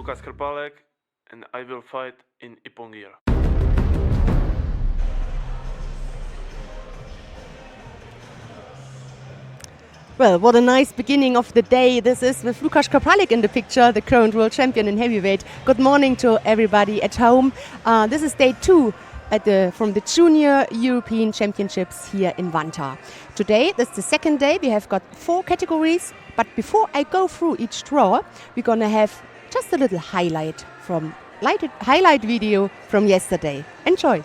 Lukas Krpalek and I will fight in Ippon gear. Well, what a nice beginning of the day. This is with Lukas Krpalek in the picture, the current world champion in heavyweight. Good morning to everybody at home. This is day 2 from the Junior European Championships here in Vantaa. Today, this is the second day. We have got 4 categories. But before I go through each draw, we're going to have just a little highlight video from yesterday. Enjoy.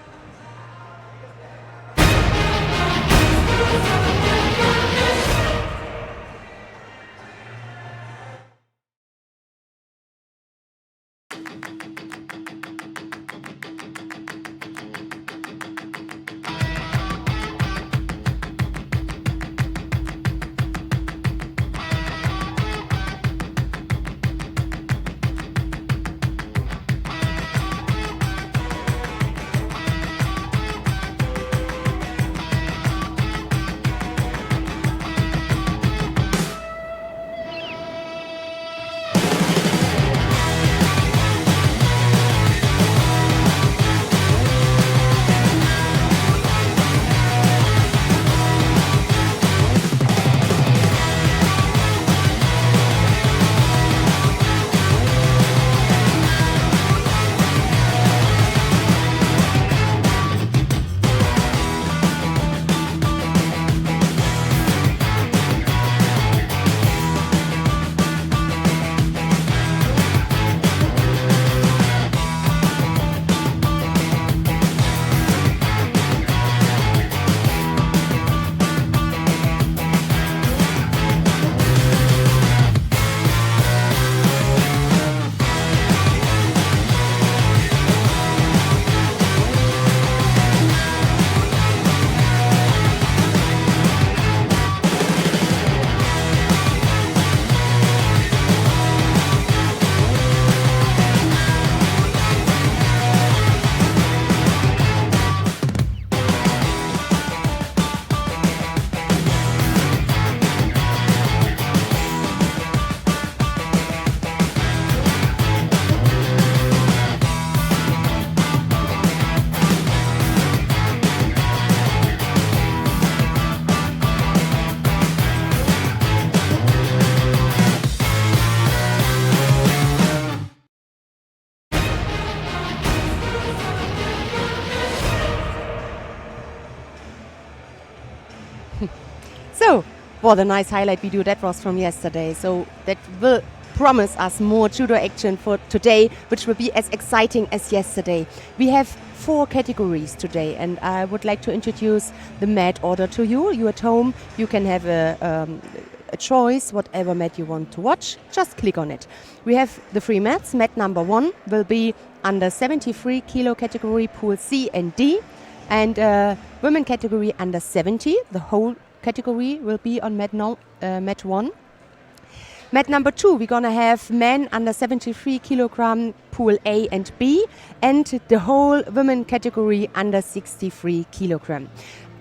So, what a nice highlight video that was from yesterday. So that will promise us more judo action for today, which will be as exciting as yesterday. We have 4 categories today, and I would like to introduce the mat order to you. You at home, you can have a choice, whatever mat you want to watch. Just click on it. We have the 3 mats. Mat number 1 will be under 73 kilo category, pool C and D, and women category under 70. The whole category will be on mat 1. Mat number 2, we're gonna have men under 73 kilogram, pool A and B, and the whole women category under 63 kilogram.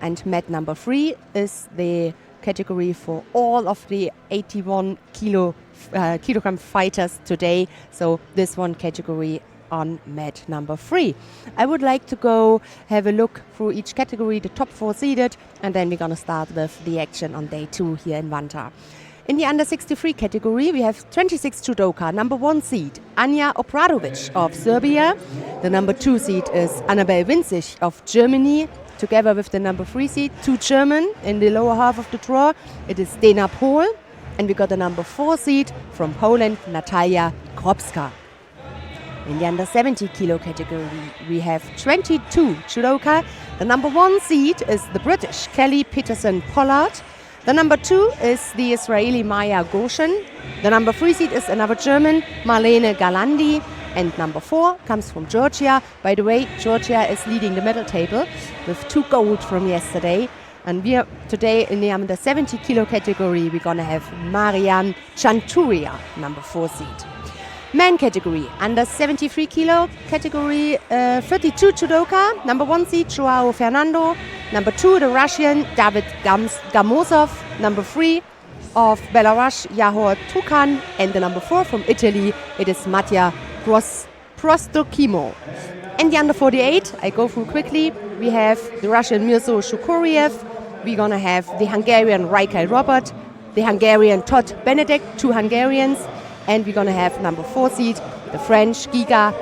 And mat number 3 is the category for all of the 81 kilogram fighters today. So this one category on mat number 3. I would like to go have a look through each category, the top 4 seeded, and then we're gonna start with the action on day 2 here in Vantaa. In the under 63 category, we have 26 judoka. Number 1 seed, Anja Obradovic of Serbia. The number 2 seed is Annabel Winzig of Germany. Together with the number 3 seed, 2 German in the lower half of the draw. It is Dana Pohl. And we got the number 4 seed from Poland, Natalia Kropska. In the under 70 kilo category, we have 22 judoka. The number 1 seed is the British Kelly Peterson Pollard. The number 2 is the Israeli Maya Goshen. The number 3 seed is another German, Marlene Galandi. And number 4 comes from Georgia. By the way, Georgia is leading the medal table with 2 gold from yesterday. And we are today in the under 70 kilo category, we're gonna have Marian Chanturia, number 4 seed. Men category, under 73 kilo category, 32 judoka. Number 1 seed, Joao Fernando. Number 2, the Russian, David Gamosov. Number 3, of Belarus, Yahor Tukan. And the number 4 from Italy, it is Mattia Prostokimo. And the under 48, I go through quickly. We have the Russian Mirzo Shukuriev. We're going to have the Hungarian Raikal Robert, the Hungarian Todd Benedek, 2 Hungarians. And we're going to have number 4 seed, the French Giga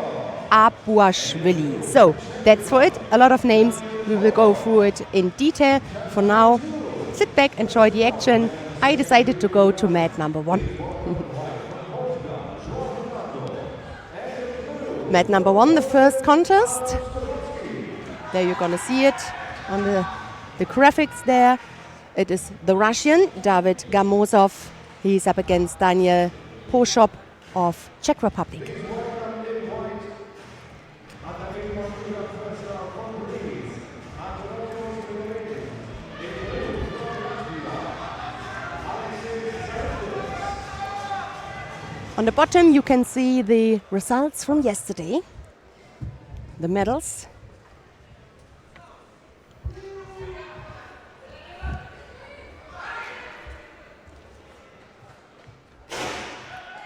Abuashvili. So that's for it. A lot of names. We will go through it in detail. For now, sit back, enjoy the action. I decided to go to mat number 1. Mat number 1, the first contest. There you're going to see it on the graphics there. It is the Russian David Gamozov. He's up against Daniel Poshop of Czech Republic. On the bottom you can see the results from yesterday, the medals.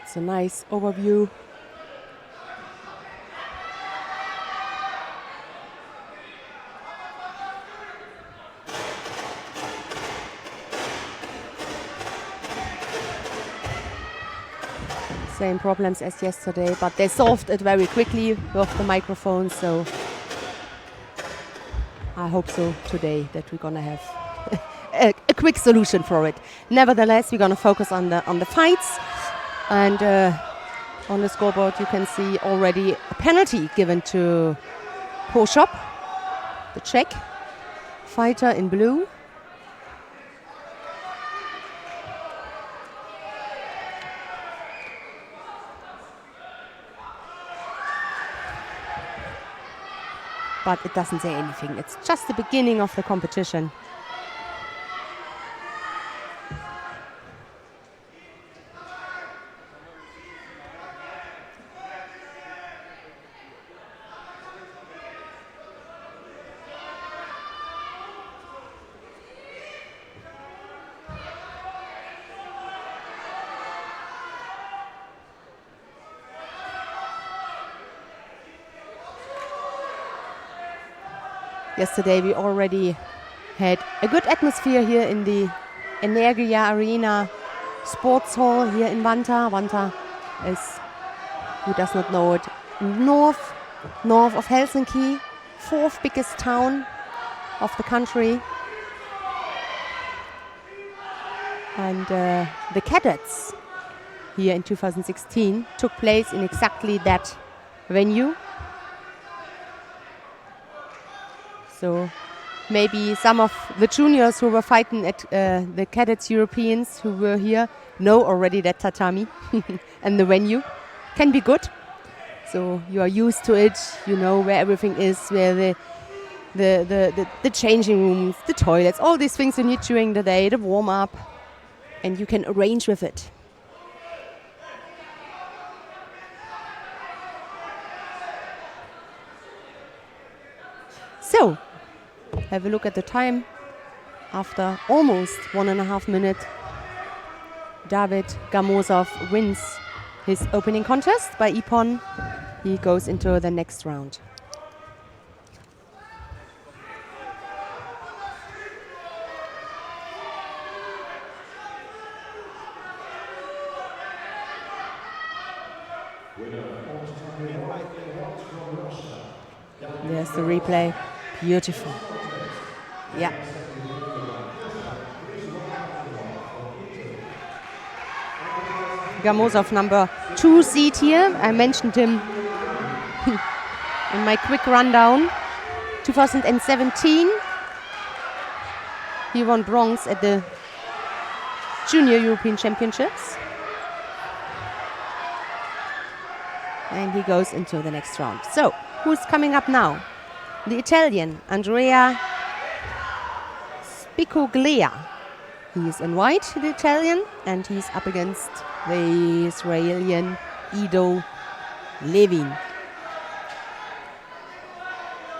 It's a nice overview. Same problems as yesterday, but they solved it very quickly with the microphone, so I hope so today that we're gonna have a quick solution for it. Nevertheless, we're gonna focus on the fights, and on the scoreboard you can see already a penalty given to Poshop, the Czech fighter in blue. But it doesn't say anything. It's just the beginning of the competition. Yesterday we already had a good atmosphere here in the Energia Arena Sports Hall here in Vantaa. Vantaa is, who does not know it, north of Helsinki, 4th biggest town of the country. And the cadets here in 2016 took place in exactly that venue. So maybe some of the juniors who were fighting at the cadets Europeans who were here know already that tatami and the venue can be good. So you are used to it, you know where everything is, where the changing rooms, the toilets, all these things you need during the day, the warm up, and you can arrange with it. So, have a look at the time. After almost 1.5 minutes, David Gamozov wins his opening contest by Ippon. He goes into the next round. There's the replay. Beautiful. Yeah. Gamozov, number 2 seed here. I mentioned him in my quick rundown. 2017, he won bronze at the Junior European Championships. And he goes into the next round. So, who's coming up now? The Italian, Andrea Spicoglia. He's in white, the Italian, and he's up against the Israeli Ido Levin.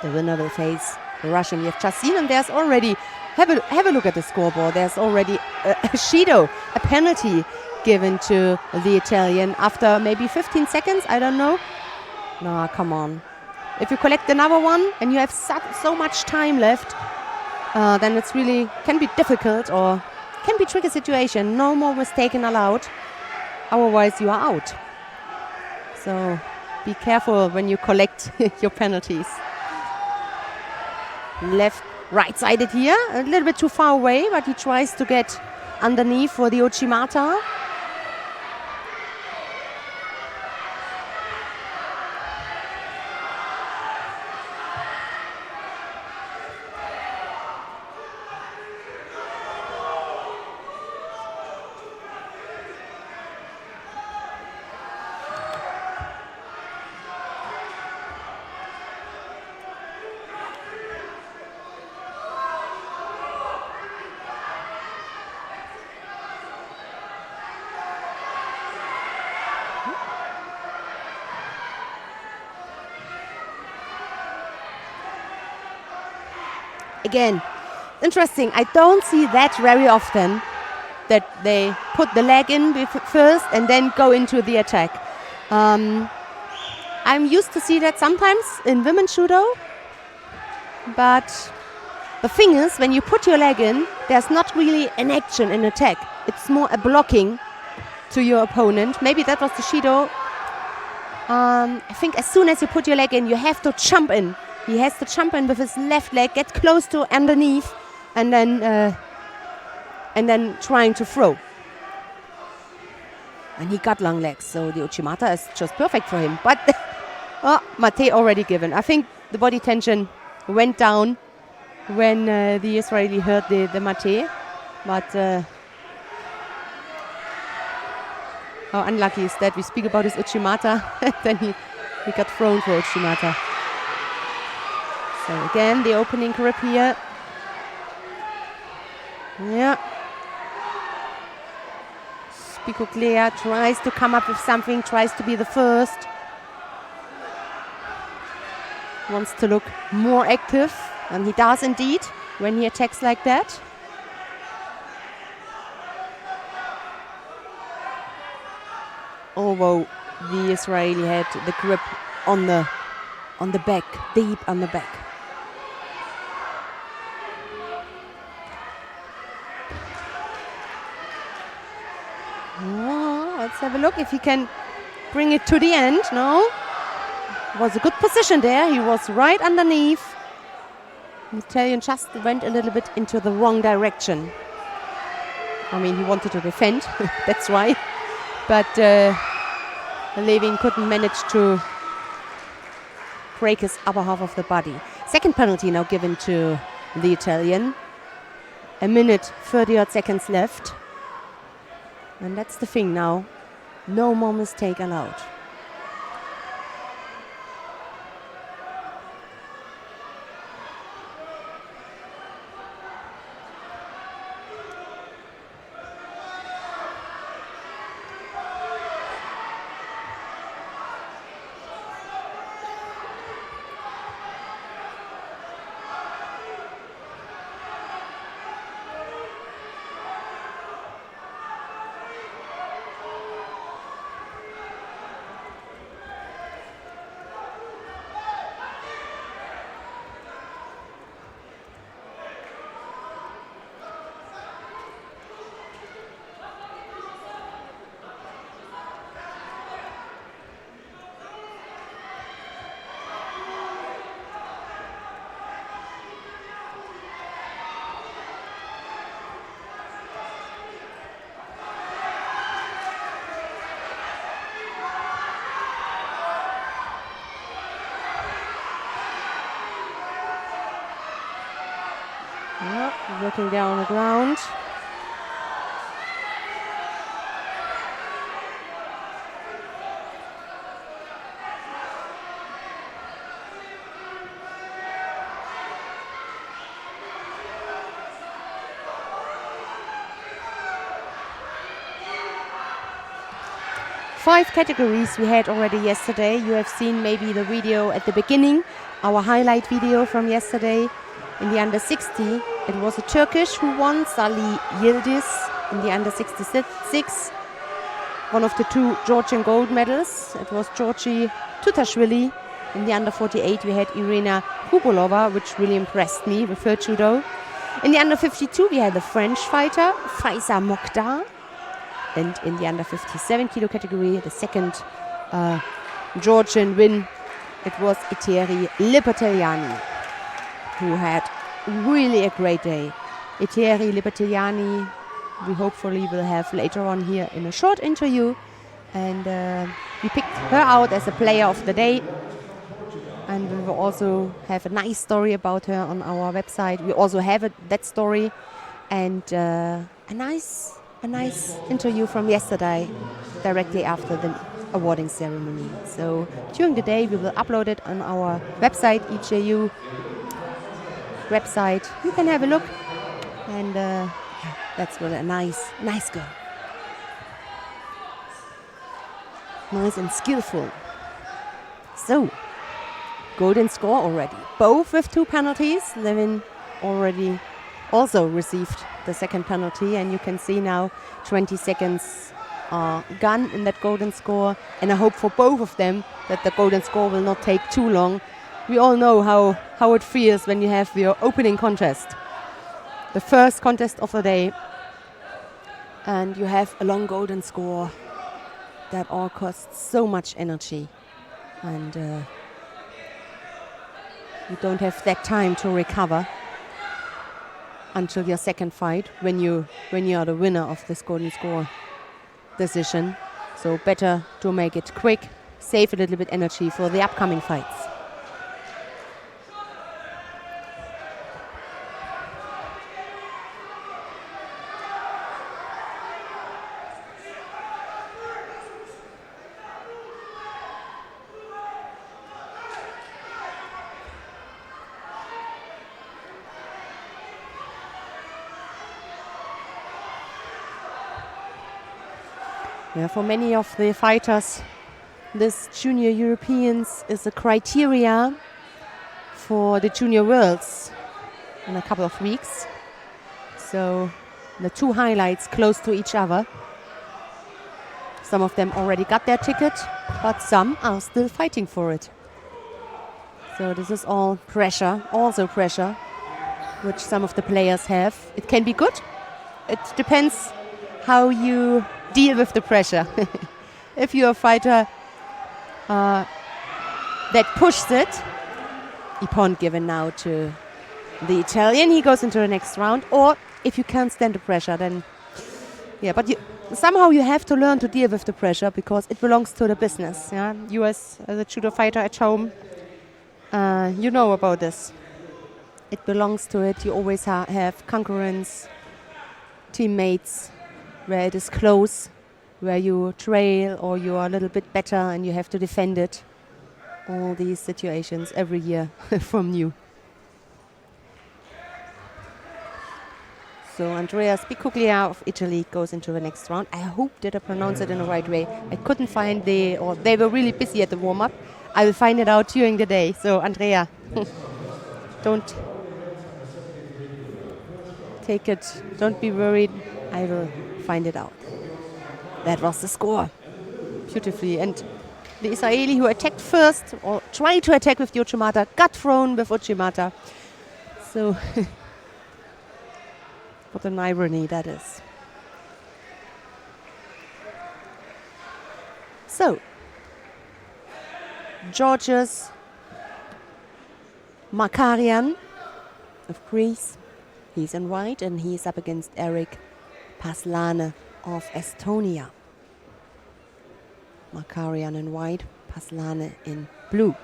The winner will face the Russian we have just seen, and there's already, have a look at the scoreboard, there's already a Judo, a penalty given to the Italian after maybe 15 seconds, I don't know. No, come on. If you collect another one and you have so much time left, then it's really can be difficult or can be tricky situation. No more mistaken allowed. Otherwise, you are out. So be careful when you collect your penalties. Right-sided here, a little bit too far away, but he tries to get underneath for the Uchimata. Again, interesting. I don't see that very often, that they put the leg in first and then go into the attack. I'm used to see that sometimes in women's judo, but the thing is, when you put your leg in, there's not really an action, an attack. It's more a blocking to your opponent. Maybe that was the Shido. I think as soon as you put your leg in, you have to jump in. He has to jump in with his left leg, get close to underneath, and then trying to throw. And he got long legs, so the Uchimata is just perfect for him. But Mate already given. I think the body tension went down when the Israeli heard the Mate. But how unlucky is that? We speak about his Uchimata, then he got thrown for Uchimata. So again, the opening grip here. Yeah. Spicoclea tries to come up with something, tries to be the first. Wants to look more active, and he does indeed when he attacks like that. Although the Israeli had the grip on the back, deep on the back. Oh, let's have a look if he can bring it to the end. No, was a good position there. He was right underneath. The Italian just went a little bit into the wrong direction. I mean, he wanted to defend, that's why. But Levin couldn't manage to break his upper half of the body. Second penalty now given to the Italian. 1:30 seconds left. And that's the thing now. No more mistake allowed. Working down on the ground. Five categories we had already yesterday. You have seen maybe the video at the beginning, our highlight video from yesterday. In the under 60, it was a Turkish who won, Salih Yildiz, in the under 66. one of the 2 Georgian gold medals. It was Georgi Tutashvili. In the under 48, we had Irina Kubolova, which really impressed me with her judo. In the under 52, we had the French fighter, Faiza Mokhtar. And in the under 57 kilo category, the second Georgian win, it was Ieteri Lielani, who had really a great day. Ieteri Lielani, we hopefully will have later on here in a short interview. And we picked her out as a player of the day. And we will also have a nice story about her on our website. We also have that story and a nice interview from yesterday, directly after the awarding ceremony. So during the day we will upload it on our website, EJU website. You can have a look, and that's really a nice girl, nice and skillful. So. Golden score already. Both with 2 penalties. Levin already also received the second penalty. And you can see now 20 seconds are gone in that golden score. And I hope for both of them that the golden score will not take too long. We all know how it feels when you have your opening contest. The first contest of the day. And you have a long golden score. That all costs so much energy. And you don't have that time to recover until your second fight when you are the winner of this golden score decision. So better to make it quick, save a little bit energy for the upcoming fights. Yeah, for many of the fighters, this Junior Europeans is a criteria for the Junior Worlds in a couple of weeks. So the 2 highlights close to each other. Some of them already got their ticket, but some are still fighting for it. So this is all pressure, also pressure, which some of the players have. It can be good. It depends how you deal with the pressure. If you're a fighter that pushes it, Ippon given now to the Italian. He goes into the next round. Or if you can't stand the pressure, then but somehow you have to learn to deal with the pressure because it belongs to the business. Yeah, you as a judo fighter at home, you know about this. It belongs to it. You always have concurrents, teammates, where it is close, where you trail or you are a little bit better and you have to defend it. All these situations every year from new. So Andrea Spicuglia of Italy goes into the next round. I hope that I pronounce it in the right way. I couldn't find they were really busy at the warm-up. I will find it out during the day. So Andrea, don't take it, don't be worried. I will find it out. That was the score. Beautifully. And the Israeli who attacked first, or tried to attack with the Uchimata, got thrown with Uchimata. So, what an irony that is. So, Georgia's Makarian of Greece. He's in white and he's up against Eric Paslane of Estonia. Makarian in white, Paslane in blue.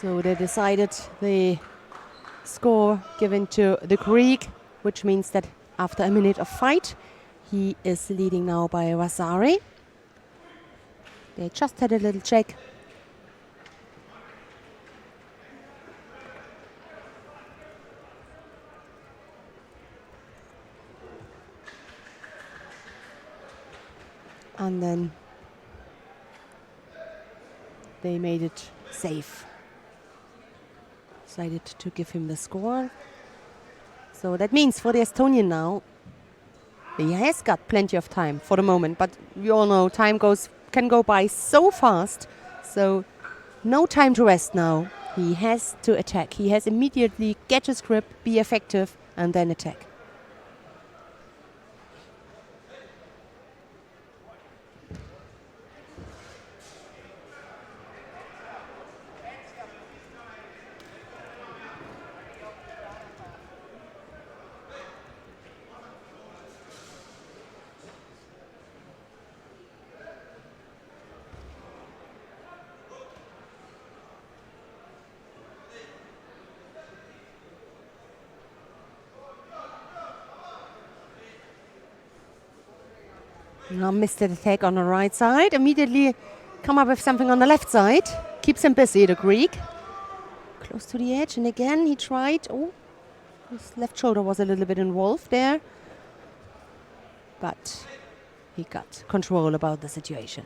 So they decided the score given to the Greek, which means that after a minute of fight, he is leading now by Vasari. They just had a little check. And then they made it safe. Decided to give him the score. So that means for the Estonian now, he has got plenty of time for the moment, but we all know time can go by so fast. So no time to rest now. He has to attack. He has immediately get his grip, be effective, and then attack. Now missed the attack on the right side. Immediately come up with something on the left side. Keeps him busy, the Greek. Close to the edge, and again he tried. Oh, his left shoulder was a little bit involved there. But he got control about the situation.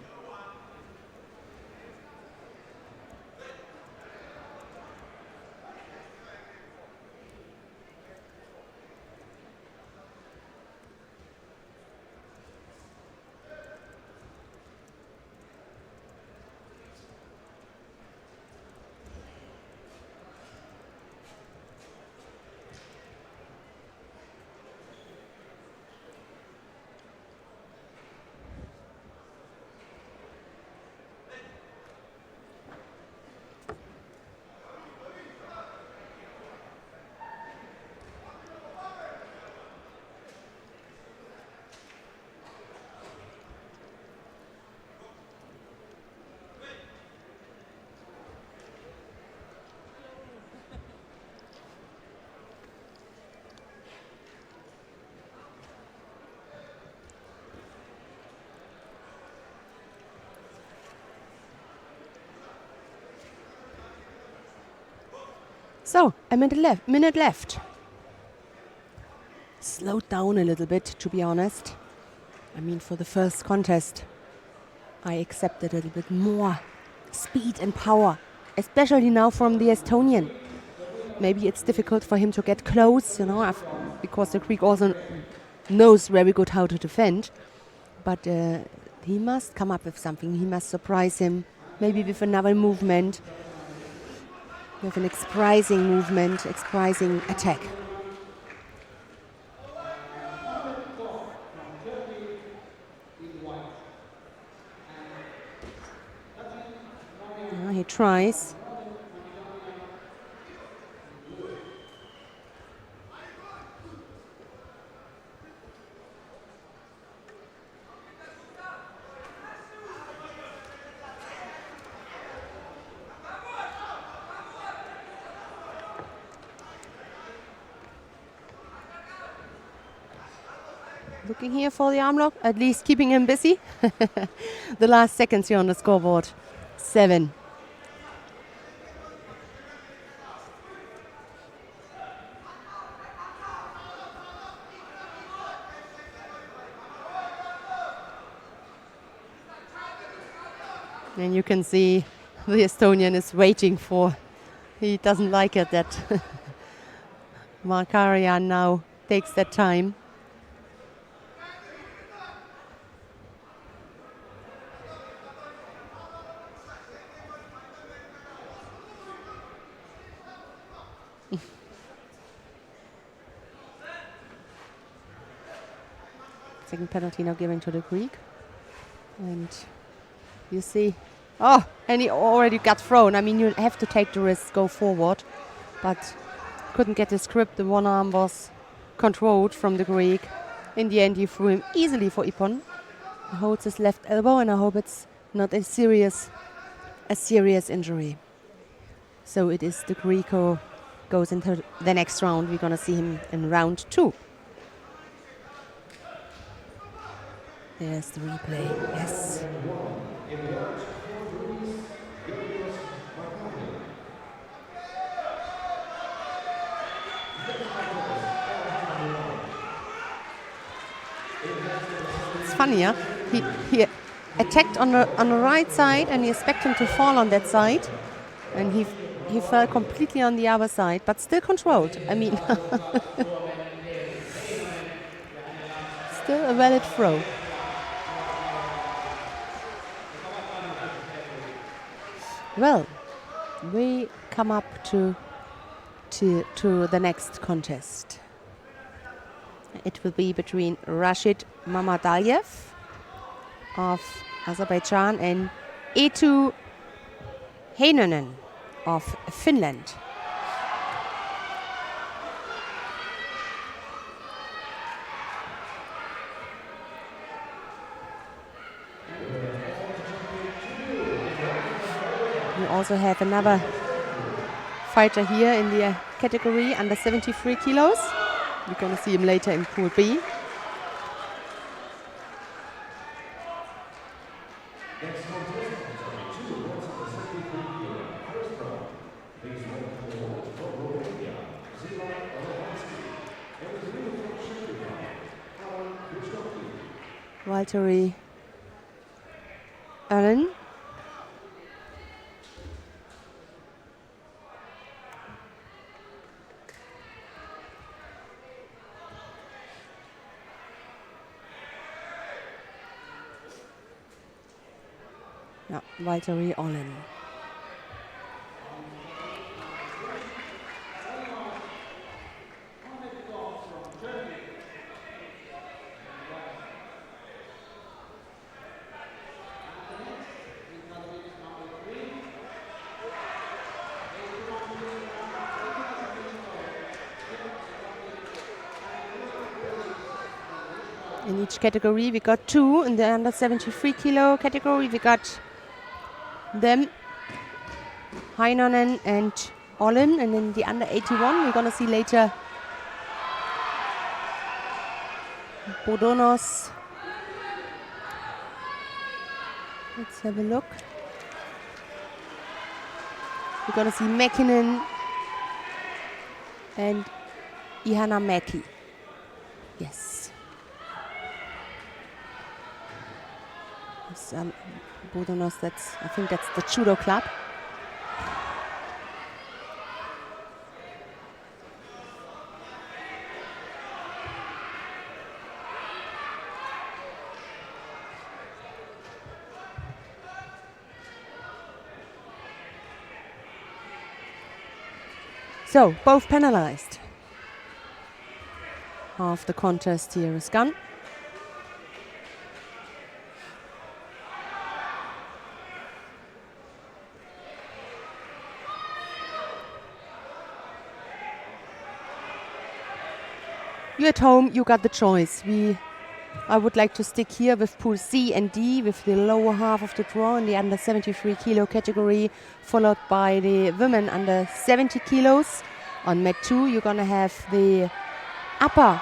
So, a minute left. Slowed down a little bit, to be honest. I mean, for the first contest, I accepted a little bit more speed and power, especially now from the Estonian. Maybe it's difficult for him to get close, because the Greek also knows very good how to defend. But he must come up with something. He must surprise him, maybe with another movement. With an surprising movement, surprising attack. He tries. Looking here for the arm lock, at least keeping him busy. The last seconds here on the scoreboard, 7. And you can see the Estonian is waiting for, he doesn't like it that Markarian now takes that time. Second penalty now given to the Greek. And you see, and he already got thrown. I mean, you have to take the risk, go forward. But couldn't get his grip. The one arm was controlled from the Greek. In the end, he threw him easily for Ippon. He holds his left elbow, and I hope it's not a serious injury. So it is the Greco goes into the next round. We're going to see him in round 2. There's the replay. Yes. It's funny, yeah? He attacked on the right side, and you expect him to fall on that side, and he fell completely on the other side, but still controlled. I mean, still a valid throw. Well, we come up to the next contest. It will be between Rashid Mamadaliev of Azerbaijan and Eetu Heinonen of Finland. We also have another fighter here in the category under 73 kilos. We're going to see him later in Pool B. Ieteri Lielani. Ja, Ieteri Lielani. In each category we got 2. In the under 73 kilo category we got them, Heinonen and Lielani, and in the under 81 we're gonna see later Bodonos. Let's have a look. We're gonna see Mäkinen and Ihana Mäki. Yes. Bodonos, I think that's the Judo club. So, both penalized. Half the contest here is gone. You at home, you got the choice. I would like to stick here with Pool C and D, with the lower half of the draw in the under 73 kilo category, followed by the women under 70 kilos. On mat 2, you're gonna have the upper.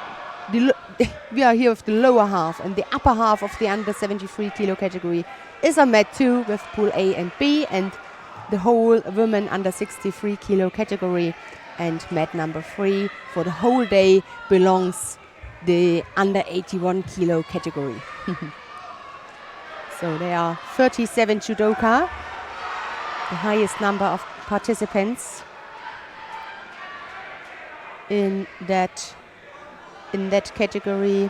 We are here with the lower half, and the upper half of the under 73 kilo category is on mat 2 with Pool A and B, and the whole women under 63 kilo category. And mat number 3 for the whole day belongs the under 81 kilo category. So there are 37 judoka, the highest number of participants in that category,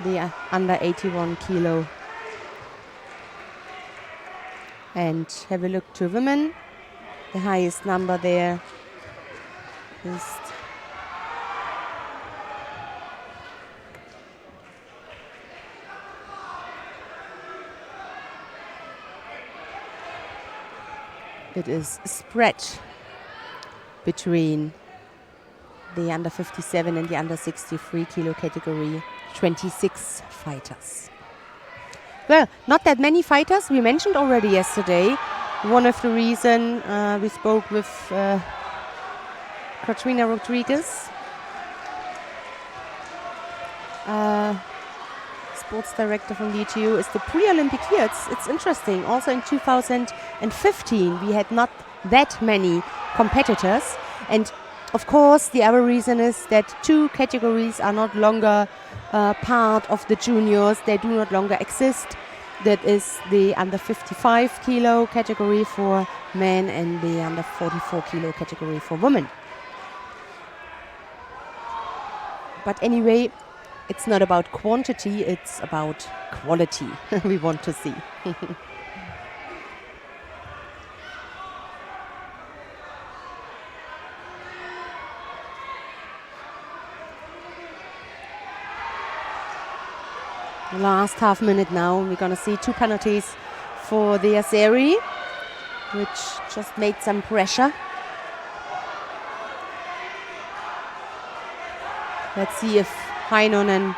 the under 81 kilo. And have a look to women. The highest number there is it is spread between the under 57 and the under 63 kilo category, 26 fighters. Well, not that many fighters. We mentioned already yesterday one of the reason we spoke with Katrina Rodriguez, sports director from the ETU, is the pre-Olympic year. It's interesting. Also in 2015 we had not that many competitors, and of course the other reason is that 2 categories are not longer part of the juniors. They do not longer exist. That is the under 55 kilo category for men and the under 44 kilo category for women. But anyway, it's not about quantity, it's about quality we want to see. Last half minute now, we're gonna see 2 penalties for the Ieteri, which just made some pressure. Let's see if Heinonen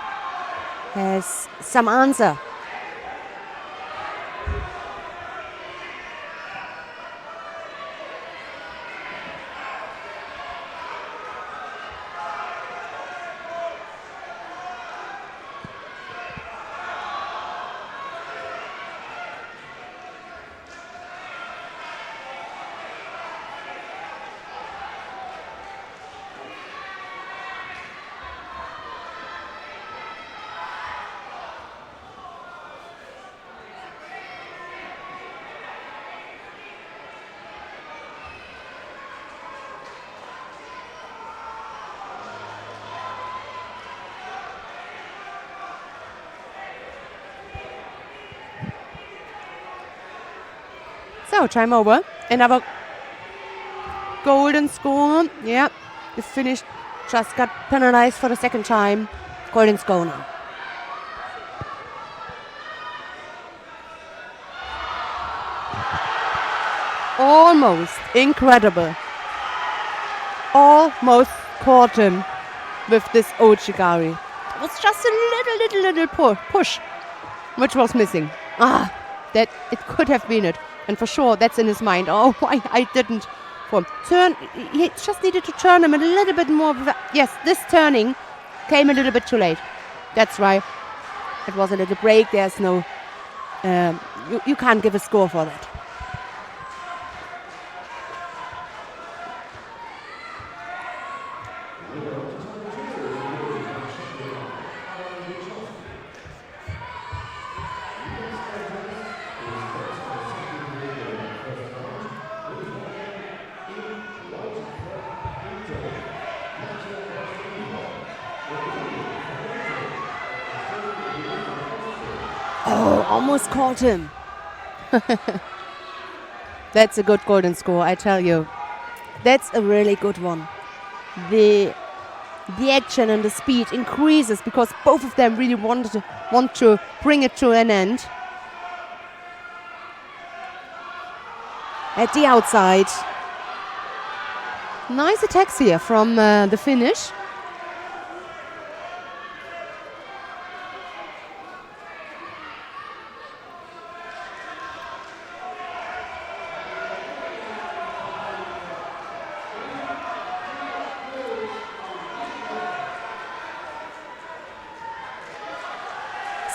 has some answer. So, time over. Another golden score. Yeah, the Finnish just got penalized for the second time. Golden score now. Almost incredible. Almost caught him with this Ochigari. It was just a little push, which was missing. That it could have been it. And for sure, that's in his mind. Oh, why I didn't turn. He just needed to turn him a little bit more. Yes, this turning came a little bit too late. That's right. It was a little break. There's no. You can't give a score for that. Almost caught him. That's a good golden score, I tell you. That's a really good one. The action and the speed increases because both of them really want to bring it to an end. At the outside. Nice attacks here from the Finnish.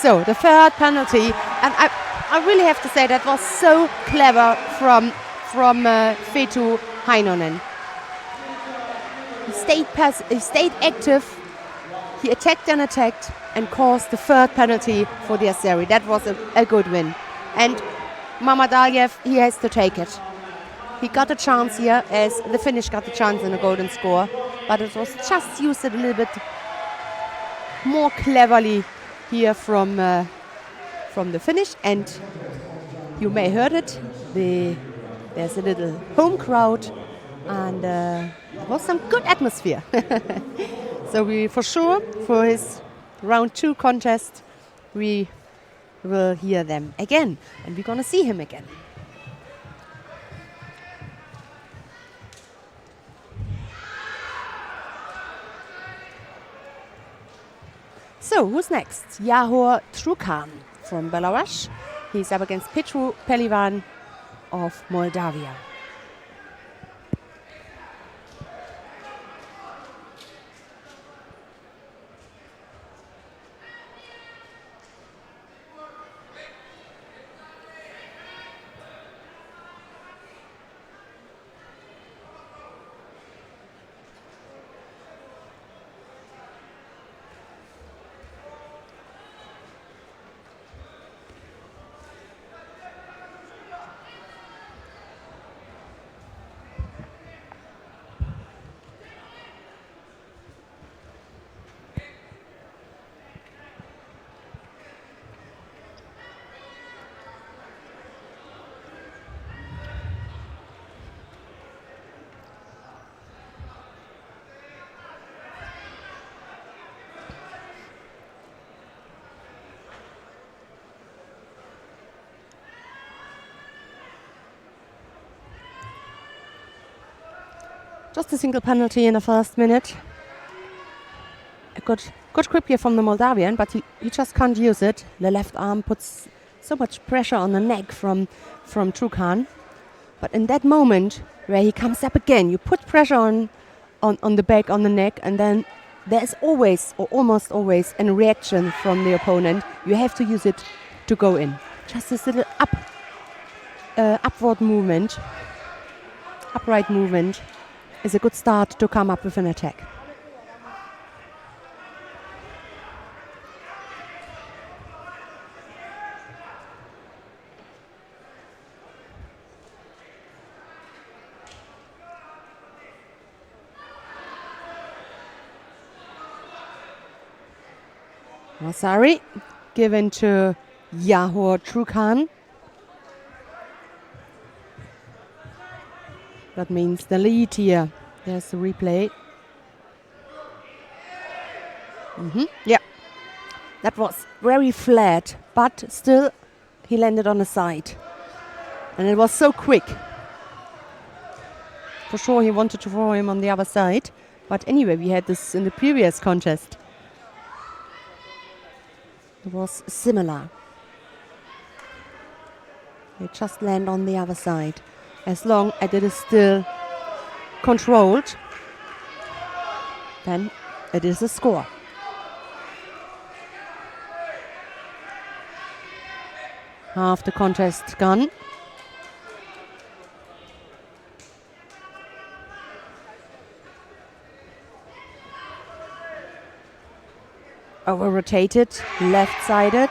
So the third penalty, and I really have to say that was so clever from Fetu Heinonen. He stayed active, he attacked and caused the third penalty for the Ieteri. That was a good win. And Mamadaliev, he has to take it. He got a chance here, as the Finnish got the chance in a golden score, but it was just used a little bit more cleverly here from the Finnish, and you may heard it. There's a little home crowd, and it was some good atmosphere. So we, for sure, for his round 2 contest, we will hear them again, and we're gonna see him again. So, who's next? Yahor Trukan from Belarus. He's up against Petru Pelivan of Moldavia. Just a single penalty in the first minute. A good grip here from the Moldavian, but he just can't use it. The left arm puts so much pressure on the neck from Trukan. But in that moment where he comes up again, you put pressure on the back, on the neck, and then there's always, or almost always, a reaction from the opponent. You have to use it to go in. Just this little upward movement, upright movement, is a good start to come up with an attack. Masari given to Yahor Trukan. That means the lead here. There's the replay. Yeah, that was very flat, but still he landed on the side. And it was so quick. For sure he wanted to throw him on the other side. But anyway, we had this in the previous contest. It was similar. They just land on the other side. As long as it is still controlled, then it is a score. Half the contest gone. Over rotated, left-sided.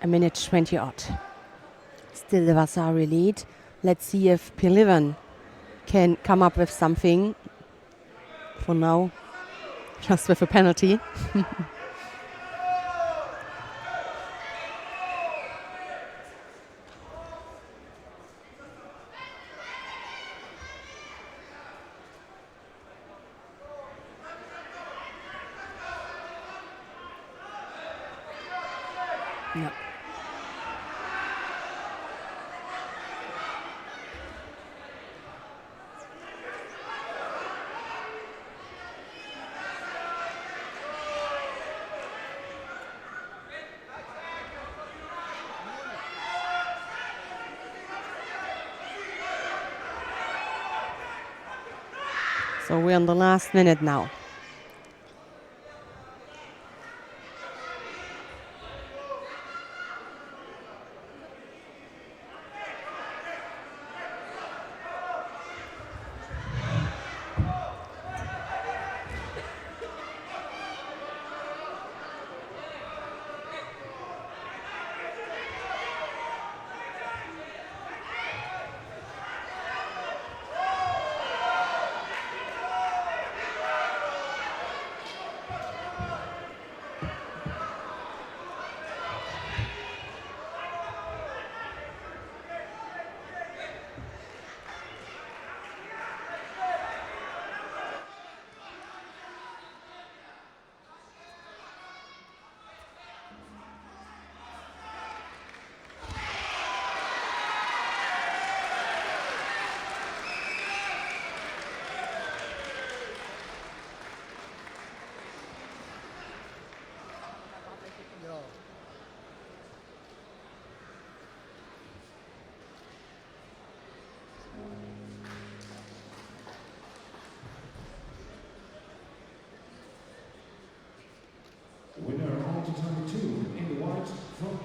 A minute 20 odd. Still the Vasari lead. Let's see if Pilivan can come up with something. For now, just with a penalty. No. So we're on the last minute now.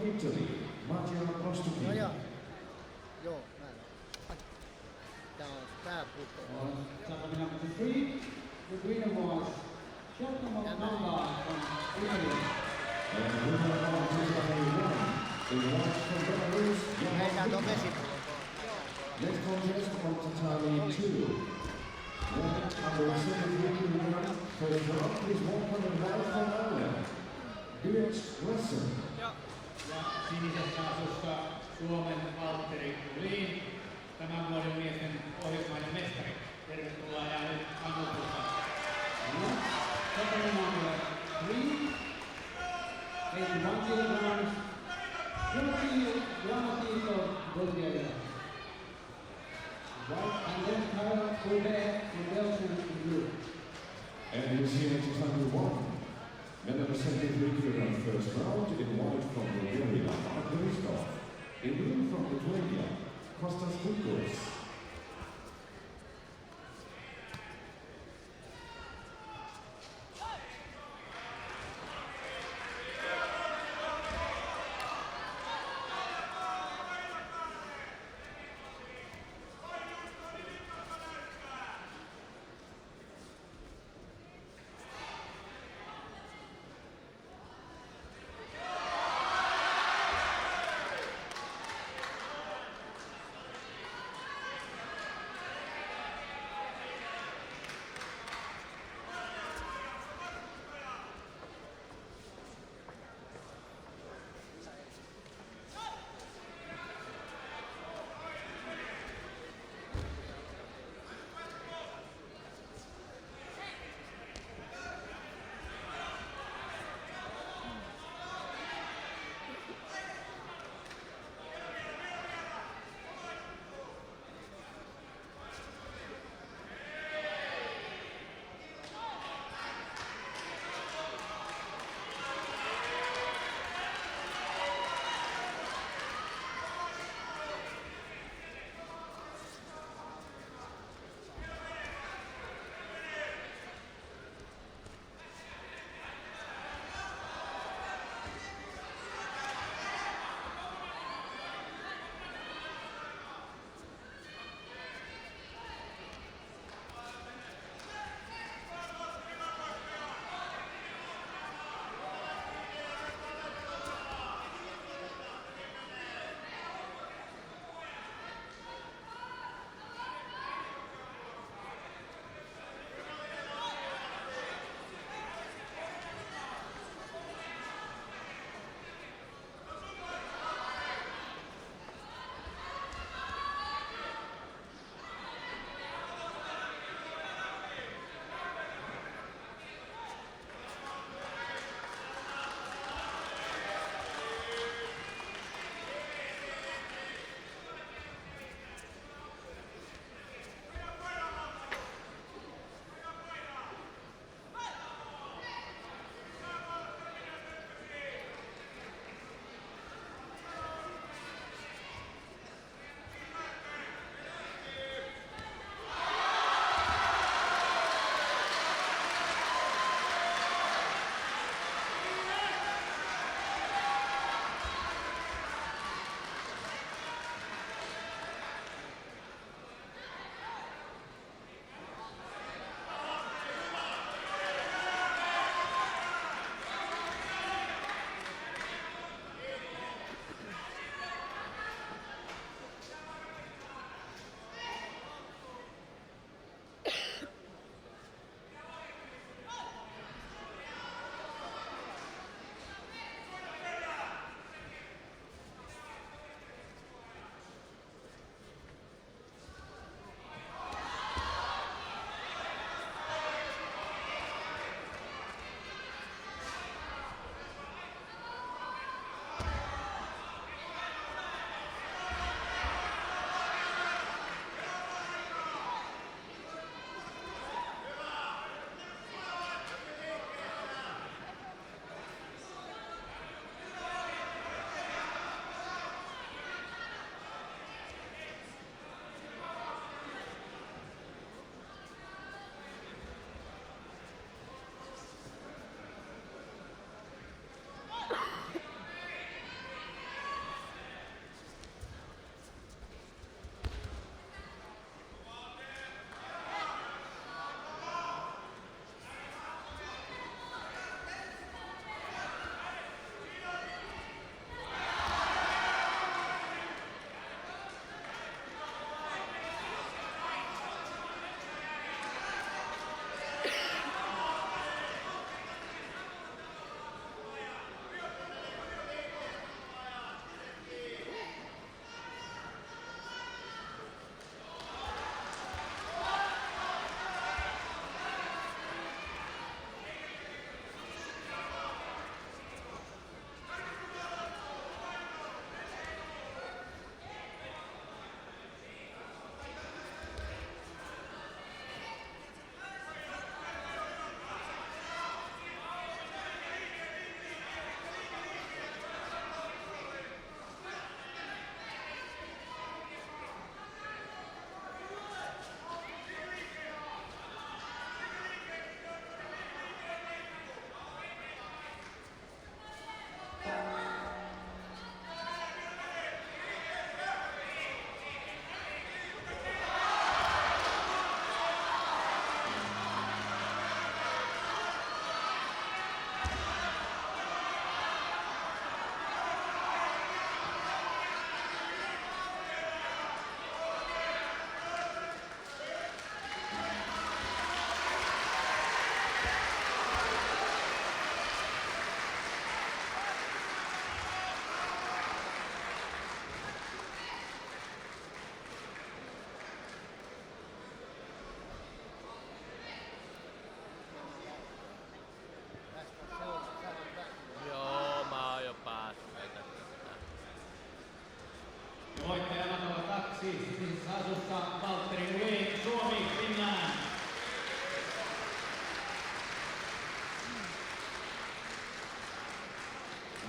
No joo. Joo, näin on. Tää on tää puuttuu. Ja näin. Heitään tuon vesipullon. Next contest from tatami 2. Under Semifinals, first round is 100 from Ireland. Bouts lesson. Ja sinisessä asussa Suomen Valtteri Lielani, tämän vuoden miesten pohjoismainen mestari. Tervetuloa ja nyt annotusta. Second number 3, 81 kilograms, Gramatito Bulgaria. Right, and then Kyle Koubet from Belgium in blue. And you see next tatami 1. Men number 73 kilogram first round in white from Bulgaria, Mark. In blue from Lithuania, Kostas Bukos.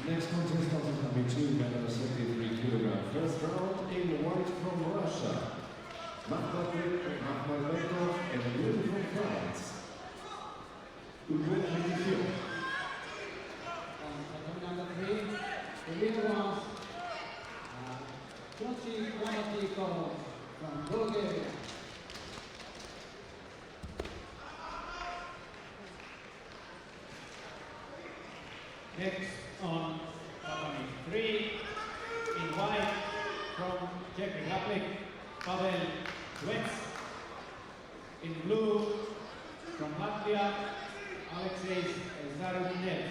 Next contestant is number 2, medal 73 kilogram. First round in white from Russia. Makhmatkov and blue from France. Number 3, the winner was from Bulgaria. Next on company 3, in white from Czech Republic, Pavel Wets. In blue from Latvia, Alexei Zarudinev.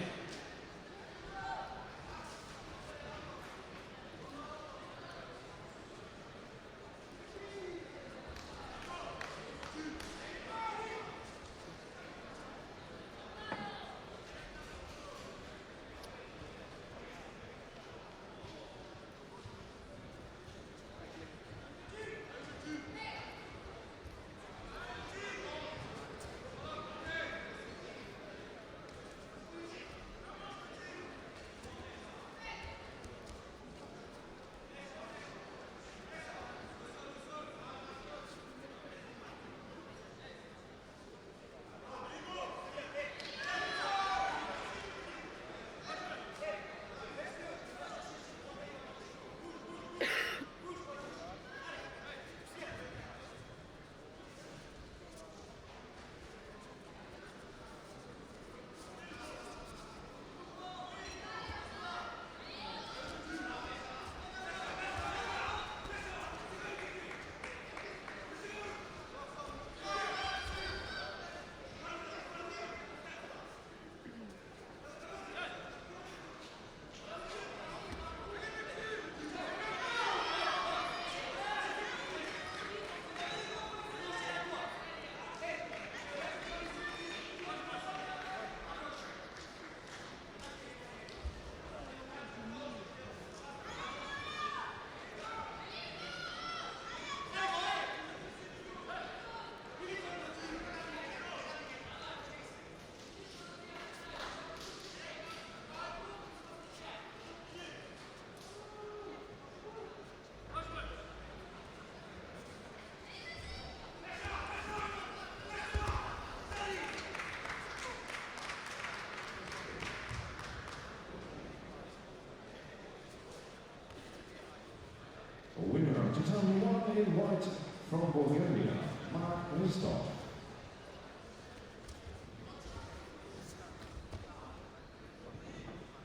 Winner, Tatami 1 in white from Bulgaria, Mark Ristov.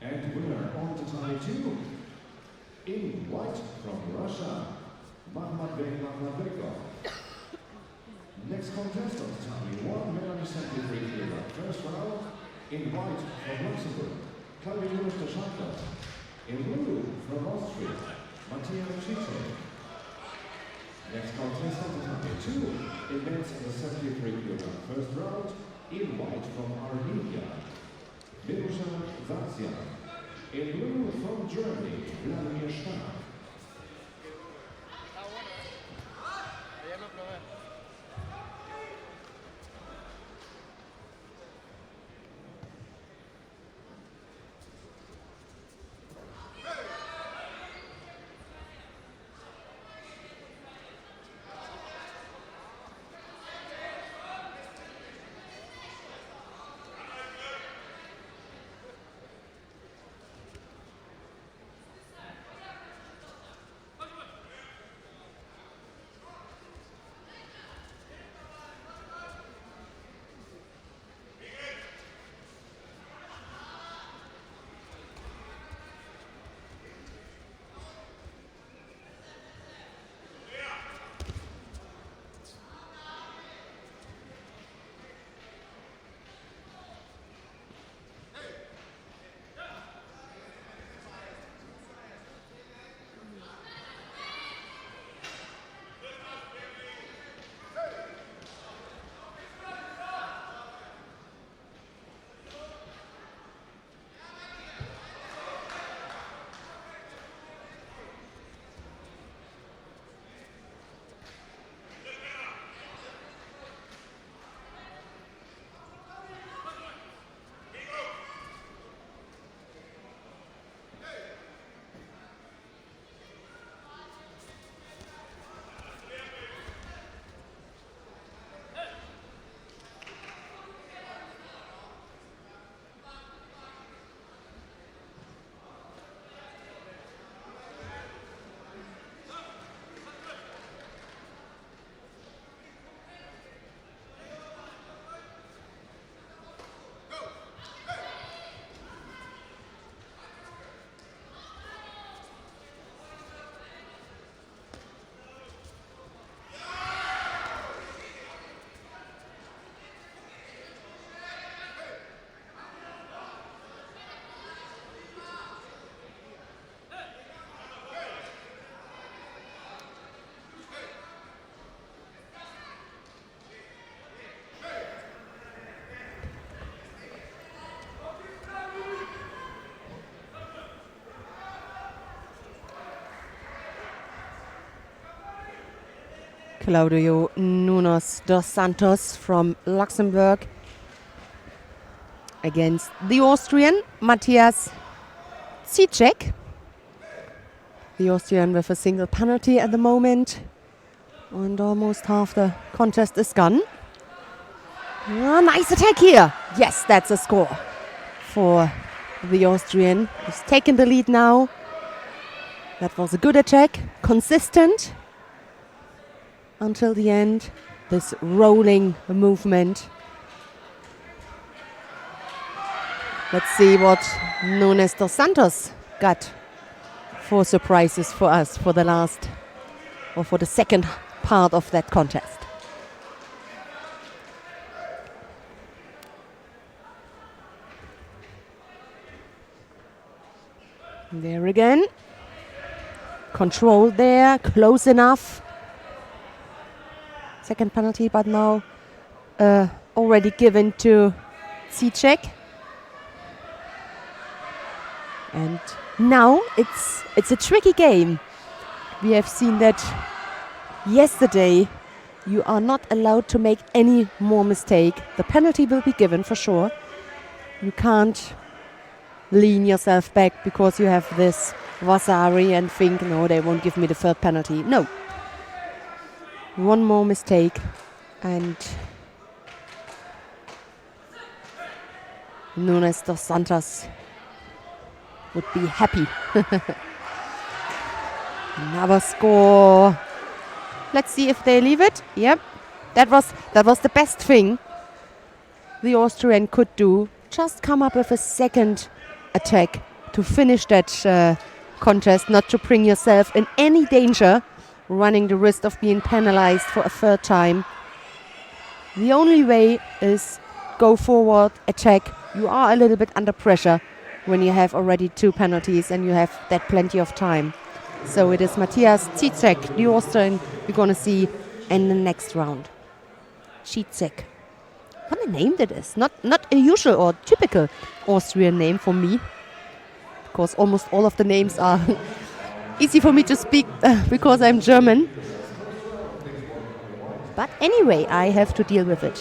And winner on Tatami 2 in white from Russia, Makhmatkov. Next contestant, Tatami 1, medal 73 kilogram. First round in white from Luxembourg, Claudius Tashanka. In blue from Austria, Mattia Chiche. Next contestant is number 2 in men's under 73 kilogram. First round in white from Armenia, Milosław Zatsian. In blue from Germany, Vladimir Stark. Claudio Nunes dos Santos from Luxembourg against the Austrian Matthias Zicek. The Austrian with a single penalty at the moment. And almost half the contest is gone. Oh, nice attack here. Yes, that's a score for the Austrian. He's taken the lead now. That was a good attack, consistent until the end. This rolling movement. Let's see what Nunes dos Santos got for surprises for us for the last or for the second part of that contest. There again. Control there, close enough. Second penalty, but now already given to Zicek. And now it's a tricky game. We have seen that yesterday. You are not allowed to make any more mistake. The penalty will be given for sure. You can't lean yourself back because you have this Vasari and think, no, they won't give me the third penalty. No. One more mistake and Nunes dos Santos would be happy. Another score. Let's see if they leave it. Yep. That was the best thing the Austrian could do. Just come up with a second attack to finish that contest, not to bring yourself in any danger, running the risk of being penalized for a third time. The only way is go forward, attack. You are a little bit under pressure when you have already 2 penalties and you have that plenty of time. So it is Matthias Zicek, the Austrian, we're going to see in the next round. Zicek. What a name that is. Not a usual or typical Austrian name for me. Because almost all of the names are easy for me to speak because I'm German. But anyway, I have to deal with it.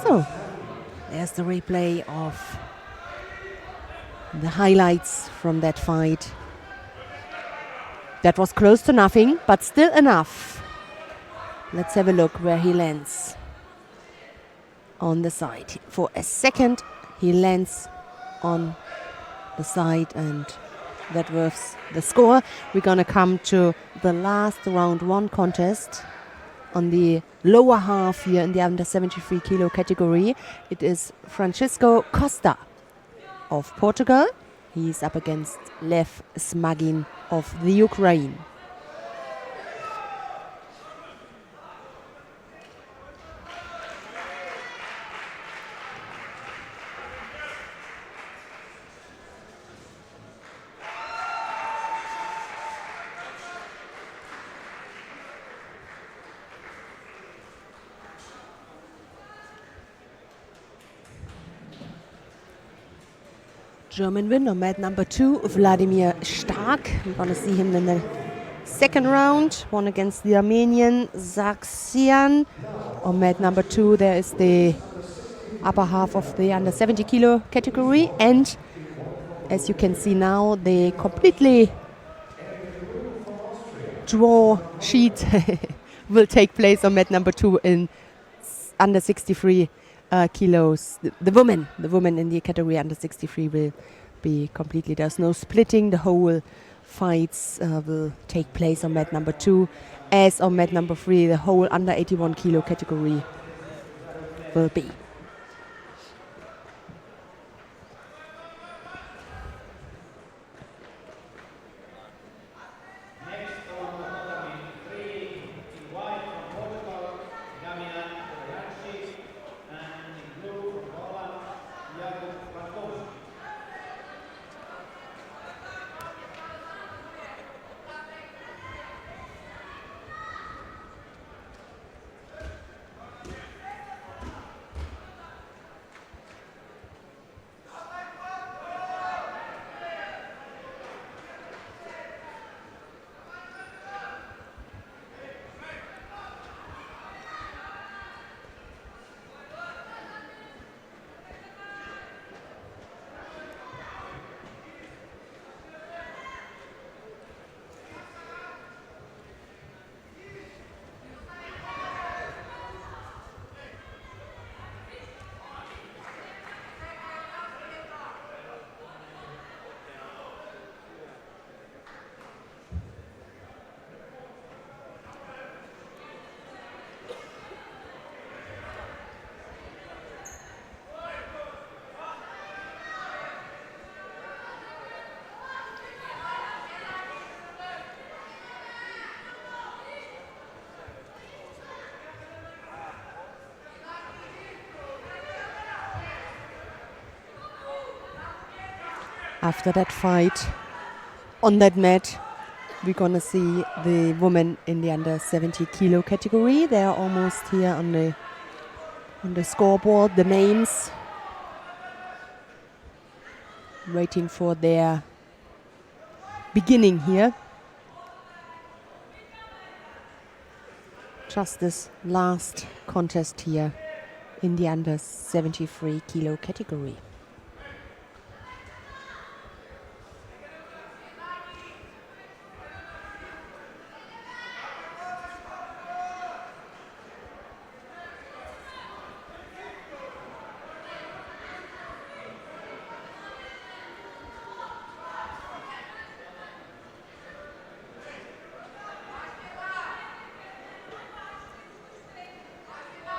So, there's the replay of the highlights from that fight. That was close to nothing, but still enough. Let's have a look where he lands. On the side. For a second, he lands on the side, and that was the score. We're gonna come to the last round 1 contest on the lower half here in the under 73 kilo category. It is Francisco Costa of Portugal. He's up against Lev Smagin of the Ukraine. German win on mat number 2, Vladimir Stark. We're going to see him in the second round. One against the Armenian, Sargsyan. On mat number 2, there is the upper half of the under 70 kilo category. And as you can see now, the completely draw sheet will take place on mat number 2 in under 63 kilos. The woman in the category under 63 will be completely, there's no splitting. The whole fights will take place on mat number 2. As on mat number 3, the whole under 81 kilo category will be. after that fight on that mat, we're gonna see the women in the under 70 kilo category. They are almost here on the scoreboard, the names, waiting for their beginning here. Just this last contest here in the under 73 kilo category.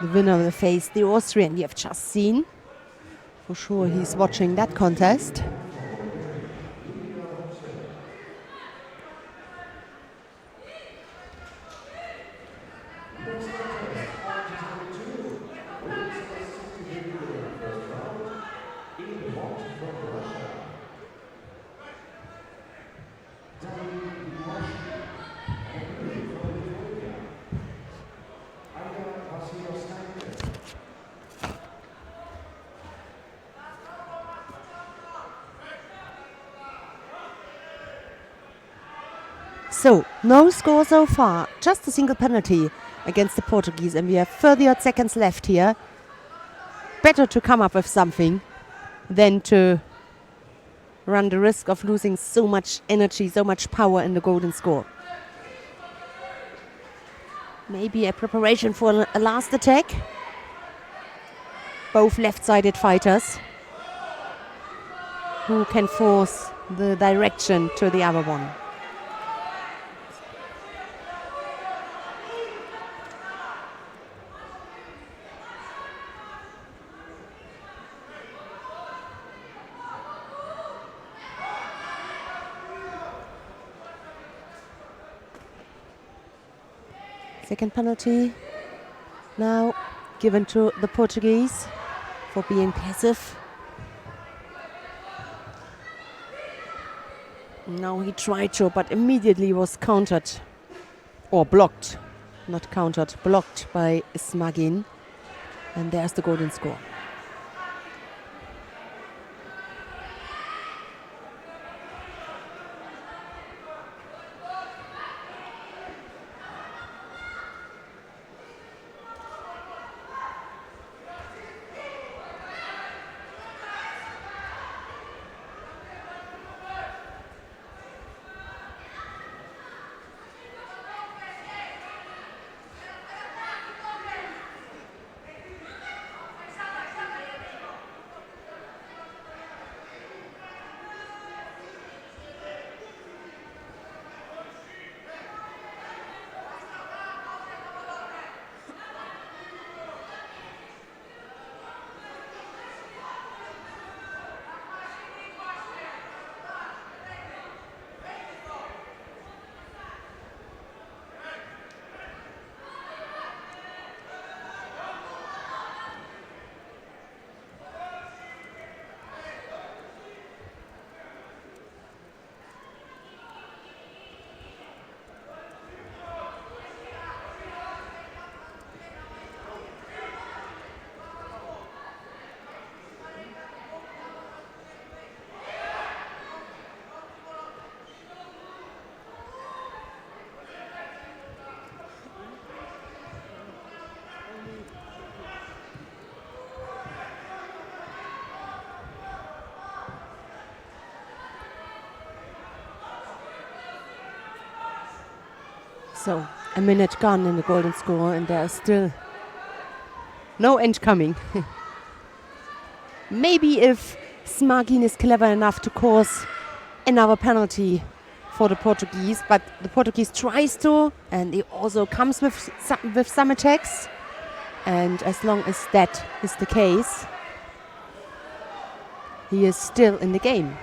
The winner will face the Austrian you have just seen. For sure he's watching that contest. So, no score so far, just a single penalty against the Portuguese, and we have 30 seconds left here. Better to come up with something than to run the risk of losing so much energy, so much power in the golden score. Maybe a preparation for a last attack. Both left-sided fighters who can force the direction to the other one. Second penalty now given to the Portuguese for being passive. Now he tried to, but immediately was countered or blocked, not countered, blocked by Smagin. And there's the golden score. So, a minute gone in the golden score, and there is still no end coming. Maybe if Smagin is clever enough to cause another penalty for the Portuguese, but the Portuguese tries to, and he also comes with some attacks. And as long as that is the case, he is still in the game.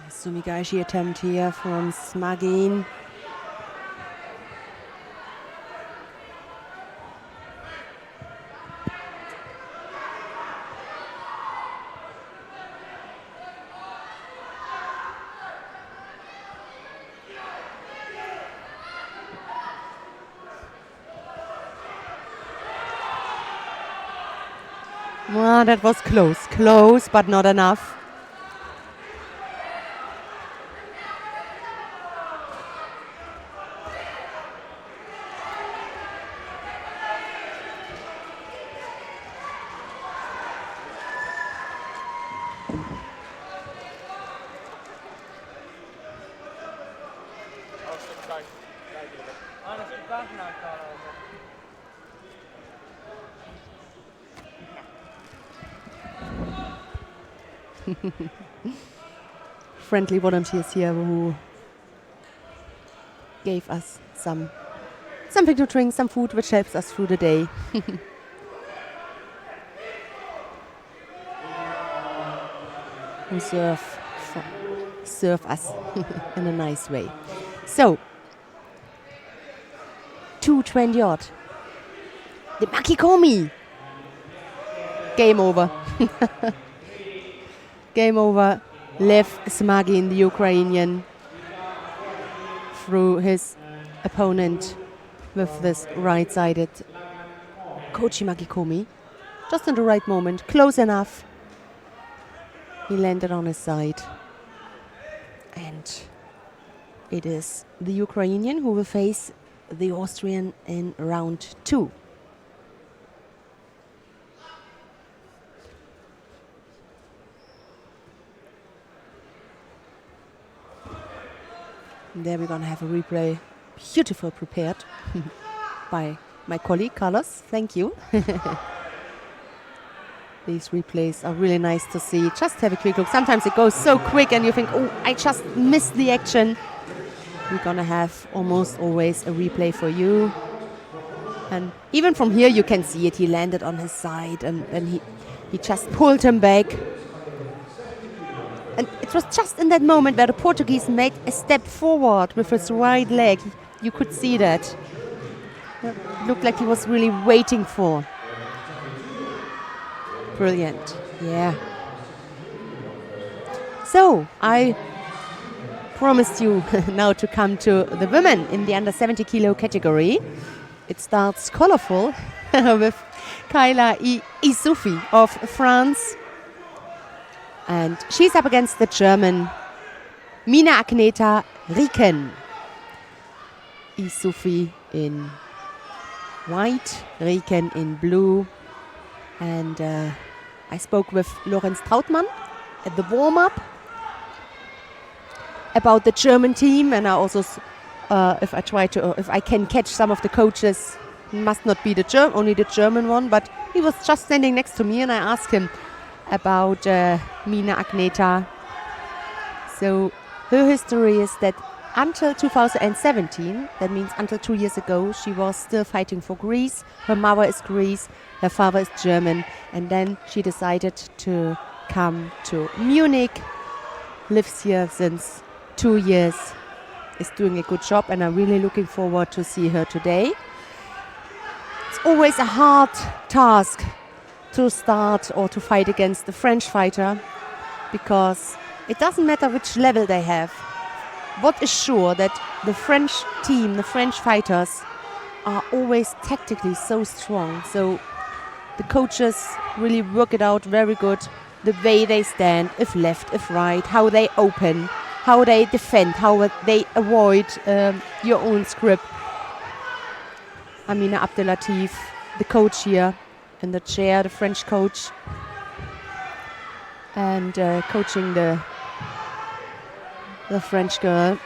Sumigaeshi attempt here from Smagin. Well, that was close, but not enough. Friendly volunteers here who gave us something to drink, some food, which helps us through the day. Who serve us in a nice way. So, 2:20 odd. The Makikomi. Game over. Game over. Lev Smagin, the Ukrainian, through his opponent with this right-sided Kochi Makikomi. Just in the right moment, close enough. He landed on his side. And it is the Ukrainian who will face the Austrian in round 2. There we're going to have a replay, beautiful prepared by my colleague Carlos. Thank you. These replays are really nice to see. Just have a quick look. Sometimes it goes so quick and you think, oh, I just missed the action. We're going to have almost always a replay for you. And even from here you can see it. He landed on his side and he just pulled him back. And it was just in that moment where the Portuguese made a step forward with his right leg. You could see that. It looked like he was really waiting for. Brilliant. Yeah. So, I promised you now to come to the women in the under 70 kilo category. It starts colorful with Kayla Isoufi of France. And she's up against the German Mina Agneta Rieken. Isoufi in white, Rieken in blue. And I spoke with Lorenz Trautmann at the warm-up about the German team, and I also, if I can catch some of the coaches, must not be only the German one, but he was just standing next to me, and I asked him about Mina Agneta. So her history is that until 2017, that means until 2 years ago, she was still fighting for Greece. Her mother is Greece, her father is German, and then she decided to come to Munich, lives here since 2 years, is doing a good job, and I'm really looking forward to see her today. It's always a hard task to start or to fight against the French fighter, because it doesn't matter which level they have. What is sure that the French team, the French fighters, are always tactically so strong. So the coaches really work it out very good. The way they stand, if left, if right, how they open, how they defend, how they avoid your own script. Amina Abdelatif, the coach here in the chair, the French coach, and coaching the French girl.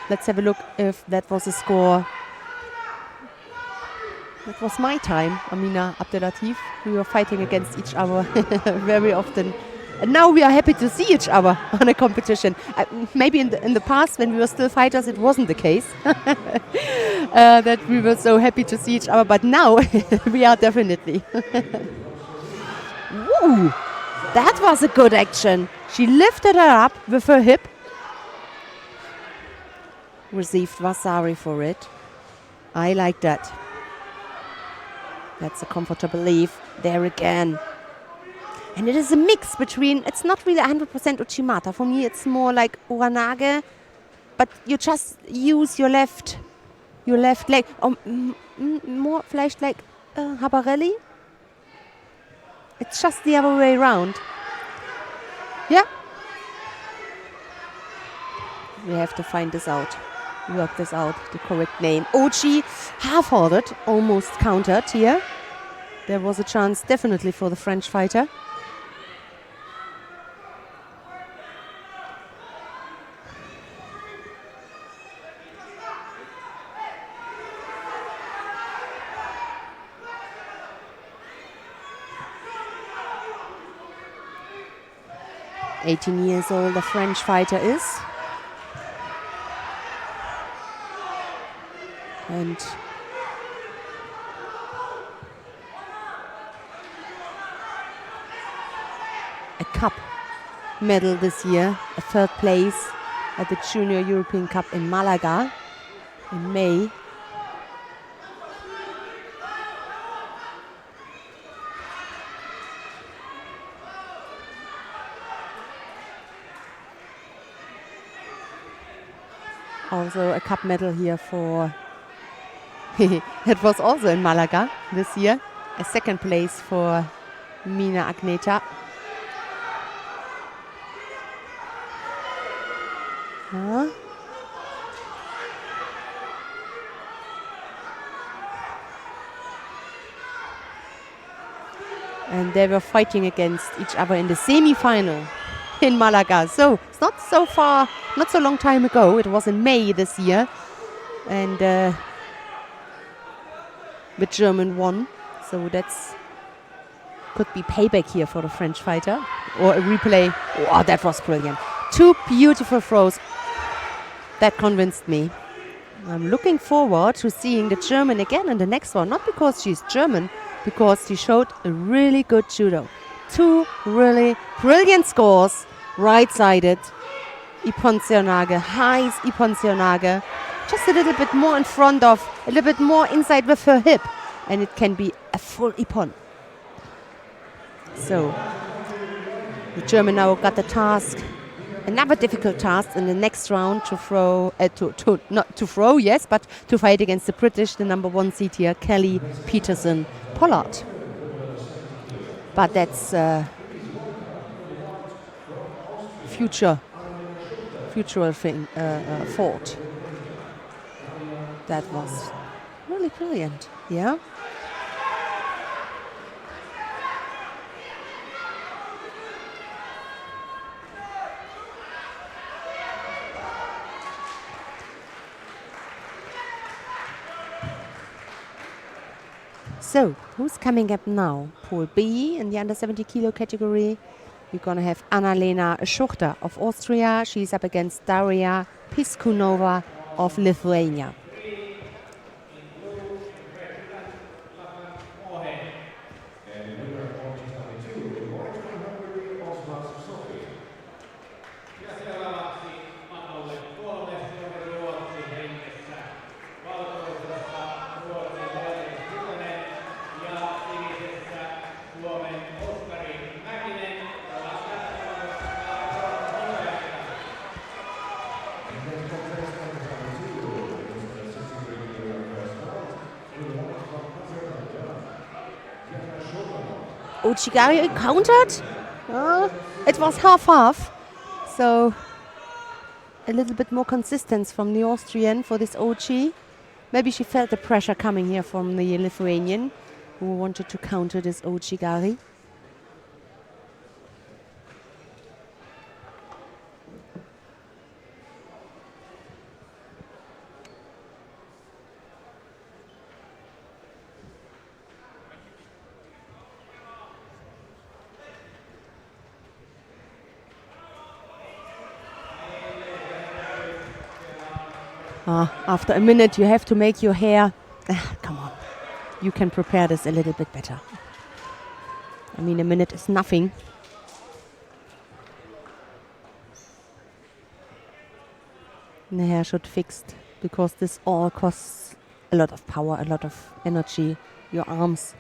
Let's have a look if that was a score. That was my time, Amina Abdelatif. We were fighting against each other very often. And now we are happy to see each other on a competition. Maybe in the past, when we were still fighters, it wasn't the case. That we were so happy to see each other. But now, we are definitely. Woo! That was a good action. She lifted her up with her hip. Received Vasari for it. I like that. That's a comfortable leave. There again. And it is a mix between, it's not really 100% Uchimata. For me, it's more like Uranage, but you just use your left leg. Or more vielleicht like Habarelli. It's just the other way around. Yeah. We have to find this out. Work this out, the correct name. Ochi half-halted, almost countered here. There was a chance definitely for the French fighter. .18 years old the French fighter is. And a cup medal this year, a third place at the Junior European Cup in Malaga in May. Also a cup medal here for it was also in Malaga this year. A second place for Mina Agneta. And they were fighting against each other in the semi-final in Malaga. So it's not so far, not so long time ago. It was in May this year. And the German won. So that's could be payback here for the French fighter. Or a replay. Oh, that was brilliant. Two beautiful throws. That convinced me. I'm looking forward to seeing the German again in the next one. Not because she's German, because she showed a really good judo. Two really brilliant scores. Right-sided. Ippon Seonage, high Ippon Seonage. Just a little bit more in front of, a little bit more inside with her hip. And it can be a full Ippon. So, the German now got the task. Another difficult task in the next round to throw, not to throw, yes, but to fight against the British, the number 1 seed here, Kelly Peterson Pollard. But that's future thing, thought. That was really brilliant, yeah. So, who's coming up now? Pool B in the under 70 kilo category. We're going to have Anna-Lena Schuchter of Austria. She's up against Daria Piskunova of Lithuania. Uchigari countered. It was half-half. So a little bit more consistency from the Austrian for this Ochi. Maybe she felt the pressure coming here from the Lithuanian who wanted to counter this Uchigari. After a minute, you have to make your hair. Come on. You can prepare this a little bit better. I mean, a minute is nothing. And the hair should fixed because this all costs a lot of power, a lot of energy, your arms.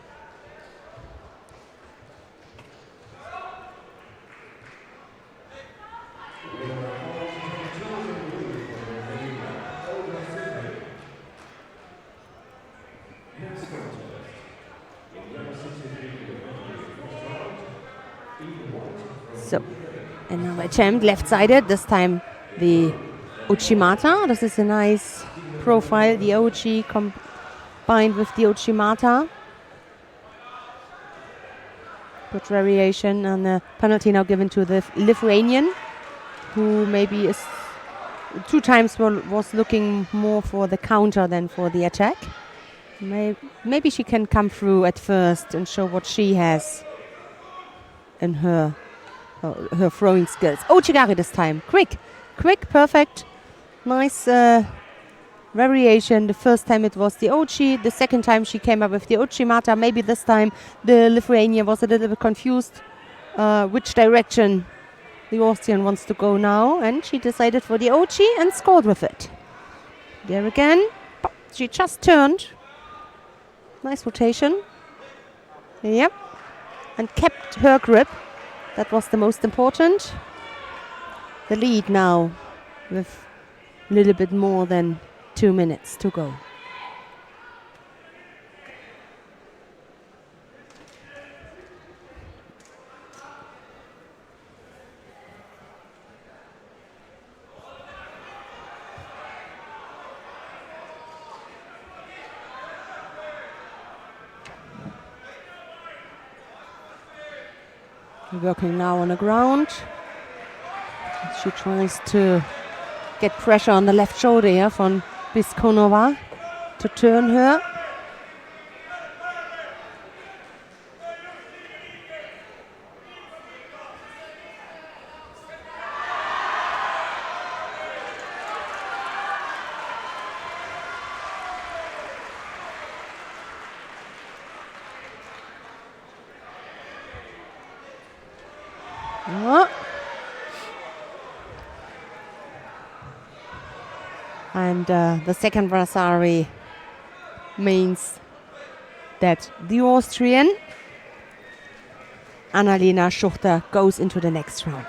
So, and now my champ left-sided, this time the Uchimata. This is a nice profile, the Ochi combined with the Uchimata. Good variation, and the penalty now given to the Lithuanian, who maybe is 2 times was looking more for the counter than for the attack. Maybe she can come through at first and show what she has in her throwing skills. Oh, Chigari this time. Quick, perfect. Nice variation. The first time it was the Ochi. The second time she came up with the Uchimata. Maybe this time the Lithuanian was a little bit confused which direction the Austrian wants to go now. And she decided for the Ochi and scored with it. There again. She just turned. Nice rotation. Yep. And kept her grip. That was the most important. The lead now with a little bit more than 2 minutes to go. Working now on the ground. She tries to get pressure on the left shoulder here from Biskonova to turn her. And the second Vasari means that the Austrian Annalena Schuchter goes into the next round.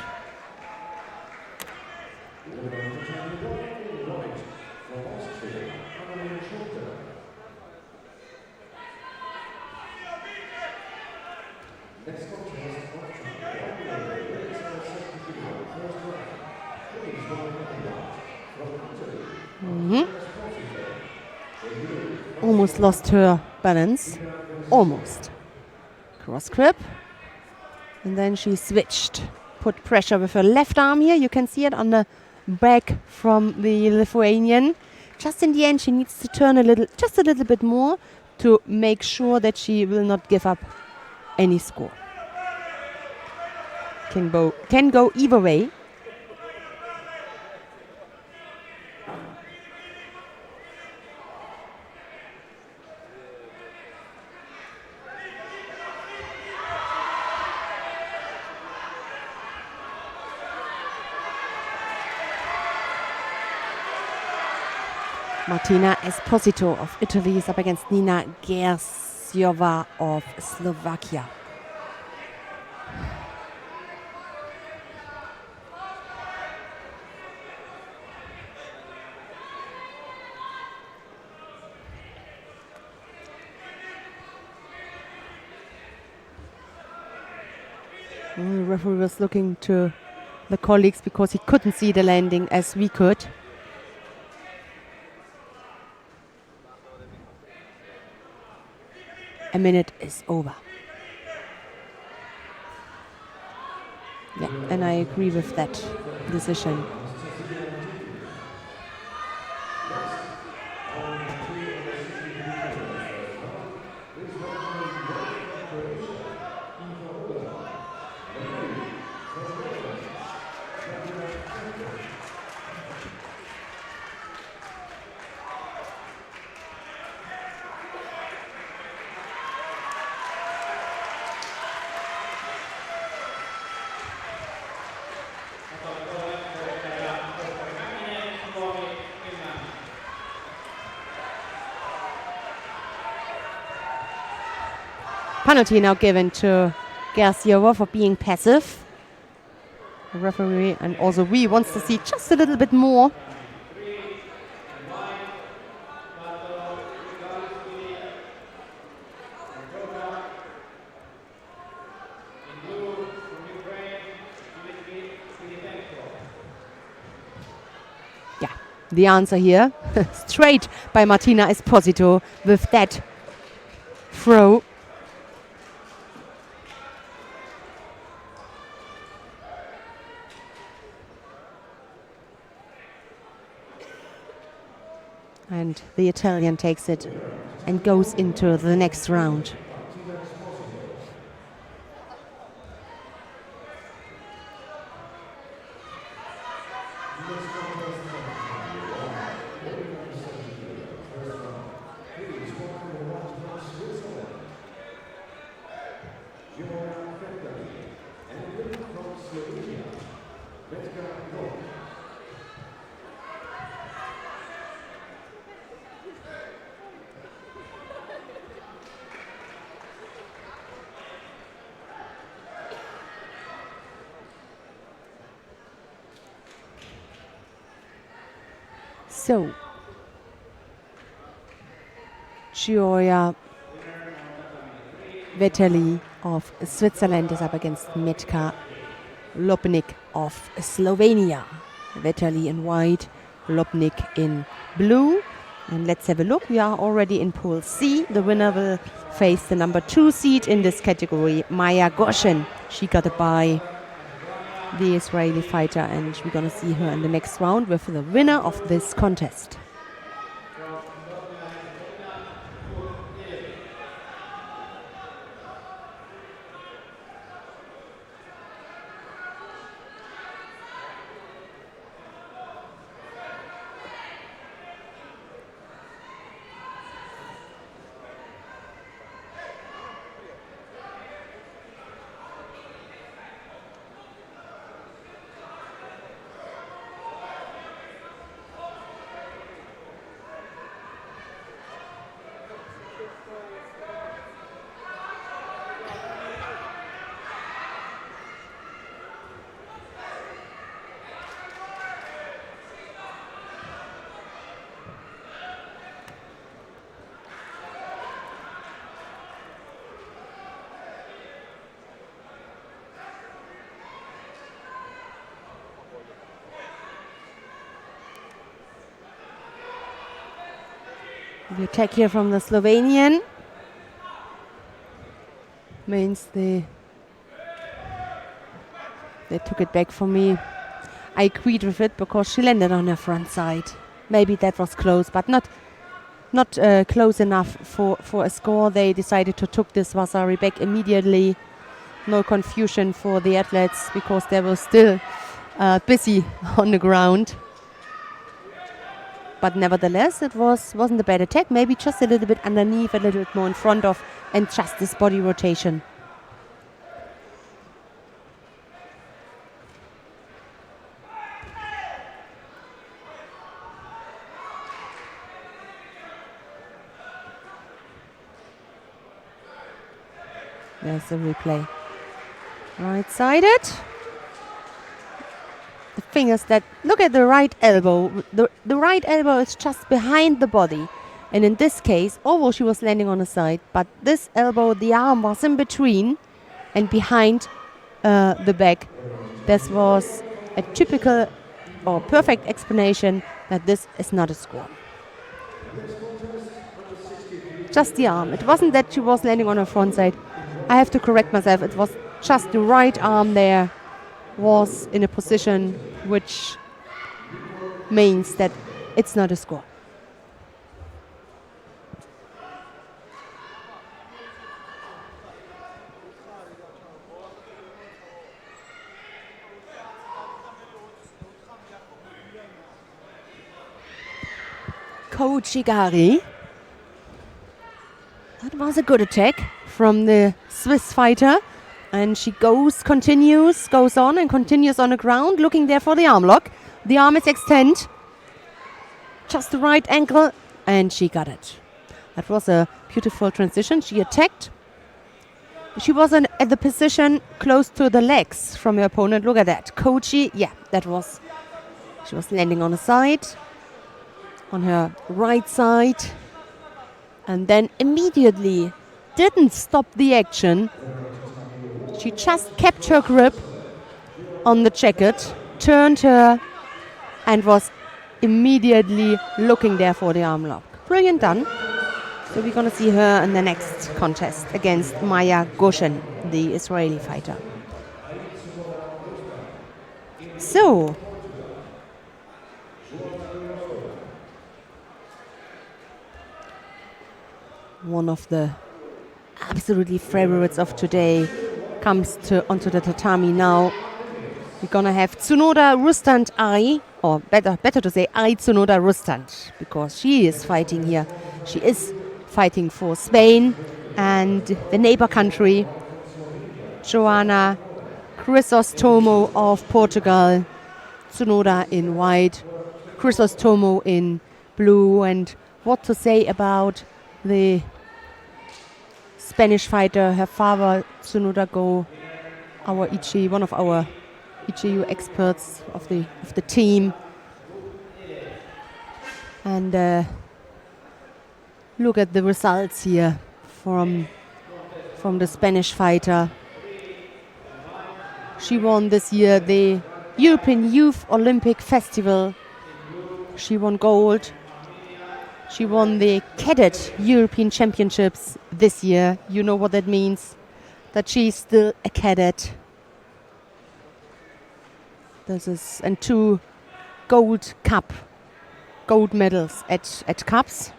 Almost lost her balance. Almost. Cross grip. And then she switched. Put pressure with her left arm here. You can see it on the back from the Lithuanian. Just in the end, she needs to turn just a little bit more to make sure that she will not give up any score. Can go either way. Martina Esposito of Italy is up against Nina Gersiova of Slovakia. The referee was looking to the colleagues because he couldn't see the landing as we could. A minute is over. Yeah, and I agree with that decision. Penalty now given to Garciova for being passive. The referee and also we wants to see just a little bit more. Yeah, the answer here straight by Martina Esposito with that throw. And the Italian takes it and goes into the next round. So, Gioia Vetterli of Switzerland is up against Metka Lopnik of Slovenia. Vetterli in white, Lopnik in blue. And let's have a look. We are already in Pool C. The winner will face the number 2 seed in this category, Maya Goshen. She got it by the Israeli fighter, and we're going to see her in the next round with the winner of this contest. The attack here from the Slovenian means they took it back for me. I agreed with it because she landed on her front side. Maybe that was close, but not close enough for a score. They decided to took this Vasari back immediately. No confusion for the athletes because they were still busy on the ground. But nevertheless, it wasn't a bad attack. Maybe just a little bit underneath, a little bit more in front of, and just this body rotation. There's the replay. Right-sided. The fingers that look at the right elbow. The right elbow is just behind the body, and in this case, although she was landing on the side, but this elbow, the arm was in between and behind the back. This was a typical or perfect explanation that this is not a score. Just the arm. It wasn't that she was landing on her front side. I have to correct myself. It was just the right arm there was in a position which means that it's not a score. Kouchigari. That was a good attack from the Swiss fighter. And she goes on and continues on the ground, looking there for the arm lock. The arm is extended. Just the right ankle, and she got it. That was a beautiful transition. She attacked She was at the position close to the legs from her opponent. Look at that. Kochi, yeah, she was landing on the side, on her right side, and then immediately didn't stop the action. She just kept her grip on the jacket, turned her, and was immediately looking there for the arm lock. Brilliant done. So we're going to see her in the next contest against Maya Goshen, the Israeli fighter. So, one of the absolutely favorites of today comes onto the tatami now. We're gonna have Tsunoda Rustand Ai, or better to say Ai Tsunoda Rustand, because she is fighting here. She is fighting for Spain and the neighbor country. Joana Crisostomo of Portugal. Tsunoda in white, Crisostomo in blue. And what to say about the Spanish fighter, her father, Tsunoda Go, our Ichi, one of our Ichiyu experts of the team. And look at the results here from the Spanish fighter. She won this year the European Youth Olympic Festival. She won gold. She won the Cadet European Championships this year. You know what that means, that she's still a cadet. And 2 gold medals at cups.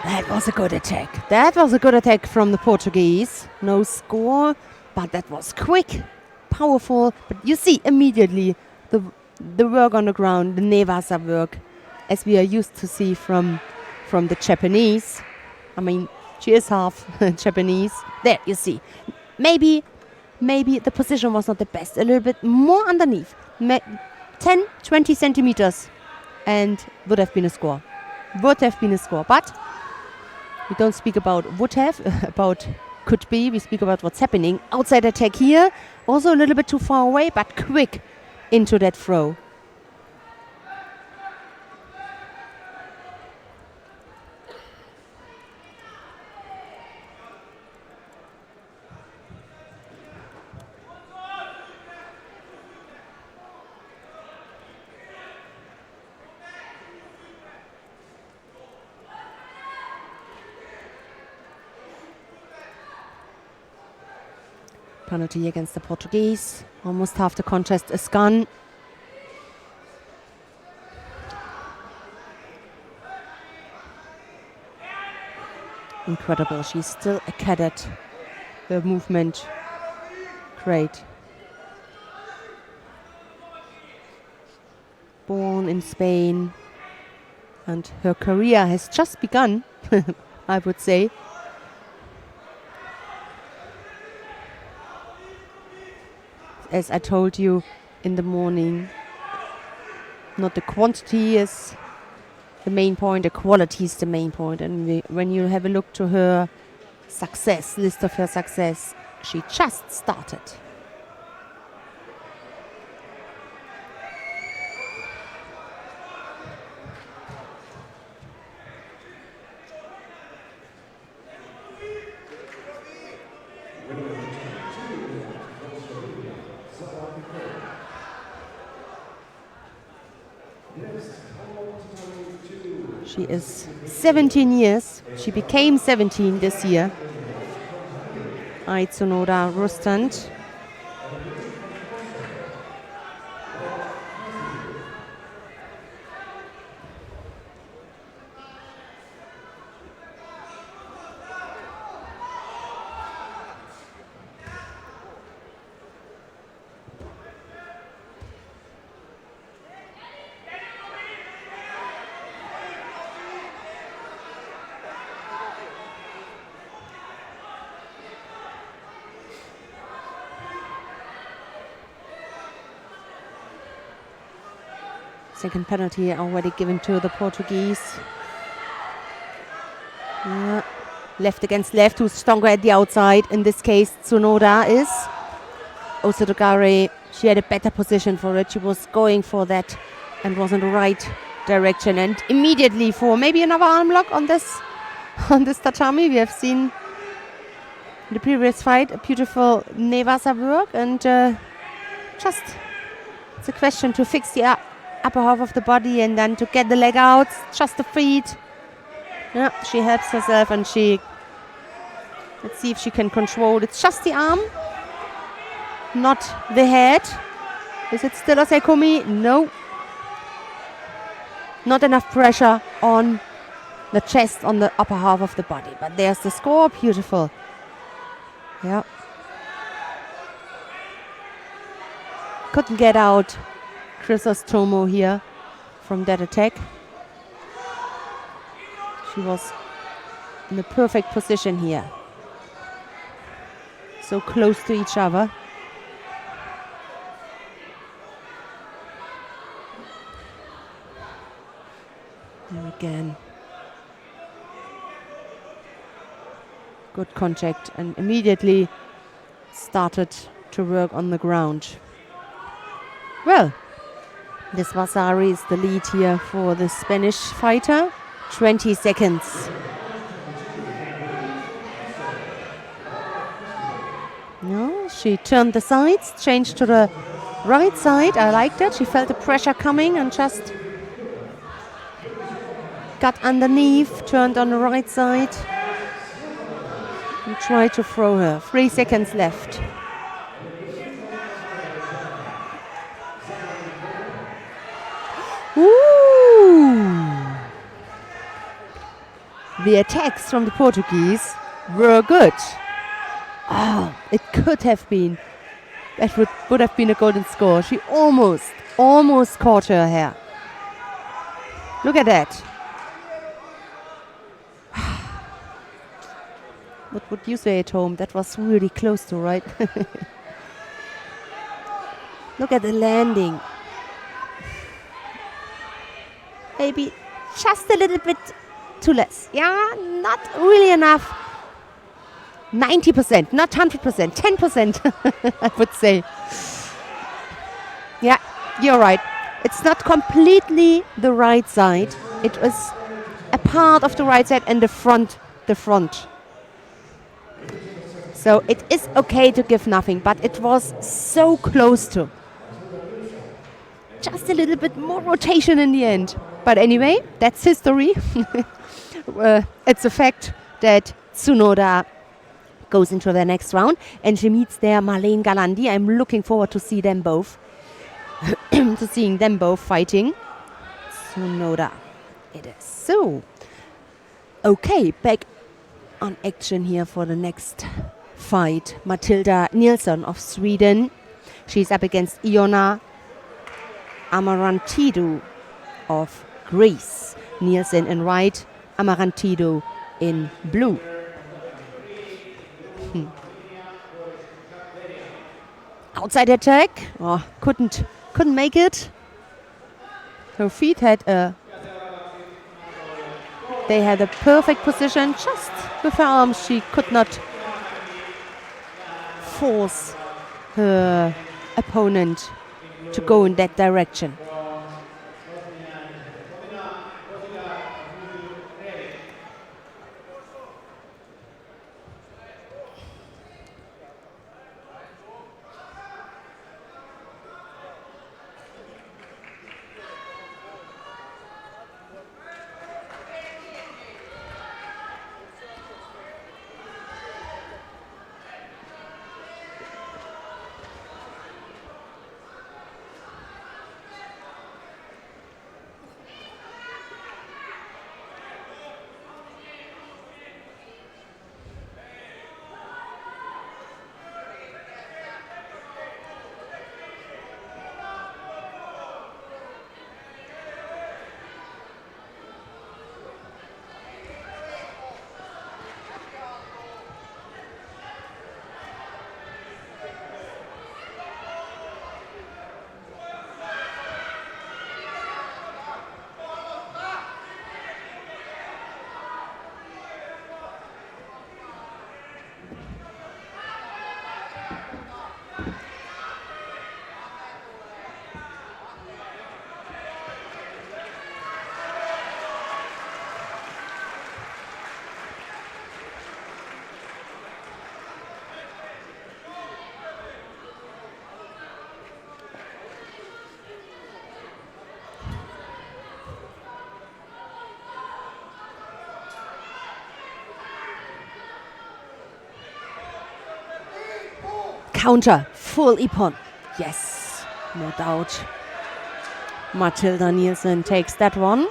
That was a good attack. That was a good attack from the Portuguese. No score, but that was quick, powerful. But you see immediately the work on the ground, the Nevasa work, as we are used to see from the Japanese. I mean, she is half Japanese. There, you see. Maybe the position was not the best. A little bit more underneath. 10, 20 centimeters. And would have been a score. But we don't speak about would have, about could be. We speak about what's happening. Outside attack here. Also a little bit too far away, but quick into that throw. Penalty against the Portuguese. Almost half the contest is gone. Incredible. She's still a cadet. Her movement, great. Born in Spain. And her career has just begun, I would say. As I told you in the morning, not the quantity is the main point, the quality is the main point. And when you have a look to her success, list of her success, she just started. She is 17 years. She became 17 this year. Ai Tsunoda Rustand. Second penalty already given to the Portuguese. Left against left, who's stronger at the outside. In this case, Tsunoda is. Osotogare, she had a better position for it. She was going for that and was in the right direction. And immediately for maybe another arm lock on this tatami. We have seen in the previous fight a beautiful Nevasa work, and just it's a question to fix the upper half of the body and then to get the leg out, just the feet. Yeah, she helps herself, and let's see if she can control. It's just the arm, not the head. Is it still a Sekumi? No. Not enough pressure on the chest, on the upper half of the body. But there's the score. Beautiful. Yeah. Couldn't get out Chrysostomo here from that attack. She was in the perfect position here. So close to each other. And again. Good contact, and immediately started to work on the ground. Well, this Vasari is the lead here for the Spanish fighter. 20 seconds. No, she turned the sides, changed to the right side. I liked it. She felt the pressure coming and just got underneath, turned on the right side and tried to throw her. 3 seconds left. Ooh! The attacks from the Portuguese were good. Oh, it could have been. That would have been a golden score. She almost caught her hair. Look at that. What would you say at home? That was really close to, right? Look at the landing. Maybe just a little bit too less. Yeah, not really enough. 90%, not 100%, 10%, I would say. Yeah, you're right. It's not completely the right side. It was a part of the right side and the front. So it is okay to give nothing, but it was so close to. Just a little bit more rotation in the end. But anyway, that's history. It's a fact that Tsunoda goes into the next round and she meets there Marlene Galandi. I'm looking forward to see them both. To seeing them both fighting. Tsunoda it is. So, okay, back on action here for the next fight. Matilda Nilsson of Sweden. She's up against Iona Amarantidou of Greece. Nielsen in white, Amarantidou in blue. Outside attack. Oh, couldn't make it. Her feet had they had a perfect position. Just with her arms, she could not force her opponent to go in that direction. counter, full ippon. Yes, no doubt. Matilda Nielsen takes that one.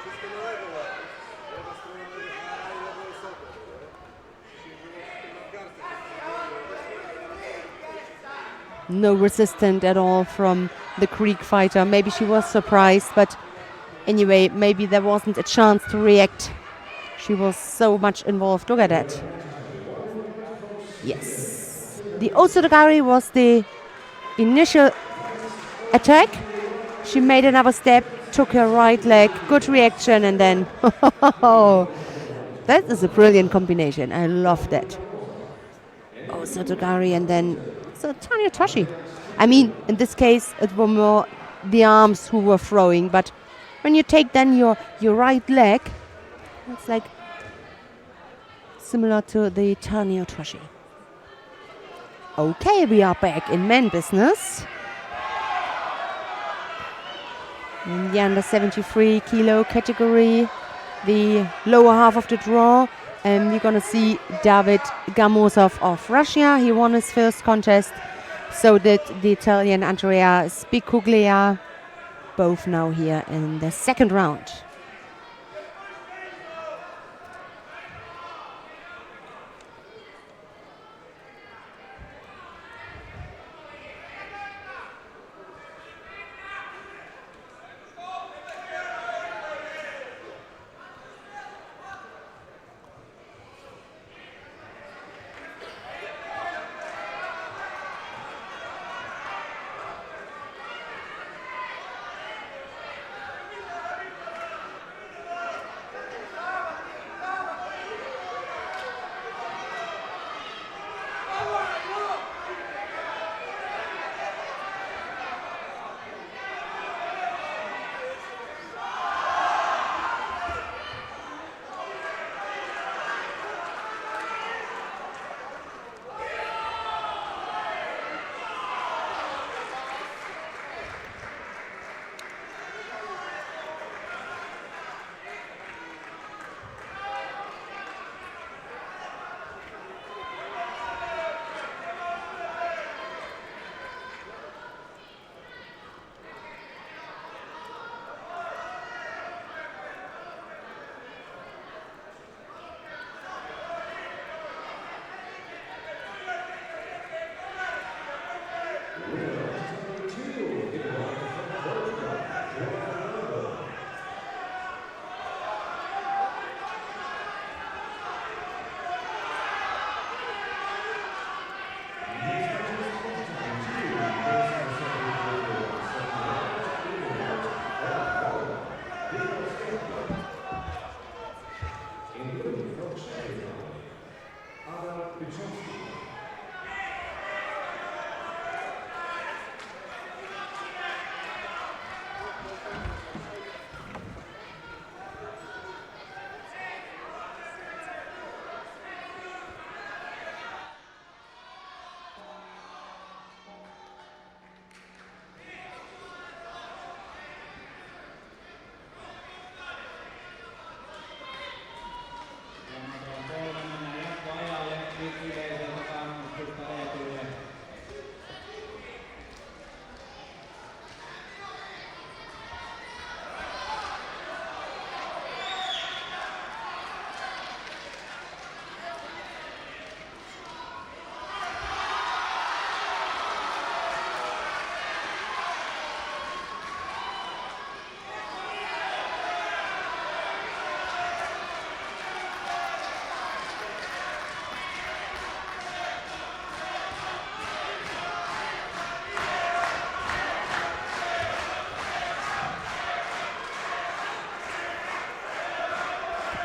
No resistance at all from the Greek fighter. Maybe she was surprised, but anyway, maybe there wasn't a chance to react. She was so much involved. Look at that. Yes. The Osotogari was the initial attack. She made another step, took her right leg, good reaction, and then that is a brilliant combination. I love that. Osotogari and then Tanya Toshi. I mean, in this case, it were more the arms who were throwing, but when you take then your right leg, it's like similar to the Tanya Toshi. Okay, we are back in men business. In the under 73 kilo category, the lower half of the draw, and we're gonna see David Gamosov of Russia. He won his first contest. So did the Italian Andrea Spicuglia, both now here in the second round.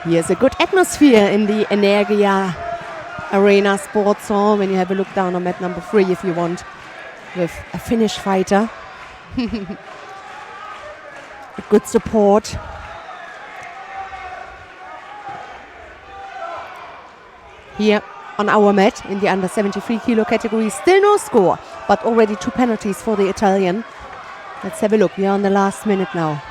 Here's a good atmosphere in the Energia Arena Sports Hall when you have a look down on mat number 3 if you want, with a Finnish fighter. A good support. Here on our mat in the under 73 kilo category, still no score, but already 2 penalties for the Italian. Let's have a look. We are on the last minute now.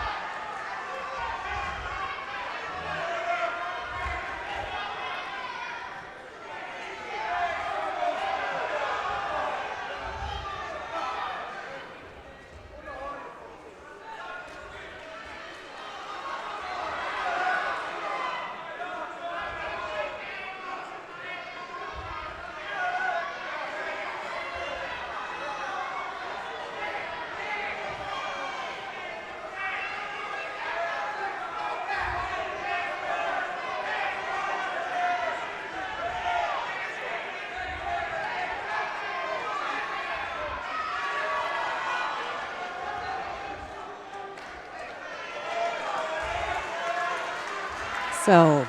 So,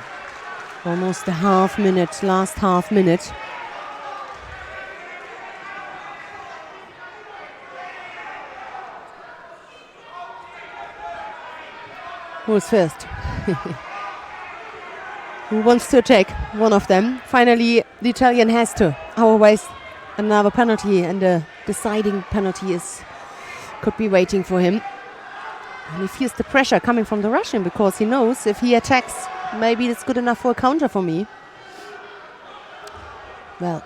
almost the last half minute. Who's first? Who wants to attack? One of them. Finally, the Italian has to. Otherwise, another penalty, and the deciding penalty could be waiting for him. And he feels the pressure coming from the Russian because he knows if he attacks, maybe it's good enough for a counter for me. Well.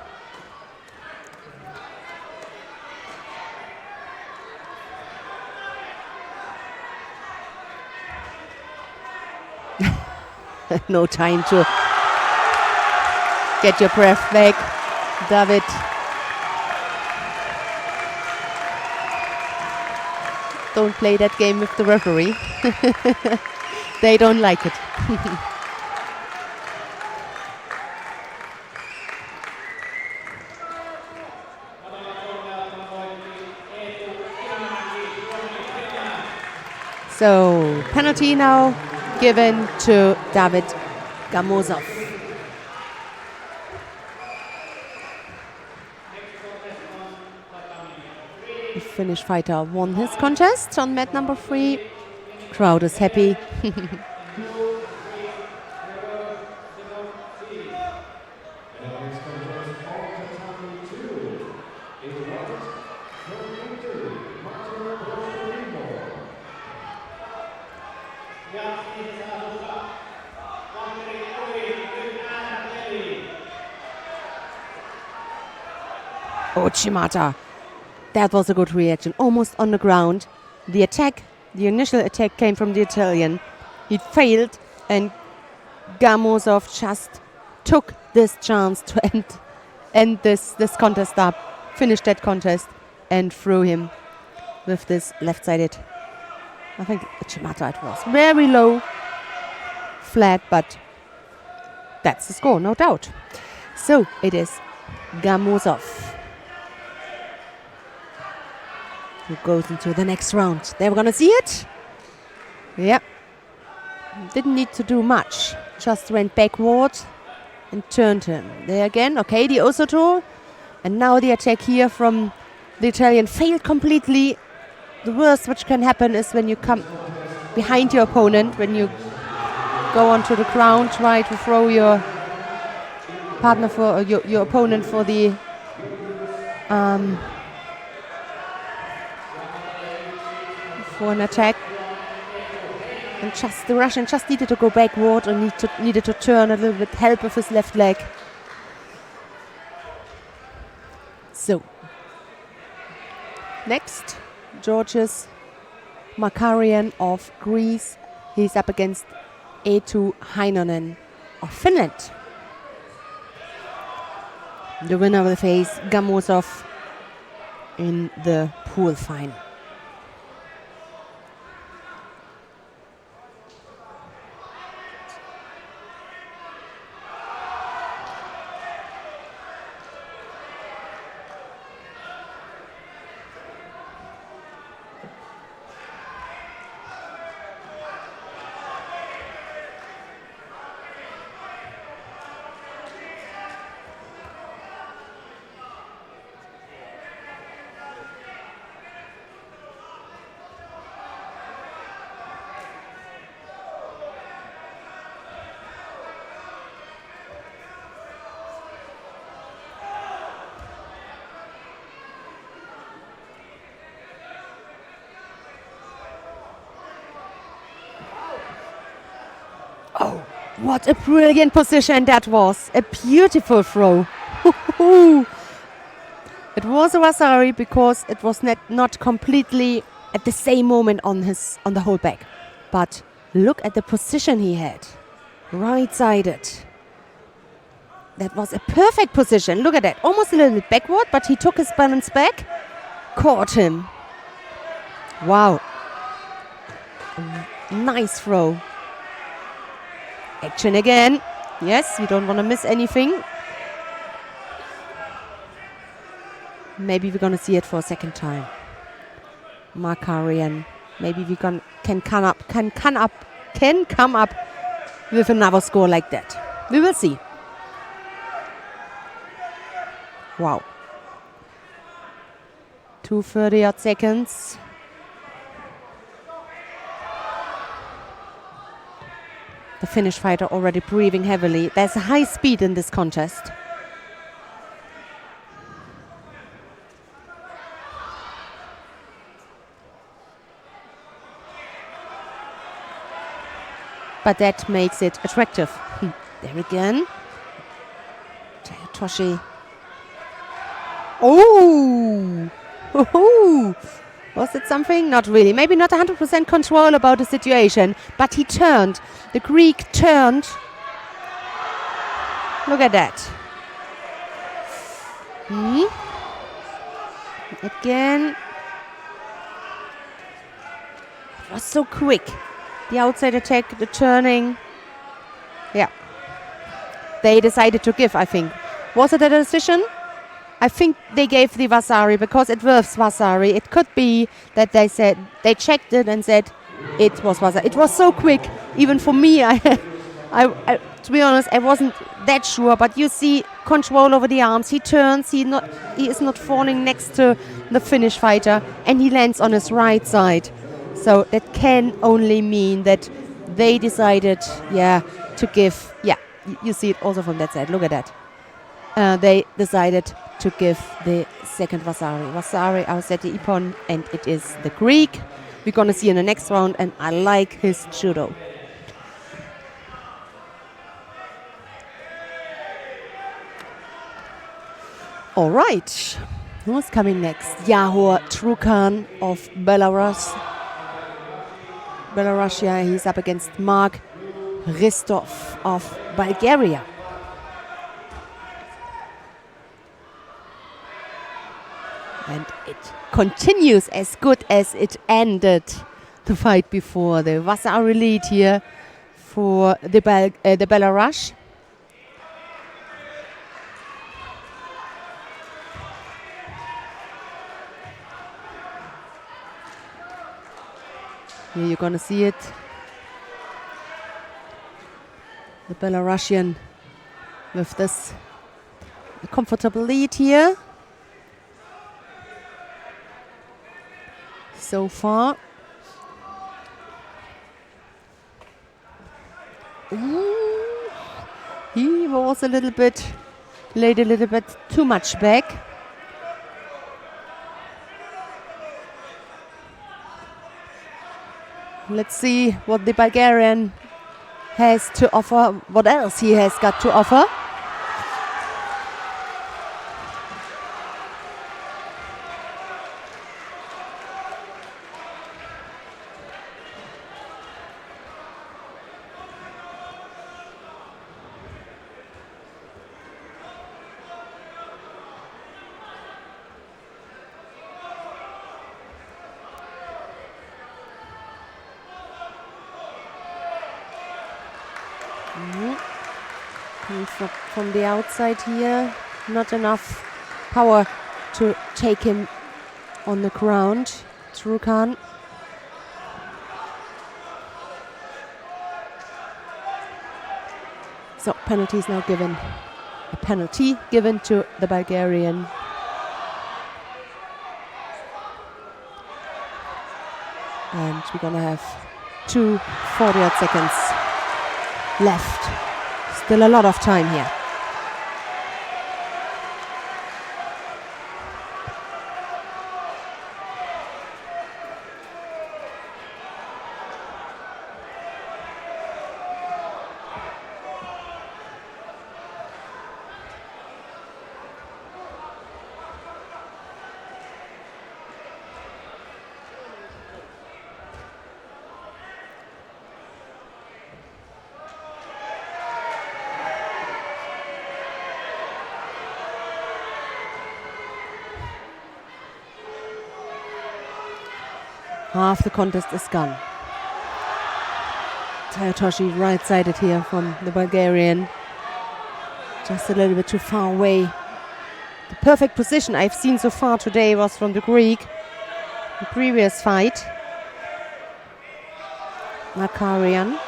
No time to get your breath back, David. Don't play that game with the referee. They don't like it. So, penalty now given to David Gamozov. The Finnish fighter won his contest on mat number 3. Crowd is happy. Oh, Shimata. That was a good reaction. Almost on the ground. The initial attack came from the Italian. He failed, and Gamozov just took this chance to end this contest up, finish that contest, and threw him with this left-sided. I think Shimata it was. Very low, flat, but that's the score, no doubt. So it is Gamozov who goes into the next round. They were gonna see it. Yep. Didn't need to do much. Just went backward and turned him. There again. Okay, the Osoto. And now the attack here from the Italian failed completely. The worst which can happen is when you come behind your opponent, when you go onto the ground, try to throw your partner for your opponent for the for an attack, and the Russian just needed to go backward and needed to turn a little bit, help with his left leg. So next, Georges Makarian of Greece. He's up against Eetu Heinonen of Finland. The winner will face Gamozov in the pool final. What a brilliant position that was. A beautiful throw. It was a Wasari because it was not completely at the same moment on the whole back. But look at the position he had. Right-sided. That was a perfect position. Look at that. Almost a little bit backward, but he took his balance back. Caught him. Wow. Nice throw. Action again. Yes, you don't want to miss anything. Maybe we're going to see it for a second time. Makarian. Maybe we can come up with another score like that. We will see. Wow. 2:30 odd seconds. The Finnish fighter already breathing heavily. There's a high speed in this contest. But that makes it attractive. There again. Toshi. Oh! Was it something? Not really. Maybe not 100% control about the situation. But he turned. The Greek turned. Look at that. Again. It was so quick. The outside attack, the turning. Yeah. They decided to give, I think. Was it a decision? I think they gave the Vasari because it was Vasari. It could be that they said, they checked it and said it was Vasari. It was so quick. Even for me, I to be honest, I wasn't that sure. But you see control over the arms. He turns. He is not falling next to the Finnish fighter. And he lands on his right side. So that can only mean that they decided, to give. Yeah, you see it also from that side. Look at that. They decided to give the second Vasari. Vasari, Auseti Ippon, and it is the Greek. We're going to see in the next round, and I like his judo. All right. Who's coming next? Yahor Trukan of Belarus. Belarusia, he's up against Mark Ristov of Bulgaria. And it continues as good as it ended the fight before. The Vasari lead here for the Belarus. Here you're gonna see it. The Belarusian with this comfortable lead here. So far. He was laid a little bit too much back. Let's see what the Bulgarian has to offer, what else he has got to offer. From the outside here, not enough power to take him on the ground. Trukan. So penalty is now given. A penalty given to the Bulgarian. And we're gonna have 2 40 seconds left. Still a lot of time here. Half the contest is gone. Toshi right-sided here from the Bulgarian. Just a little bit too far away. The perfect position I've seen so far today was from the Greek. The previous fight. Makarian.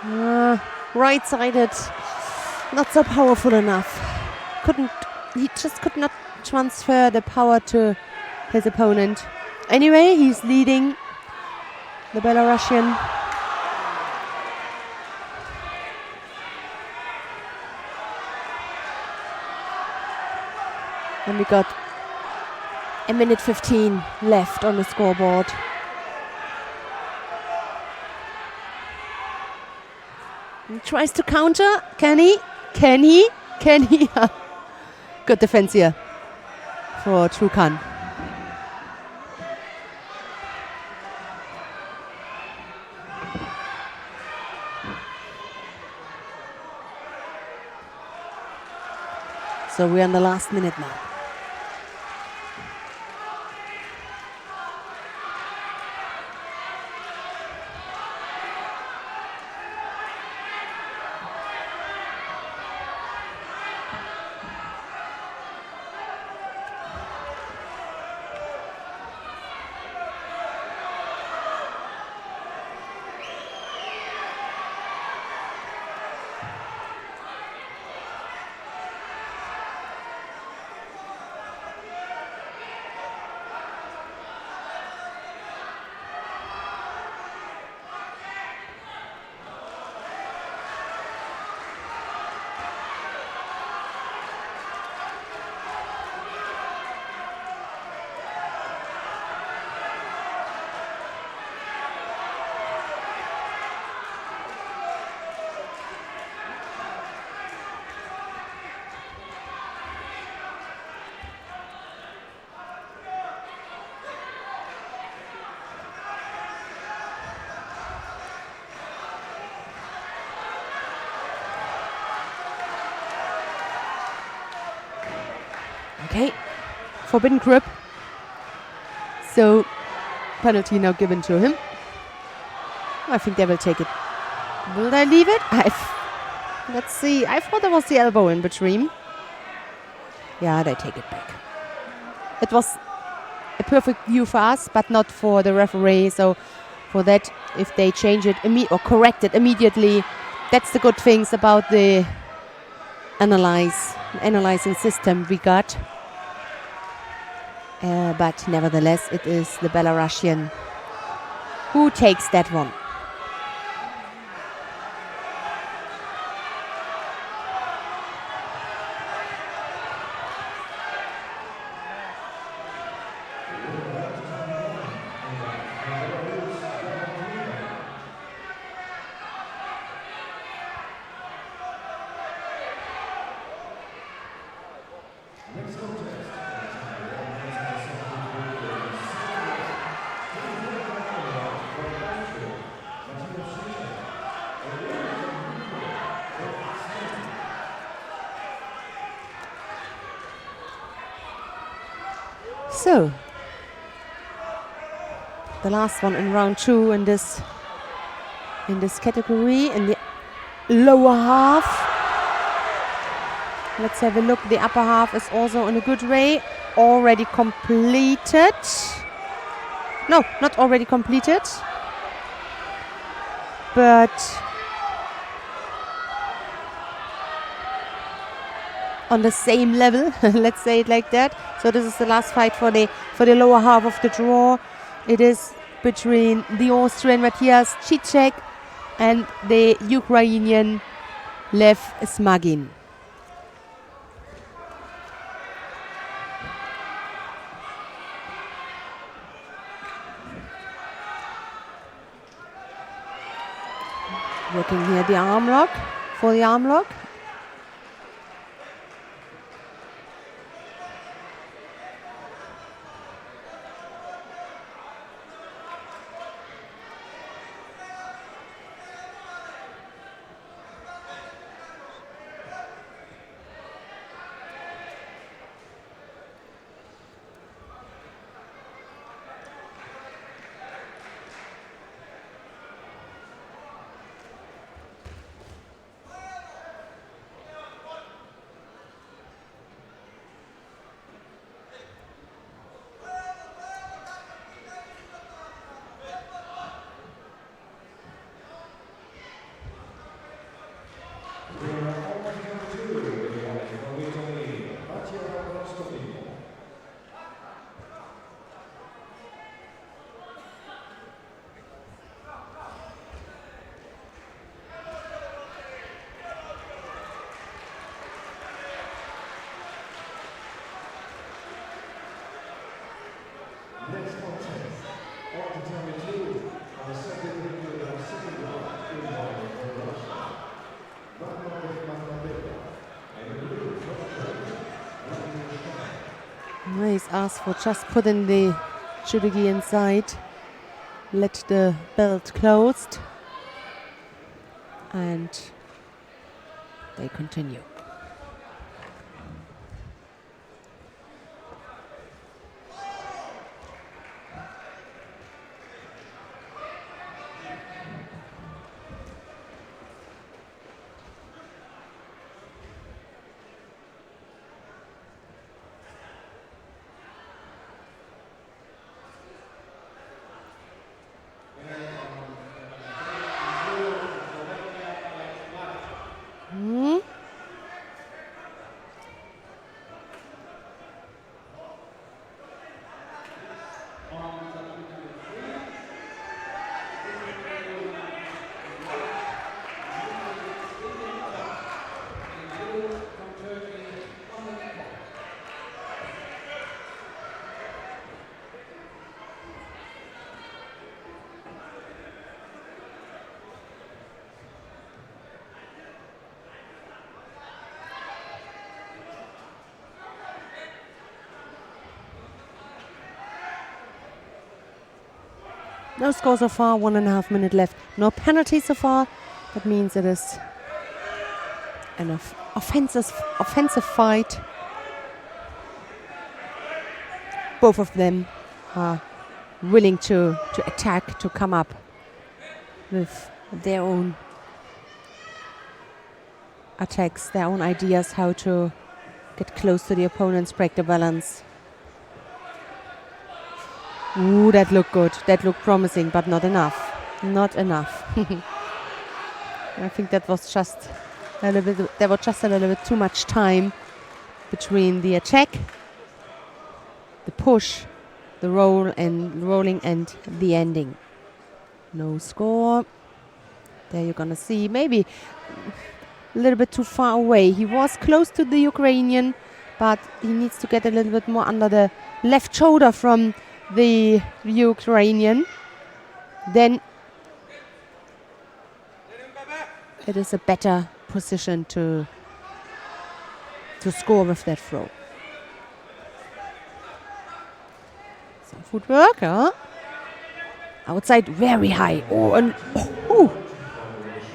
Right-sided, not so powerful enough. He just could not transfer the power to his opponent. Anyway, he's leading the Belarusian. And we got a minute 15 left on the scoreboard. He tries to counter. Can he? Can he? Can he? Good defense here for Trukan. So we're in the last minute now. Okay, forbidden grip. So, penalty now given to him. I think they will take it. Will they leave it? Let's see. I thought there was the elbow in between. Yeah, they take it back. It was a perfect view for us, but not for the referee. So, for that, if they change it or correct it immediately, that's the good things about the analyzing system we got. But nevertheless, it is the Belarusian who takes that one. So, the last one in round 2 in this category, in the lower half. Let's have a look. The upper half is also in a good way. Already completed. No, not already completed. But on the same level, let's say it like that. So this is the last fight for the lower half of the draw. It is between the Austrian Matthias Cicek and the Ukrainian Lev Smagin. Working here the arm lock, for the arm lock. asked for just putting the judogi inside, let the belt closed, and they continue. No score so far, 1.5 minutes left. No penalty so far. That means it is an offensive fight. Both of them are willing to attack, to come up with their own attacks, their own ideas how to get close to the opponents, break the balance. Ooh, that looked good. That looked promising, but not enough. Not enough. I think that was just a little bit. There was just a little bit too much time between the attack, the push, the rolling, and the ending. No score. There you're gonna see maybe a little bit too far away. He was close to the Ukrainian, but he needs to get a little bit more under the left shoulder from the Ukrainian. Then it is a better position to score with that throw. Some footwork, huh? Outside, very high. Oh, and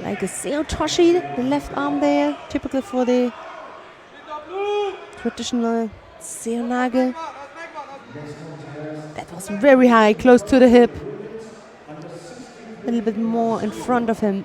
like a Seotoshi, the left arm there, typical for the traditional Seonage. That was very high, close to the hip. A little bit more in front of him.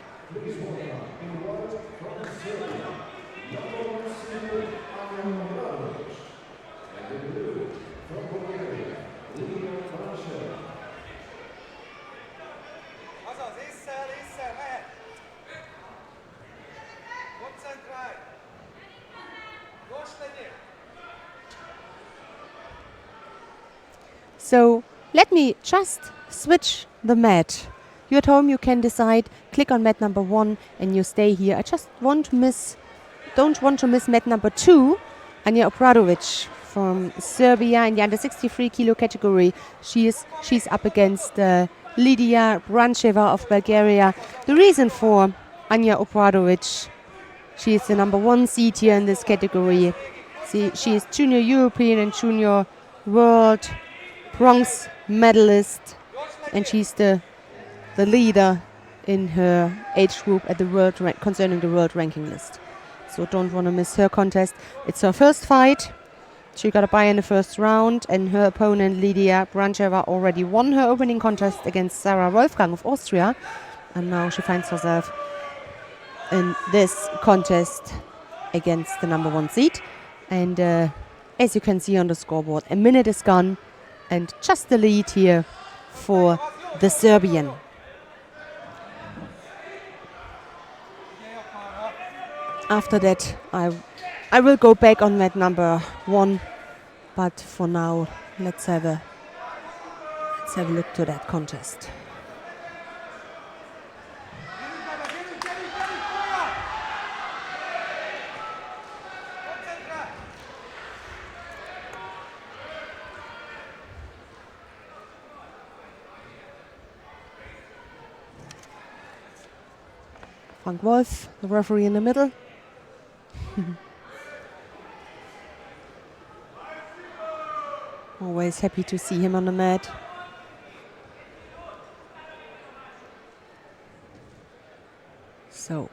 So let me just switch the mat. You at home, you can decide, click on mat number 1 and you stay here. I just don't want to miss mat number 2, Anja Obradovic from Serbia in the under 63 kilo category. She's up against Lidia Brancheva of Bulgaria. The reason for Anja Obradovic, she is the number 1 seed here in this category. She is junior European and junior world bronze medalist, and she's the leader in her age group at the world concerning the world ranking list. So don't want to miss her contest. It's her first fight. She got a bye in the first round, and her opponent Lidia Brancheva already won her opening contest against Sarah Wolfgang of Austria, and now she finds herself in this contest against the number 1 seed. And as you can see on the scoreboard, a minute is gone, and just the lead here for the Serbian. After that, I will go back on mat number 1, but for now, let's have a look to that contest. Frank Wolf, the referee in the middle. Always happy to see him on the mat. So,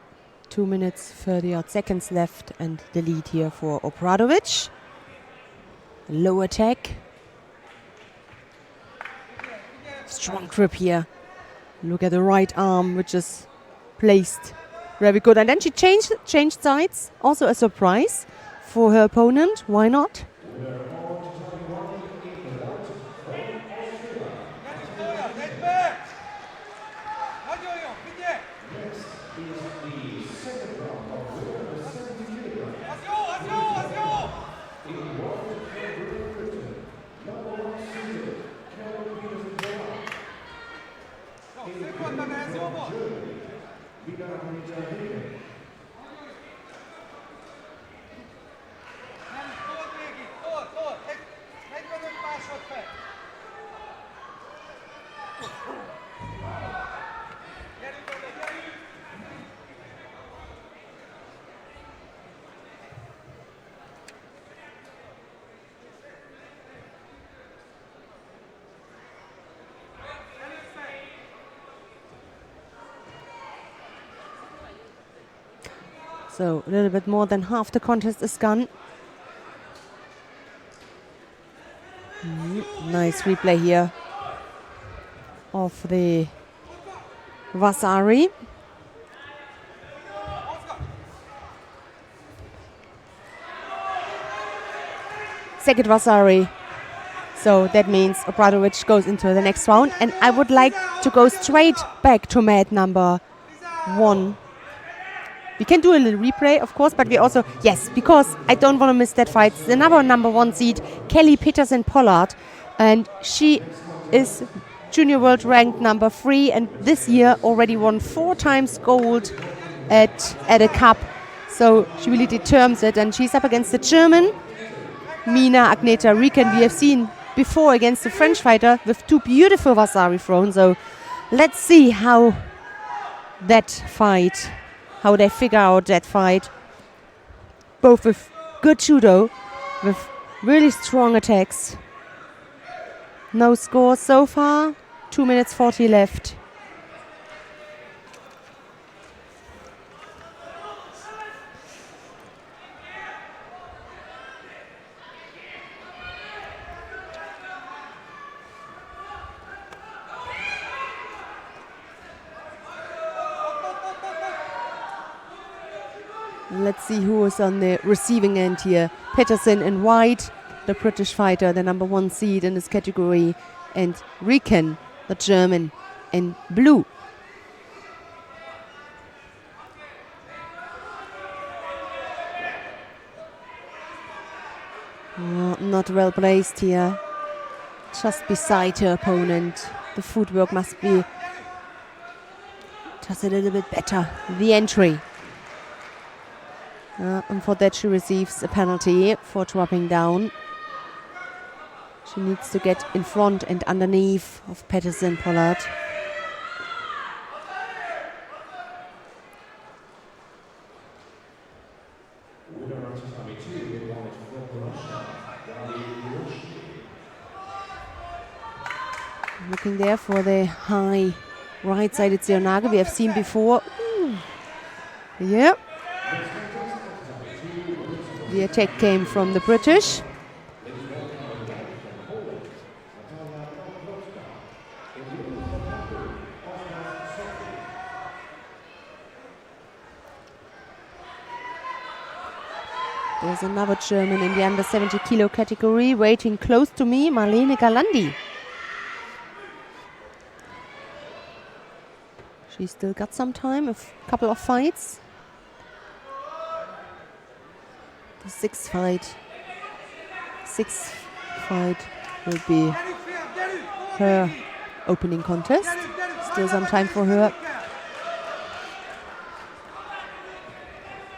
2 minutes, 30 odd seconds left, and the lead here for Obradovic. Low attack. Strong grip here. Look at the right arm, which is placed very good. And then she changed sides. Also a surprise for her opponent. Why not? So a little bit more than half the contest is gone. Nice replay here of the Vasari. Second Vasari. So that means Obradovic goes into the next round. And I would like to go straight back to mat number 1. We can do a little replay, of course, but we also, yes, because I don't want to miss that fight. It's another number 1 seed, Kelly Peterson-Pollard. And she is junior world ranked number 3 and this year already won 4 times gold at a cup. So she really determines it. And she's up against the German, Mina Agneta Rieken. We have seen before against the French fighter with 2 beautiful Vasari thrown. So let's see how they figure out that fight. Both with good judo, with really strong attacks. No score so far. 2 minutes 40 left. Let's see who is on the receiving end here. Peterson in white, the British fighter, the number 1 seed in this category, and Rieken, the German, in blue. Not well placed here. Just beside her opponent. The footwork must be just a little bit better. The entry. And for that she receives a penalty for dropping down. She needs to get in front and underneath of Peterson-Pollard. Looking there for the high right-sided Seoinage we have seen before. Yeah. The attack came from the British. There's another German in the under 70 kilo category waiting close to me, Marlene Galandi. She's still got some time, a couple of fights. The sixth fight will be her opening contest. Still some time for her.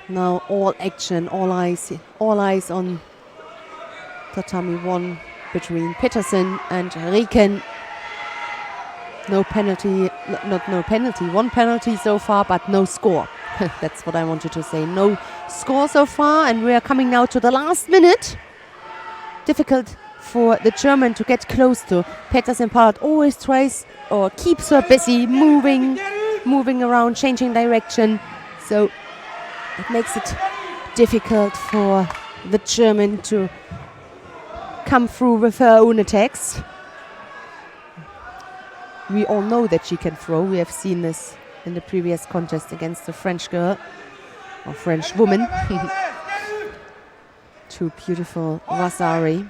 Now all action, all eyes on tatami 1 between Peterson and Rieken. No penalty, no penalty. 1 penalty so far, but no score. That's what I wanted to say. No score so far, and we are coming now to the last minute. Difficult for the German to get close to. Peterson Pollard always tries or keeps her busy, moving around, changing direction. So it makes it difficult for the German to come through with her own attacks. We all know that she can throw. We have seen this in the previous contest against the French girl or French woman. Two beautiful wasari.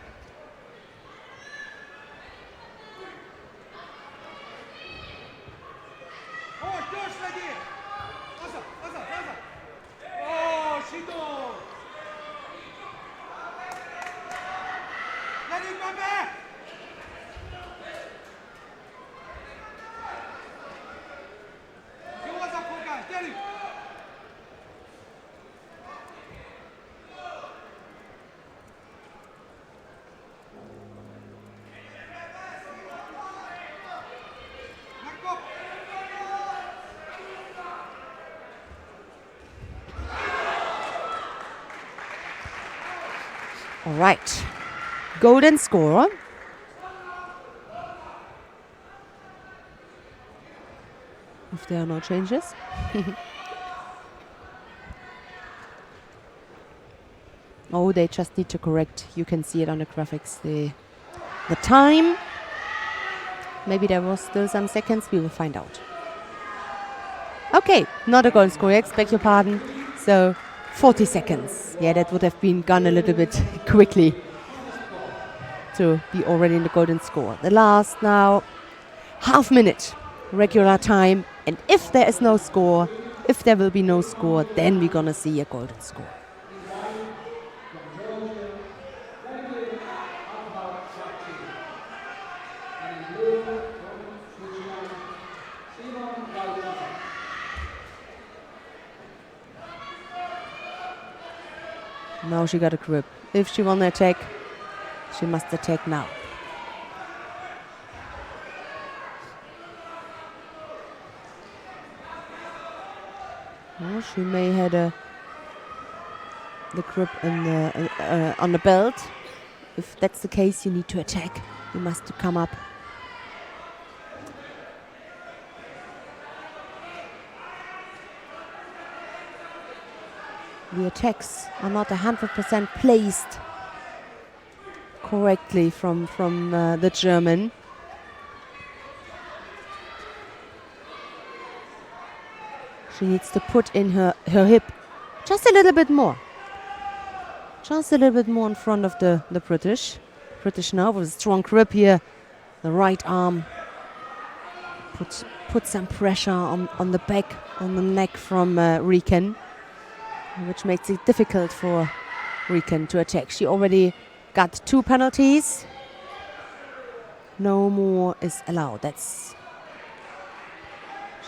All right, golden score. If there are no changes. Oh, they just need to correct. You can see it on the graphics. The time. Maybe there was still some seconds. We will find out. Okay, not a golden score. I beg your pardon. So 40 seconds. Yeah, that would have been gone a little bit quickly to be already in the golden score. The last now half minute regular time. And if there is no score, if there will be no score, then we're gonna see a golden score. Now she got a grip. If she wanna attack, she must attack now. Well, she may had the grip in on the belt. If that's the case, you need to attack. You must come up. The attacks are not 100% placed correctly from the German. She needs to put in her hip just a little bit more. Just a little bit more in front of the British. British now with a strong grip here. The right arm. Put some pressure on the back, on the neck from Riken, which makes it difficult for Riken to attack. She already got 2 penalties. No more is allowed.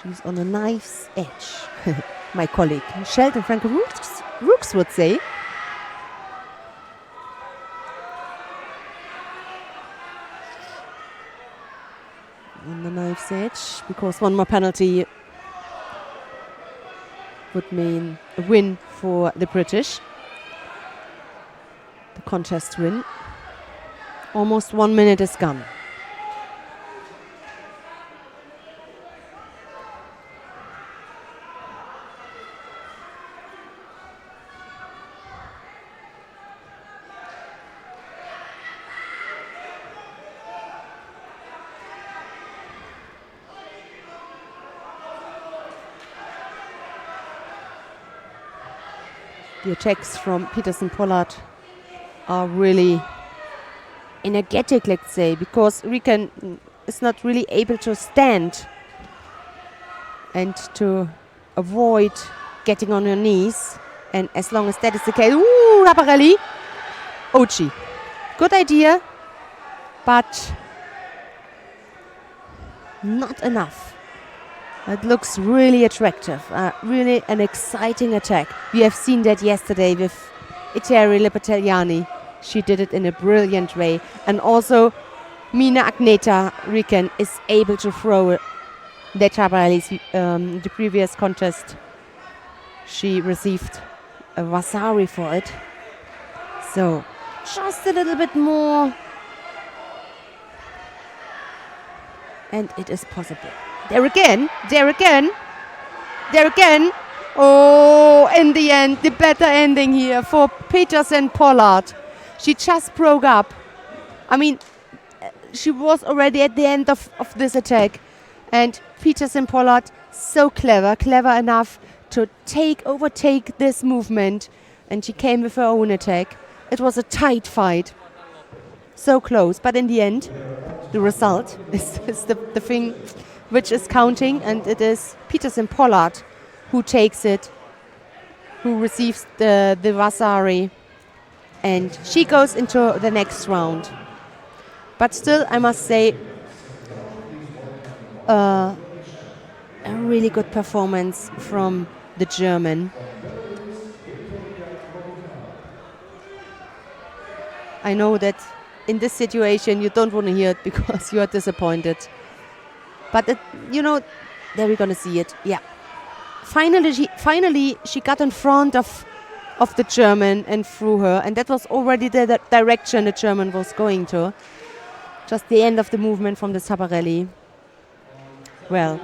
She's on a knife's edge, my colleague Sheldon Franco Rooks would say. On the knife's edge, because one more penalty would mean a win for the British. The contest win. Almost 1 minute is gone. The attacks from Peterson Pollard are really energetic, let's say, because Riken is not really able to stand and to avoid getting on her knees. And as long as that is the case, ooh, Raparelli, Ochi. Good idea, but not enough. It looks really attractive, really an exciting attack. We have seen that yesterday with Ieteri Lielani. She did it in a brilliant way. And also Mina Agneta Riken is able to throw that Raparelli. The previous contest, she received a wasari for it. So just a little bit more And it is possible. There again, there again, there again. Oh, in the end, the better ending here for Peterson Pollard. She just broke up. I mean, she was already at the end of this attack. And Peterson Pollard, so clever enough to overtake this movement. And she came with her own attack. It was a tight fight. So close. But in the end, the result is the thing which is counting. And it is Peterson Pollard who takes it, who receives the Vasari. And she goes into the next round. But still, I must say, a really good performance from the German. I know that in this situation you don't want to hear it because you are disappointed. But there we're gonna see it. Yeah. Finally, she got in front of the German and threw her, and that was already the direction the German was going to. Just the end of the movement from the Sabarelli. Well,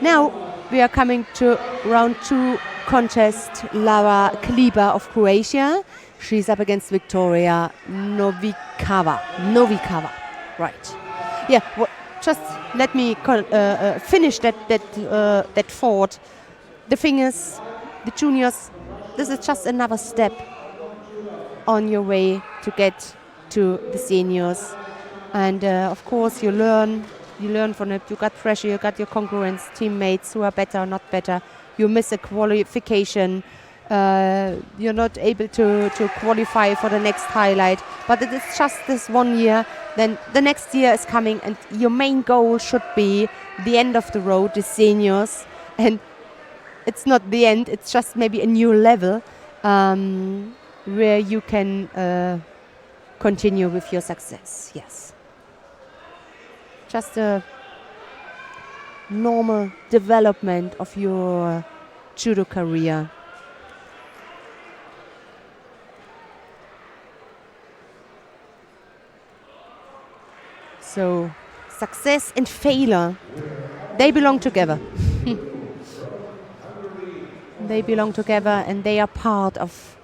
now we are coming to round 2 contest. Lara Kliba of Croatia. She's up against Victoria Novikova. Right. Yeah. Just let me finish that thought. The thing is, the juniors, this is just another step on your way to get to the seniors. And of course, you learn from it. You got pressure, you got your concurrents, teammates who are better or not better. You miss a qualification. You're not able to qualify for the next highlight. But it is just this 1 year. Then the next year is coming, and your main goal should be the end of the road, the seniors. And it's not the end, it's just maybe a new level where you can continue with your success. Yes. Just a normal development of your judo career. So, success and failure, they belong together. They belong together, and they are part of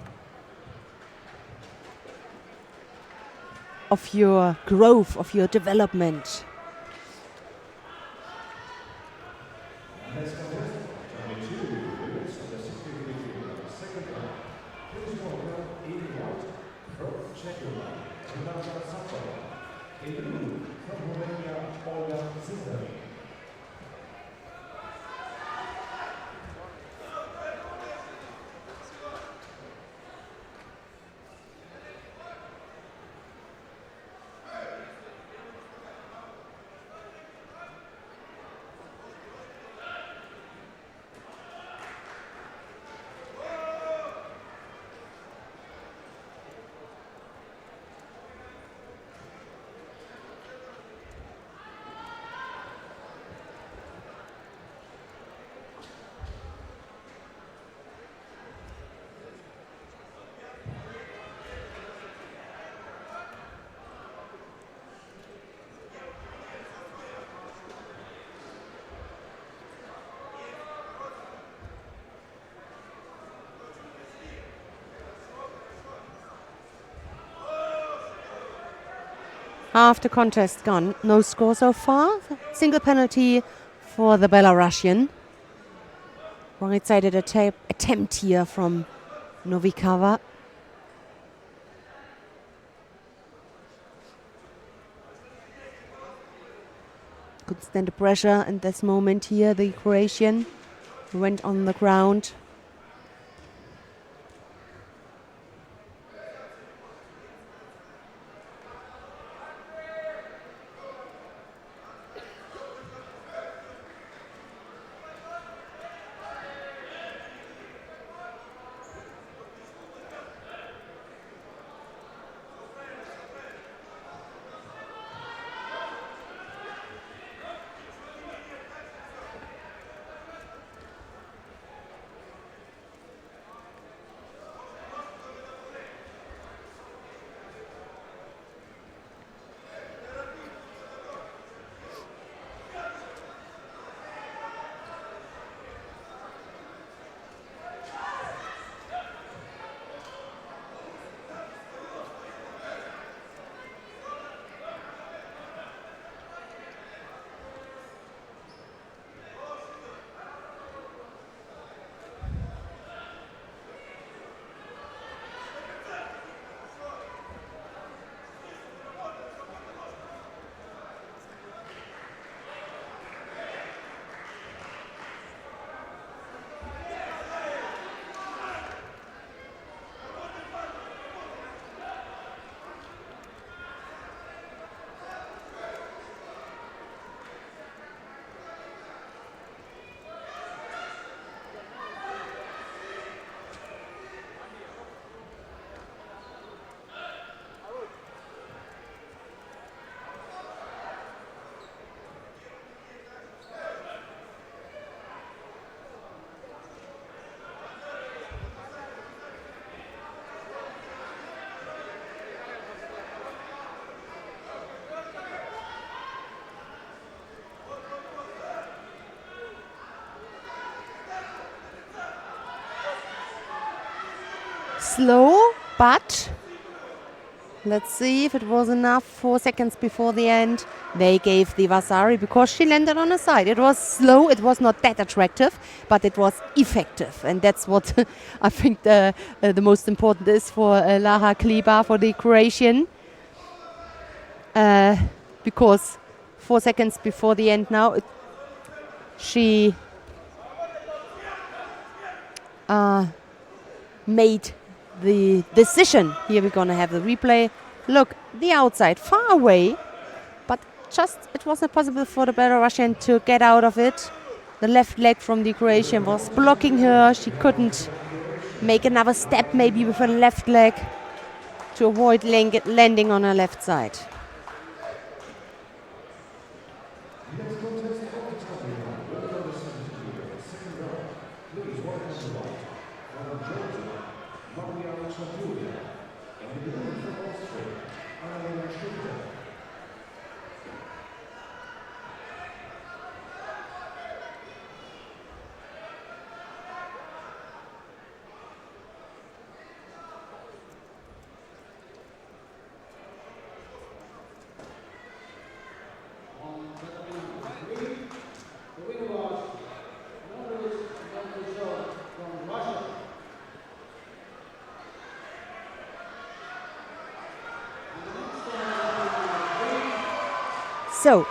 your growth, of your development. Half the contest gone. No score so far. Single penalty for the Belarusian. Right-sided attempt here from Novikova. Could stand the pressure in this moment here. The Croatian went on the ground. slow, but let's see if it was enough. 4 seconds before the end, they gave the Vasari because she landed on her side. It was slow, it was not that attractive, but it was effective. And that's what I think the most important is for Laha Kliba, for the Croatian. Because 4 seconds before the end now, she made the decision. Here we're gonna have the replay. Look, the outside, far away, but just it wasn't possible for the Belarusian to get out of it. The left leg from the Croatian was blocking her. She couldn't make another step, maybe with her left leg, to avoid landing on her left side. So,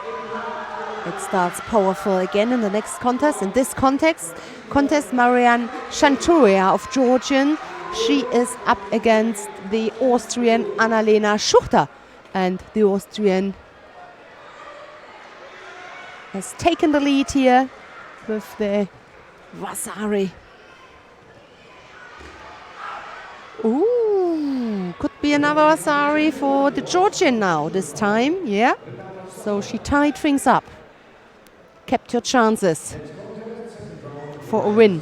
it starts powerful again in the next contest. In this contest, Marian Shanturia of Georgian, she is up against the Austrian Annalena Schuchter. And the Austrian has taken the lead here with the Vasari. Ooh, could be another Vasari for the Georgian now this time, yeah. So she tied things up, kept her chances for a win.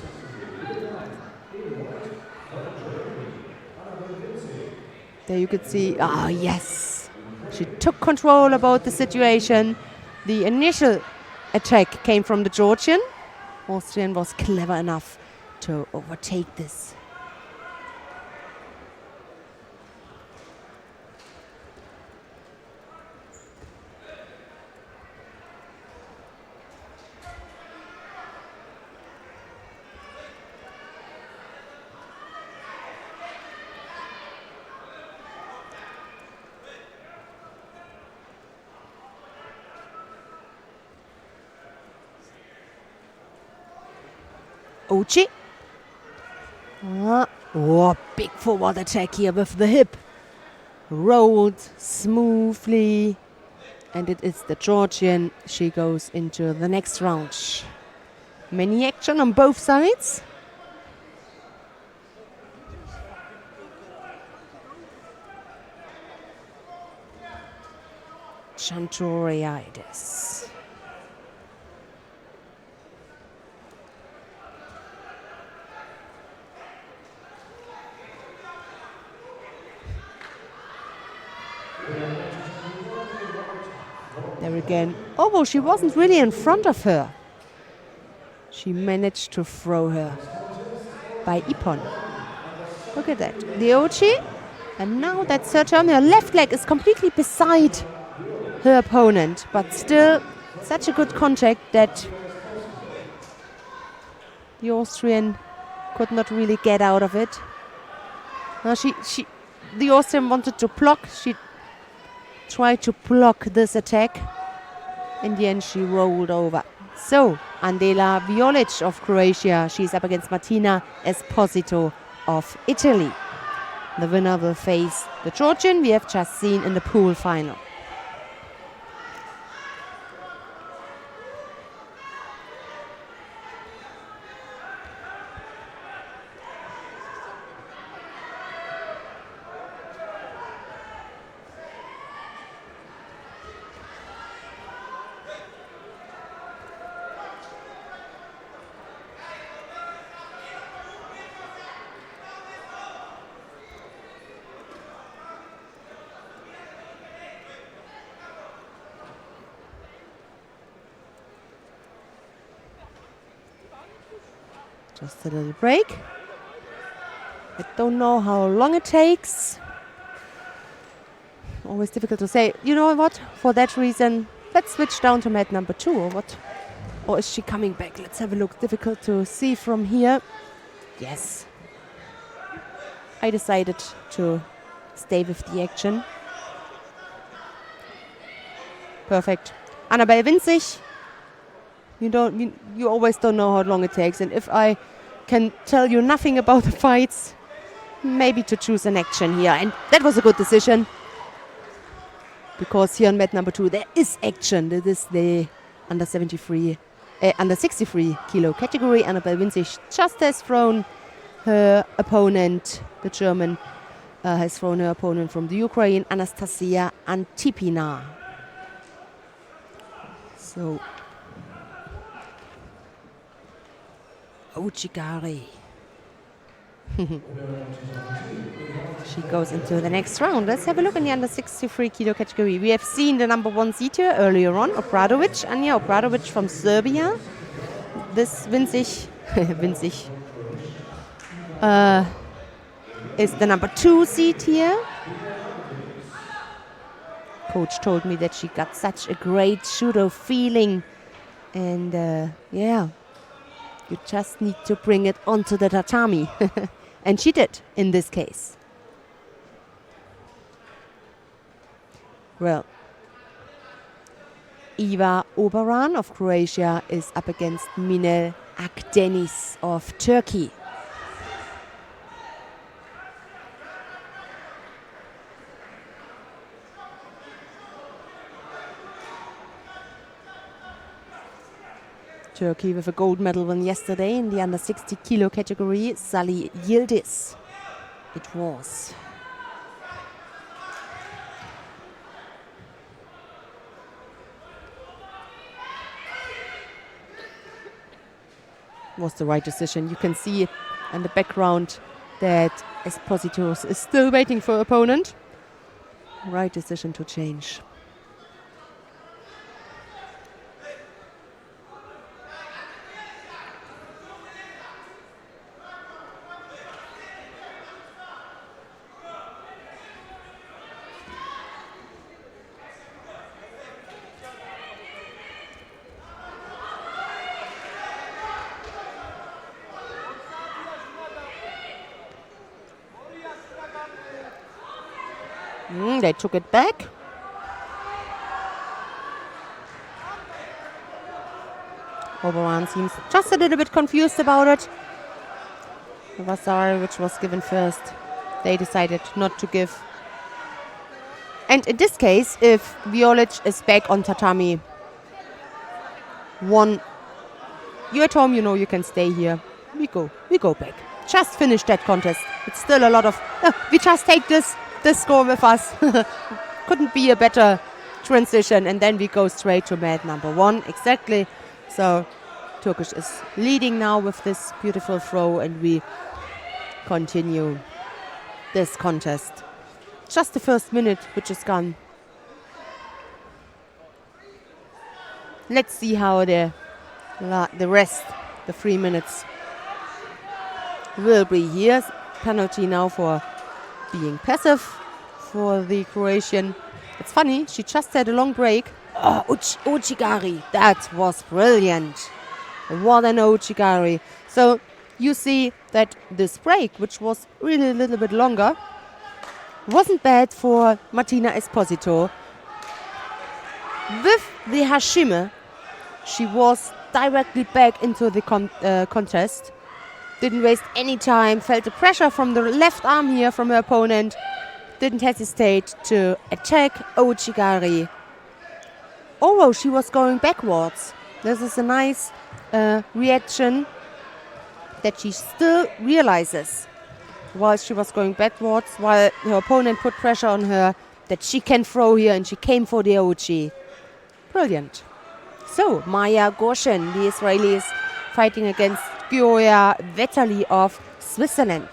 There you could see, yes, she took control about the situation. The initial attack came from the Georgian. Austrian was clever enough to overtake this. Ochi. Big forward attack here with the hip. Rolled smoothly. And it is the Georgian. She goes into the next round. Many action on both sides. Chantoriaides. There again. Although she wasn't really in front of her, she managed to throw her by Ippon. Look at that. The Ochi. And now that third term, her left leg is completely beside her opponent. But still, such a good contact that the Austrian could not really get out of it. Now the Austrian wanted to block. She tried to block this attack. In the end, she rolled over. So, Andela Violic of Croatia, she's up against Martina Esposito of Italy. The winner will face the Georgian we have just seen in the pool final. Just a little break. I don't know how long it takes. Always difficult to say. You know what? For that reason, let's switch down to mat number 2 or what? Or is she coming back? Let's have a look. Difficult to see from here. Yes. I decided to stay with the action. Perfect. Annabelle Winzig. You always don't know how long it takes. And if I can tell you nothing about the fights, maybe to choose an action here. And that was a good decision. Because here on mat number 2, there is action. That is the under 63 kilo category. Annabelle Winzig just has thrown her opponent, the German, has thrown her opponent from the Ukraine, Anastasia Antipina. So, Ochigari. She goes into the next round. Let's have a look in the under 63 kilo category. We have seen the number 1 seed here earlier on, Obradovic, Anja Obradovic from Serbia. This Winzig, is the number 2 seed here. Coach told me that she got such a great judo feeling. And yeah, you just need to bring it onto the tatami. And she did in this case. Well, Eva Oberan of Croatia is up against Minel Akdeniz of Turkey. Turkey with a gold medal win yesterday in the under 60 kilo category. Sally Yildiz. It was. Was the right decision. You can see in the background that Esposito is still waiting for opponent. Right decision to change. They took it back. Oberon seems just a little bit confused about it. The Vasari, which was given first, they decided not to give. And in this case, if Violic is back on tatami, you're at home, you know you can stay here. We go back. Just finish that contest. It's still a lot of, we just take this score with us. Couldn't be a better transition. And then we go straight to mat number 1. Exactly. So Turkish is leading now with this beautiful throw, and we continue this contest. Just the first minute, which is gone. Let's see how the rest, the 3 minutes, will be here. Penalty now for being passive for the Croatian. It's funny, she just had a long break. Oh, Ochigari, that was brilliant. What an Ochigari. So you see that this break, which was really a little bit longer, wasn't bad for Martina Esposito. With the Hashime, she was directly back into the contest. Didn't waste any time, felt the pressure from the left arm here from her opponent. Didn't hesitate to attack Ochigari. Although she was going backwards. This is a nice reaction that she still realizes while she was going backwards, while her opponent put pressure on her, that she can throw here, and she came for the Ochi. Brilliant. So, Maya Goshen, the Israelis, fighting against Gioia Vetali of Switzerland.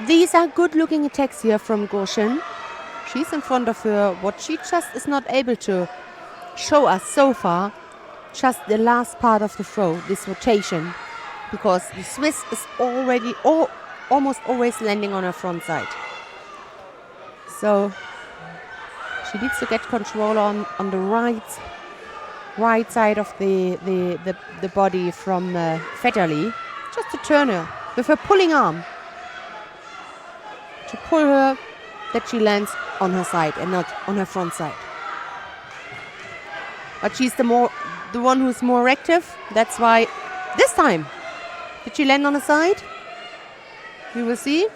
These are good-looking attacks here from Goshen. She's in front of her. What she just is not able to show us so far, just the last part of the throw, this rotation, because the Swiss is already almost always landing on her front side. So she needs to get control on the right side of the body from Vetterli, just to turn her with her pulling arm, to pull her that she lands on her side and not on her front side. But she's the one who's more active. That's why this time, did she land on the side? We will see.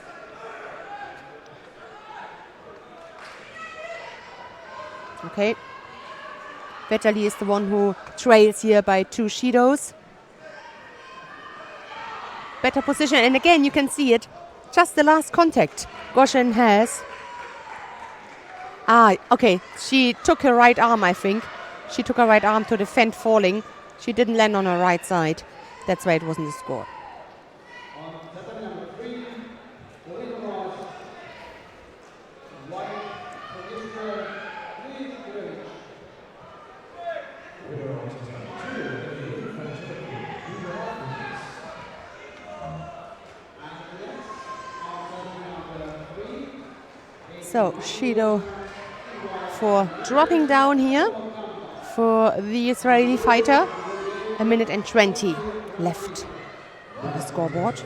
Okay. Vetterli is the one who trails here by 2 Shidos. Better position, and again you can see it. Just the last contact Goshen has. Okay, she took her right arm, I think. She took her right arm to defend falling. She didn't land on her right side. That's why it wasn't a score. So Shido for dropping down here for the Israeli fighter. 1 minute and 20 left on the scoreboard.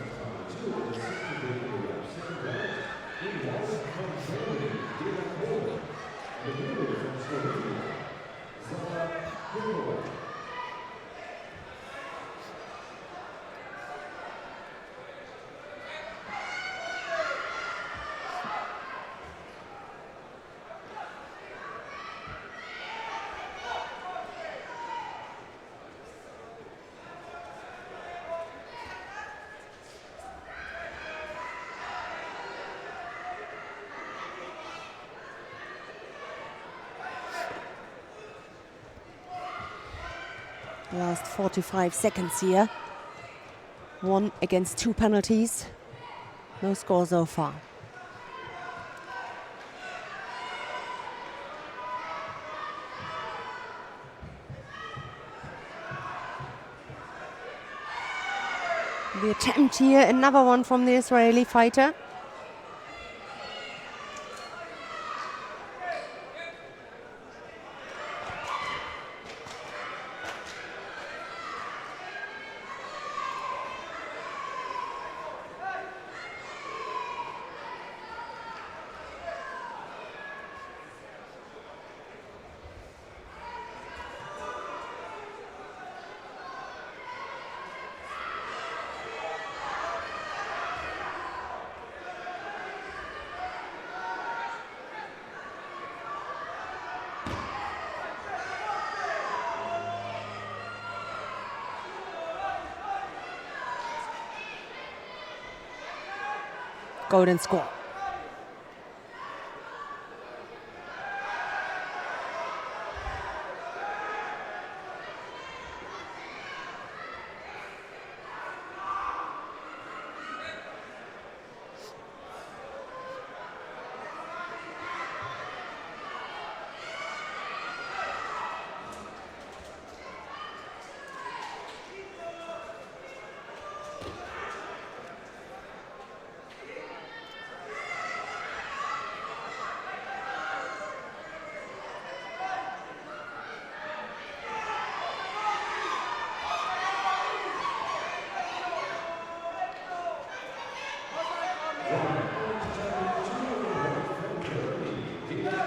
Last 45 seconds here. 1 against 2 penalties. No score so far. The attempt here, another one from the Israeli fighter. Golden score.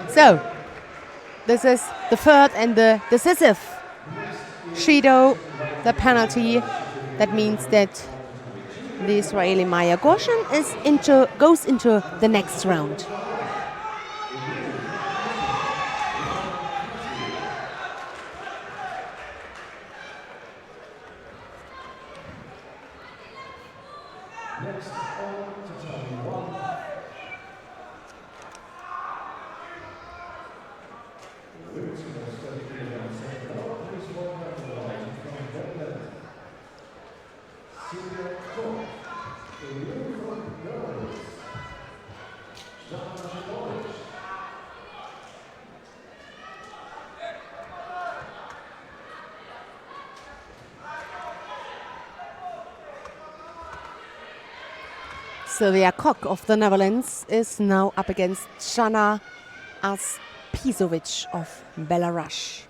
So, this is the third and the decisive Shido, the penalty. That means that the Israeli Maya Goshen goes into the next round. Sylvia Kok of the Netherlands is now up against Jana Aspisovic of Belarus.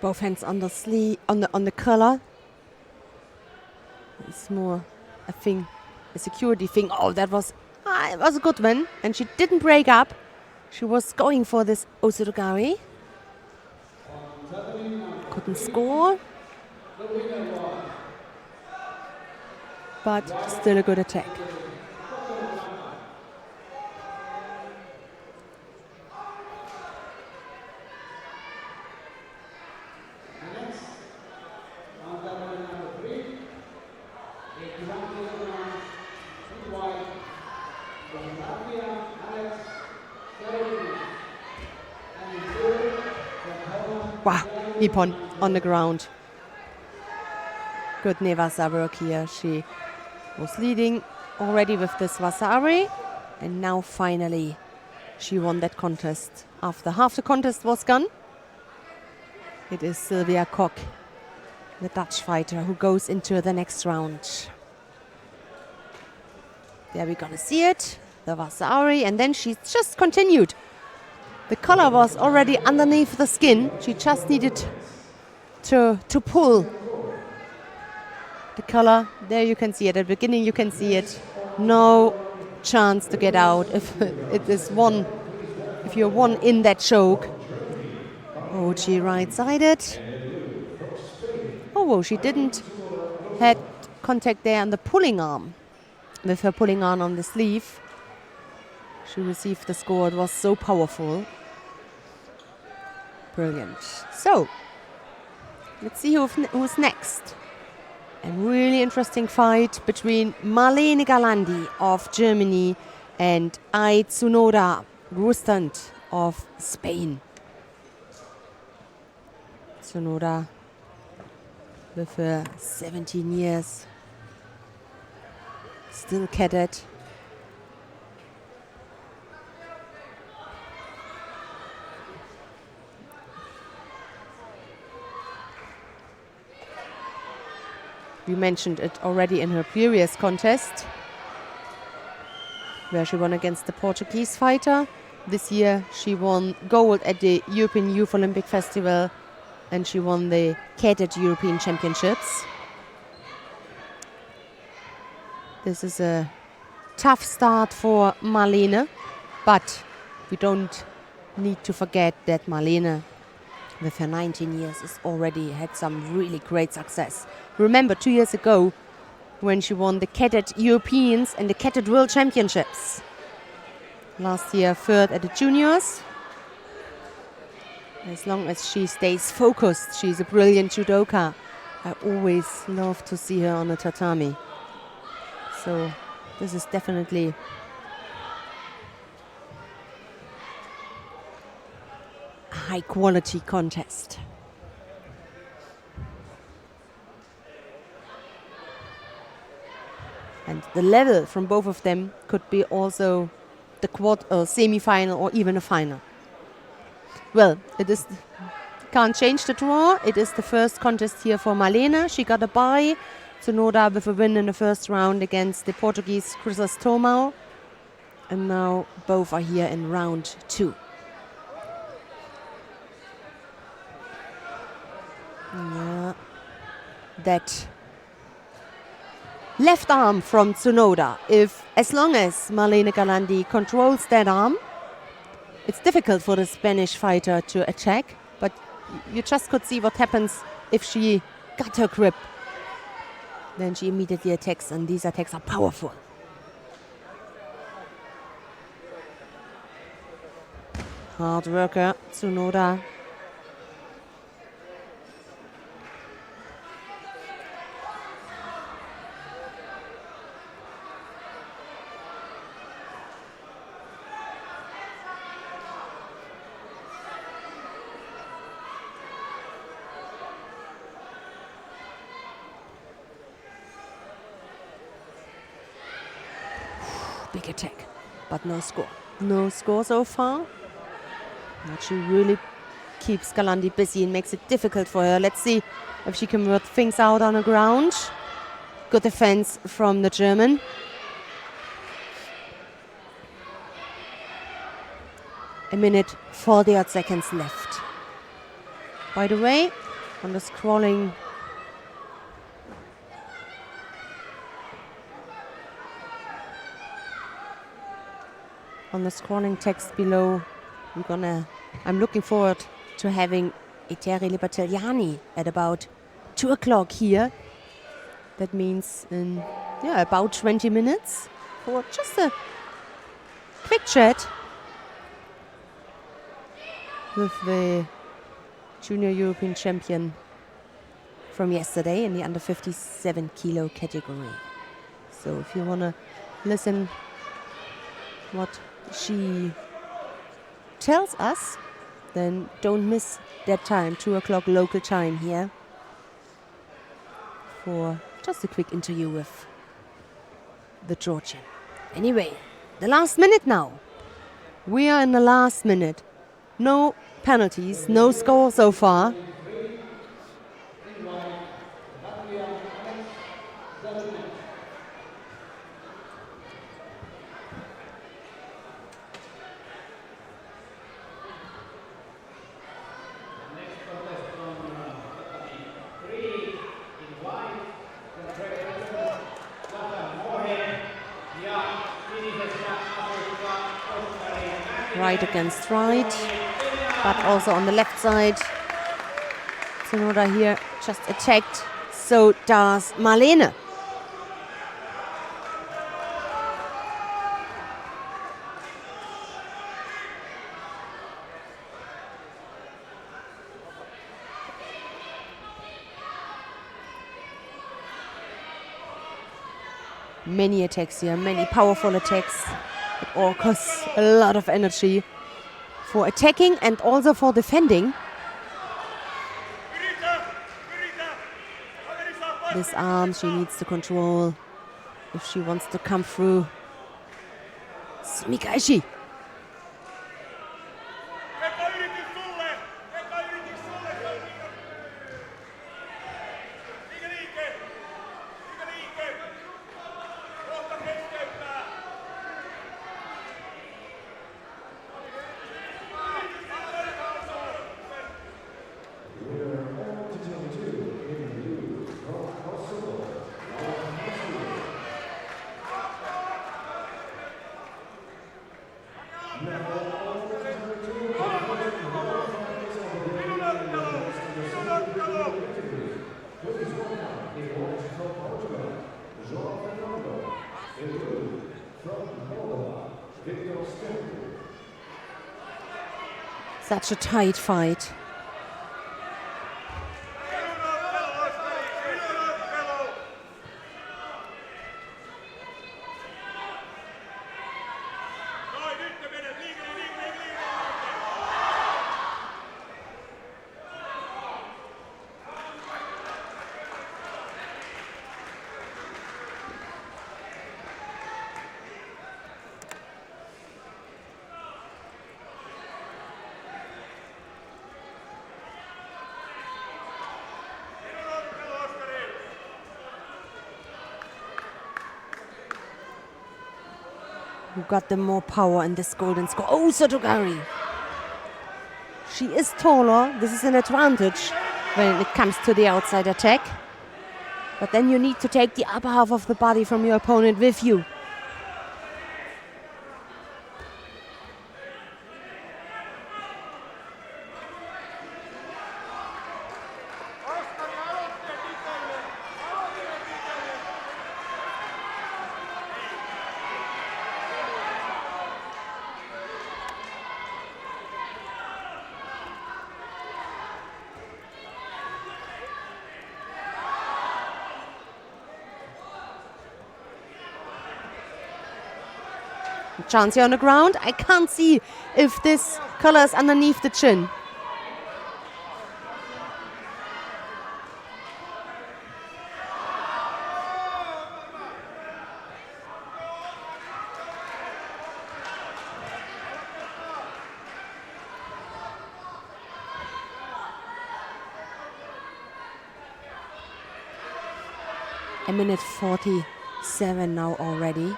Both hands on the sleeve, on the collar. It's more a thing, a security thing. Oh, that was it was a good one, and she didn't break up. She was going for this Osirogari. Couldn't score, but still a good attack. Wow, Ippon on the ground. Good Nevasa work here. She was leading already with this Vasari, and now finally she won that contest. After half the contest was gone, it is Sylvia Kok, the Dutch fighter, who goes into the next round. There we're gonna see it, the Vasari, and then she just continued. The collar was already underneath the skin. She just needed to pull the collar. There you can see it. At the beginning you can see it. No chance to get out if it is one. If you're one in that choke. Oh, she right-sided. Oh, she didn't had contact there on the pulling arm. With her pulling arm on the sleeve. She received the score. It was so powerful. Brilliant. So, let's see who's next. A really interesting fight between Marlene Galandi of Germany and Ai Tsunoda Rustand of Spain. Tsunoda with her 17 years. Still cadet. We mentioned it already in her previous contest, where she won against the Portuguese fighter. This year she won gold at the European Youth Olympic Festival, and she won the Cadet European Championships. This is a tough start for Marlene, but we don't need to forget that Marlene, with her 19 years, has already had some really great success. Remember 2 years ago when she won the Cadet Europeans and the Cadet World Championships. Last year, third at the juniors. As long as she stays focused, she's a brilliant judoka. I always love to see her on the tatami. So this is definitely a high quality contest. And the level from both of them could be also the semi-final or even a final. Well, can't change the draw. It is the first contest here for Marlene. She got a bye. Tsunoda with a win in the first round against the Portuguese Chrysostomou. And now both are here in round 2. Yeah. That left arm from Tsunoda. As long as Marlene Galandi controls that arm, it's difficult for the Spanish fighter to attack, but you just could see what happens if she got her grip. Then she immediately attacks, and these attacks are powerful. Hard worker, Tsunoda. Big attack, but no score. No score so far. But she really keeps Galandi busy and makes it difficult for her. Let's see if she can work things out on the ground. Good defense from the German. A minute, 40 odd seconds left. By the way, on the scrolling text below, I'm looking forward to having Ieteri Lielani at about 2 o'clock here. That means in about 20 minutes for just a quick chat with the junior European champion from yesterday in the under 57 kilo category. So if you want to listen what she tells us, then don't miss that time, 2 o'clock local time here, for just a quick interview with the Georgian. Anyway, the last minute now. We are in the last minute. No penalties, no score so far. Right against right, but also on the left side. Tsunoda here just attacked, so does Marlene. Many attacks here, many powerful attacks. It all costs a lot of energy for attacking and also for defending. This arm she needs to control if she wants to come through. Sumikaishi. Such a tight fight. who got the more power in this golden score. Oh, Sotogari. She is taller. This is an advantage when it comes to the outside attack. But then you need to take the upper half of the body from your opponent with you. Chance here on the ground. I can't see if this collar is underneath the chin. A minute 47 now already.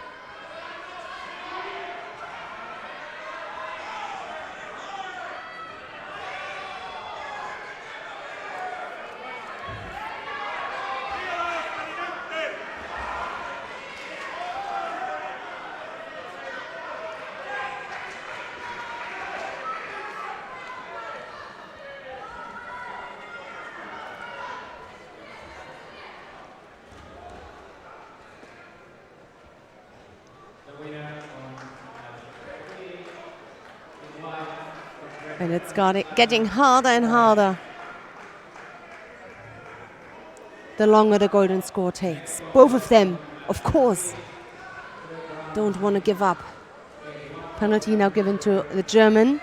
And it's getting harder and harder the longer the golden score takes. Both of them, of course, don't want to give up. Penalty now given to the German.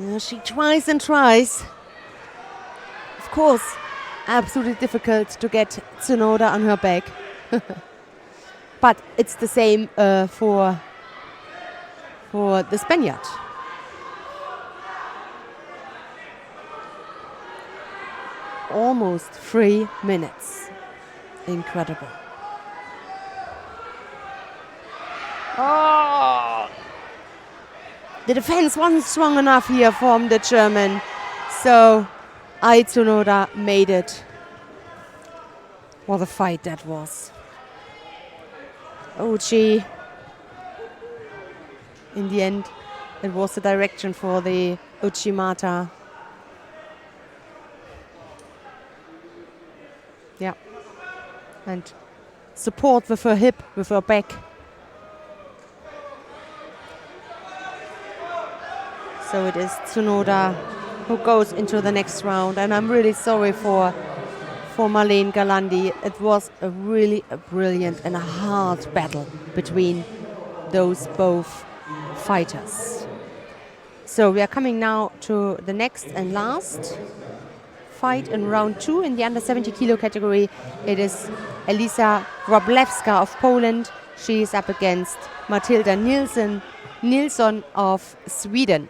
Yeah, she tries and tries. Of course, absolutely difficult to get Tsunoda on her back. But it's the same for the Spaniard. Almost 3 minutes. Incredible. Oh! The defense wasn't strong enough here from the German. So Ai Tsunoda made it. What a fight that was. Uchi. In the end, it was the direction for the Uchimata. Yeah. And support with her hip, with her back. So it is Tsunoda who goes into the next round. And I'm really sorry for Marlene Galandi. It was a really brilliant and a hard battle between those both fighters. So we are coming now to the next and last fight in round 2 in the under 70 kilo category. It is Elisa Wroblewska of Poland. She is up against Matilda Nilsson of Sweden.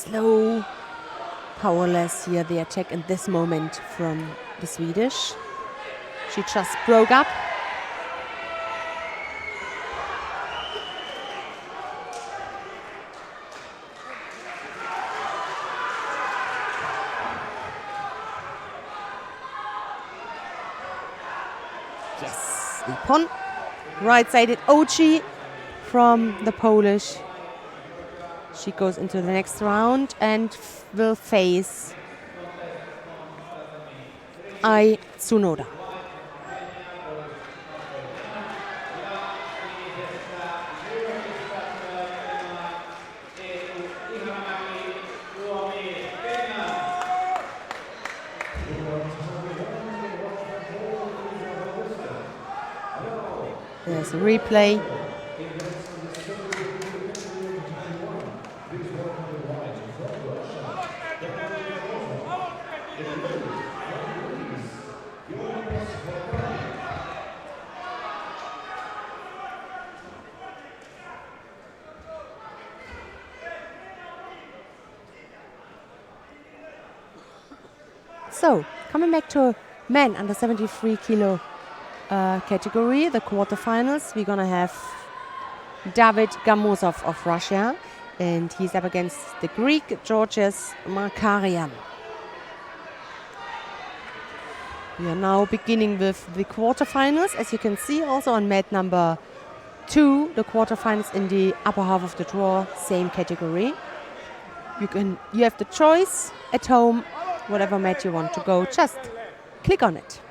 slow, powerless here, the attack in this moment from the Swedish. She just broke up. Yes, Ippon. Right-sided Ochi from the Polish. She goes into the next round and will face Ai Tsunoda. There's a replay. So, coming back to men under 73 kilo category, the quarterfinals, we're gonna have David Gamosov of Russia, and he's up against the Greek Georgios Markarian. We are now beginning with the quarterfinals, as you can see also on mat number 2, the quarterfinals in the upper half of the draw, same category. You have the choice at home, whatever mat you want to go, just click on it.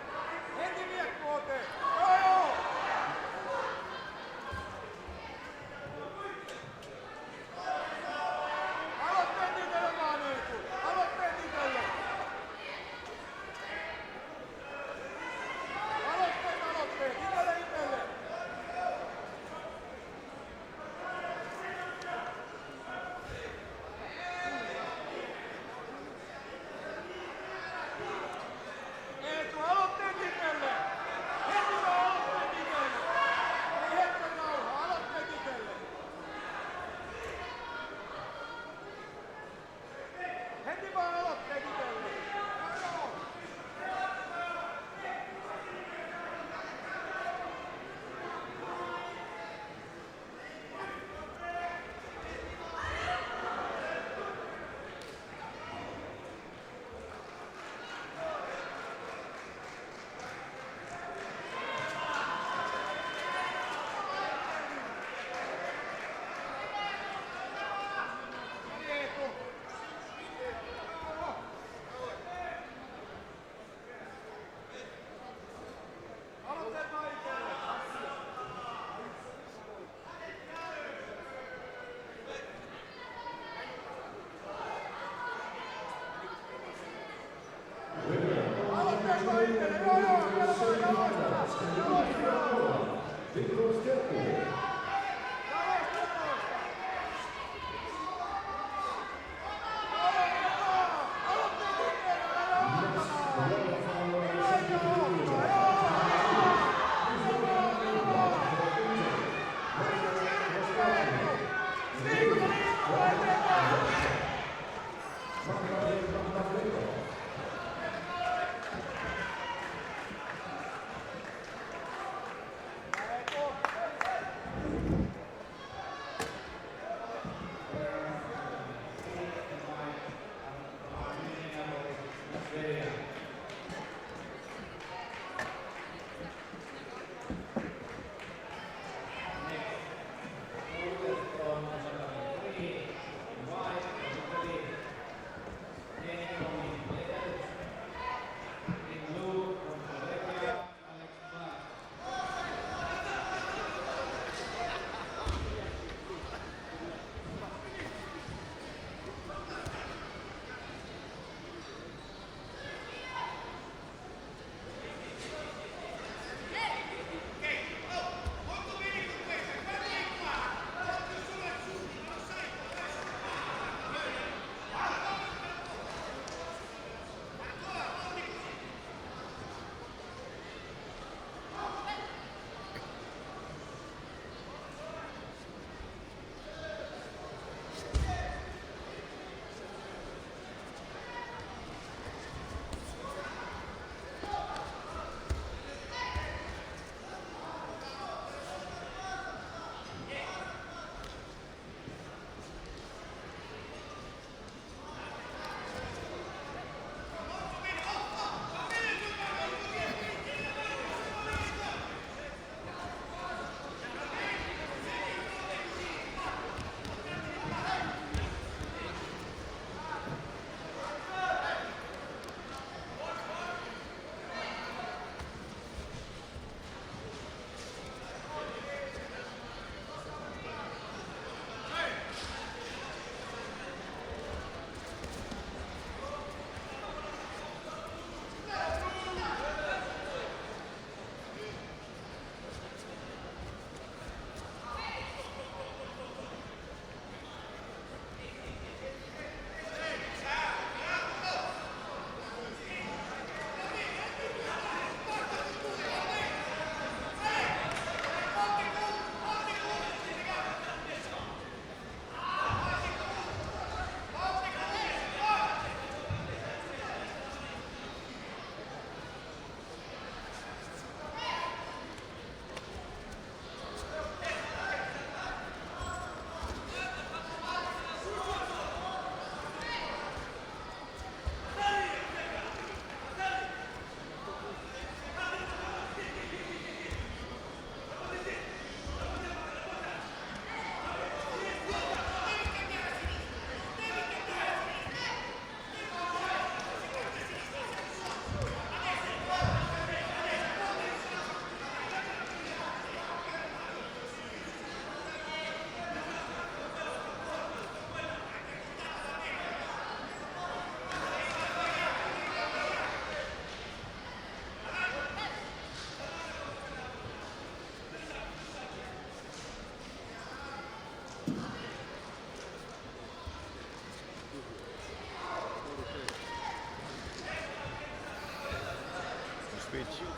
Switch.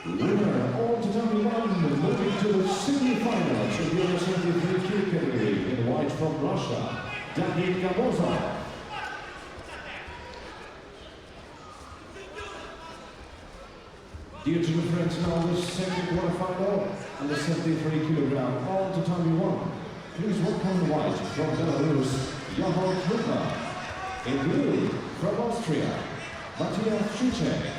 Winner all to time one, moving to the semi-finals of the under-23 kilo category in white from Russia, David Gaboza. Dear children friends, now the second quarterfinal under 73 kilogram, all to time one. Please welcome white from Belarus, Yahoo Trupa. In blue from Austria, Matthias Schuchek.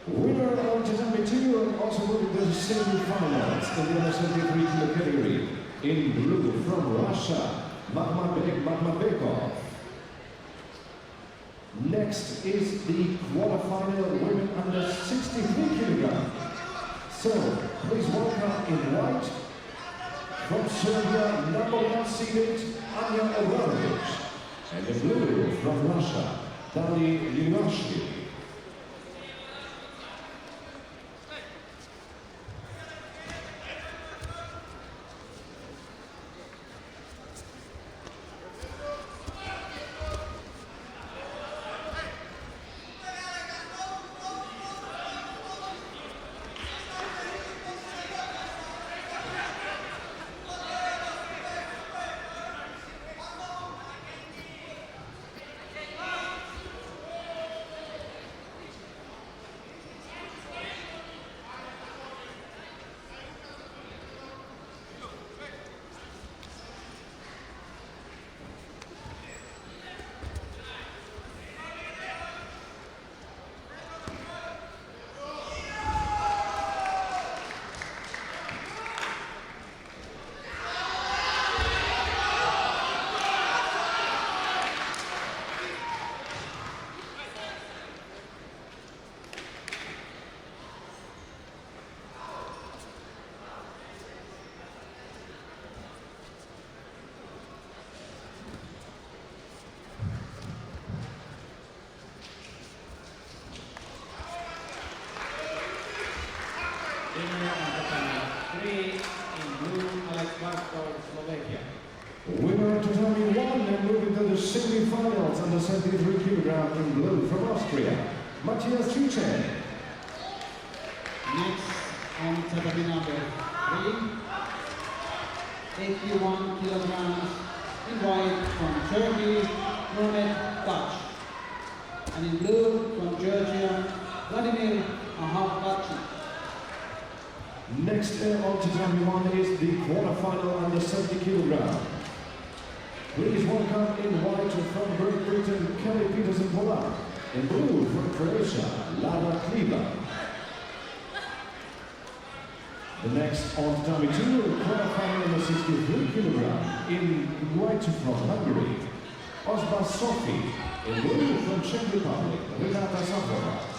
Winner of Tatami 2 and also moving to the semi-finals in the under-73 kilo category. In blue from Russia, Makhmabekov. Next is the quarterfinal women under 63 kilogram. So, please welcome in white from Serbia, number 1 seeded Anya Obradovic. And in blue from Russia, Dali Lielani. Winner of the 3 in blue, Alex Barkov, Slovakia. Winner of Tatami 1 and moving to the semi-finals under 73 kilogram in blue from Austria, Matthias Chichen. Next on Tatami number 3, 81 kilograms in white from Turkey, Mehmet Taç. And in blue from Georgia, Vladimir Ahavkachi. Next on Tatami 1 is the quarterfinal under 70 kilogram. Please welcome in white from Great Britain, Kelly Peterson-Polak. In blue from Croatia, Lara Kliba. The next on Tatami 2, quarterfinal under 63 kilogram. In white from Hungary, Osba Sofi. In blue from Czech Republic, Renata Safova.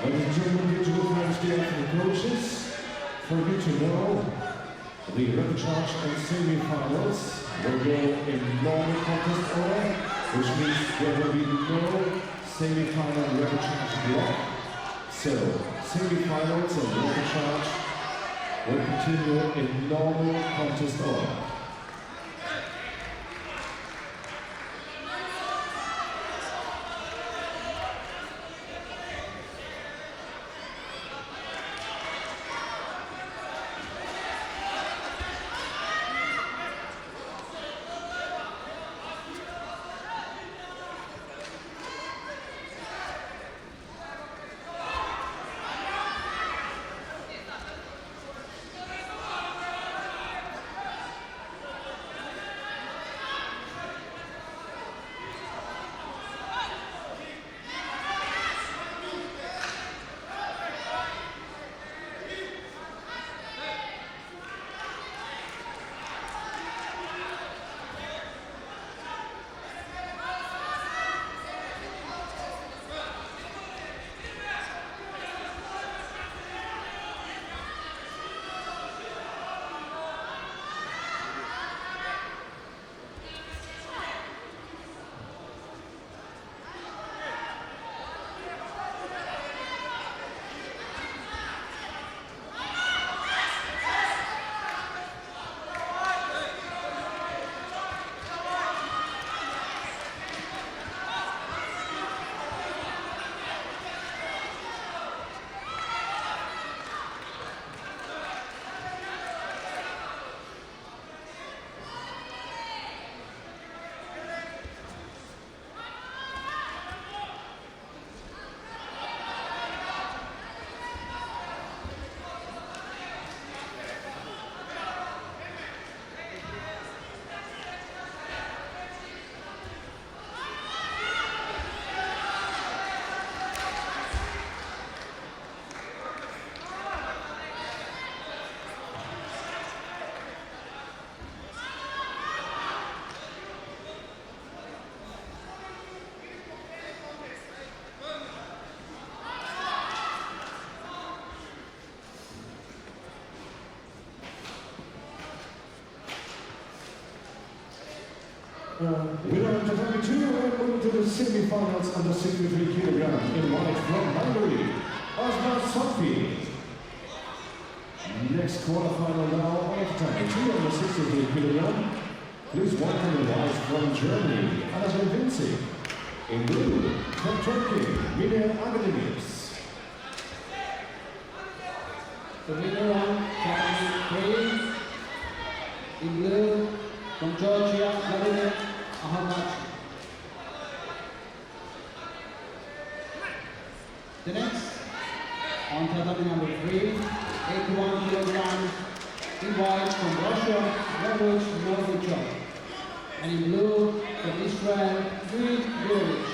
Ladies and gentlemen, here to the friends, dear and coaches, for you to know, the repechage and semi-finals will go in normal contest order, which means there will be no semi-final repechage block. So, semi-finals and repechage will continue in normal contest order. Winner of the 22 and moving to the semi-finals under 63 kilograms in white from Hungary, Osman Sofi. Next quarterfinal now of 22 under 63 kilograms. Please welcome the white from Germany, Anatol Vinci. In blue, from Turkey, Mine Akademiks. The winner on category 3 in blue from Georgia, Vladimir Ahmad. The next on tatami number 3, 81 kilograms in white from Russia, Leverage Novichov. And in blue from Israel, Green Village.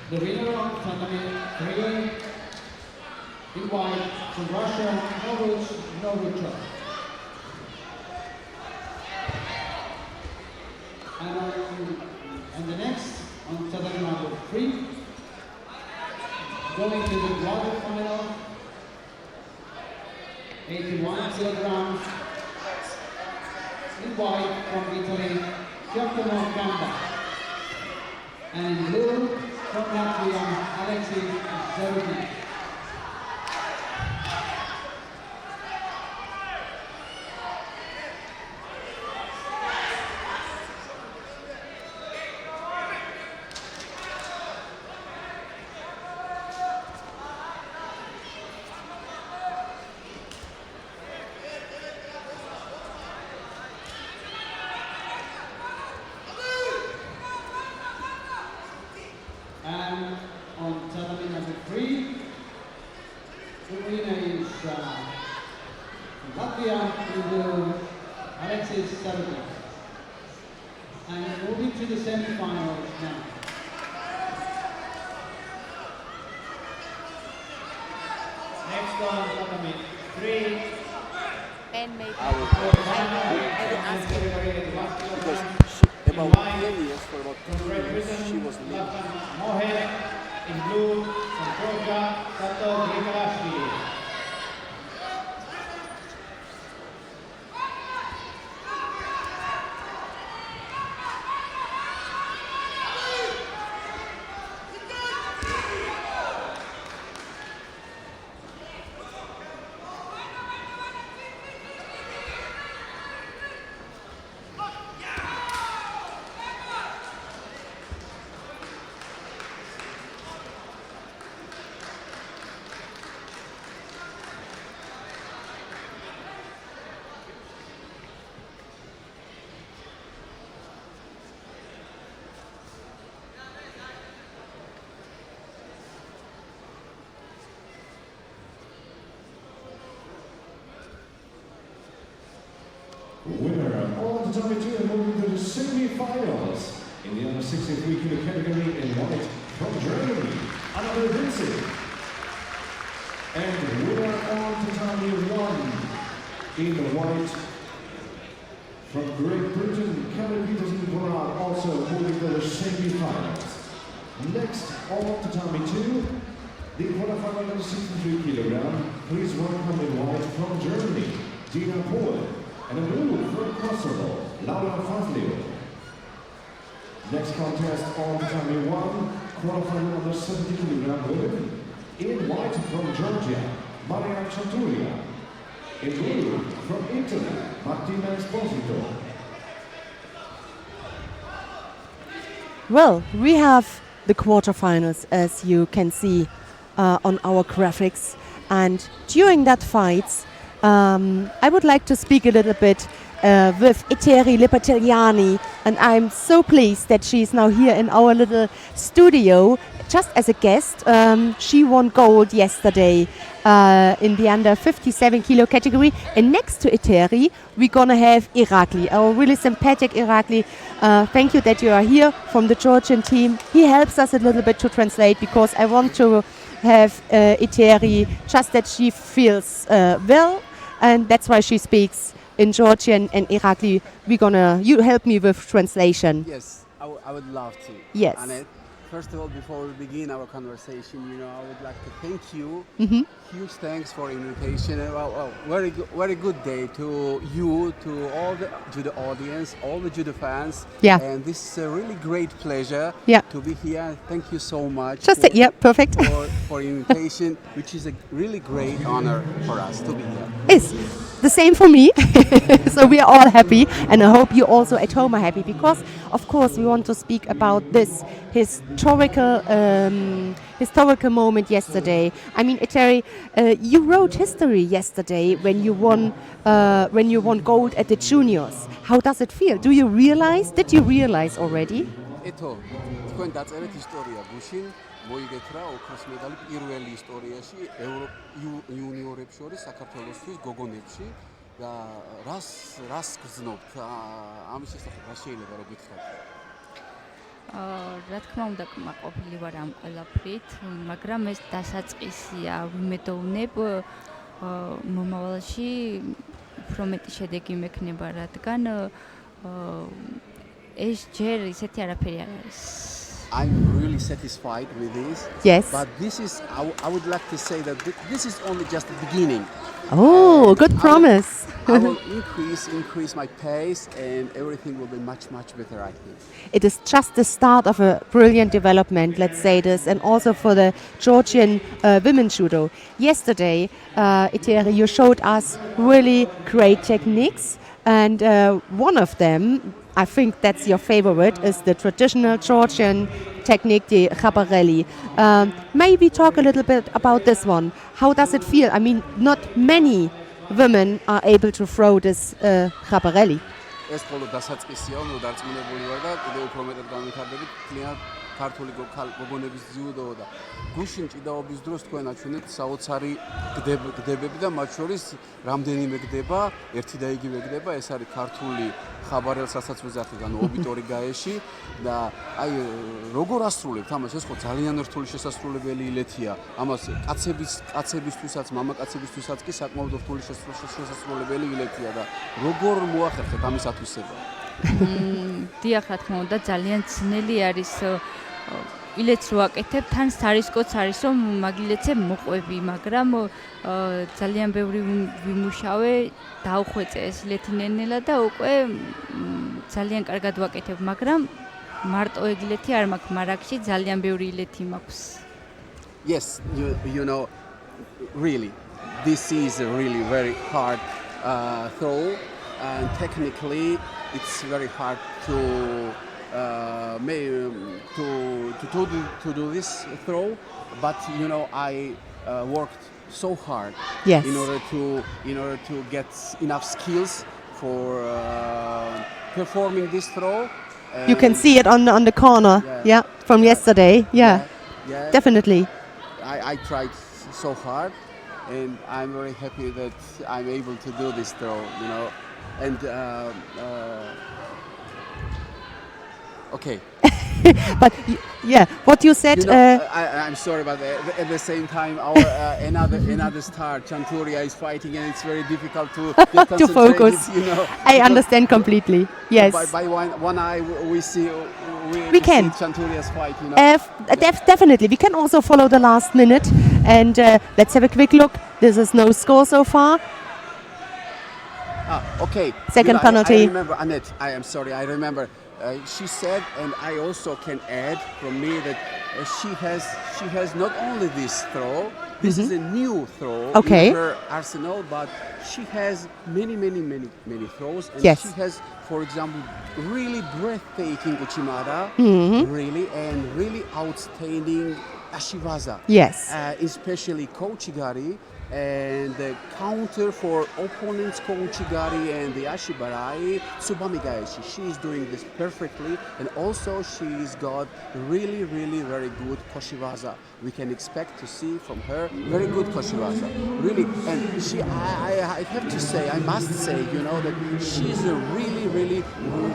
The winner of tournament 3 in white from Russia, Novichov. And the next on tournament number 3, going to the quarterfinal, 81 kilograms in white from Italy, Giacomo Gamba. And in blue from Latvia, Alexei Zeruti. And on tournament number 3, the winner is Latvia in blue, Alexis Sarugin. And moving to the semi-finals now. Next on tournament 3. And maybe I will ask you. because she, about 10 years, for about 10 years, she was leading. Mohe in blue from Georgia, Sato Grigalashvili. Winner on the WTA and moving to the semi-finals in the under 63 kilo category in white from Germany, Anna Vincent. And winner on tatami 1 in the white from Great Britain, Kelly Peterson-Brad, also moving to the semi-finals. Next on tatami 2, the quarterfinal under 63 kilogram. Please welcome in white from Germany, Dina Pohl. And a blue from Kosovo, Laura Fazlio. Next contest on tatami 1, quarterfinal under 70 kilogram women. In white from Georgia, Maria Chanturia. In blue from Italy, Martina Esposito. Well, we have the quarterfinals, as you can see on our graphics. And during that fight, I would like to speak a little bit with Ieteri Lielani, and I'm so pleased that she's now here in our little studio just as a guest. She won gold yesterday in the under 57 kilo category, and next to Ieteri we're gonna have Irakli, our really sympathetic Irakli. Thank you that you are here from the Georgian team. He helps us a little bit to translate, because I want to have Ieteri just that she feels well, and that's why she speaks in Georgian. And Irakli, you help me with translation. Yes, I would love to. Yes. Annette, first of all, before we begin our conversation, I would like to thank you. Mm-hmm. Huge thanks for invitation. Very good day to you, to all the judo audience, all the judo fans. Yeah. And this is a really great pleasure Yeah. to be here. Thank you so much. Perfect. For invitation, which is a really great honor for us to be here. It's the same for me. So we are all happy, and I hope you also at home are happy, because of course we want to speak about this historical moment yesterday. I mean, Ieteri, you wrote history yesterday when you won gold at the juniors. How does it feel? Did you realize already? ეთო, თქვენ დაწერეთ ისტორია გუშინ, მოიგეთ რა ოქროს მედალი პირველი ისტორიაში იუნიორებს შორის საქართველოსთვის გოგონებში და რას გრძნობთ ამის შესახებ, რა შეიძლება რომ გითხრათ? რა თქმა უნდა, კმაყოფილი ვარ ამ ყველაფრით, მაგრამ ეს დასაწყისია, ვიმედოვნებ მომავალში უფრო მეტი შედეგი მექნება, რადგან ეს ჯერ ისეთი არაფერი არ არის. I'm really satisfied with this. Yes. But I would like to say that this is only just the beginning. Oh, good promise. I will increase my pace, and everything will be much better, I think. It is just the start of a brilliant development, let's say this, and also for the Georgian women's judo. Yesterday, Ieteri, you showed us really great techniques, and one of them, I think that's your favorite, is the traditional Georgian technique, the khabareli. Maybe talk a little bit about this one. How does it feel? I mean, not many women are able to throw this khabareli. ეს მხოლოდ დასაწყისია, დარწმუნებული ვარ და კიდევ უფრო მეტად განვითარდებით კლიენტ ქართული გოგონების ძიუდო და გუშინ ჭიდაობის დროს თქვენ აჩვენეთ საოცარი გდებები და მათ შორის რამდენიმე გდება, ერთი და იგივე გდება, ეს არის ქართული ხაბარელსაც ვეძახით, ანუ ობიტორი გაეში და აი როგორ ასრულებთ ამას, ეს ხო ძალიან რთული შესასრულებელი ილეთია. ამას კაცებისთვისაც, მამაკაცებისთვისაც კი საკმაოდ რთული შესასრულებელი ილეთია და როგორ მოახერხეთ ამის ათვისება? დიახ, რა თქმა უნდა, ძალიან ძნელი არის ილეთს რო აკეთებ, თან სარისკოც არის, რომ მაგილეთზე მოყვები, მაგრამ ძალიან ბევრი ვიმუშავე, დავხვეწე ეს ილეთი ნელ-ნელა და უკვე ძალიან კარგად ვაკეთებ, მაგრამ მარტო ეგილეთი არ მაქვს, მარაგში ძალიან ბევრი ილეთი მაქვს. Yes, you know, really, this is a really very hard throw, and technically it's very hard to do this throw, but I worked so hard. Yes. in order to get enough skills for performing this throw. You can see it on the corner, Yeah. from yesterday. Yeah, Yeah. definitely. I tried so hard, and I'm very happy that I'm able to do this throw. And okay. But yeah, what you said. You know, I'm sorry, but at the same time, our another star, Chanturia, is fighting, and it's very difficult to get to focus. concentrated, you know. I understand completely. Yes. By one eye, we see We can. see Chanturia's fight, you know. Definitely. We can also follow the last minute. And let's have a quick look. This is no score so far. Okay. Second I penalty. remember, Annette, I am sorry, I remember. She said, and I also can add from me that she has not only this throw. This is a new throw in her arsenal, but she has many throws. And Yes. she has, for example, really breathtaking uchimata, really outstanding ashiwaza. Yes. Especially kochigari. And the counter for opponents kochigari and the ashibarai, tsubamigaeshi. She is doing this perfectly, and also she's got really very good koshiwaza. We can expect to see from her very good koshiwaza, really. And she, I have to say, I must say, you know, that she's a really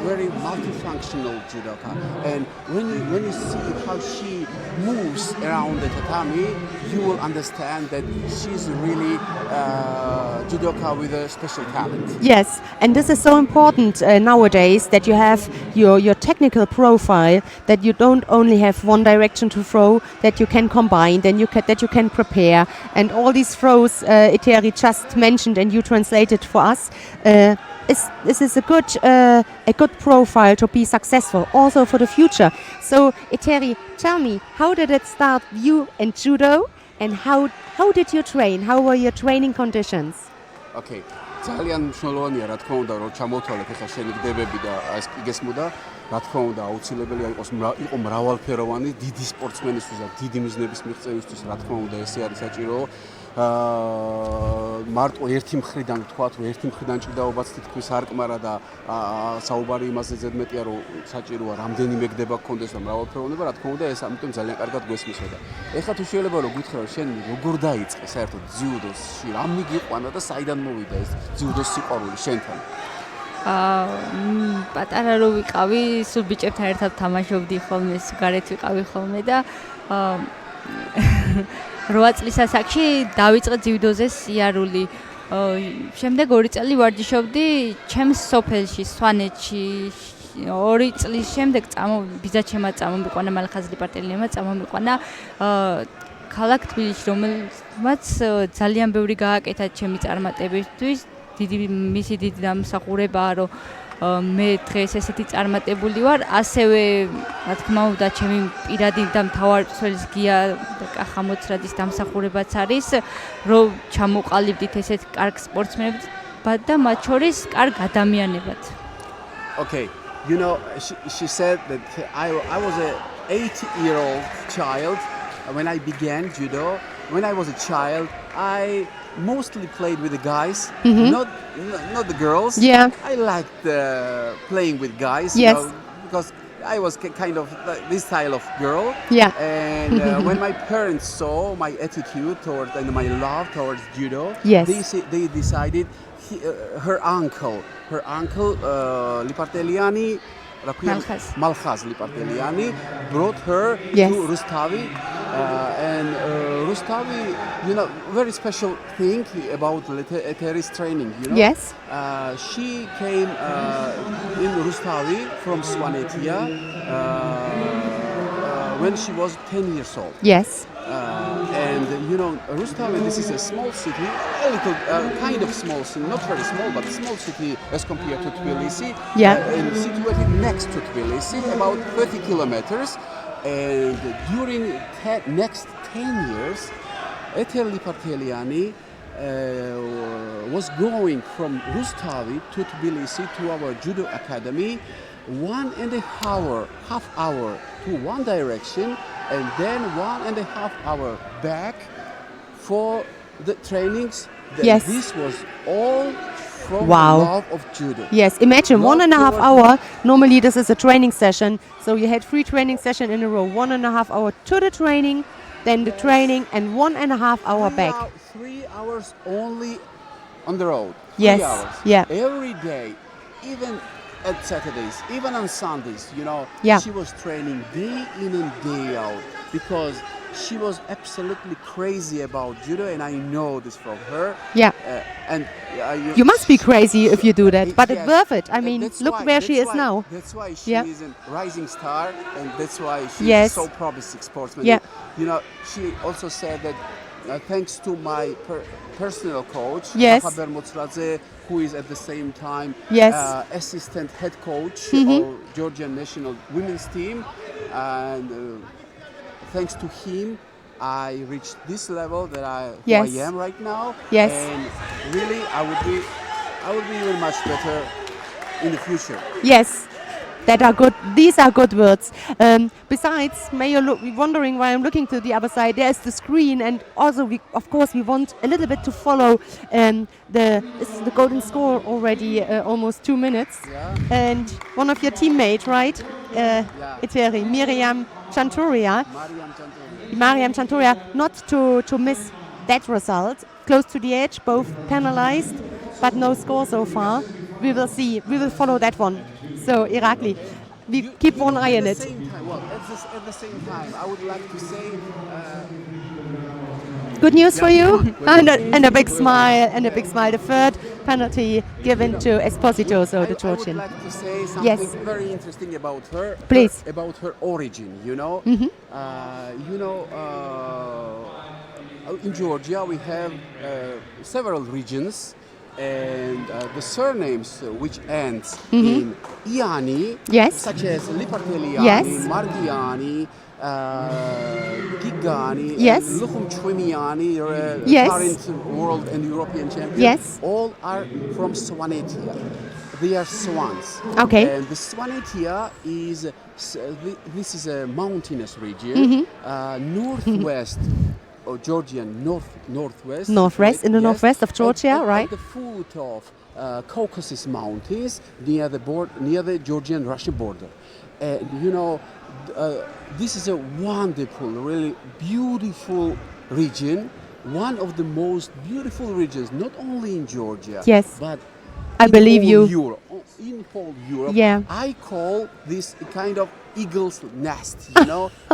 very multifunctional judoka. And when you see how she moves around the tatami, you will understand that she's really judoka with a special talent. Yes, and this is so important nowadays, that you have your technical profile, that you don't only have one direction to throw, that you can combine, that you can prepare, and all these throws Ieteri just mentioned and you translated for us. This is a good profile to be successful also for the future. So Ieteri, tell me, how did it start, you and judo, and how did you train? How were your training conditions? Okay. ძალიან მნიშვნელოვანია რა თქმა უნდა რომ ჩამოთვალეთ ახლა შენი გდებები და ეს იგესმოდა რა თქმა უნდა აუცილებელია იყო მრავალფეროვანი დიდი სპორტსმენისთვის და დიდი მიზნების მიღწევისთვის რა თქმა უნდა ესე არის საჭირო მარტო ერთი მხრიდან ვთქვათ რომ ერთი მხრიდან ჭიდაობაც თითქმის არ კმარა და საუბარი იმაზე ზედმეტია რომ საჭიროა რამდენიმე გდება გქონდეს და მრავალფეროვნება რა თქმა უნდა ეს ამიტომ ძალიან კარგად გვესმისოდა და ეხლა თუ შეიძლება რომ გითხრა რომ შენ როგორ დაიწყე საერთოდ ძიუდოში რა მიგიყვანა და საიდან მოვიდა ეს ძიუდოს სიყვარული შენთან პატარა რო ვიყავი სულ ბიჭებთან ერთად თამაშობდი ხოლმე გარეთ ვიყავი ხოლმე და 8 წლის ასაკში დავიწყე ძიუდოზე სიარული. შემდეგ 2 წელი ვარჯიშობდი ჩემს სოფელში, სვანეთში. 2 წლის შემდეგ ბიძაჩემმა წამომიყვანა მალხაზი პარტელიანმა წამომიყვანა ქალაქ თბილისში, რომელმაც ძალიან ბევრი გააკეთა ჩემი წარმატებისთვის. მისი დიდი დამსახურებაა, რომ მე დღეს ესეთი წარმატებული ვარ, ასევე რა თქმა უნდა ჩემი პირადი და მთავარწველის გია კახამოცრადის დამსახურებაც არის, რომ ჩამოყალიბდით ესეთ კარგ სპორტსმენებად და მათ შორის კარგ ადამიანებად. Okay, you know, she said that I was a 8-year-old child when I began judo. When I was a child, I mostly played with the guys, not the girls. Yeah. I liked playing with guys, yes. You know, because I was kind of this style of girl. Yeah. And when my parents saw my attitude towards and my love towards judo, yes. they decided her uncle Ieteri Lielani, Malkhaz Lieteri brought her to Rustavi, and Rustavi, you know, very special thing about Ieteri's training, you know. Yes. She came in Rustavi from Swanetia when she was 10 years old. Yes. And you know, Rustavi, this is a small city, a little kind of small city, not very small, but a small city as compared to Tbilisi. Yeah. And situated next to Tbilisi, about 30 kilometers. And during next 10 years, Ieteri Lielani was going from Rustavi to Tbilisi to our judo academy, 1.5 hour to one direction, and then 1.5 hour back for the trainings. Yes. This was all from wow. the love of judo. Yes, imagine 1.5 hour. Normally this is a training session. So you had 3 training sessions in a row. 1.5 hour to the training, then the training, and 1.5 hour back. 3 hours only on the road. Yes, 3 hours. yeah. Every day, even at Saturdays, even on Sundays, Yeah. she was training day in and day out because she was absolutely crazy about judo, and I know this from her. Yeah. And You must be crazy if you do that, but it's yes. worth it. I mean, That's look why- where she that's is why- now. That's why she Yeah. is a rising star, and that's why she's Yes. so promising sportsman. Yeah. She also said that thanks to my personal coach, Yes. Rafa Bermutsradze, who is at the same time Yes. assistant head coach Mhm. of Georgian national women's team, and thanks to him, I reached this level that who Yes. I am right now. Yes. And really, I would be even much better in the future. Yes, that are good. These are good words. Besides, may you look wondering why I'm looking to the other side. There's the screen, and also of course we want a little bit to follow this is the golden score already almost 2 minutes. Yeah. And one of your teammates, right? Ieteri, Miriam Chanturia. Mariam Chanturia, not to miss that result. Close to the edge, both penalized, but no score so far. We will see. We will follow that one. So, Irakli, we keep one eye on At it. the same time, at the same time, I would like to say Good news for you, Well, and a big smile, and a big smile. The third penalty given to Esposito, so the I would Georgian. like to say something Yes. very interesting about her. Please. About her origin, Mhm. In Georgia we have several regions, and the surnames which ends in Iani, Yes. such as Liparteliani, Yes. Margiani, Gigani, Yes. and Lukhum-Chwimiani, Yes. current world and European champion, Yes. all are from Swanetia. They are swans. Okay. And the Swanetia is this is a mountainous region, northwest of Georgian northwest. Northwest, right? in the Yes. northwest of Georgia, At right? the foot of Caucasus Mountains, near the Georgian-Russian border. And this is a wonderful, really beautiful region. One of the most beautiful regions, not only in Georgia, Yes. but I in believe whole you. Europe. In whole Europe, Yeah. I call this a kind of eagle's nest.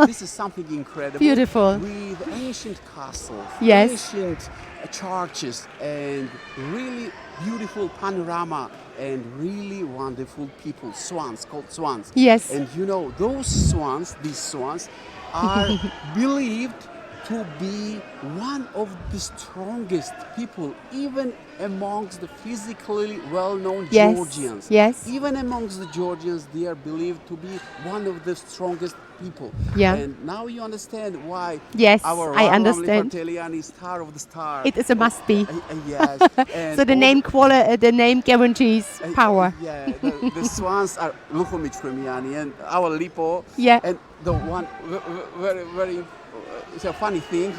This is something incredible. Beautiful. With ancient castles, Yes. ancient churches, and really beautiful panorama, and really wonderful people. Swans, called swans. Yes. And these swans, are believed to be one of the strongest people, even amongst the physically well-known Yes, Georgians. yes. Even amongst the Georgians, they are believed to be one of the strongest people. Yeah. And now you understand why Yes, our I understand. Liparteliani star of the star. It is a must be. Yes. And So the all the name guarantees power. Yeah, the swans are Lukhum-Chwimiani and our Lipo. Yeah. And the one very, very, it's a funny thing,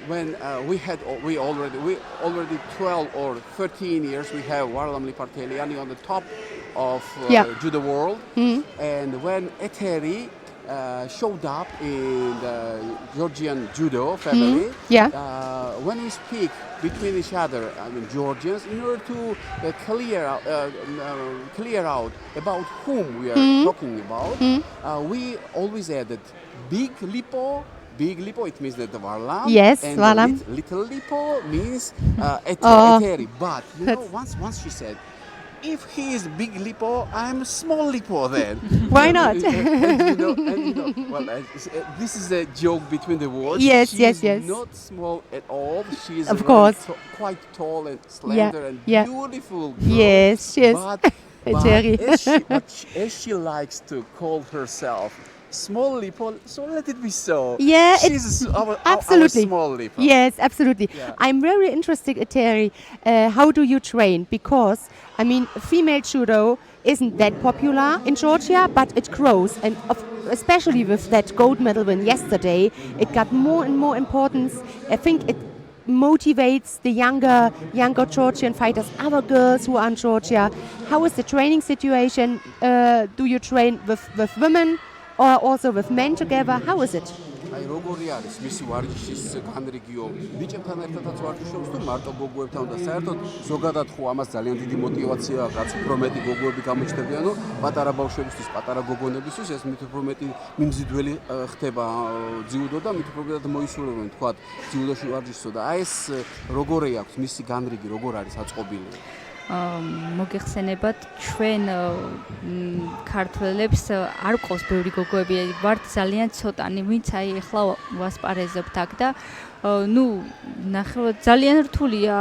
when we already 12 or 13 years we have Varlam Liparteliani on the top of judo world. And when Ieteri showed up in the Georgian judo family, when we speak between each other, I mean Georgians, in order to clear out about whom we are talking about, we always added Big Lipo, it means that the Varlam. Yes, and Varlam. Little Lipo means Oh. Ieteri. But once she said, if he is Big Lipo, I'm Small Lipo then. Why not? This is a joke between the words. Yes, she yes, is yes. not small at all. She is Of very course. quite tall and slender and yeah. beautiful girl. Yes, she is. But Ieteri. as she likes to call herself Small Lipo, so let it be so. Yeah, she's our absolutely. Small Lipo. Yes, absolutely. Yeah. I'm very interested, Ieteri. How do you train? Because, I mean, female judo isn't that popular in Georgia, but it grows. And especially with that gold medal win yesterday, it got more and more importance. I think it motivates the younger Georgian fighters, other girls who are in Georgia. How is the training situation? Do you train with women or also with men together? How is it? აი როგორი არის მისი ვარჯიშის განრიგიო ბიჭებთან ერთადაც ვარჯიშობს თუ მარტო გოგოებთან და საერთოდ ზოგადად ხო ამას ძალიან დიდი мотивация აქვს რაც უფრო მეტი გოგოები გამოჩნდებიანო პატარა ბავშვებისთვის პატარა გოგონებისთვის ეს მით უფრო მეტი მიმზიდველი ხდება ძიუდო და მით უფრო მეტად მოისურვებენ თქვა ძიუდოში ვარჯიშსო და აი ეს როგორი აქვს მისი განრიგი როგორ არის აწყობილი მოგეხსენებათ ჩვენ ქართველებს არ ყავს ბევრი გოგოები ვართ ძალიან ცოტანი ვინც აი ახლა ვასპარეზობთ აქ და ნუ ნახევარ ძალიან რთულია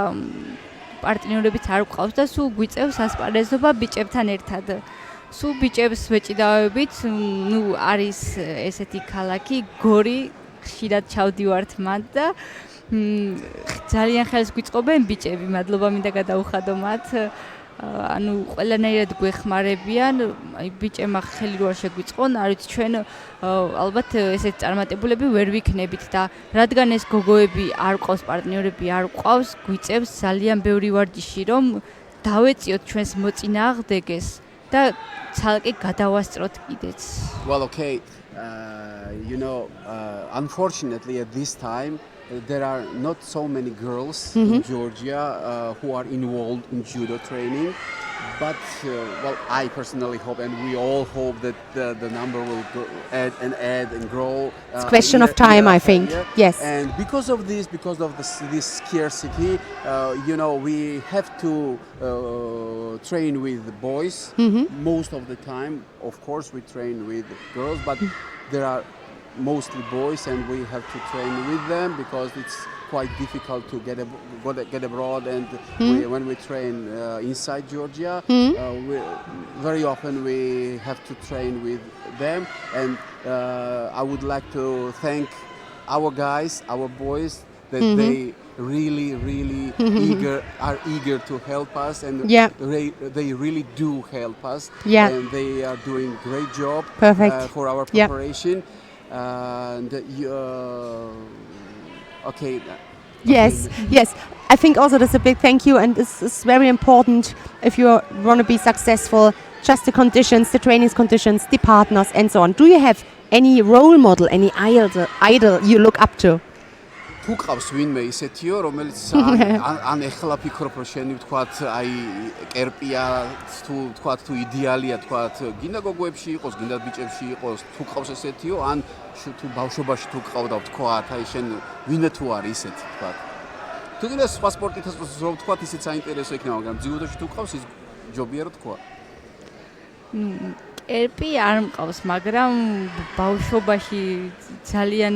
პარტნიორებიც არ ყავს და სულ გვიწევს ასპარეზობა ბიჭებთან ერთად სულ ბიჭებს ვეჭიდავებით ნუ არის ესეთი ქალაქი გორი ხშირად ჩავდივართ მათ და ძალიან ხელს გვიწყობენ ბიჭები, მადლობა მინდა გადაუხადო მათ. ანუ ყველანაირად გვეხმარებიან, აი ბიჭებმა ხელი რო არ შეგვიწყონ, არ ვიცი ჩვენ ალბათ ესეთ წარმატებულები ვერ ვიქნებით და რადგან ეს გოგოები არ ყავს პარტნიორები, არ ყავს, გვიწევს ძალიან ბევრი ვარჯიში, რომ დავეწიოთ ჩვენს მოწინააღმდეგეს და ცალკე გადავასწროთ კიდეც. Well, okay. Unfortunately at this time there are not so many girls in Georgia who are involved in judo training, but I personally hope, and we all hope that the number will add and grow. It's a question of time, I think. Yes. And because of this scarcity, we have to train with boys most of the time. Of course, we train with girls, but there are mostly boys and we have to train with them because it's quite difficult to get abroad and when we train inside Georgia very often we have to train with them and I would like to thank our guys, our boys that they really are eager to help us and they really do help us and they are doing great job for our preparation. And okay. Yes. I think also that's a big thank you, and this is very important if you want to be successful. Just the conditions, the training conditions, the partners, and so on. Do you have any role model, any idol you look up to? თუ ყავს ვინმე ისეთიო, რომელიც ან ეხლა ფიქრობ რომ შენი ვთქვათ, აი კერპია თუ ვთქვათ თუ იდეალია ვთქვათ, გინდა გოგოებში იყოს, გინდა ბიჭებში იყოს, თუ ყავს ესეთიო, ან თუ ბავშვობაში თუ ყავდა ვთქვათ, აი შენ ვინმე თუ არის ისეთი ვთქვათ. თუ გინდა სხვა სპორტითაც რო ვთქვათ, ისიც საინტერესო იქნება, მაგრამ ძიუდოში თუ ყავს ის ჯობია რომ თქვა. კერპი არ მყავს, მაგრამ ბავშვობაში ძალიან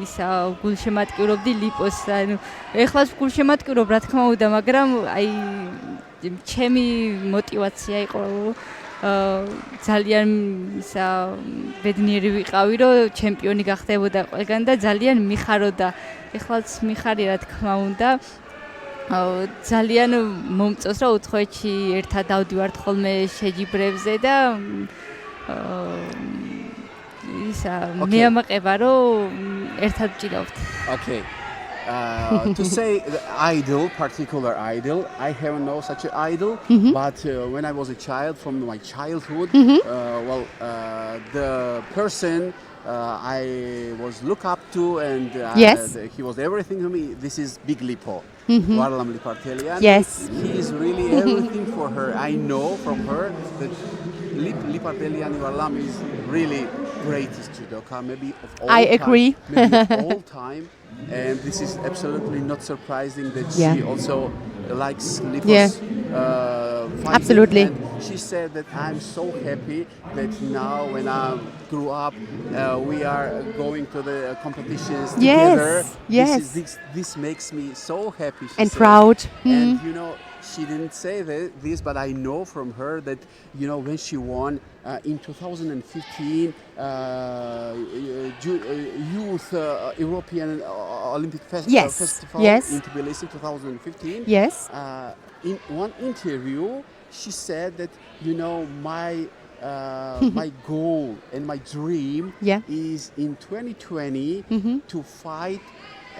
ისა გულშემატკივრობდი ლიპოს. ანუ ეხლაც გულშემატკივრობ, რა თქმა უნდა, მაგრამ აი ჩემი мотивация იყო ძალიან ისა ბედნიერი ვიყავი, რომ ჩემპიონი გახდებოდა ყველგან და ძალიან მიხაროდა. ეხლაც მიხარი, რა თქმა უნდა. ძალიან მომწონს რომ უცხოეთში ერთად დავდივართ ხოლმე შეჯიბრებზე და ისა მეამაყება რომ ერთად ვჭირავთ. Okay. To say the idol, particular idol, I have no such an idol, but when I was a child, from my childhood, the person I was look up to and he was everything to me. This is Big Lipo, Varlam Lipartelian. Yes. He is really everything for her. I know from her that Lipartelian Varlam is really greatest judoka, maybe of all time. I agree. Maybe of all time. And this is absolutely not surprising that she also likes Lipos fighting. Absolutely. And she said that I'm so happy that now when I grew up, we are going to the competitions together. Yes. This makes me so happy. And proud. And she didn't say this, but I know from her that when she won in 2015 Youth European Olympic Festival in Tbilisi 2015. Yes. In one interview, she said that my my goal and my dream is in 2020 to fight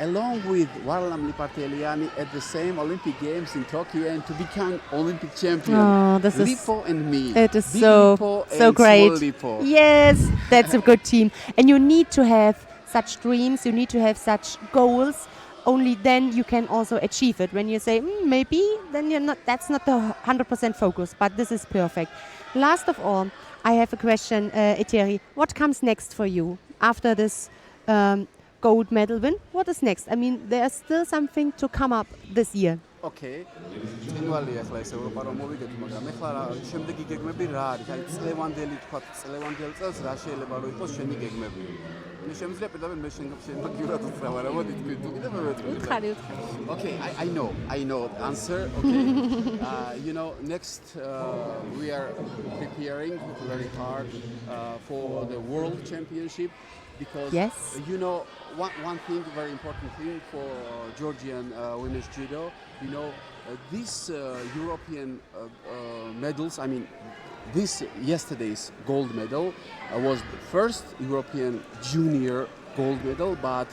along with Varlam Liparteliani at the same Olympic Games in Tokyo and to become Olympic champion. Oh, this Lipo and me. It is Big so Lipo so and great. Small Lipo. Yes, that's a good team. And you need to have such dreams, you need to have such goals. Only then you can also achieve it. When you say maybe, then you're not. That's not the 100% focus. But this is perfect. Last of all, I have a question, Ieteri. What comes next for you after this gold medal win? What is next? I mean, there's still something to come up this year. Okay. წინვალი ახლა ეს ევროპა რომ მოვიდეთ, მაგრამ ახლა შემდეგი გეგმები რა არის? აი წლევანდელი თქვა, წლევანდელ წელს რა შეიძლება რომ იყოს შენი გეგმები? მე შემიძლია პირდაპირ მე შეიძლება გიურად უთხრა, მაგრამ მოდი თქვი თუ კიდევ მოვეთქვი. უთხარი. Okay, I know the answer. Okay. Next we are preparing very hard for the world championship. Because yes. One thing, very important thing for Georgian women's judo, these European medals, I mean, this yesterday's gold medal was the first European junior gold medal, but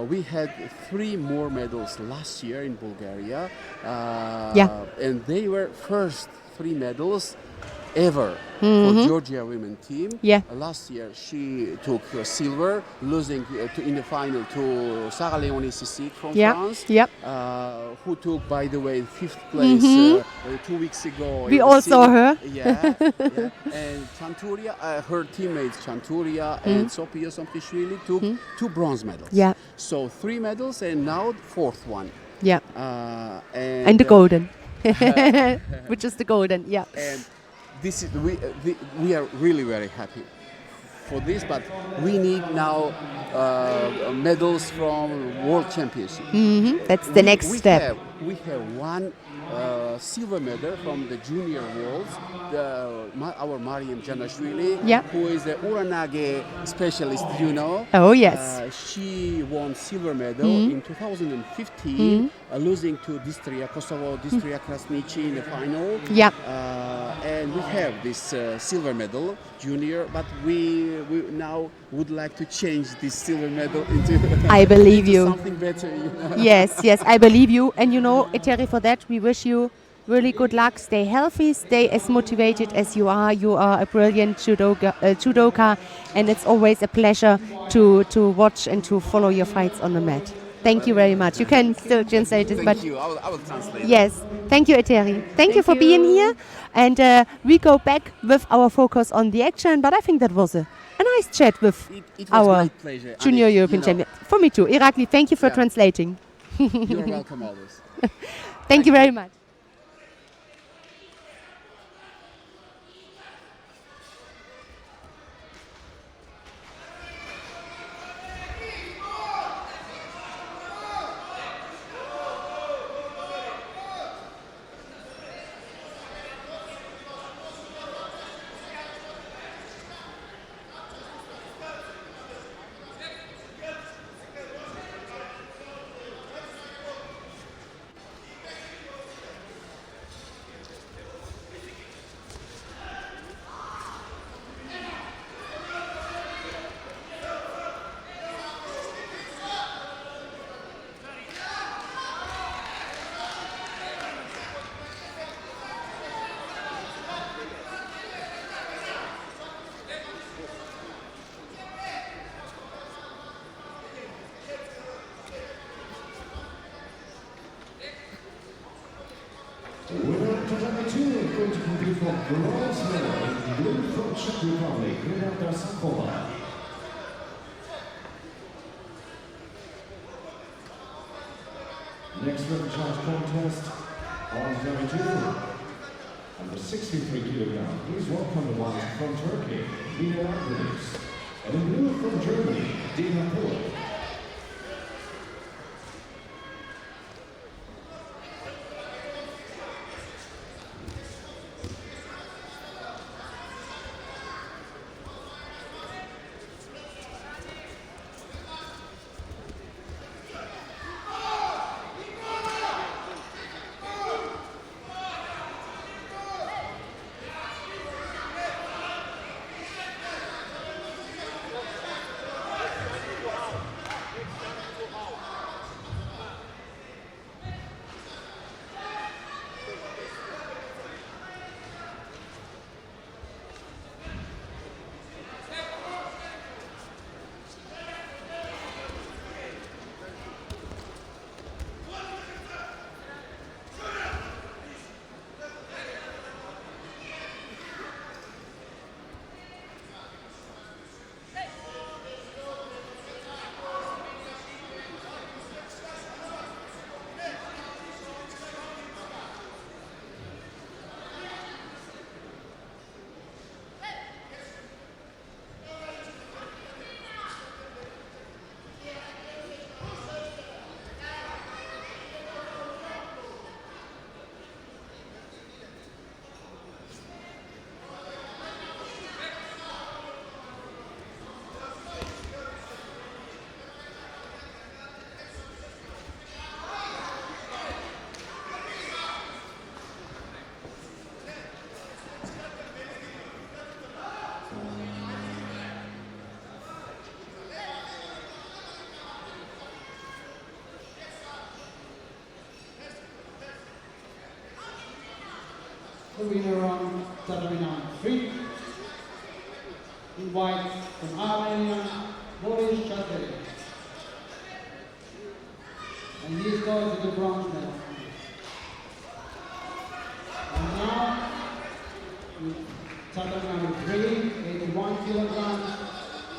we had 3 more medals last year in Bulgaria, and they were first 3 medals ever for Georgia women team. Last year she took silver, losing in the final to Sarah Leone Sissi from France, who took, by the way, 5th place 2 weeks ago. We all saw her. And Chanturia, her teammates Chanturia and Sofia Somfishvili took 2 bronze medals. So 3 medals and now 4th one. And the golden, which is the golden. And this is we are really very happy for this, but we need now medals from World Championship. That's the next step. We have 1 silver medal from the junior worlds. Our Mariam Janashvili, who is the Uranage specialist, Oh yes. She won silver medal in 2015, losing to Kosovo Distria Krasniqi in the final. And we have this silver medal, junior, but we now would like to change this silver medal into I believe you. Something better. Yes, I believe you. And Ieteri, for that we wish you really good luck. Stay healthy, stay as motivated as you are. You are a brilliant judoka, and it's always a pleasure to watch and to follow your fights on the mat. Thank you very much. You can still translate this, Thank you. I will translate. Yes. Thank you, Ieteri. Thank you for being here. And we go back with our focus on the action. But I think that was a nice chat with it was our great pleasure. junior European champion. For me too. Irakli, thank you for translating. You're welcome always. Thank you very much. Winner 2022 is going to compete for bronze medal in blue from Czech Republic, Renata Sakova. Next repertoire contest on 32. Under 63 kilograms, please welcome the ones from Turkey, Lina Agnes. And in blue from Germany, Dina Pohl. the winner on tatami number 3. In white from Armenia, Boris Chateri. And he goes to the bronze medal. And now, tatami number 3, 81 kilograms,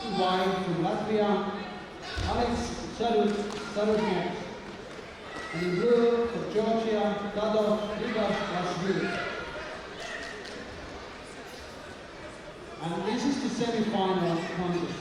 in white from Latvia, Alex Sarusnek. And in blue for Georgia, Tadov Ribashvili. And this is the semi-final contest.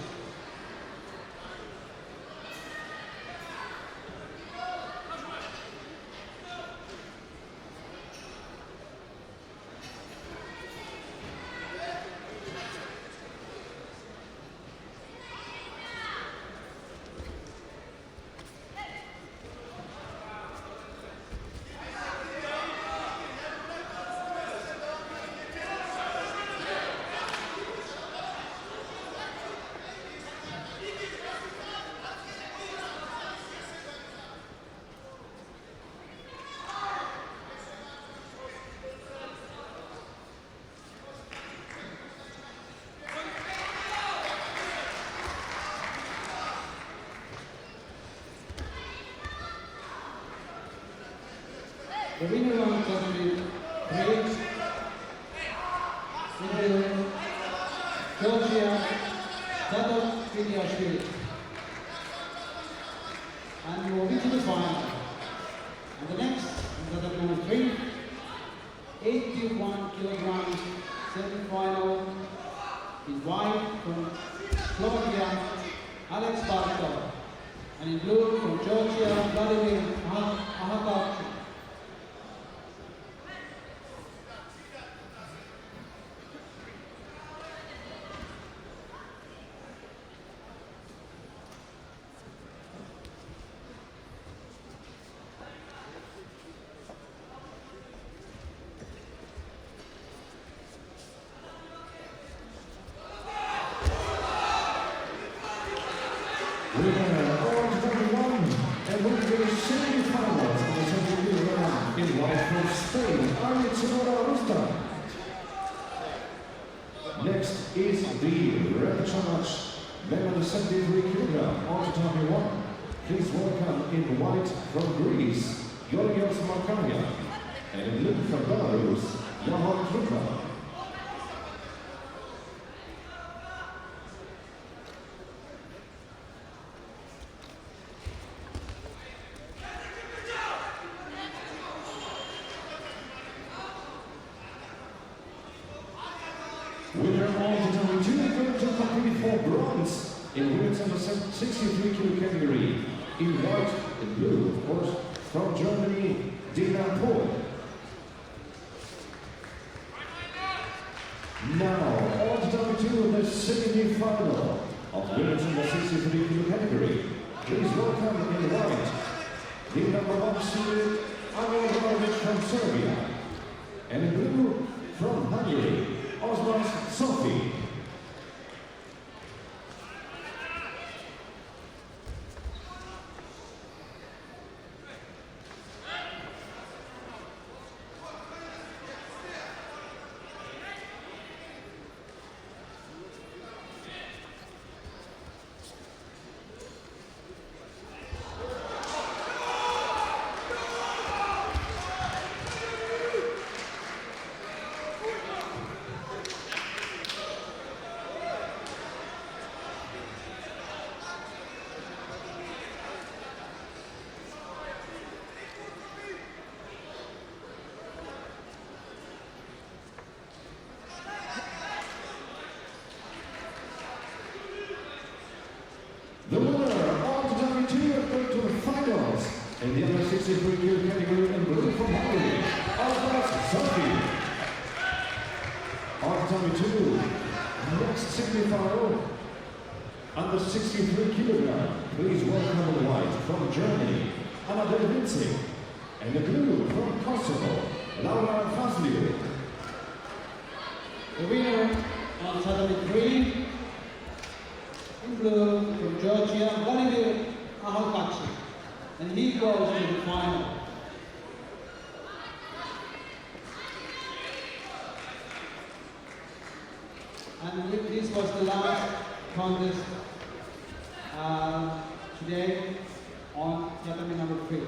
The winner on tatami 3 is Georgia Tadov Ribashvili. And you will be to the final. And the next, tatami number 3, 81 kilograms, semi-final, in white from Slovakia, Alex Bartov. And in blue from Georgia, Vladimir Ahakovich. Winner of #1 and winning the semi-finals of the 20 round in white from Spain, Ieteri. Next is the red charge, men under 73 kg, on tatami 1. Please welcome in white from Greece, Yorios Markania, and in blue from Belarus, Yahon Trukla. Winner of tatami 2 going to compete for bronze in women's under 63 kg category. In white and blue, of course, from Germany, Dina Pohl. Now, on tatami 2, the semi-final of women's under 63 kg category. Please welcome in white, the number 1 seed, Anja from Serbia. And in blue, from Hungary, Osman Sofi. The winner of tatami 2 is going to the finals in the under 63 kg category in blue from Hungary, Osman Sofi. On tatami 2, next semi-final, under 63 kg. Please welcome in white from Germany, Anna Delvinci, and the blue from Kosovo, Laura Fazliu. The winner on tatami 3, in blue from Georgia, Vladimir Ahakovich. And he goes to the final. this was the last contest today on tatami number 3.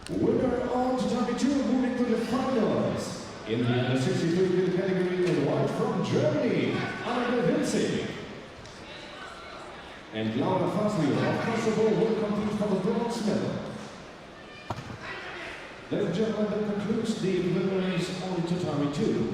Winner on tatami 2, moving to the finals. In the under 63 kilo category in white from Germany, Anna Vinci. And Laura Fazio of Kosovo will compete for the bronze medal. Ladies and gentlemen, that concludes the preliminaries on tatami 2.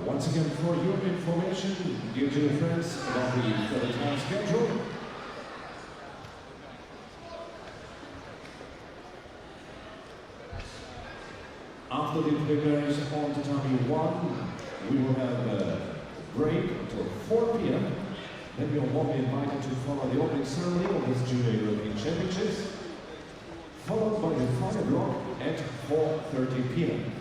Once again, for your information, dear judo friends, about the further time schedule. After the preliminaries on tatami 1, we will have a break until 4 p.m. Then you'll all be invited to follow the opening ceremony of this Judo European Championships, followed by the final block at 4:30 p.m.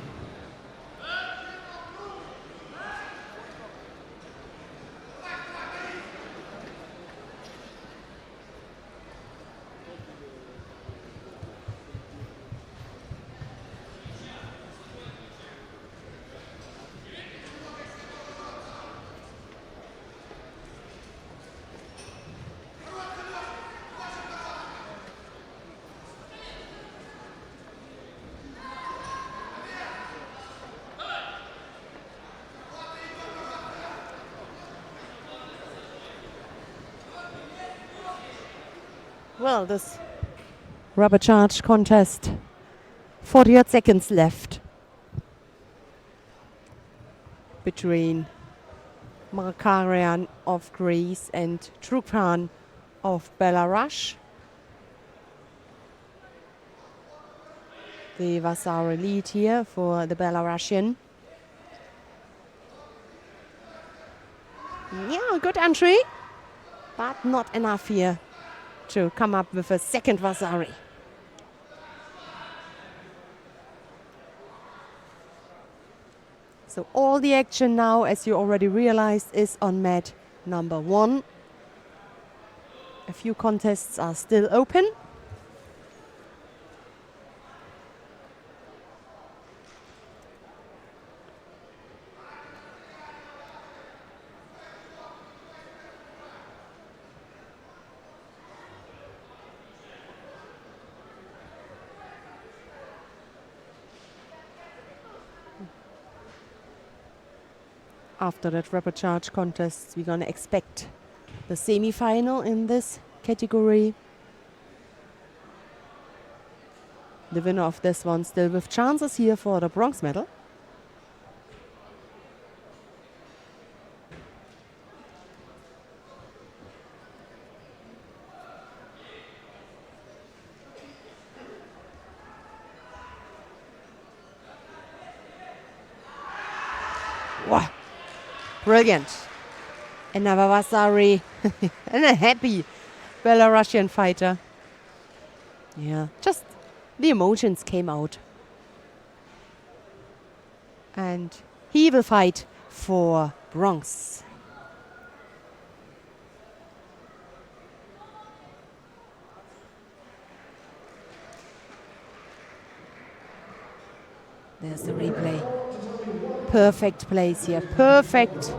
Well, this rubber charge contest, 48 seconds left between Markarian of Greece and Trukhan of Belarus. The Vasari lead here for the Belarusian. Yeah, good entry, but not enough here to come up with a second Vasari. So all the action now, as you already realized, is on mat number 1. A few contests are still open. After that rapid charge contest, we're going to expect the semi-final in this category. The winner of this one still with chances here for the bronze medal. Wow. Brilliant. Another Vasari and a happy Belarusian fighter. Yeah, just the emotions came out. And he will fight for bronze. There's the replay. Perfect place here. Perfect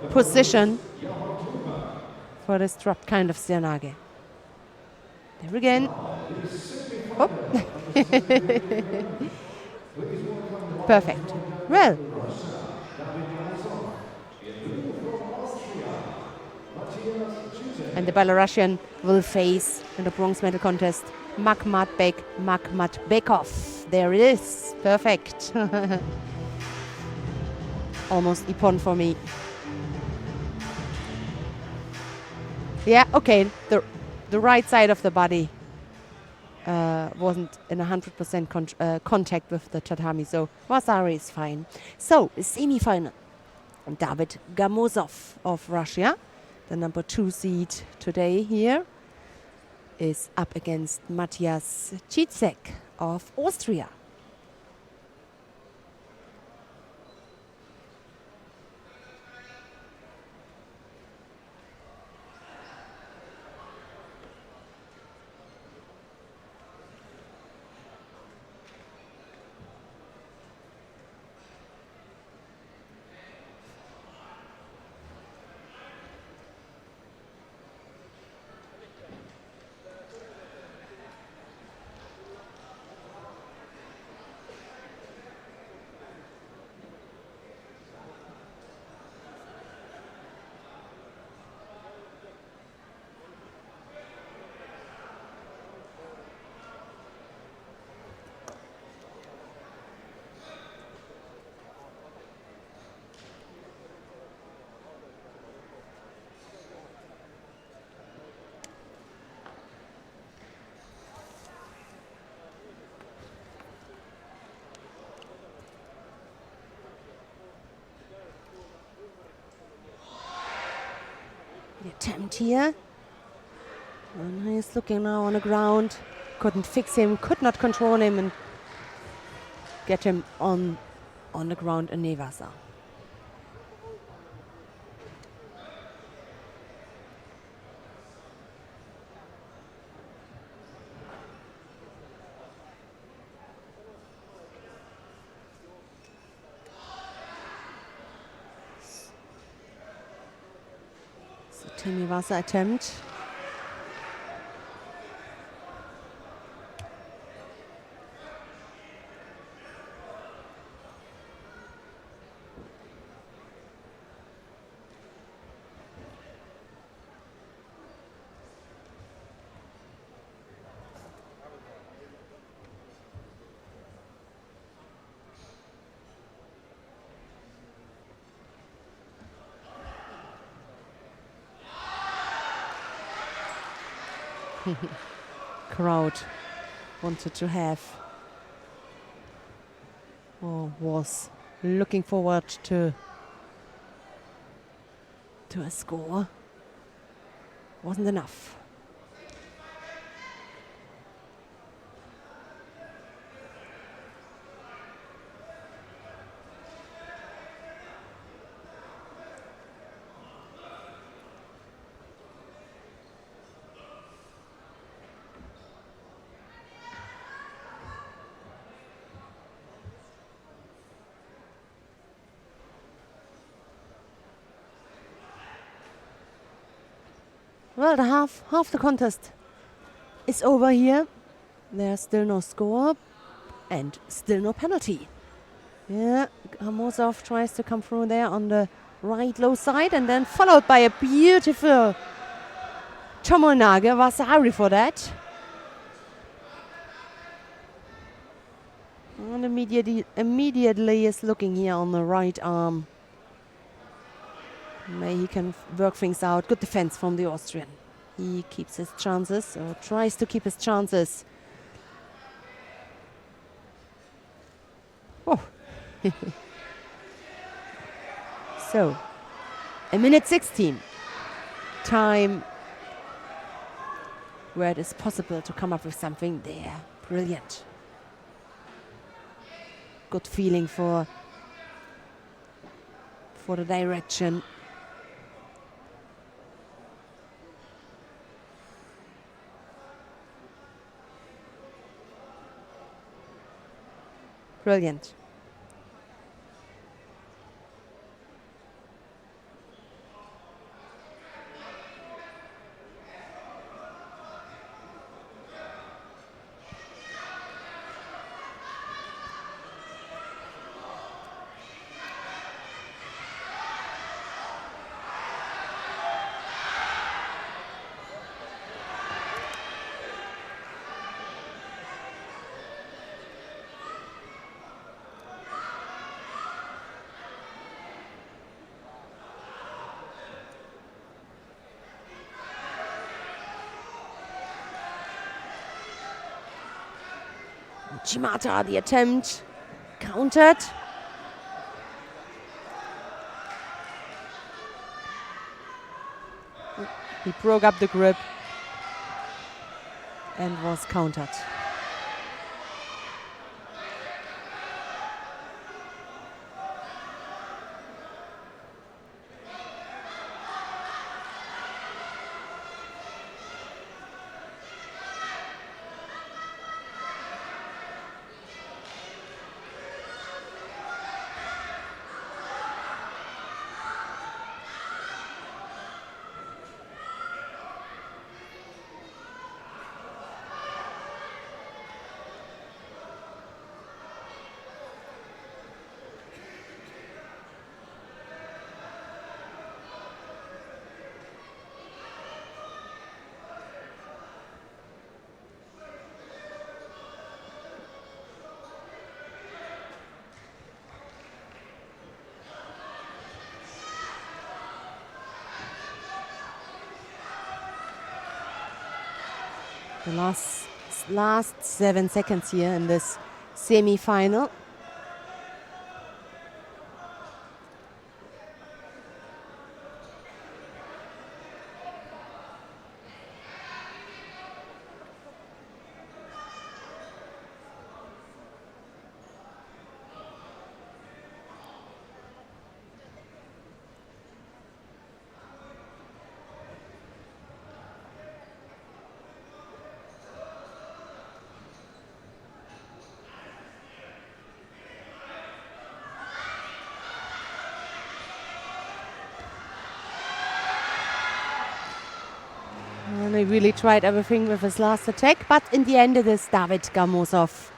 position for this drop kind of Sternage. There again. Oh. Perfect. Well. And the Belarusian will face in the bronze medal contest Makhmatbekov. There it is. Perfect. Almost Ippon for me. Yeah, okay. The right side of the body wasn't in 100% contact with the tatami, so Vasari is fine. So, semi-final. David Gamozov of Russia, the number 2 seed today here, is up against Matthias Cicek of Austria. The attempt here. And he's looking now on the ground. Couldn't fix him, could not control him and get him on the ground in Nevasa. Nevasa attempt. Crowd wanted to have or was looking forward to a score. Wasn't enough. Well, the half the contest is over here. There's still no score and still no penalty. Yeah, Gamozov tries to come through there on the right low side and then followed by a beautiful Tomonage. Vasari for that. And immediately is looking here on the right arm. Maybe he can work things out. Good defense from the Austrian. He keeps his chances, or tries to keep his chances. Oh. So, a minute 16. Time where it is possible to come up with something there. Brilliant. Good feeling for the direction. Brilliant. Shimata, the attempt, countered. He broke up the grip and was countered. The last 7 seconds here in this semi-final. And he really tried everything with his last attack, but in the end it is David Gamosov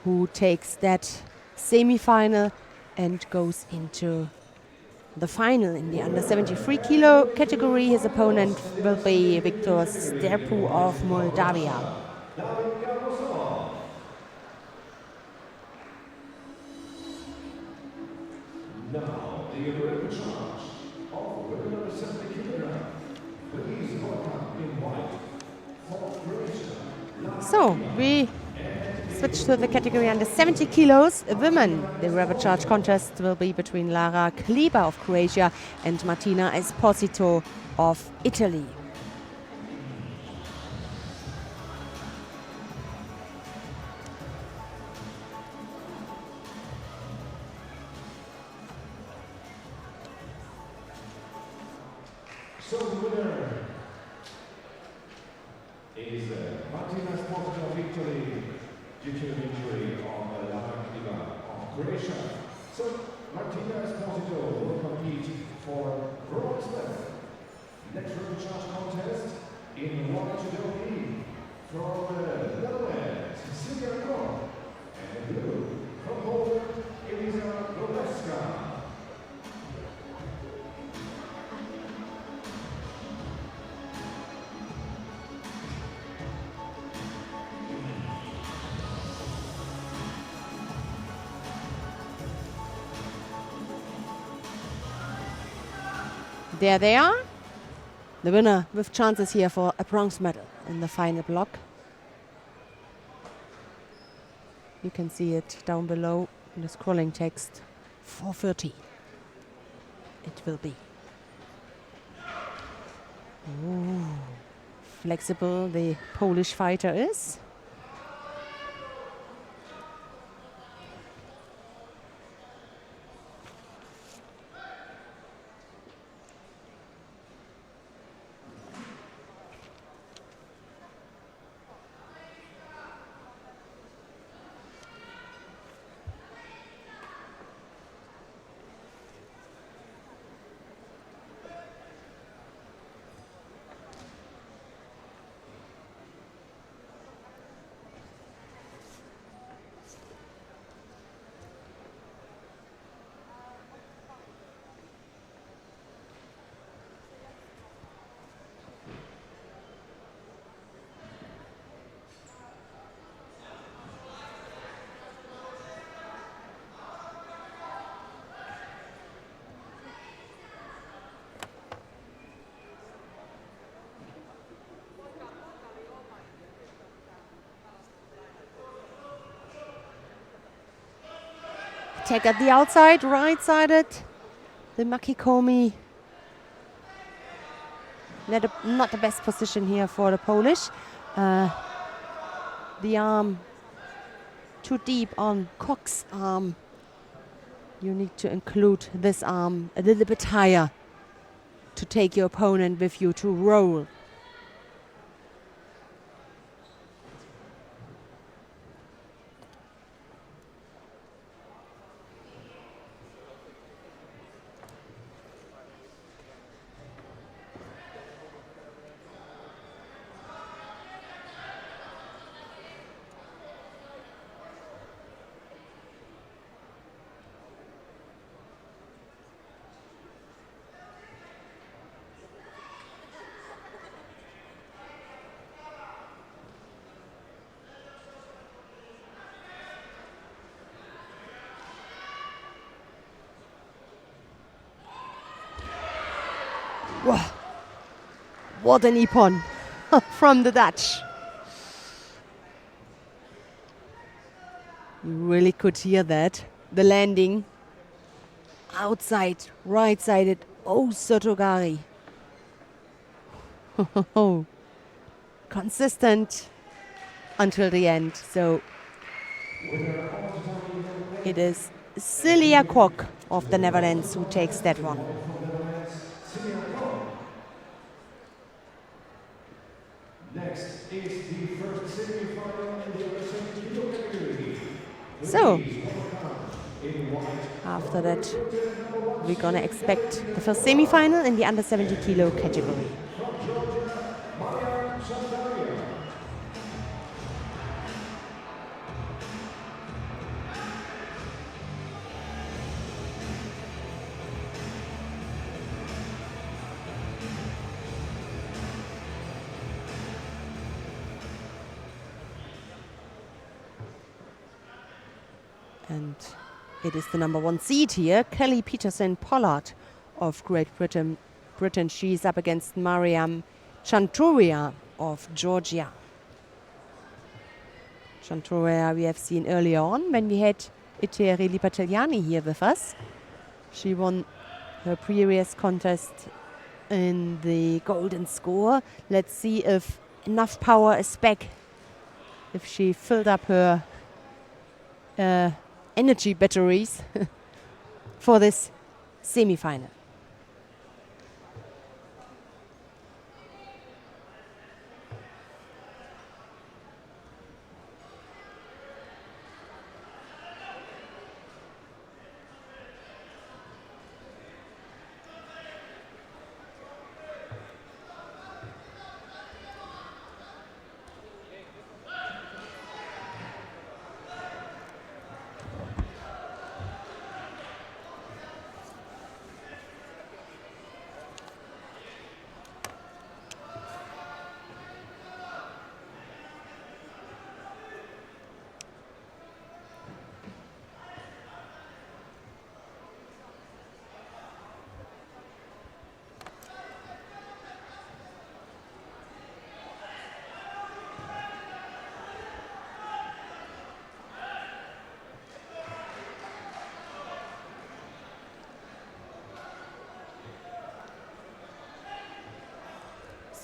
who takes that semi-final and goes into the final in the under 73 kilo category. His opponent will be Viktor Sterpu of Moldavia. Now, the European charge of women under 70 kilograms. Please welcome in white for Croatia. So, we switch to the category under 70 kilos. Women, the rubber charge contest will be between Lara Kliba of Croatia and Martina Esposito of Italy. So the winner is Martina Esposito of Italy due to an injury on the Lara Kliba of Croatia. So Martina Esposito will compete for bronze medal. Next rubber charge contest in white judo from Netherlands, Cecilia Kron, and blue from Poland, Elisa Roleska. There they are. The winner with chances here for a bronze medal in the final block. You can see it down below in the scrolling text. 4:30 it will be. Ooh. Flexible the Polish fighter is. Attack at the outside, right-sided. The Makikomi. Not the best position here for the Polish. The arm too deep on Cox's arm. You need to include this arm a little bit higher to take your opponent with you to roll. Wow. What an ippon from the Dutch. You really could hear that. The landing outside, right-sided. Oh, Sotogari. Consistent until the end. So it is Celia Kwok of the Netherlands who takes that one. Next is the first semi-final in the under 70 kilo category. So, after that, we're gonna expect the first semi-final in the under 70 kilo category. And it is the number 1 seed here, Kelly Peterson Pollard of Great Britain. She's up against Mariam Chanturia of Georgia. Chanturia we have seen earlier on when we had Ieteri Lielani here with us. She won her previous contest in the golden score. Let's see if enough power is back, if she filled up her energy batteries for this semi-final.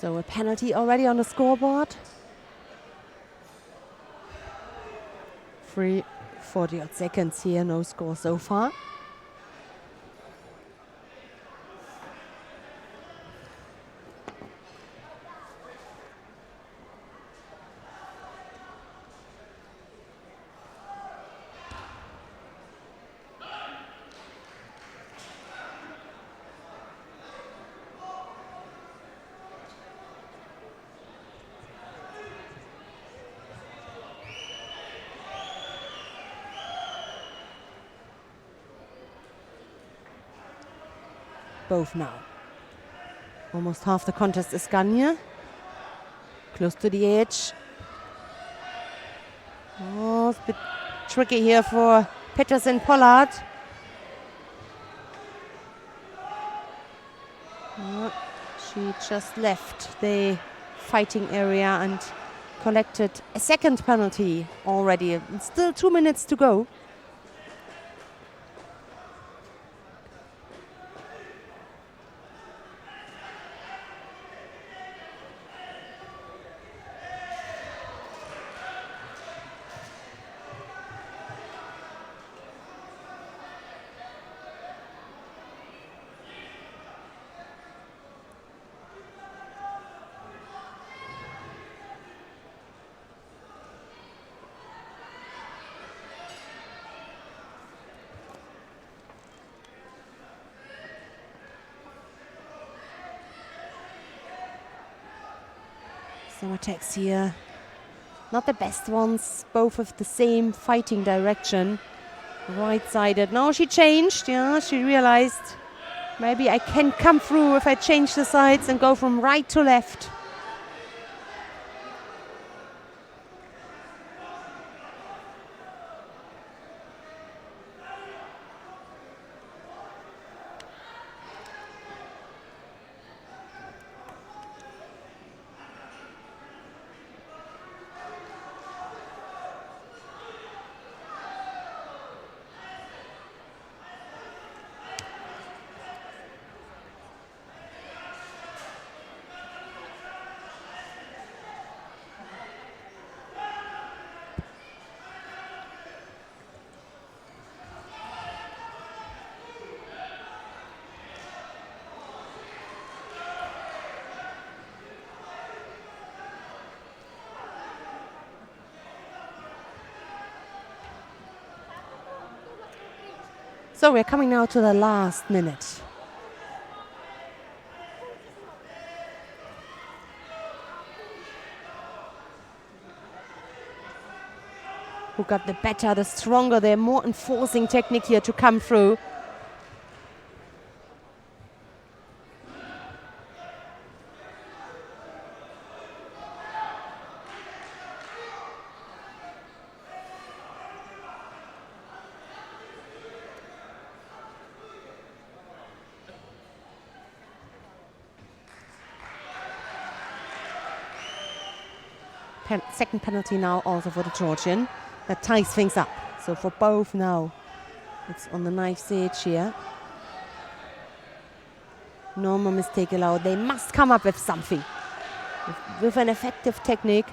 So a penalty already on the scoreboard. 40 odd seconds here, no score so far. Both now. Almost half the contest is gone here. Close to the edge. Oh, it's a bit tricky here for Peterson Pollard. Oh, she just left the fighting area and collected a second penalty already. It's still 2 minutes to go. Some attacks here. Not the best ones, both of the same fighting direction. Right-sided. Now she changed, yeah, she realized maybe I can come through if I change the sides and go from right to left. So we're coming now to the last minute. Who got the better, the stronger, the more enforcing technique here to come through. Second penalty now also for the Georgian. That ties things up. So for both now, it's on the knife's edge here. No more mistake allowed. They must come up with something. With an effective technique.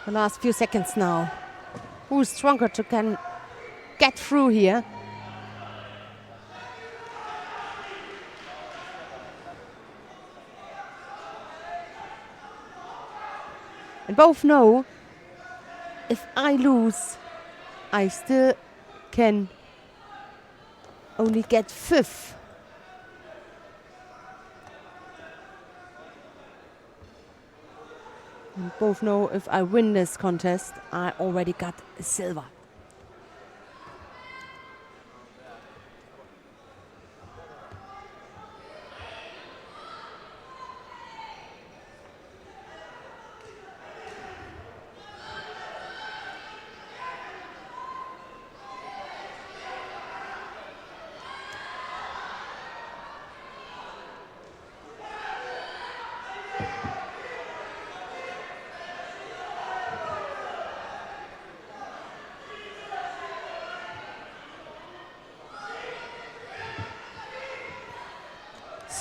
The last few seconds now. Who's stronger to can get through here? And both know if I lose, I still can only get fifth. And both know if I win this contest, I already got a silver.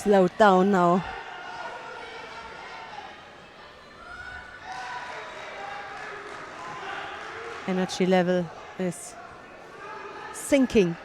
slowed down now. Energy level is sinking.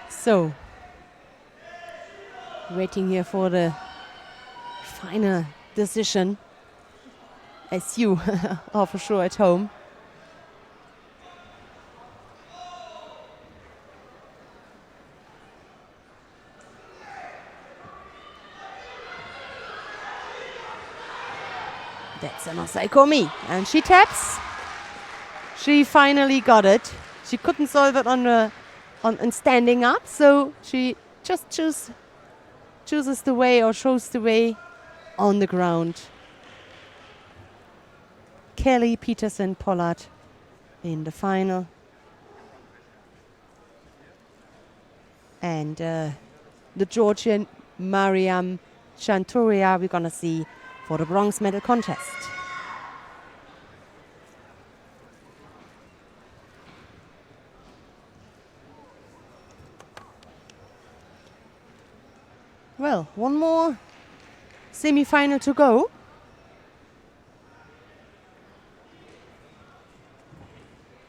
So, waiting here for the final decision, as you are for sure at home. That's an Osaikomi, and she taps. She finally got it. She couldn't solve it on standing up, so she just chooses the way or shows the way on the ground. Kelly, Peterson, Pollard in the final. And the Georgian Mariam Chanturia we're gonna see for the bronze medal contest. Well, one more semi-final to go.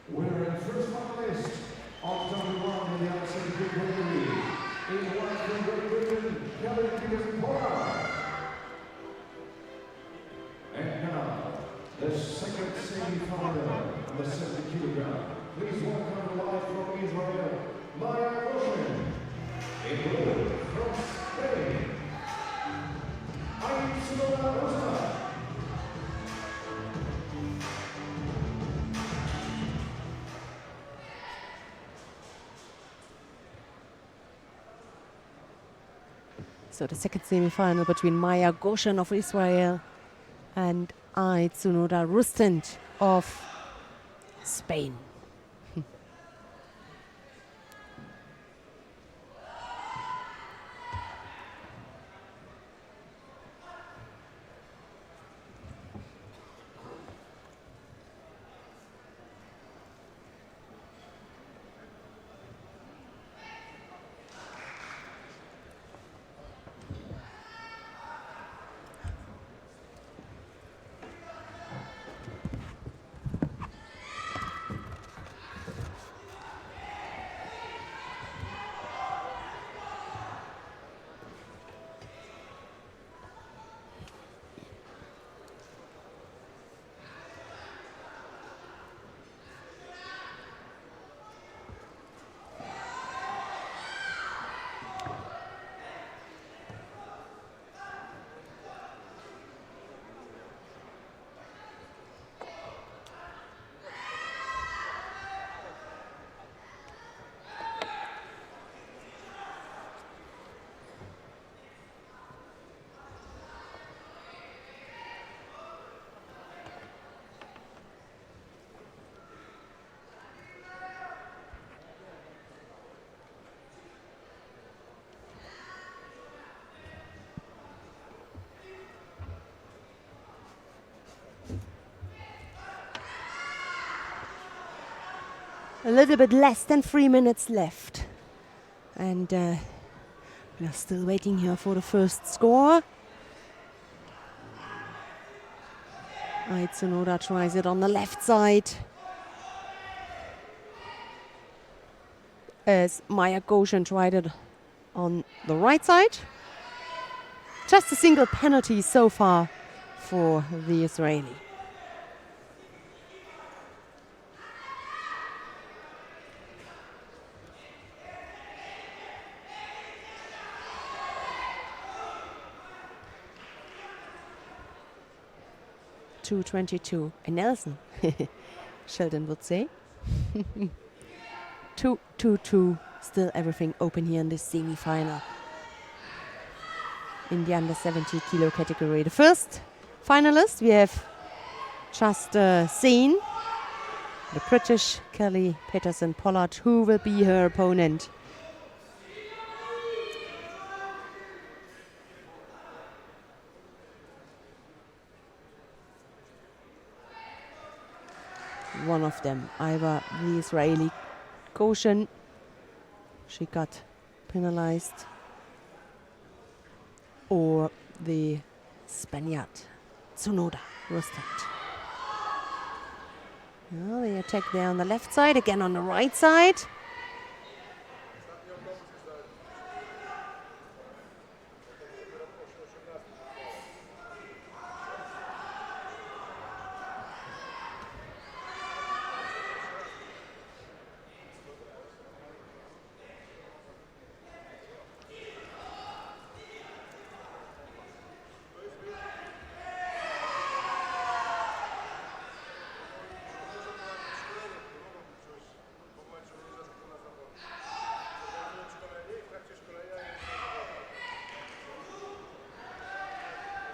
Winner and first finalist of #1 in the outside group category. In white from Great Britain, Kelly Peterson Pollard. And now, the second semi-final on the 70 kilogram. Please welcome live from Israel, Maya Roshan. In blue, from Spain, Ieteri. So the second semi-final between Maya Goshen of Israel and Tsunoda Rustent of Spain. A little bit less than 3 minutes left. And we are still waiting here for the first score. Tsunoda tries it on the left side. As Maya Goshen tried it on the right side. Just a single penalty so far for the Israeli. .222. A Nelson, Sheldon would say. 2-2-2. Still everything open here in this semi-final. In the under 70 kilo category. The first finalist we have just seen. The British Kelly Peterson Pollard, who will be her opponent. One of them, either the Israeli Goshen, she got penalized, or the Spaniard Tsunoda Rostad. Well, the attack there on the left side, again on the right side.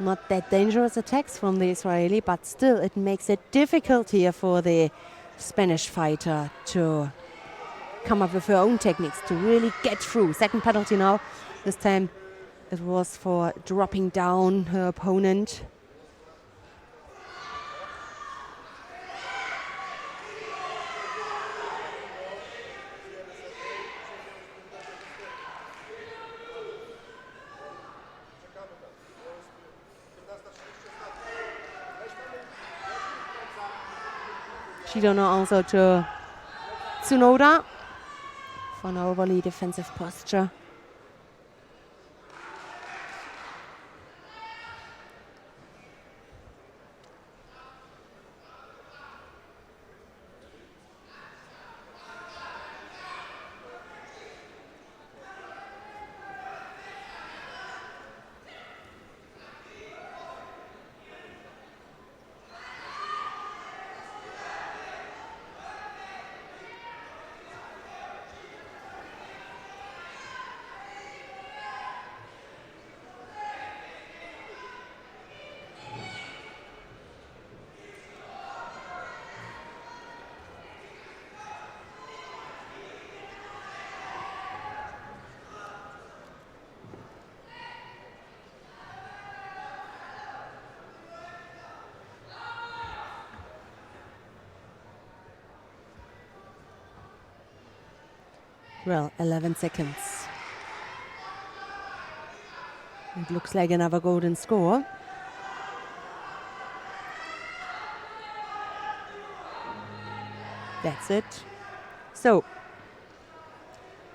Not that dangerous attacks from the Israeli, but still it makes it difficult here for the Spanish fighter to come up with her own techniques to really get through. Second penalty now. This time it was for dropping down her opponent. Shidono also to Tsunoda for an overly defensive posture. Well, 11 seconds. It looks like another golden score. That's it. So,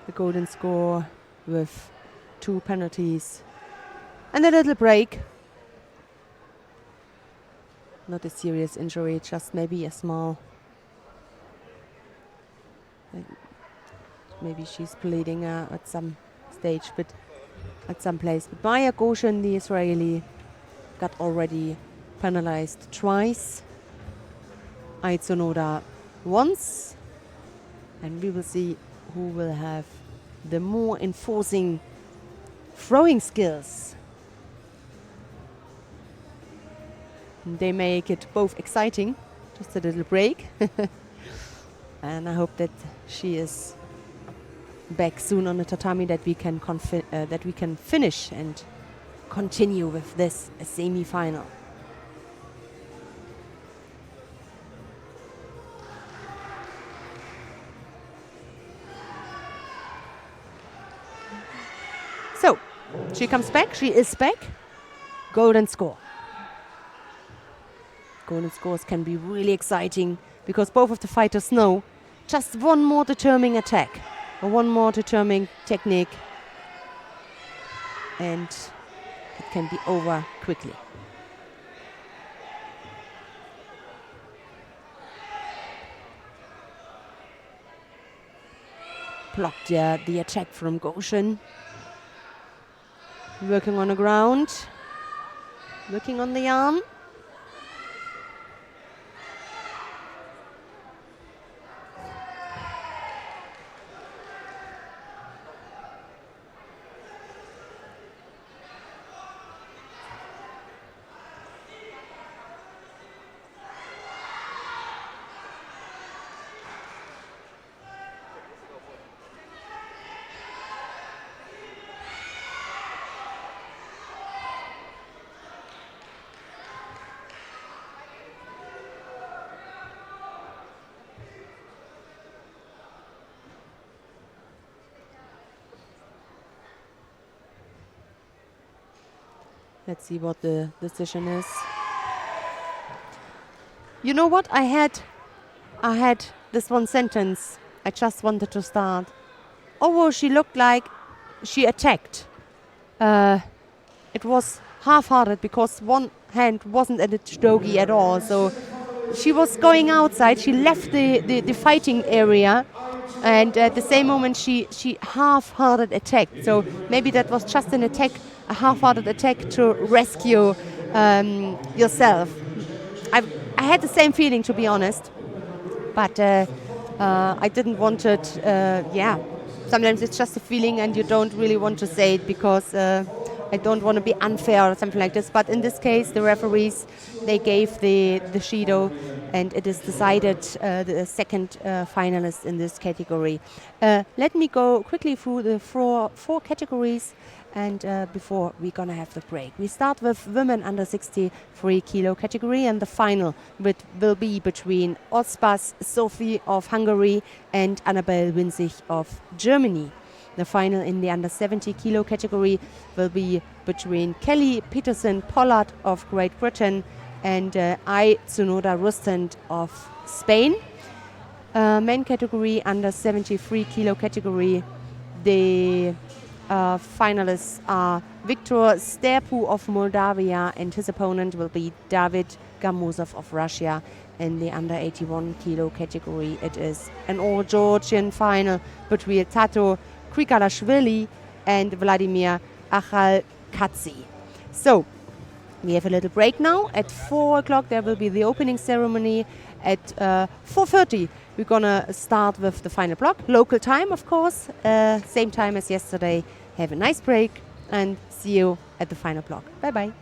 the golden score with 2 penalties and a little break. Not a serious injury, just maybe a small. Maybe she's bleeding at some stage, but at some place. But Maya Goshen, the Israeli, got already penalized twice. Tsunoda once. And we will see who will have the more enforcing throwing skills. And they make it both exciting, just a little break. And I hope that she is back soon on the tatami, that we can finish and continue with this semi-final. She comes back. She is back. Golden score. Golden scores can be really exciting because both of the fighters know just one more determining attack or one more determining technique and it can be over quickly. Blocked the attack from Goshen. Working on the ground. Working on the arm. Let's see what the decision is. You know what? I had this one sentence I just wanted to start. Oh, she looked like she attacked. It was half-hearted because one hand wasn't at the judogi at all. So she was going outside. She left the fighting area. And at the same moment, she half-hearted attacked. So maybe that was just an attack, a half-hearted attack to rescue yourself. I had the same feeling, to be honest. But I didn't want it, sometimes it's just a feeling and you don't really want to say it because I don't want to be unfair or something like this. But in this case, the referees, they gave the Shido and it is decided the second finalist in this category. Let me go quickly through the four categories and before we're gonna have the break. We start with women under 63 kilo category and the final will be between Ospas Sophie of Hungary and Annabelle Winzig of Germany. The final in the under 70 kilo category will be between Kelly Peterson Pollard of Great Britain and I Tsunoda Rustand of Spain. Men category under 73 kilo category, the finalists are Viktor Sterpu of Moldavia and his opponent will be David Gamuzov of Russia. In the under 81 kilo category, it is an all Georgian final between Tato Krikalashvili and Vladimir Akhalkadze. So we have a little break now. At 4 o'clock there will be the opening ceremony. At 4:30 we're gonna start with the final block. Local time, of course, same time as yesterday. Have a nice break and see you at the final block. Bye bye.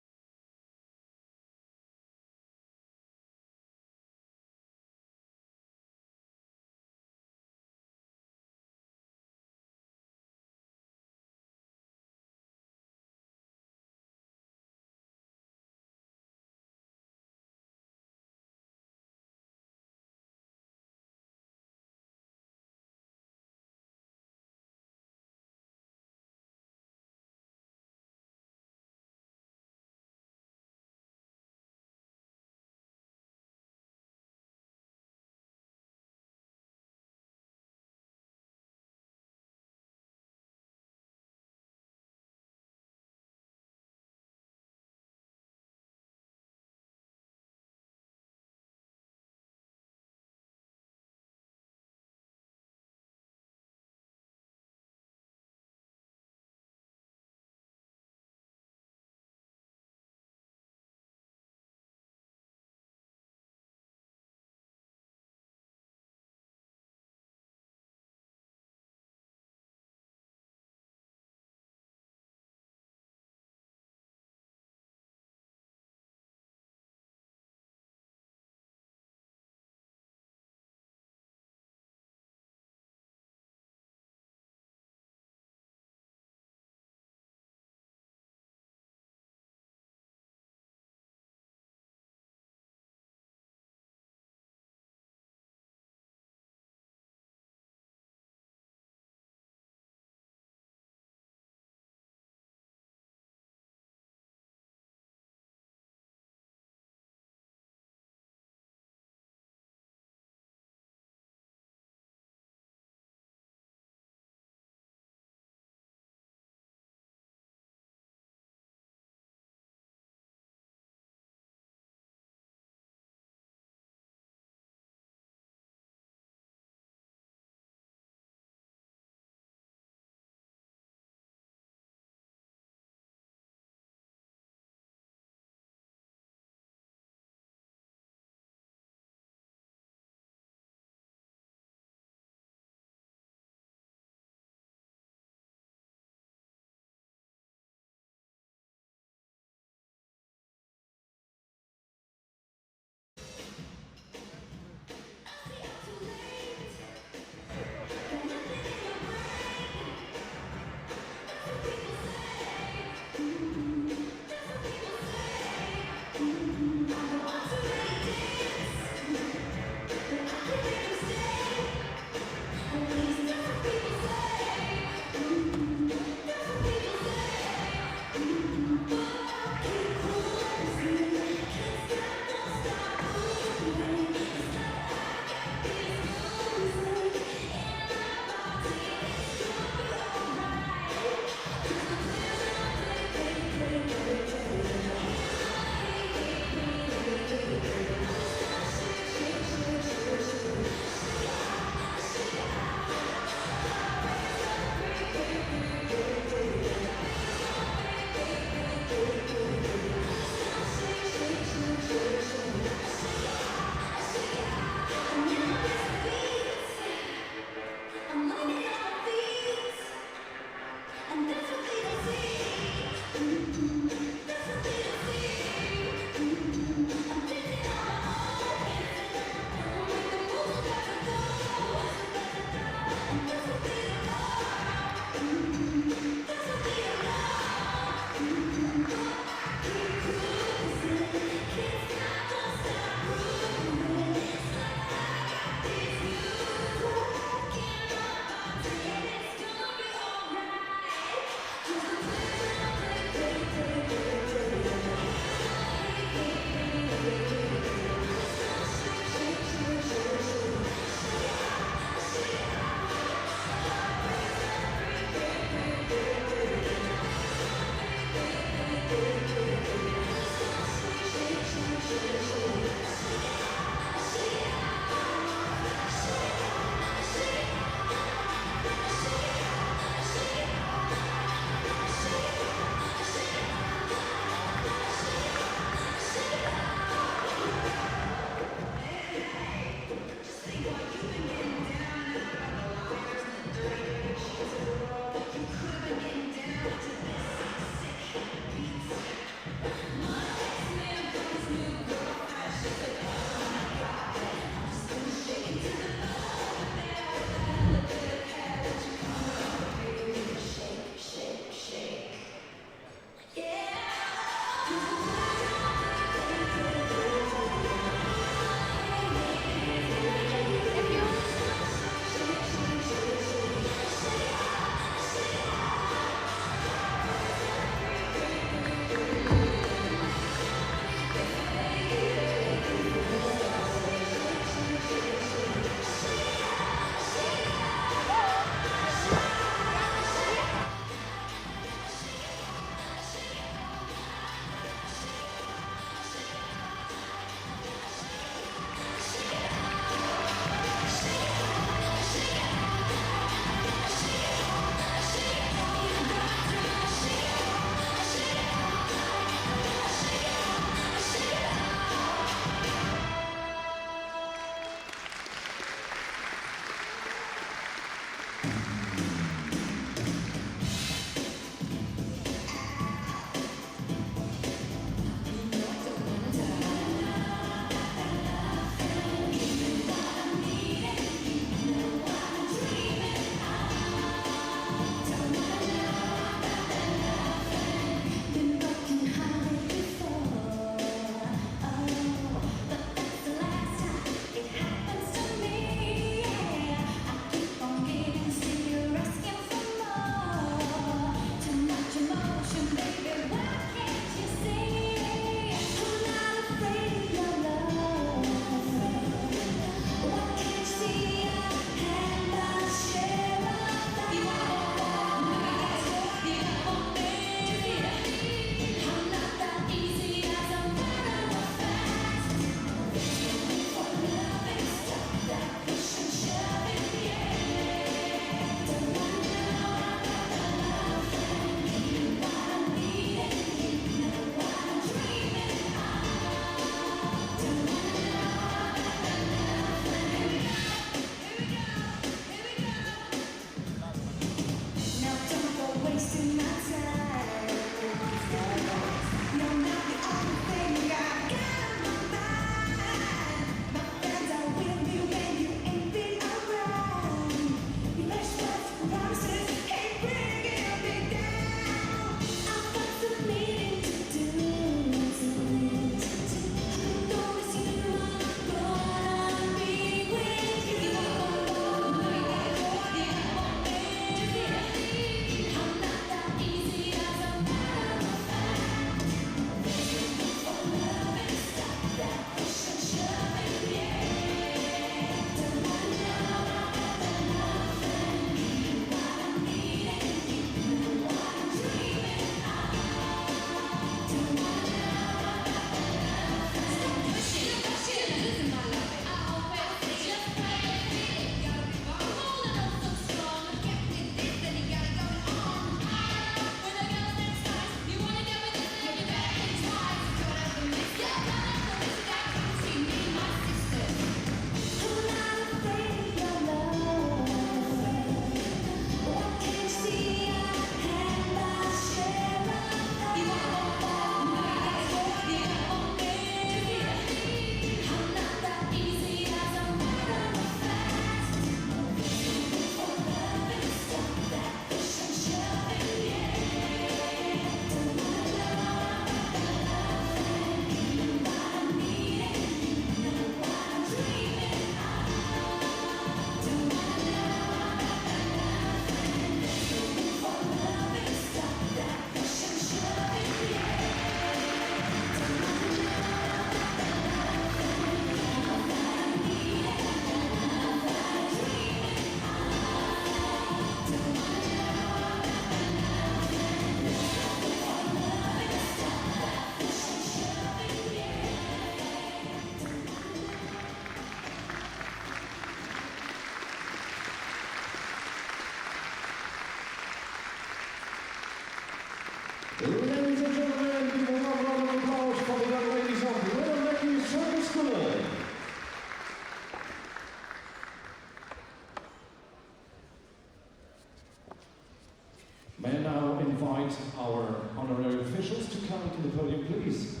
invite our honorary officials to come to the podium, please.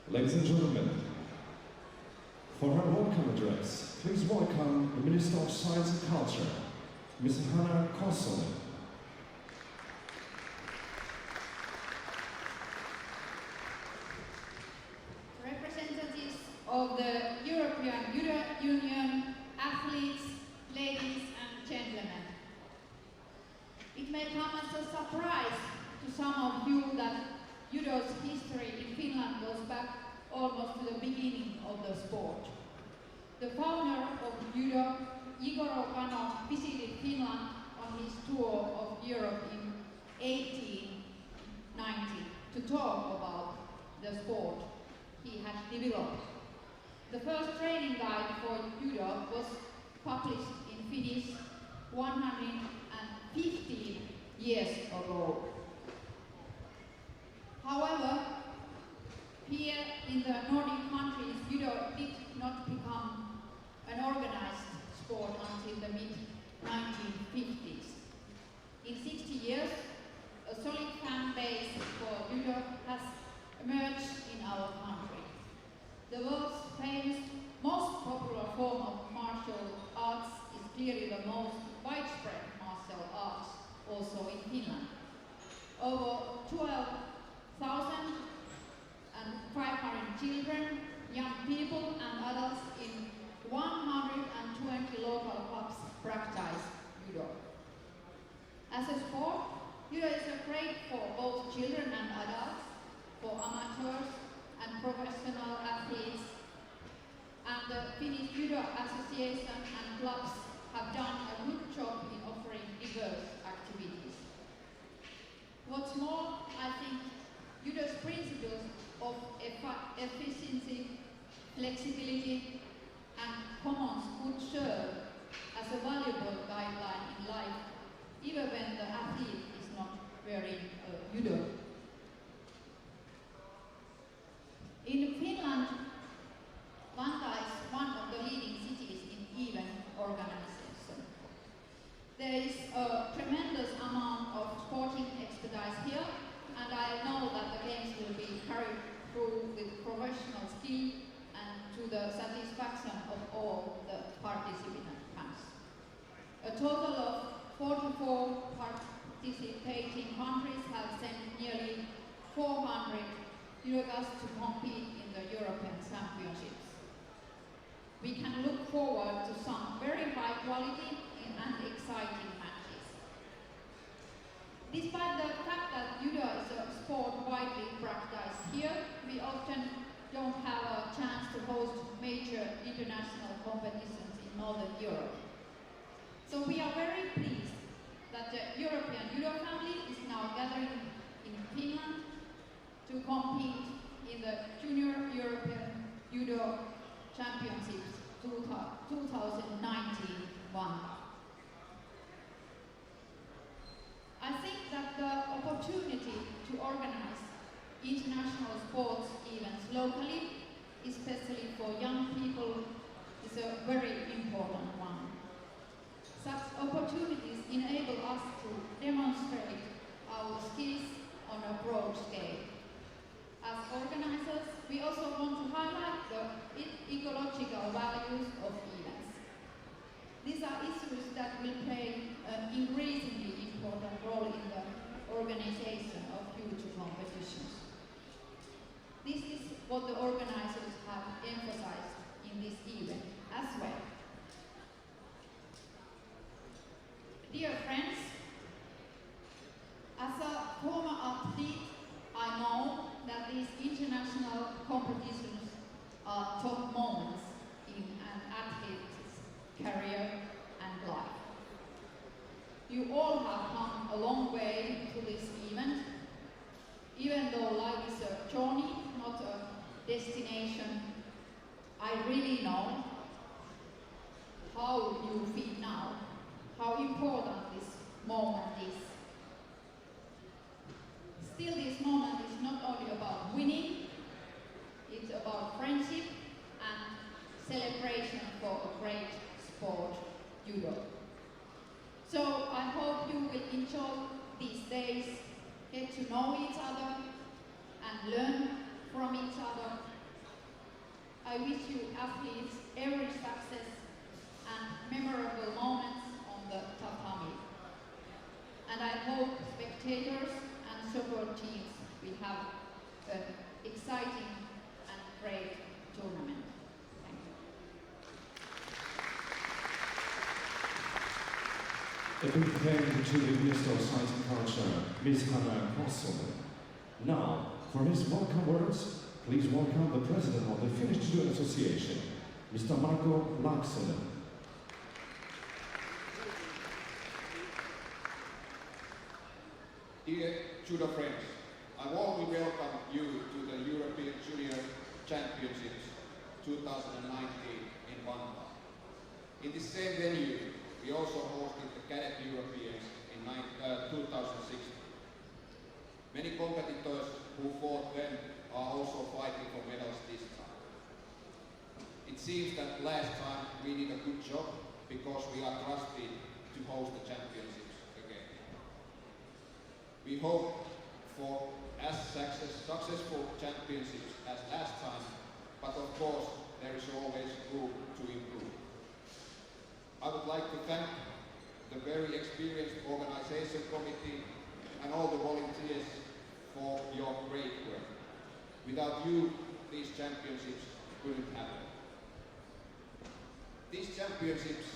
Ladies and gentlemen, for her welcome address, please welcome the Minister of Science and Culture, Ms. Hanna Kosonen. Representatives of the European Judo Union, athletes, ladies and gentlemen. It may come as a surprise to some of you that Judo's history in Finland goes back almost to the beginning of the sport. The founder of Judo, Igor Kano, visited Finland on his tour of Europe in 1890 to talk about the sport he had developed. The first training guide for Judo was published in Finnish 150 years ago. However, here in the Nordic countries, Judo did not become an organized sport until the mid-1950s. In 60 years, a solid fan base for Judo has emerged in our country. The world's famous, most popular form of martial arts is clearly the most widespread martial arts also in Finland. Over 12,500 children, young people and adults in 120 local clubs practice Judo. As a sport, Judo is great for both children and adults, for amateurs and professional athletes, and the Finnish Judo Association and clubs have done a good job in offering diverse activities. What's more, I think Judo's principles of efficiency, flexibility and commons could serve as a valuable guideline in life, even when the athlete is not wearing Judo. In Finland, Vantaa is one of the leading cities in event organization. There is a tremendous amount of sporting expertise here, and I know that the games will be carried through with professional skill and to the satisfaction of all the participant fans. A total of 44 participating countries have sent nearly 400 judokas to compete in the European Championships. We can look forward to some very high quality and exciting matches. Despite the fact that Judo is a sport widely practiced here, we often don't have a chance to host major international competitions in Northern Europe. So we are very pleased that the European Judo family is now gathering in Finland to compete in the Junior European Judo Championships 2019-1. I think that the opportunity to organize international sports events locally, especially for young people, is a very important one. Such opportunities enable us to demonstrate our skills on a broad scale. As organizers, we also want to highlight the ecological values of events. These are issues that will play an increasingly important role in the organization of future competitions. This is what the organizers have emphasized in this event as well. Dear friends, as a former athlete, I know that these international competitions are top moments in an athlete's career and life. You all have come a long way to this event. Even though life is a journey, not a destination, I really know how judo. So I hope you will enjoy these days, get to know each other and learn from each other. I wish you athletes every success and memorable moments on the tatami. And I hope spectators and support teams will have an exciting and great tournament. Thank you. A big thank you to the Minister of Science and Culture, Ms. Hanna Kosonen. Now, for his welcome words, please welcome the President of the Finnish Judo Association, Mr. Marko Laaksonen. Dear judo friends, I warmly welcome you to the European Junior Championships 2019 in Vantaa. In this same venue, we also hosted the Cadet Europeans in 2016. Many competitors who fought then are also fighting for medals this time. It seems that last time we did a good job because we are trusted to host the championships again. We hope for as successful championships as last time, but of course there is always room to improve. I would like to thank the very experienced organization committee and all the volunteers for your great work. Without you, these championships couldn't happen. These championships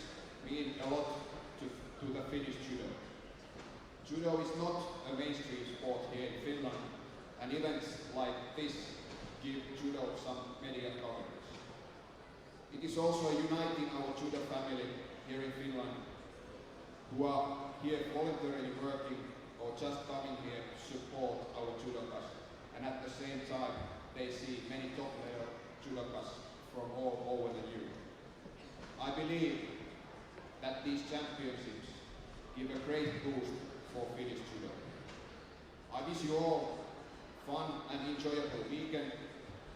mean a lot to the Finnish judo. Judo is not a mainstream sport here in Finland, and events like this give judo some media coverage. It is also uniting our judo family here in Finland, who are here voluntarily working or just coming here to support our judokas, and at the same time they see many top-level judokas from all over the Europe. I believe that these championships give a great boost for Finnish judo. I wish you all fun and enjoyable weekend,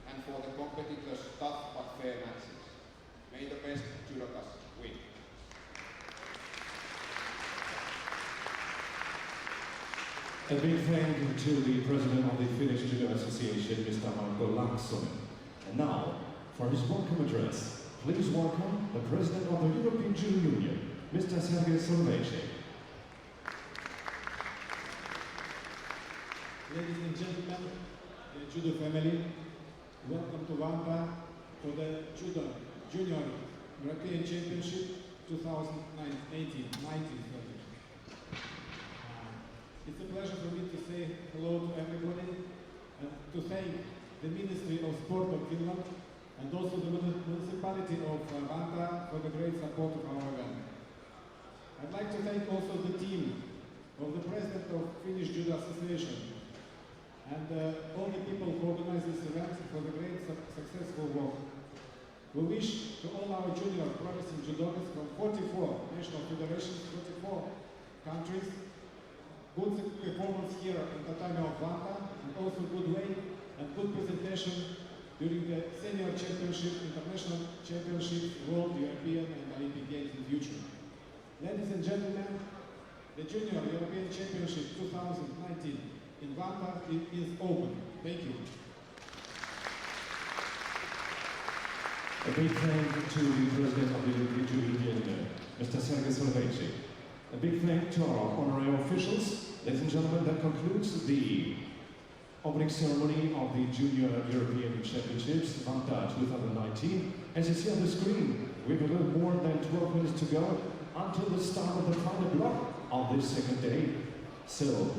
and for the competitors tough but fair matches. May the best judokas win. A big thank you to the President of the Finnish Judo Association, Mr. Marko Laaksonen. And now, for his welcome address, please welcome the President of the European Judo Union, Mr. Sergei Solveici. Ladies and gentlemen, the judo family, welcome to Vantaa for the Judo Junior European Championship 2018. It's a pleasure for me to say hello to everybody and to thank the Ministry of Sport of Finland and also the municipality of Vantaa for the great support of our event. I'd like to thank also the team of the President of Finnish Judo Association and all the people who organize this event for the great successful work. We wish to all our junior progressing judokas from 44 national federations, 44 countries, good performance here in tatami of Vantaa, and also good weight and good presentation during the Senior Championship, International Championships, World, European and Olympic Games in future. Ladies and gentlemen, the Junior European Championship 2019 in Vantaa is open. Thank you. A big thank you to the President of the European Judo Union, Mr. Sergei Solveici. A big thank to our honorary officials. Ladies and gentlemen, that concludes the opening ceremony of the Junior European Championships, Vantaa 2019. As you see on the screen, we have a little more than 12 minutes to go until the start of the final block of this second day. So,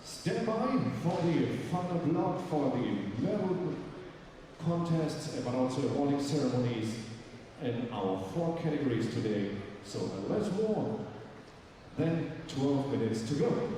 stand by for the final block for the medal contests, but also awarding ceremonies in our 4 categories today. So, less more than 12 minutes to go.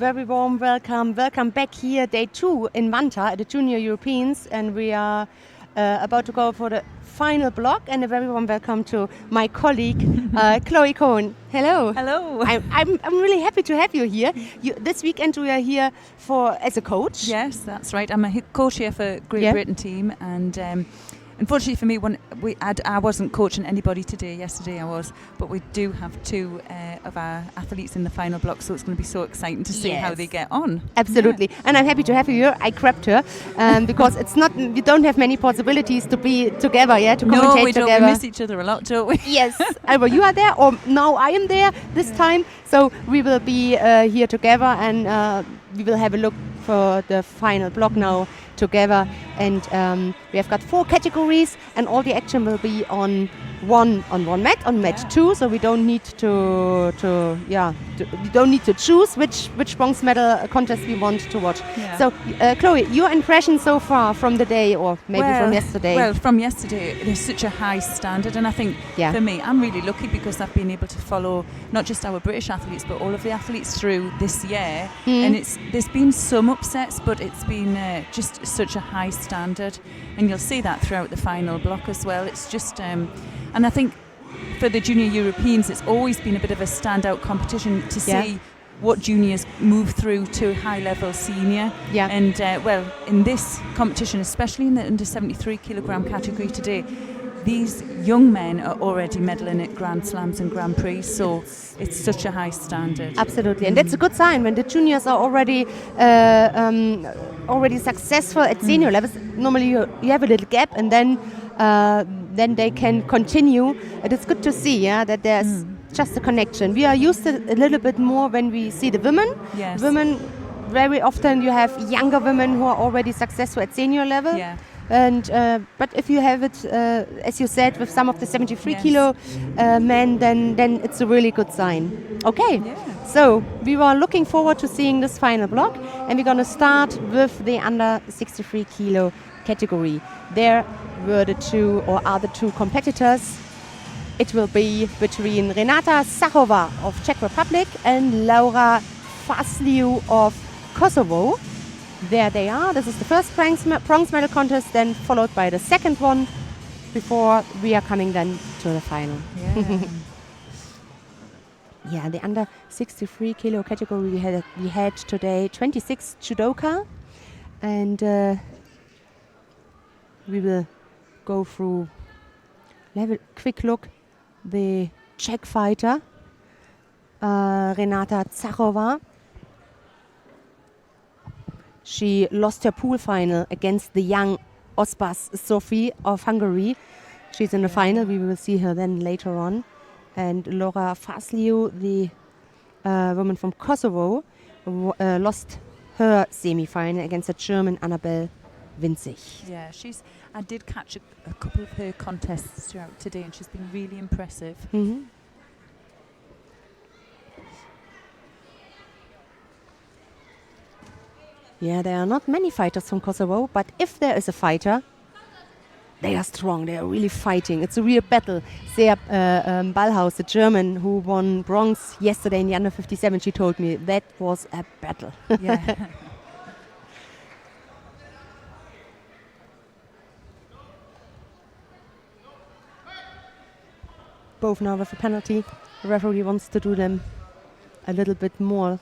very warm welcome. Welcome back here, day 2 in Vantaa at the Junior Europeans, and we are about to go for the final block. And a very warm welcome to my colleague, Chloe Cohen. Hello. Hello. I'm really happy to have you here. This weekend we are here as a coach. Yes, that's right. I'm a coach here for Great Britain team, and unfortunately for me, I wasn't coaching anybody today. Yesterday I was, but we do have 2 of our athletes in the final block, so it's going to be so exciting to see how they get on. Absolutely, and I'm happy to have you here. I grabbed her because you don't have many possibilities to be together, to commentate no, we together. don't. We miss each other a lot, don't we? Yes, either you are there or now I am there this time. So we will be here together, and we will have a look for the final block now together. And we have got 4 categories, and all the action will be on one mat, on match 2. So we don't need to choose which bronze medal contest we want to watch. Yeah. So Chloe, your impression so far from the day, or maybe from yesterday? Well, from yesterday, there's such a high standard, and I think for me, I'm really lucky because I've been able to follow not just our British athletes, but all of the athletes through this year. And there's been some upsets, but it's been just such a high standard, and you'll see that throughout the final block as well. It's just, and I think for the Junior Europeans, it's always been a bit of a standout competition to see what juniors move through to high-level senior. And in this competition, especially in the under 73 kilogram category today, these young men are already medaling at Grand Slams and Grand Prix, so it's such a high standard. Absolutely, and that's a good sign when the juniors are already successful at senior levels. Normally you have a little gap, and then they can continue. And it's good to see that there's just a connection. We are used to a little bit more when we see the women. Yes. Women, very often you have younger women who are already successful at senior level. Yeah. And but if you have it, as you said, with some of the 73 kilo men, then it's a really good sign. Okay, so we were looking forward to seeing this final block, and we're going to start with the under 63 kilo category. There were the 2 competitors. It will be between Renata Zachova of Czech Republic and Laura Fasliu of Kosovo. There they are. This is the first bronze medal contest, then followed by the second one, before we are coming then to the final. The under 63 kilo category we had today 26 judoka, and we will go through. Have a quick look. The Czech fighter Renata Zachova. She lost her pool final against the young Ospas Sophie of Hungary. She's in the final. We will see her then later on. And Laura Fasliu, the woman from Kosovo, lost her semi-final against the German Annabelle Winzig. Yeah, I did catch a couple of her contests throughout today, and she's been really impressive. Yeah, there are not many fighters from Kosovo, but if there is a fighter, they are strong. They are really fighting. It's a real battle. Seab Ballhaus, the German who won bronze yesterday in the under 57, she told me that was a battle. Yeah. Both now with a penalty. The referee wants to do them a little bit more.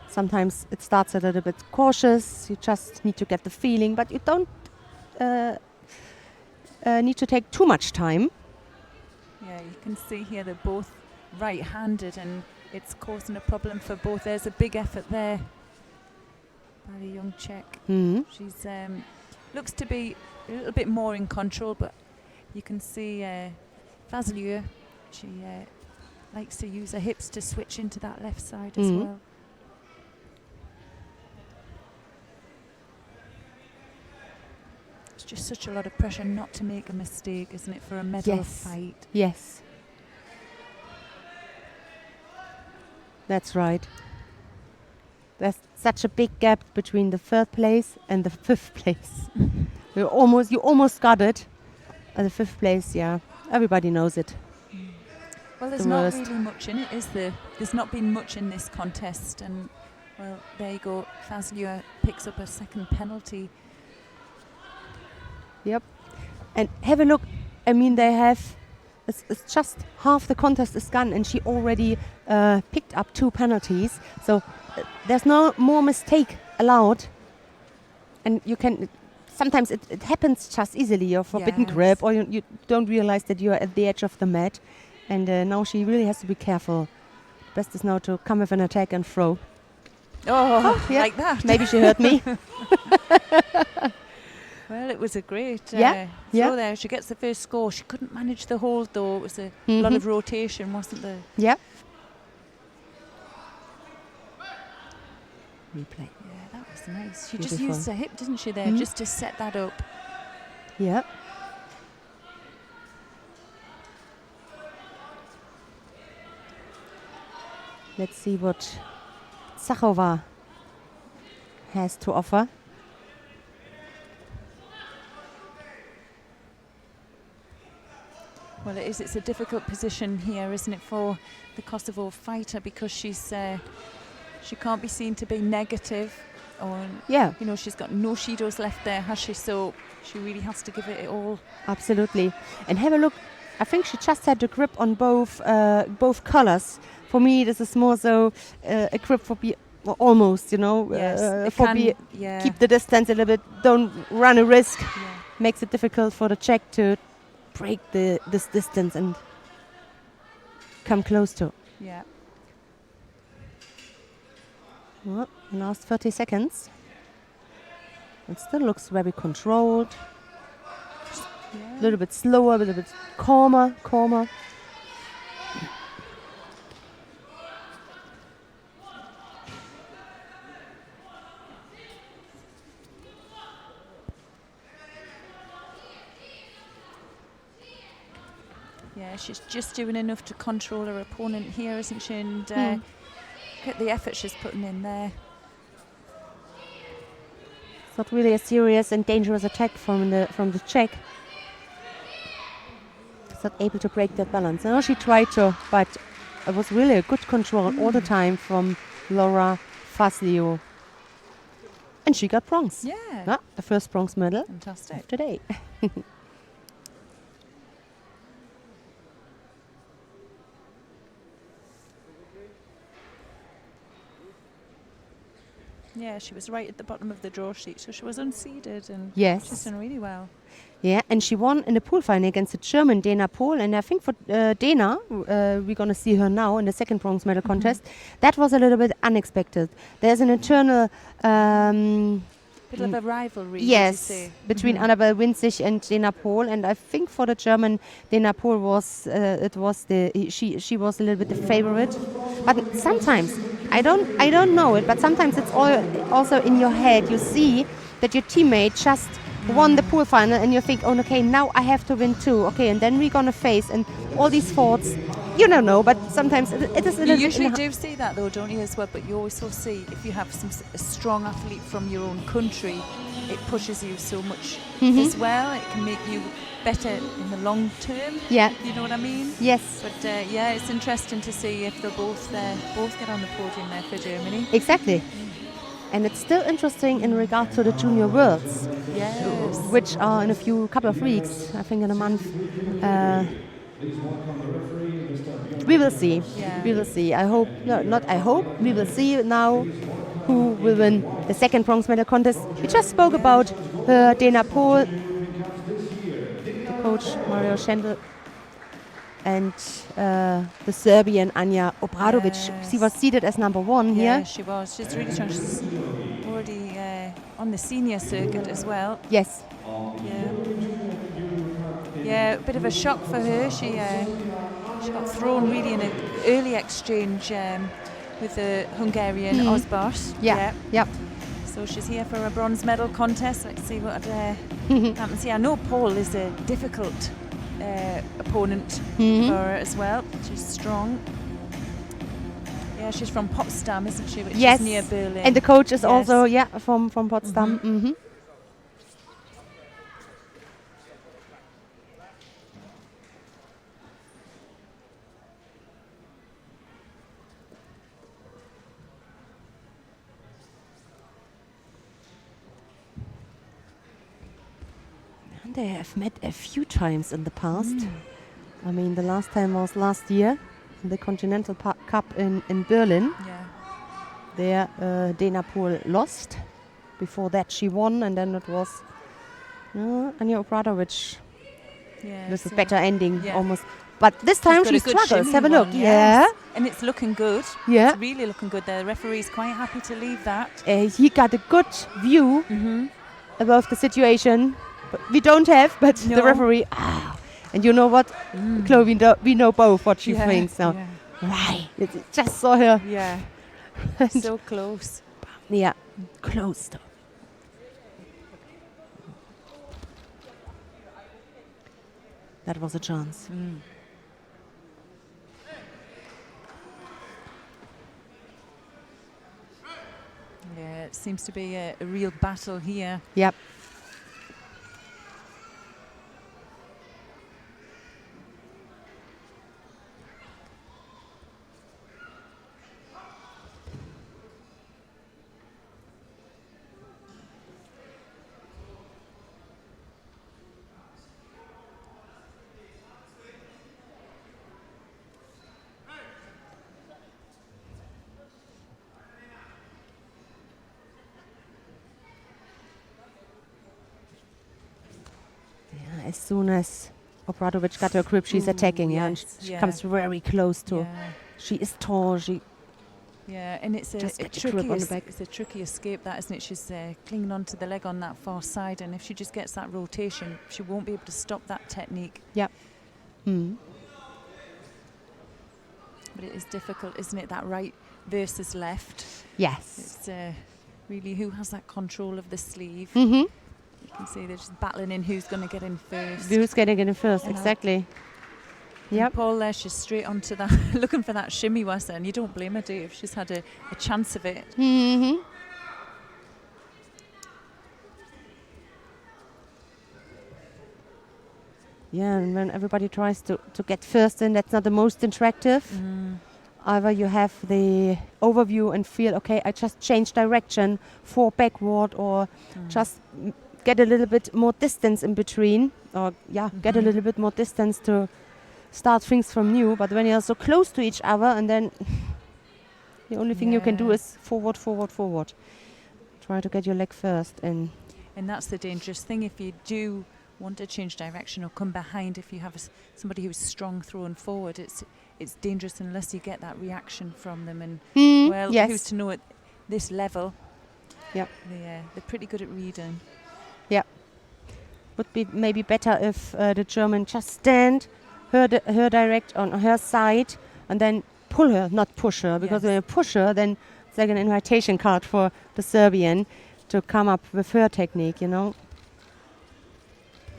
Sometimes it starts a little bit cautious. You just need to get the feeling, but you don't need to take too much time. Yeah, you can see here they're both right-handed, and it's causing a problem for both. There's a big effort there by the young Czech. She's looks to be a little bit more in control, but you can see Vasilieu, she likes to use her hips to switch into that left side as well. It's just such a lot of pressure not to make a mistake, isn't it, for a medal fight? Yes. That's right. There's such a big gap between the 3rd place and the 5th place. You almost got it. The 5th place, everybody knows it. Well, there's not really much in it, is there? There's not been much in this contest, and well, there you go. Fazlua picks up a second penalty. Yep. And have a look. I mean, they have. It's just half the contest is gone, and she already picked up 2 penalties. So there's no more mistake allowed. And you can. Sometimes it happens just easily. You're forbidden grip, or you don't realize that you're at the edge of the mat. And now she really has to be careful. Best is now to come with an attack and throw. Oh, like that. Maybe she heard me. Well, it was a great throw there. She gets the first score. She couldn't manage the hold, though. It was a lot of rotation, wasn't there? Yeah. Replay. Yeah, that was nice. She just used her hip, didn't she, there, just to set that up. Yeah. Let's see what Zachova has to offer. Well, it is. It's a difficult position here, isn't it, for the Kosovo fighter, because she's she can't be seen to be negative, or you know, she's got no shidos left there, has she? So she really has to give it all. Absolutely. And have a look. I think she just had the grip on both colors. For me, this is more so a grip for almost, you know, keep the distance a little bit. Don't run a risk. Makes it difficult for the Czech to break this distance and come close to. Yeah. Well, last 30 seconds. It still looks very controlled. A little bit slower, a little bit calmer. Yeah, she's just doing enough to control her opponent here, isn't she? And look at the effort she's putting in there. It's not really a serious and dangerous attack from the Czech. She's not able to break that balance. I know she tried to, but it was really a good control all the time from Laura Fazlua. And she got bronze. Yeah. The first bronze medal Fantastic. of today. Yeah, she was right at the bottom of the draw sheet, so she was unseeded, and she's done really well. Yeah, and she won in the pool final against the German Dana Pohl, and I think for Dana, we're going to see her now in the second bronze medal contest. That was a little bit unexpected. There's an internal bit of a rivalry. Yes, between Annabelle Winzig and Dana Pohl, and I think for the German Dana Pohl was she was a little bit the favorite. But sometimes I don't know it, but sometimes it's also in your head. You see that your teammate just won the pool final, and you think, oh, okay, now I have to win too. Okay, and then we're gonna face and all these thoughts. You don't know, but sometimes it is a little bit. You usually do see that, though, don't you, as well? But you also see if you have a strong athlete from your own country, it pushes you so much as well. It can make you better in the long term. Yeah. You know what I mean? Yes. But yeah, it's interesting to see if they'll both get on the podium there for Germany. Exactly. And it's still interesting in regard to the Junior Worlds, which are in a couple of weeks, I think in a month. We will see. Yeah. We will see. I hope, no, not I hope. We will see now who will win the second bronze medal contest. We just spoke about Dana Pohl, the coach Mario Schendl, and the Serbian Anja Obradovic. Yes. She was seated as number 1 here. Yeah, she was. She's really strong. She's already on the senior circuit as well. Yes. Yeah, a bit of a shock for her. She got thrown really in an early exchange with the Hungarian Osbart. Yeah. So she's here for a bronze medal contest. Let's see what happens here. I know Paul is a difficult opponent for her as well. She's strong. Yeah, she's from Potsdam, isn't she? Which is near Berlin. And the coach is also from Potsdam. they have met a few times in the past. I mean, the last time was last year, in the Continental Cup in Berlin. Yeah. There, Dana Pohl lost. Before that, she won, and then it was Anja Obradovic with a better ending, almost. But this time she struggles. Have a look. Yeah. And it's looking good. Yeah. It's really looking good. The referee's quite happy to leave that. He got a good view above the situation. But we don't have, but the referee. And you know what, Chloe, we know both what she thinks now. Yeah. Right. Just saw her. Yeah. So close. Yeah. Close. That was a chance. Yeah, it seems to be a real battle here. Yep. As soon as Obradovic got her grip, she's attacking, and she comes very close to. She is tall. And it's a tricky escape, that, isn't it? She's clinging onto the leg on that far side, and if she just gets that rotation, she won't be able to stop that technique. Yep. But it is difficult, isn't it? That right versus left. Yes. It's really who has that control of the sleeve. You can see they're just battling in who's going to get in first. Who's going to get in first, exactly. Yep. Paul there, she's straight onto that, looking for that shimmy wasa, and you don't blame her, do you? She's had a chance of it. Yeah, and when everybody tries to get first in, that's not the most interactive. Either you have the overview and feel, okay, I just change direction, fall backward, or just get a little bit more distance in between, or get a little bit more distance to start things from new. But when you're so close to each other, and then the only thing you can do is forward, forward, forward. Try to get your leg first in. And that's the dangerous thing. If you do want to change direction or come behind, if you have somebody who's strong throwing forward, it's dangerous unless you get that reaction from them. And who's to know at this level? Yep. They're pretty good at reading. Yeah. Would be maybe better if the German just stand her direct on her side and then pull her, not push her, because when you push her, then it's like an invitation card for the Serbian to come up with her technique, you know.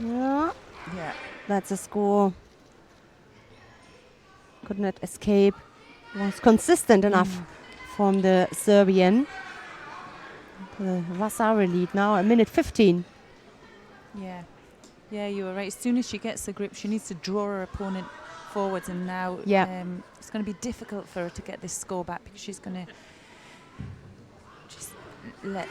Yeah. That's a score. Could not escape. Was consistent enough from the Serbian. The Vasari lead now, 1:15. Yeah, you were right. As soon as she gets the grip, she needs to draw her opponent forwards, and now it's going to be difficult for her to get this score back, because she's going to just that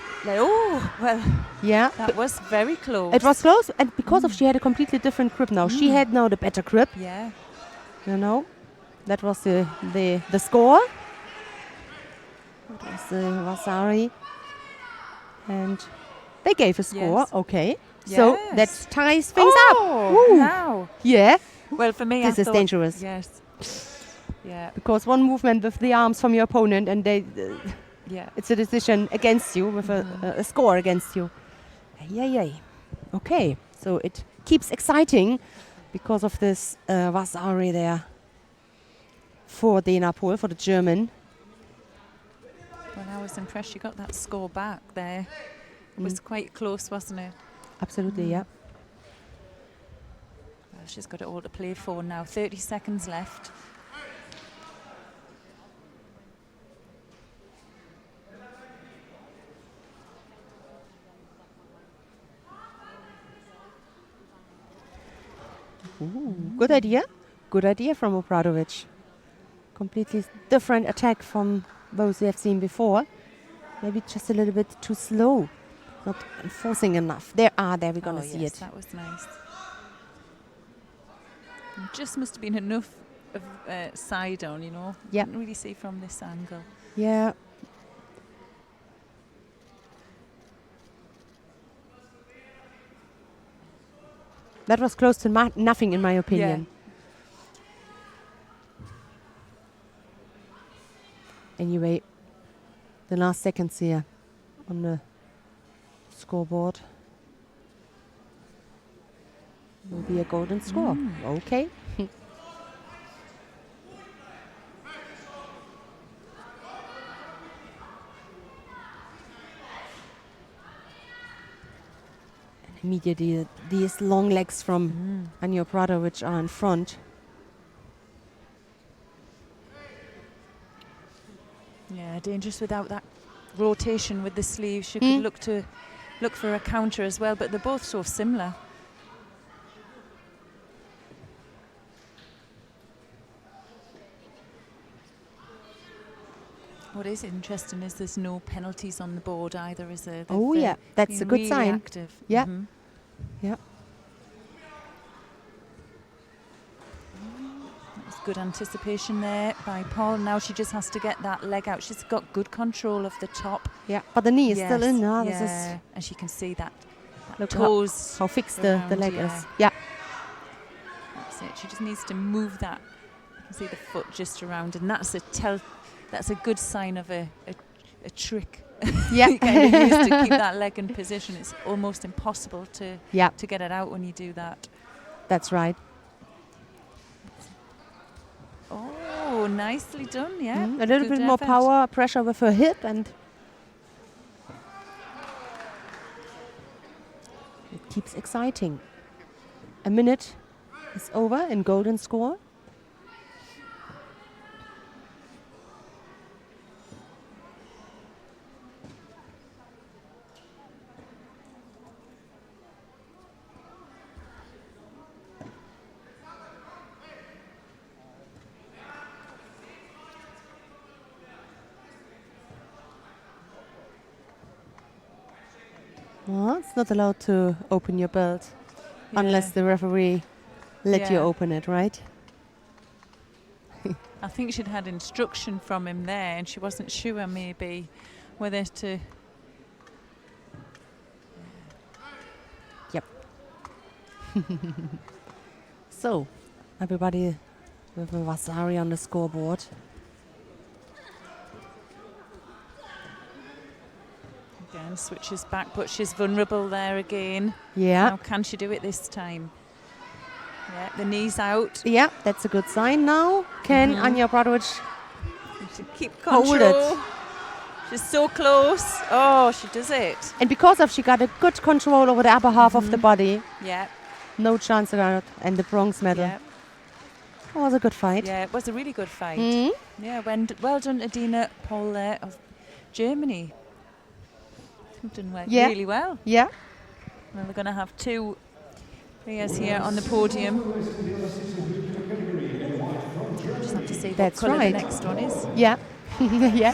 was very close. It was close, and because of she had a completely different grip now. She had now the better grip. Yeah. You know, that was the score. That was the Vasari. And they gave a score, okay. So that ties things up. Now. Yeah. Well, for me, this is dangerous. Yes. Yeah. Because one movement with the arms from your opponent, and they, it's a decision against you, with a score against you. Okay. So it keeps exciting because of this Vasari there for Dana Pohl, for the German. Well, I was impressed she got that score back there. It was quite close, wasn't it? Absolutely, yeah. Well, she's got it all to play for now. 30 seconds left. Good idea. Good idea from Obradovic. Completely different attack from those we have seen before. Maybe just a little bit too slow. not enforcing enough. There we're going to see yes, it. That was nice. Just must have been enough of side on, you know. Yeah. Couldn't really see from this angle. Yeah. That was close to nothing, in my opinion. Anyway, the last seconds here on the scoreboard will be a golden score. Okay. Immediately, these long legs from Anja Prado, which are in front. Yeah, dangerous without that rotation with the sleeves. She could look for a counter as well, but they're both so similar. What is interesting is there's no penalties on the board either, is there? Oh yeah, that's a good really sign. Active. Yeah. Yeah. That was good anticipation there by Paul. Now she just has to get that leg out. She's got good control of the top. Yeah, but the knee is still in now. Yeah, This is and she can see that look toes. how fixed the leg around, is. Yeah. That's it. She just needs to move that. You can see the foot just around, and that's a good sign of a trick. Yeah. You kind of used to keep that leg in position. It's almost impossible to get it out when you do that. That's right. Oh, nicely done, yeah. A little bit more power, pressure with her hip, and it keeps exciting. A minute is over in golden score. Well, it's not allowed to open your belt unless the referee let you open it, right? I think she'd had instruction from him there, and she wasn't sure maybe whether to. Yep. So, everybody with a Vasari on the scoreboard. Again, switches back, but she's vulnerable there again. Yeah. Now, can she do it this time? Yeah, the knees out. Yeah, that's a good sign now. Can Anja Pradovic keep control? Hold it. She's so close. Oh, she does it. And because of she got a good control over the upper half of the body. Yeah. No chance about it. And the bronze medal. Yeah. It was a good fight. Yeah, it was a really good fight. Yeah, well done, Adina Paul there of Germany. You've done really well. Yeah. Well, we're going to have two players here on the podium. Just have to see what colour the next one is. Yeah. Yeah.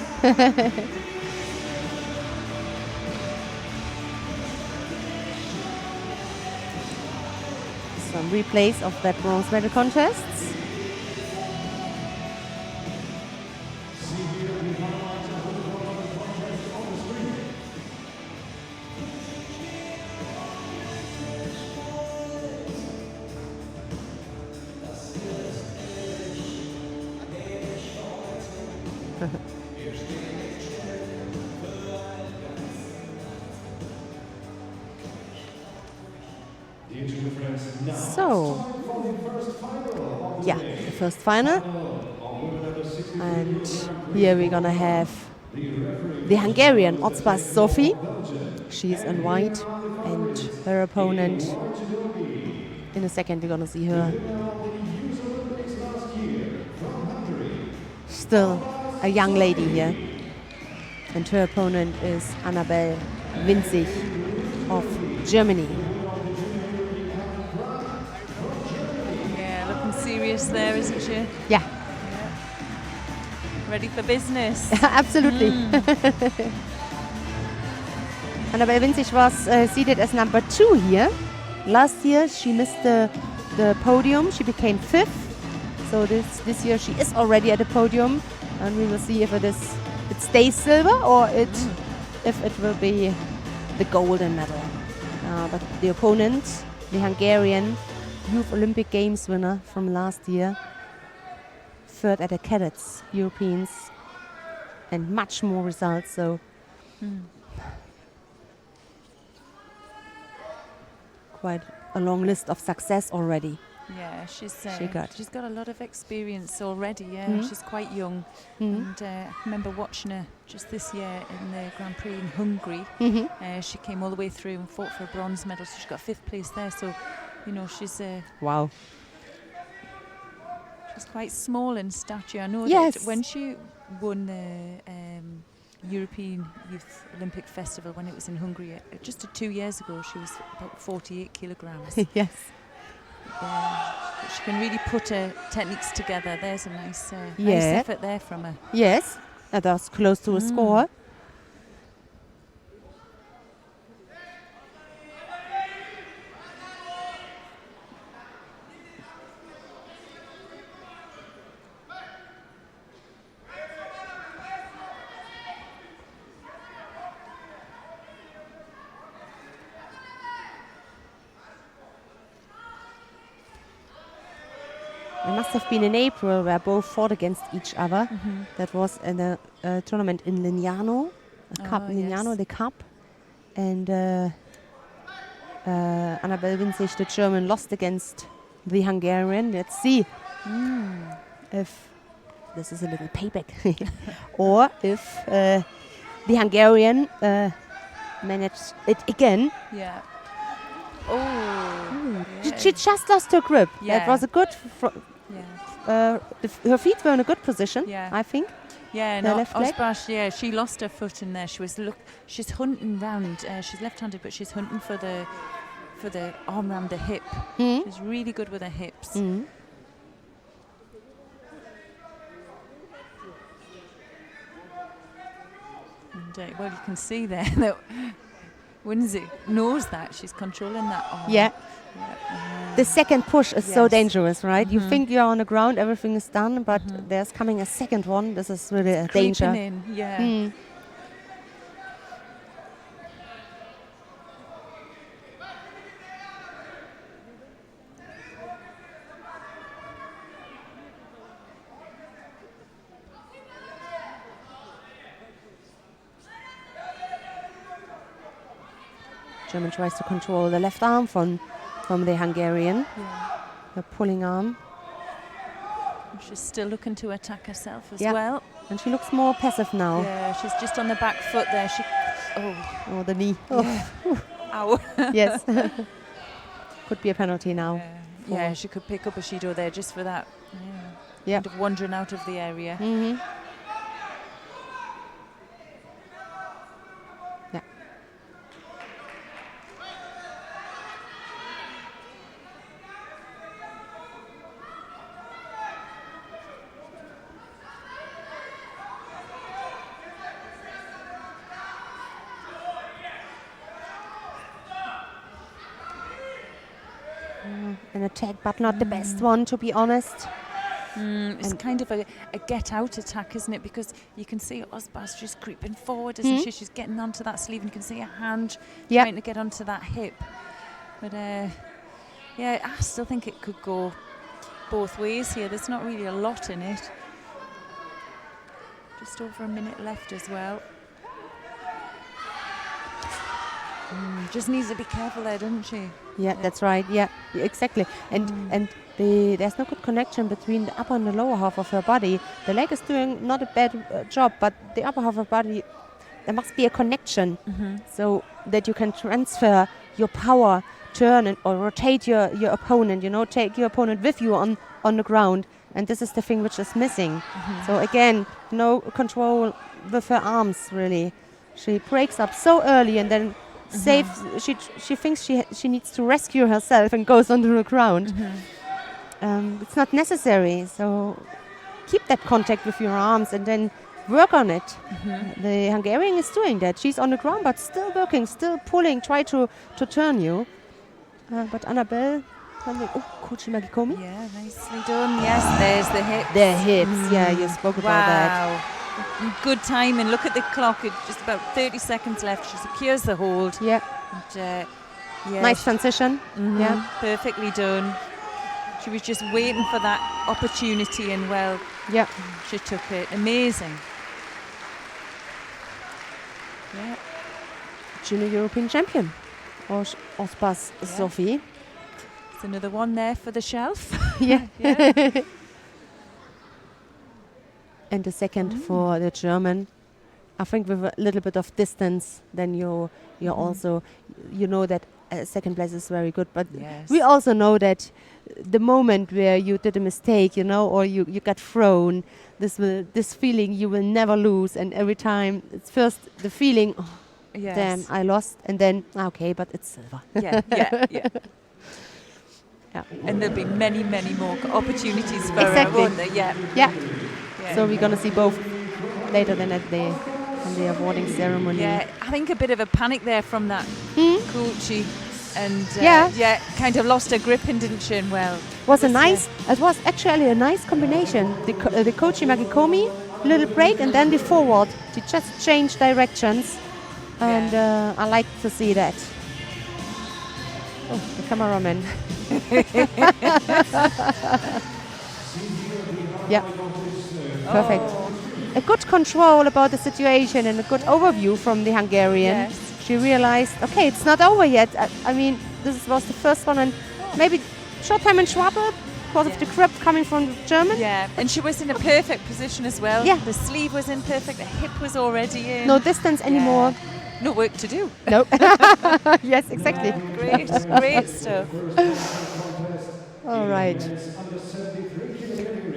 Some replays of that bronze medal contests. So, yeah, the first final. And here we're gonna have the Hungarian Otzpas Sophie. She's in white, and her opponent. In a second, we're gonna see her. Still a young lady here. And her opponent is Annabelle Winzig of Germany. Yeah, looking serious there, isn't she? Yeah. Ready for business. Absolutely. Annabelle Winzig was seated as number 2 here. Last year she missed the podium. She became 5th. So this year she is already at the podium, and we will see if it stays silver or if it will be the golden medal. But the opponent, the Hungarian Youth Olympic Games winner from last year, 3rd at the cadets Europeans, and much more results. So. Quite a long list of success already. Yeah, she's got a lot of experience already. Yeah, she's quite young, and I remember watching her just this year in the Grand Prix in Hungary. She came all the way through and fought for a bronze medal, so she got 5th place there. So, she's wow. She's quite small in stature. I know yes. that when she won the European Youth Olympic Festival when it was in Hungary just 2 years ago, she was about 48 kilograms. Yes. But she can really put her techniques together. There's a nice effort there from her. Yes, that's close to a score. It must have been in April where both fought against each other. That was in a tournament in Lignano, the Cup. And Annabelle Winzig, the German, lost against the Hungarian. Let's see if this is a little payback or if the Hungarian managed it again. Yeah. She just lost her grip. Yeah. That was a good. Her feet were in a good position, I think. Yeah, the left leg. Osbach, she lost her foot in there. She's hunting round. She's left-handed, but she's hunting for the arm around the hip. She's really good with her hips. And well, you can see there that Winzig knows that she's controlling that arm. Yeah. The second push is so dangerous, right? You think you're on the ground, everything is done, but there's coming a second one. This is really a danger. In, yeah. German tries to control the left arm from the Hungarian. The pulling arm. She's still looking to attack herself as well. And she looks more passive now. Yeah, she's just on the back foot there. Oh, the knee. Yeah. Ow. Yes. Could be a penalty now. Yeah, she could pick up a Judo there just for that. Yeah. Kind of wandering out of the area. An attack, but not the best one, to be honest. It's kind of a get-out attack, isn't it? Because you can see Osbach just creeping forward, isn't she? She's getting onto that sleeve, and you can see her hand trying to get onto that hip. But I still think it could go both ways here. There's not really a lot in it. Just over a minute left as well. Just needs to be careful there, doesn't she? Yeah, that's right. Yeah, exactly. And there's no good connection between the upper and the lower half of her body. The leg is doing not a bad job, but the upper half of her body, there must be a connection so that you can transfer your power, turn or rotate your opponent. Take your opponent with you on the ground. And this is the thing which is missing. So again, no control with her arms really. She breaks up so early and then saves. She thinks she needs to rescue herself and goes onto the ground. It's not necessary. So keep that contact with your arms and then work on it. The Hungarian is doing that. She's on the ground, but still working, still pulling, try to turn you. But Annabelle, Kochi Magikomi. Yeah, nicely done. Yes, there's the hips. The hips, yeah, you spoke about that. Wow. Good timing. Look at the clock. It's just about 30 seconds left. She secures the hold. Yeah. And, yeah. Nice transition. Yeah. Perfectly done. She was just waiting for that opportunity, and well, yeah, she took it. Amazing. Yeah. Junior European champion. Ospas Sophie. There's another one there for the shelf. Yeah. And the second for the German. I think with a little bit of distance, then you're also, you know that second place is very good. But we also know that the moment where you did a mistake, you know, or you got thrown, this feeling you will never lose. And every time, it's first the feeling, damn, I lost, and then okay, but it's silver. Yeah. And there'll be many, many more opportunities for her, won't there? Yeah. So we're gonna see both later than at the awarding ceremony. Yeah, I think a bit of a panic there from that Kochi, and kind of lost her grip, and didn't she? And well, it was actually a nice combination. The Kochi Magikomi, little break, and then the forward. She just changed directions, and I like to see that. Oh, the cameraman. Yeah, perfect. A good control about the situation and a good overview from the Hungarian. Yes. She realized, okay, it's not over yet. I mean, this was the first one, and maybe short time in Schwabe because of the grip coming from the German. Yeah, and she was in a perfect position as well. Yeah. The sleeve was in perfect, the hip was already in. No distance anymore. No work to do. No. Yes, exactly. Great stuff. All right.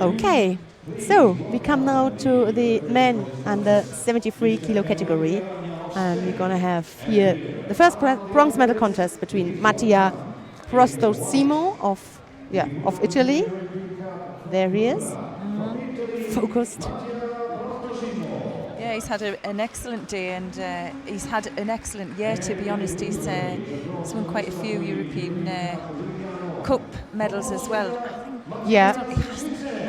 Okay. So we come now to the men under 73 kilo category, and we're gonna have here the first bronze medal contest between Mattia Prostosimo of Italy. There he is, focused. Yeah, he's had an excellent day, and he's had an excellent year, to be honest. He's won quite a few European Cup medals as well. He has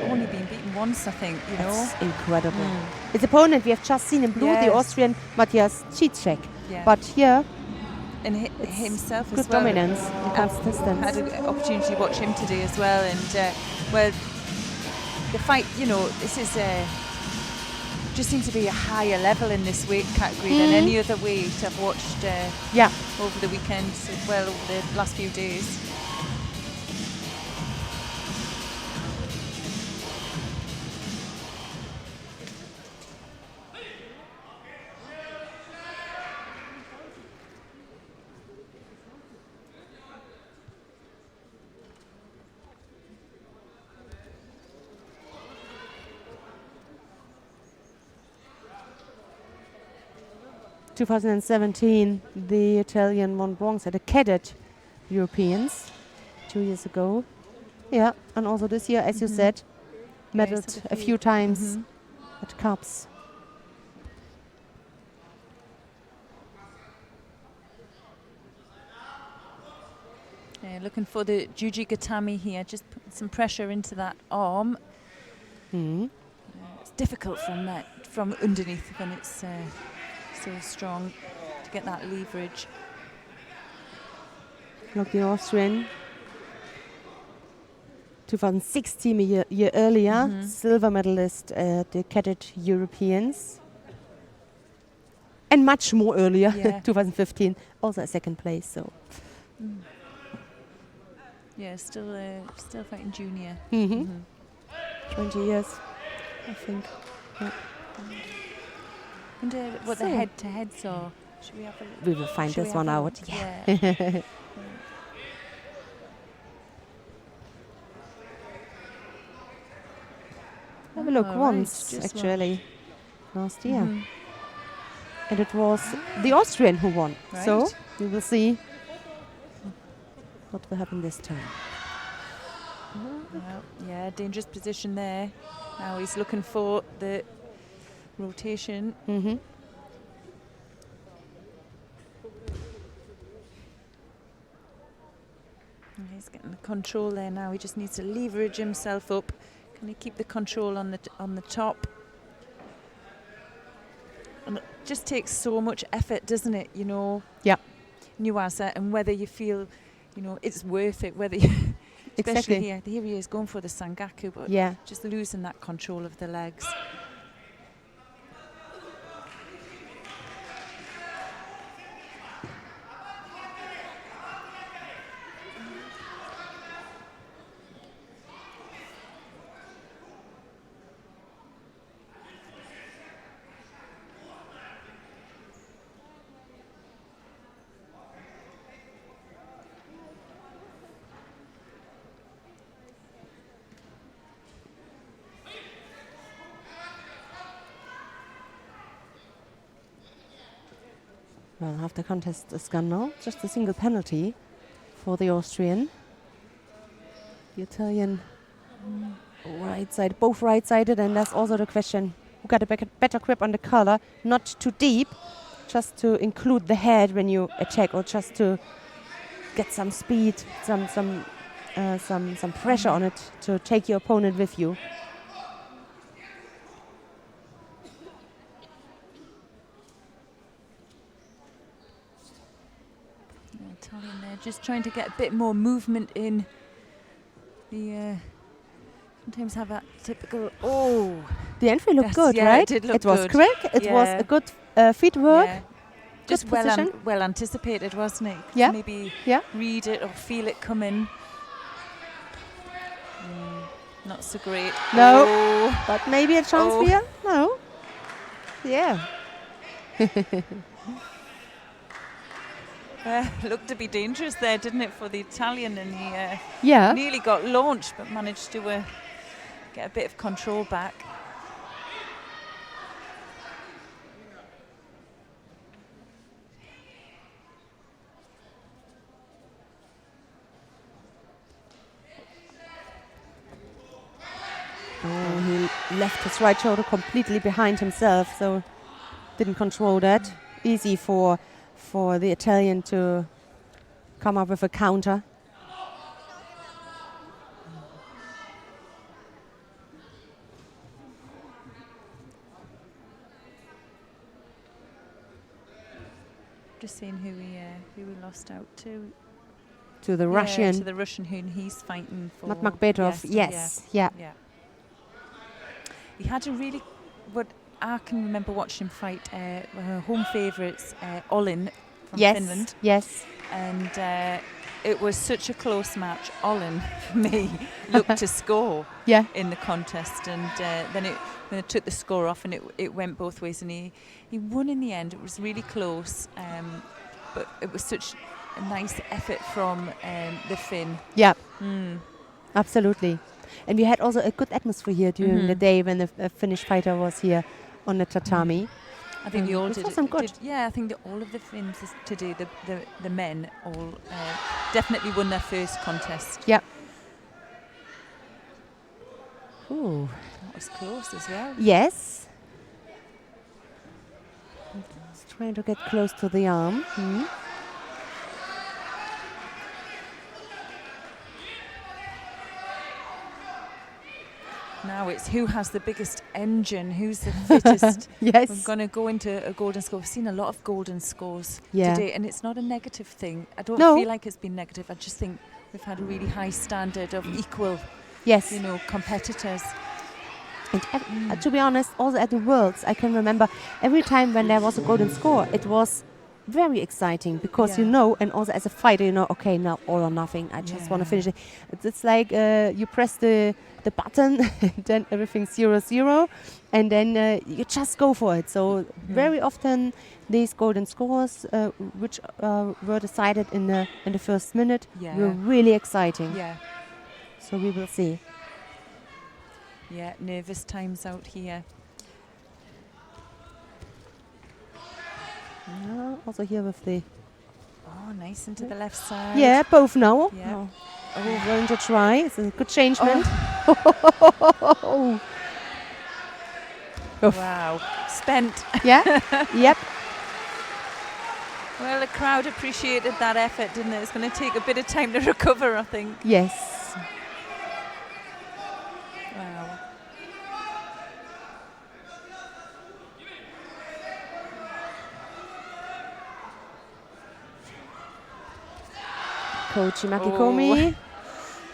only been beaten once, I think, you know. That's incredible. His opponent, we have just seen in blue, the Austrian Matthias Cicek. Yeah. But here, and himself good as well. dominance. I've had an opportunity to watch him today as well, and well, the fight, you know, this is just seems to be a higher level in this weight category than any other weight I've watched over the weekend, well, over the last few days. in 2017, the Italian won bronze at the cadet Europeans 2 years ago. Yeah, and also this year, as you said, medaled a few times at Cups. Yeah, looking for the Juji Gatami here, just putting some pressure into that arm. It's difficult from underneath when it's so strong to get that leverage. Look, the Austrian, 2016, a year earlier, silver medalist at the cadet Europeans. And much more earlier, 2015, also a second place. So. Yeah, still fighting junior. 20 years, I think. Yeah. Wonder what the head-to-heads are. Should we have a look? We will find this one out. Yeah. Have a look once, actually, last year. And it was the Austrian who won. Right. So we will see what will happen this time. Yeah, dangerous position there. Now he's looking for the rotation. He's getting the control there now. He just needs to leverage himself up. Can he keep the control on the top? And it just takes so much effort, doesn't it? You know. Yeah. Nuasa, and whether you feel, you know, it's worth it. Whether you, especially here he is going for the sangaku, but just losing that control of the legs. Well, half the contest is gone now. Just a single penalty for the Austrian. The Italian right side, both right-sided, and that's also the question. Who got a better grip on the collar? Not too deep, just to include the head when you attack, or just to get some speed, some pressure on it to take your opponent with you. Italian there, just trying to get a bit more movement in. The sometimes have that typical. Oh, the entry looked good, right? It did look good. It was quick. It was a good feet work. Yeah. Just well anticipated, wasn't it? Yeah. Maybe read it or feel it coming. Not so great. No, oh. But maybe a chance here. No. Yeah. Looked to be dangerous there, didn't it, for the Italian? And he nearly got launched, but managed to get a bit of control back. Oh, he left his right shoulder completely behind himself, so didn't control that. Easy for the Italian to come up with a counter. Just seeing who we lost out to. To the Russian. To the Russian who he's fighting for. Matmakbetov, yes. Yeah. He had a really, what I can remember watching him fight, home favourites, Olin from Finland. Yes. And it was such a close match. Olin, for me, looked to score in the contest, and then it took the score off, and it went both ways, and he won in the end. It was really close, but it was such a nice effort from the Finn. Yeah, absolutely. And we had also a good atmosphere here during the day when the Finnish fighter was here on the tatami. I think they all did. Good. I think that all of the Finns today, the men, all definitely won their first contest. Yeah. Ooh. That was close as well. Yes. Just trying to get close to the arm. Now it's who has the biggest engine, who's the fittest. Yes. We're going to go into a golden score. We've seen a lot of golden scores today, and it's not a negative thing. I don't feel like it's been negative. I just think we've had a really high standard of equal, competitors. And to be honest, also at the Worlds, I can remember every time when there was a golden score, it was very exciting because and also as a fighter, okay, now all or nothing. I just want to finish it. It's like you press the button, and then everything's 0-0, and then you just go for it. So very often these golden scores, which were decided in the first minute, were really exciting. Yeah. So we will see. Yeah, nervous times out here. Also here with the... Oh, nice into the left side. Yeah, both now. Yeah. Going to try. It's a good changement. Oof. Wow. Spent. Yeah. Yep. Well, the crowd appreciated that effort, didn't it? It's going to take a bit of time to recover, I think. Yes. Wow. Coach Makikomi.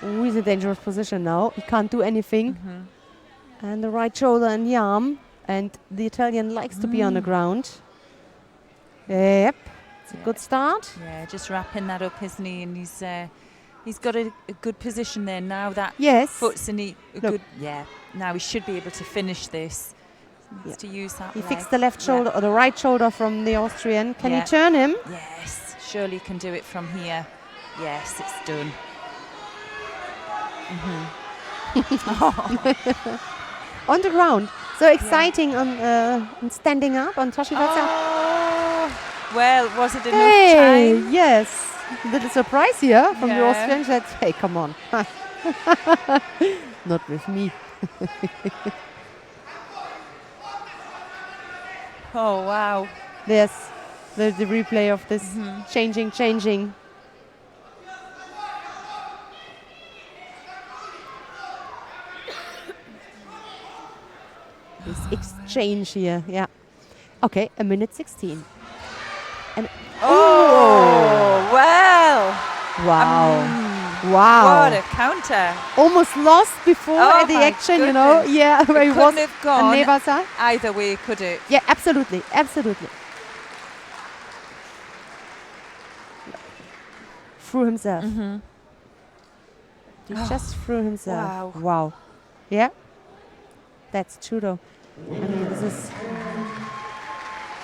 Oh, he's in a dangerous position now. He can't do anything. And the right shoulder and the arm. And the Italian likes to be on the ground. Yep. It's a good start. Yeah, just wrapping that up, isn't he? And he's got a good position there now. That foot's in a good. Yeah. Now he should be able to finish this. He needs to use that. He leg. fixed the left shoulder or the right shoulder from the Austrian. Can he turn him? Yes. Surely he can do it from here. Yes, it's done. On the ground. So exciting on standing up on Toshiwatsa. Well, was it enough time? Yes. Little surprise here from the Austrian. Said, hey, come on. Not with me. Oh, wow. Yes. The replay of this changing. This exchange here, yeah. Okay, 1:16. And well. Wow. What a counter. Almost lost before at the action, goodness. you know. Yeah, where he was Couldn't have gone Nevasa. either way, could it? Yeah, absolutely. Threw himself. He just threw himself. Wow. Yeah. That's judo. I mean, this is...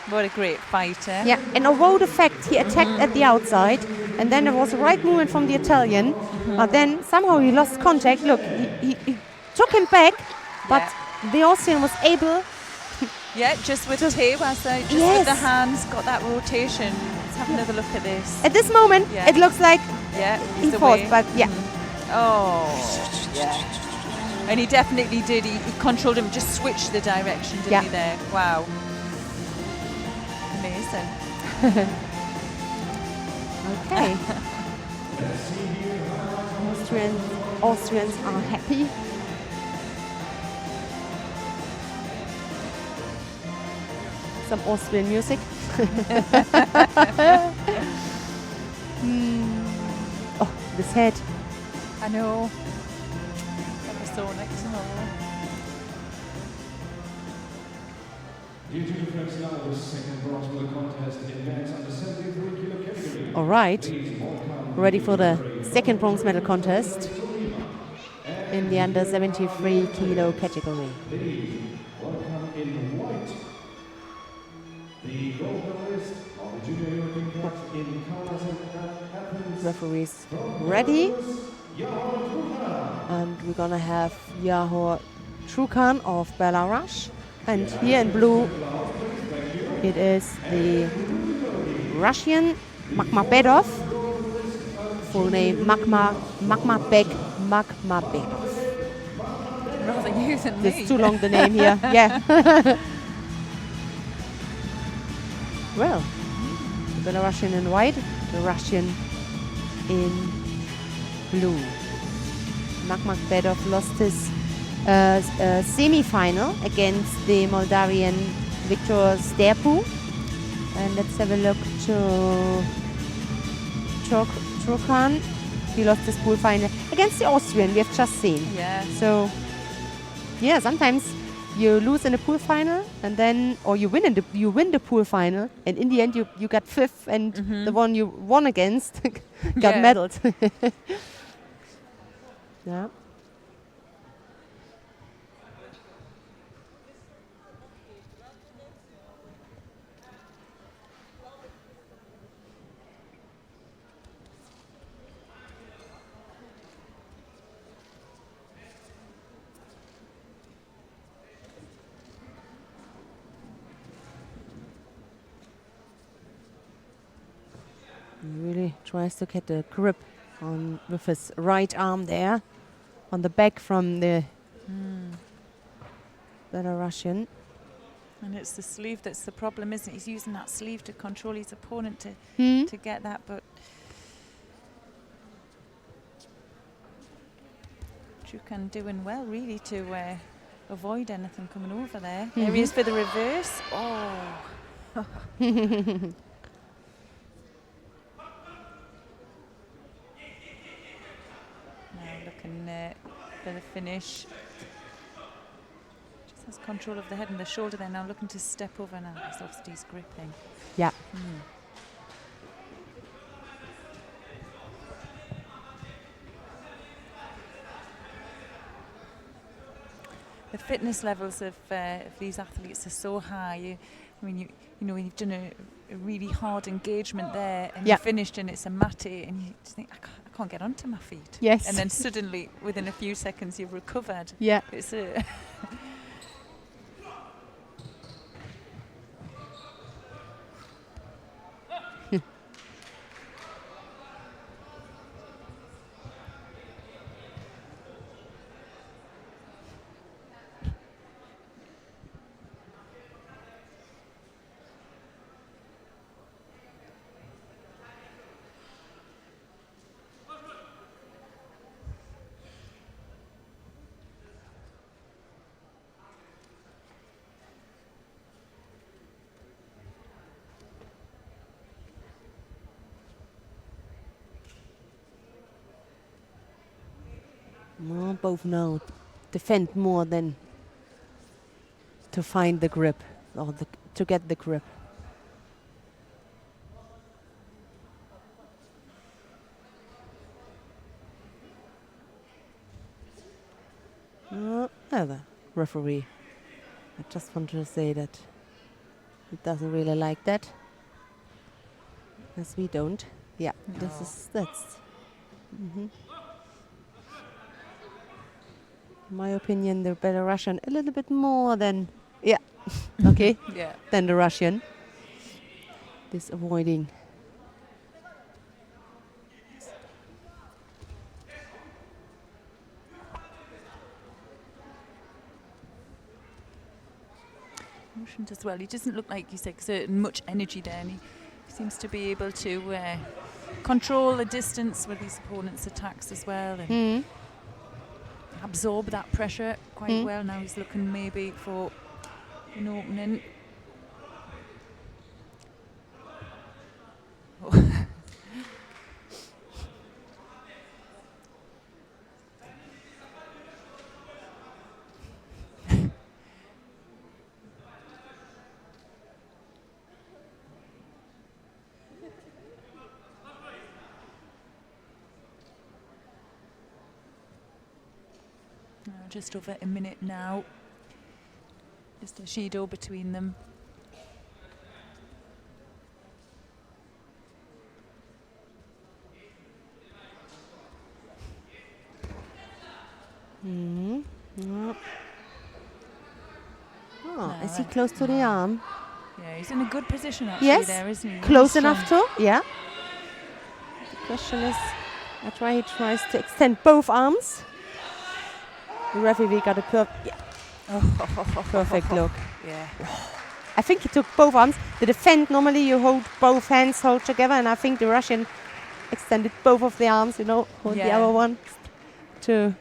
What a great fighter. Yeah, and although the fact he attacked at the outside, and then there was a right movement from the Italian, but then somehow he lost contact. Look, he took him back, but the Austrian was able... Yeah, just with the tape, with the hands, got that rotation. Let's have another look at this. At this moment, it looks like he fought, but Oh, yeah. And he definitely did. He controlled him, just switched the direction, didn't he, there? Wow. Amazing. Okay. Austrians are happy. Some Austrian music. Oh, this head. I know. Never saw next to Due to the first now, the second bronze medal contest in men's under 73 kilo category. All right. Ready for the second bronze medal contest in the under 73 kilo category. Welcome in white. The gold medalist of the Junior European Cup in Kaunas and Athens. Referees ready. And we're gonna have Yahor Trukan of Belarus. And here in blue, it is the Russian Makhmabedov. Full name Makhmabedov. Rather you than me. It's too long the name here. Yeah. Well, the Belarusian in white, the Russian in blue. Makhmabedov lost his semi-final against the Moldavian Viktor Sterpu. And let's have a look to Trukan. He lost his pool final against the Austrian, we have just seen. Yeah. So, yeah, sometimes you lose in the pool final and then, or you win the pool final, and in the end you got fifth, and the one you won against got medaled. Yeah. He really tries to get the grip on with his right arm there on the back from the Belarusian. And it's the sleeve that's the problem, isn't it? He's using that sleeve to control his opponent to get that, but Jukan doing well, really, to avoid anything coming over there. There he is for the reverse. Oh. Now looking for the finish. Just has control of the head and the shoulder there. Now looking to step over now. He's gripping. Yeah. The fitness levels of these athletes are so high. You know, you've done a really hard engagement there, and you finished, and it's a mate, and you just think, I can't get onto my feet. Yes. And then suddenly, within a few seconds, you've recovered. Yeah. It's a both now defend more than to find the grip or to get the grip. The referee. I just want to say that he doesn't really like that, as we don't. Yeah, No. that's. In my opinion, the Belarusian a little bit more than okay, than the Russian. This avoiding. Motioned as well. He doesn't look like he's exerting much energy there, and he seems to be able to control the distance with his opponent's attacks as well, and absorb that pressure quite well. Now he's looking maybe for an opening. Just over a minute now. Just a Judo between them. Is he close to the arm? Yeah, he's in a good position actually there, isn't he? Close enough to? Yeah. The question is, he tries to extend both arms. The referee got a perfect look. Yeah. I think he took both arms. The defend, normally you hold both hands hold together, and I think the Russian extended both of the arms, hold the other one to...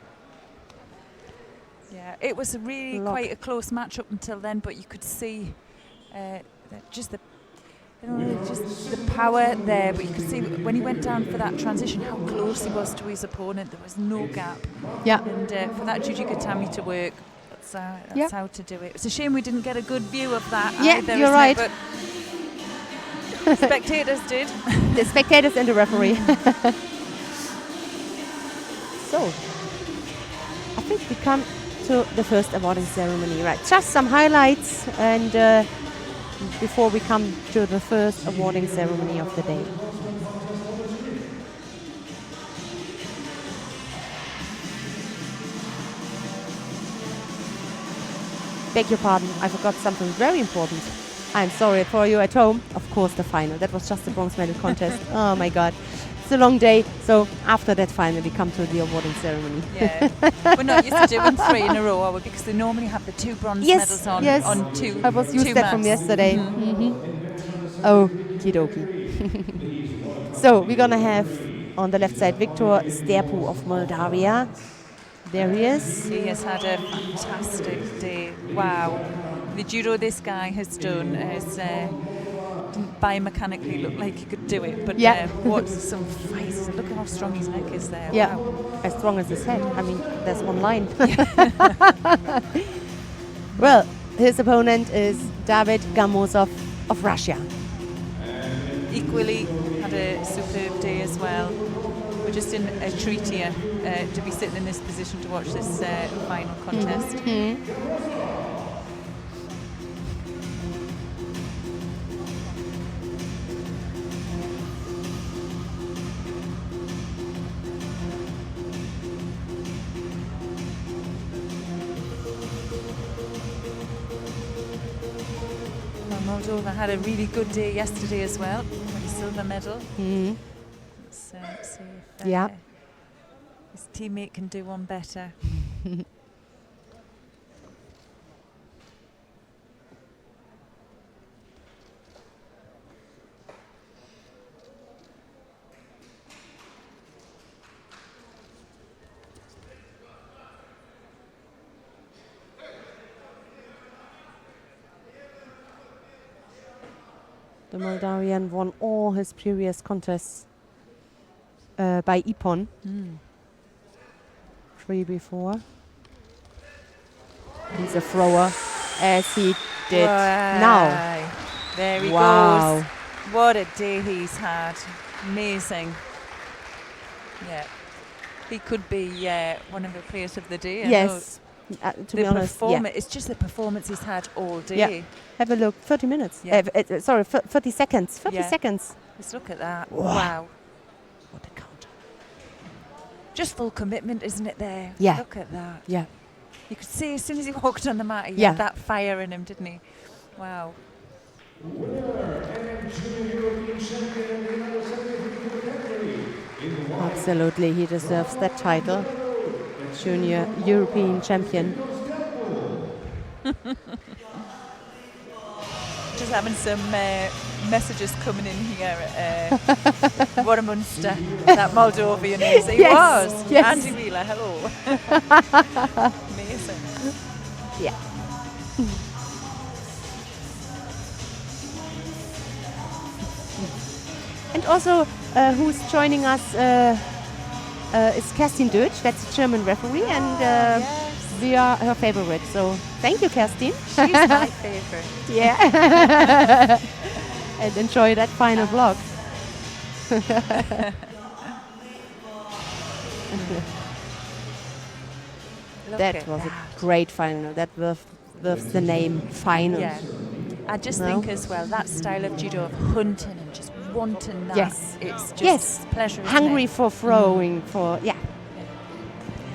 Yeah, it was really quite a close match up until then, but you could see just the power there, but you could see when he went down for that transition how close he was to his opponent. There was no gap. Yeah. And for that Jujigatami to work, that's how to do it. It's a shame we didn't get a good view of that either. You're right. But spectators did. The spectators and the referee. So, I think we come to the first awarding ceremony, right? Just some highlights and before we come to the first awarding ceremony of the day. Beg your pardon, I forgot something very important. I'm sorry for you at home. Of course, the final. That was just the bronze medal contest. Oh my God. it's a long day. So after that final, we come to the awarding ceremony. Yeah. We're not used to doing 3 in a row, are we? Because they normally have the 2 bronze medals on, on 2 I was used that from yesterday. Okie dokie. So we're going to have on the left side Viktor Sterpu of Moldavia. There he is. He has had a fantastic day. Wow. The judo this guy has done is didn't biomechanically look like he could do it, but what's some fights. Look at how strong his neck is there. Yeah, wow. As strong as his head. I mean, there's one line. Well, his opponent is David Gamozov of Russia. Equally had a superb day as well. We're just in a treat here to be sitting in this position to watch this final contest. Moldova had a really good day yesterday as well. With a silver medal. Let's see if his teammate can do one better. The Moldavian won all his previous contests by Ippon. 3 before. He's a thrower, as he did now. There he goes. What a day he's had. Amazing. Yeah. He could be one of the players of the day. Yes. To be honest, it's just the performance he's had all day. Yeah. Have a look. 30 minutes. Yeah. 30 seconds. 30 seconds. Just look at that. Wow. What a counter. Just full commitment, isn't it, there? Yeah. Look at that. Yeah. You could see as soon as he walked on the mat, he had that fire in him, didn't he? Wow. Absolutely, he deserves that title. Junior European champion. Just having some messages coming in here. What a monster that Moldovan is. He was. Yes. Andy Wheeler, hello. Amazing. Yeah. And also, who's joining us is Kerstin Deutsch. That's a German referee, and we are her favorite. So thank you, Kerstin. She's my favorite. Yeah. And enjoy that final vlog. That was a great final. That was the name final. Yeah. I just think as well, that style of judo of hunting and just wanting that. Yes. It's just pleasure. Hungry for throwing,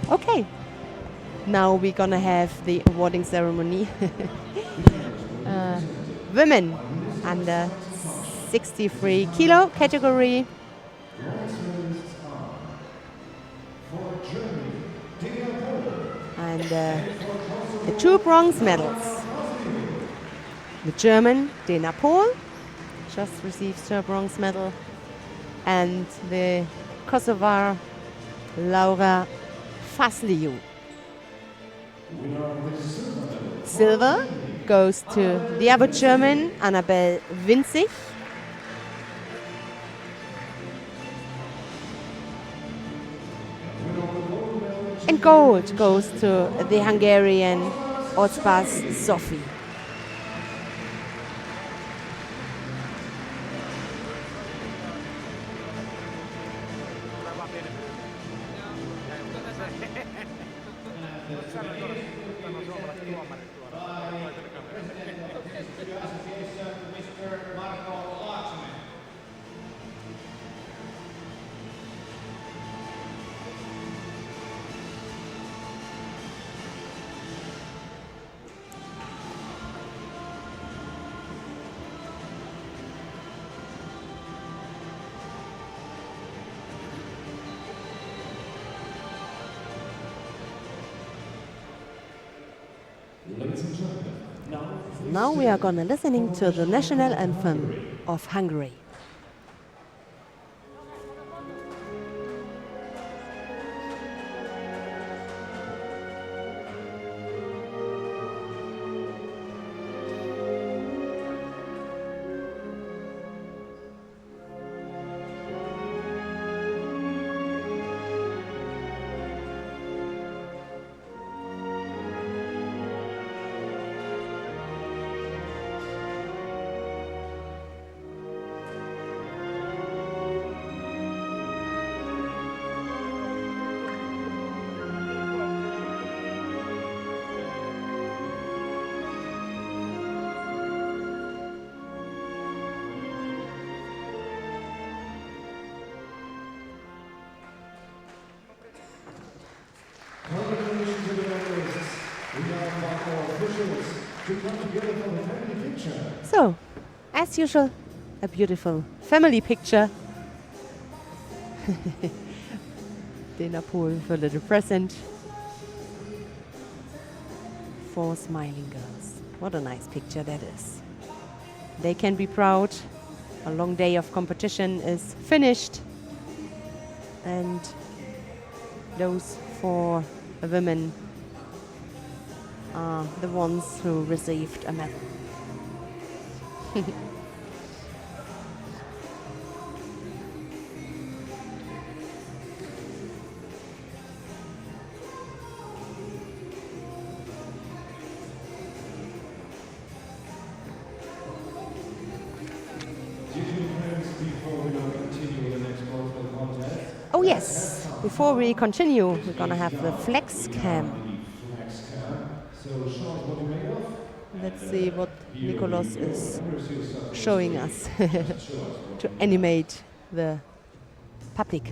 Okay. Now we're gonna have the awarding ceremony. Women under 63 kilo category. And the 2 bronze medals. The German Dena Pohl just received her bronze medal, and the Kosovar Laura Fasliu. Silver goes to the other German, Annabelle Winzig. And gold goes to the Hungarian Oszpas Sofi. Ladies and gentlemen, Now we are gonna listening to the national anthem of Hungary. congratulations to the medalists. We now invite our officials to come together for the family picture. So, as usual, a beautiful family picture. Dana Pohl with a little present. 4 smiling girls. What a nice picture that is. They can be proud. A long day of competition is finished. And those 4 women are the ones who received a medal. Oh yes, before we continue, we're gonna have the flex cam. Let's see what Nicholas is showing us to animate the public.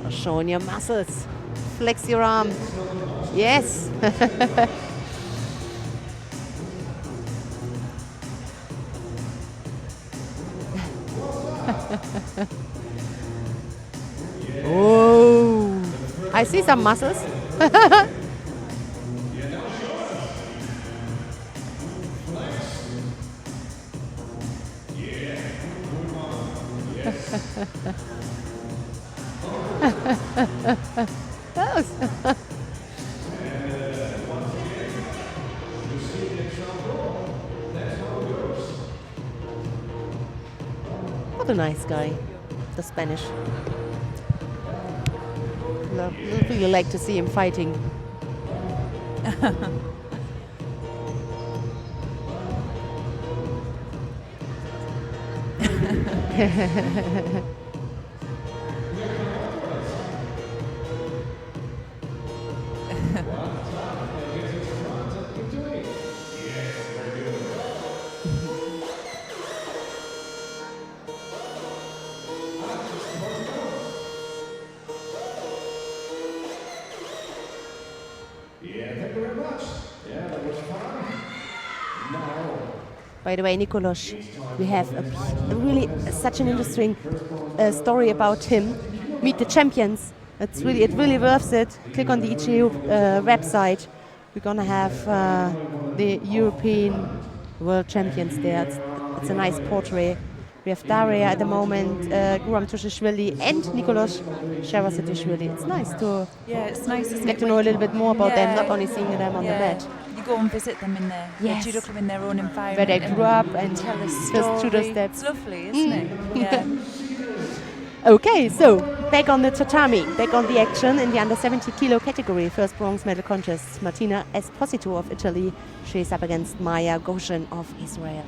Showing your muscles. Flex your arm. Yes. Oh, I see some muscles. What a nice guy, the Spanish. Really like to see him fighting. By the way, Nicholas, we have a really such an interesting story about him. Meet the champions. It really worth it. Click on the ETU website. We're gonna have the European World Champions there. It's a nice portrait. We have Daria at the moment, Guram Tushishvili and Nicholas Sherasitishvili. It's nice to get to know a little bit more about them, not only seeing them on the mat. You go and visit them in their judo club, in their own environment. Where they grew up and tell a first story. judo steps. It's lovely, isn't it? Yeah. Okay, so back on the tatami, back on the action in the under 70 kilo category. First bronze medal contest. Martina Esposito of Italy. She's up against Maya Goshen of Israel.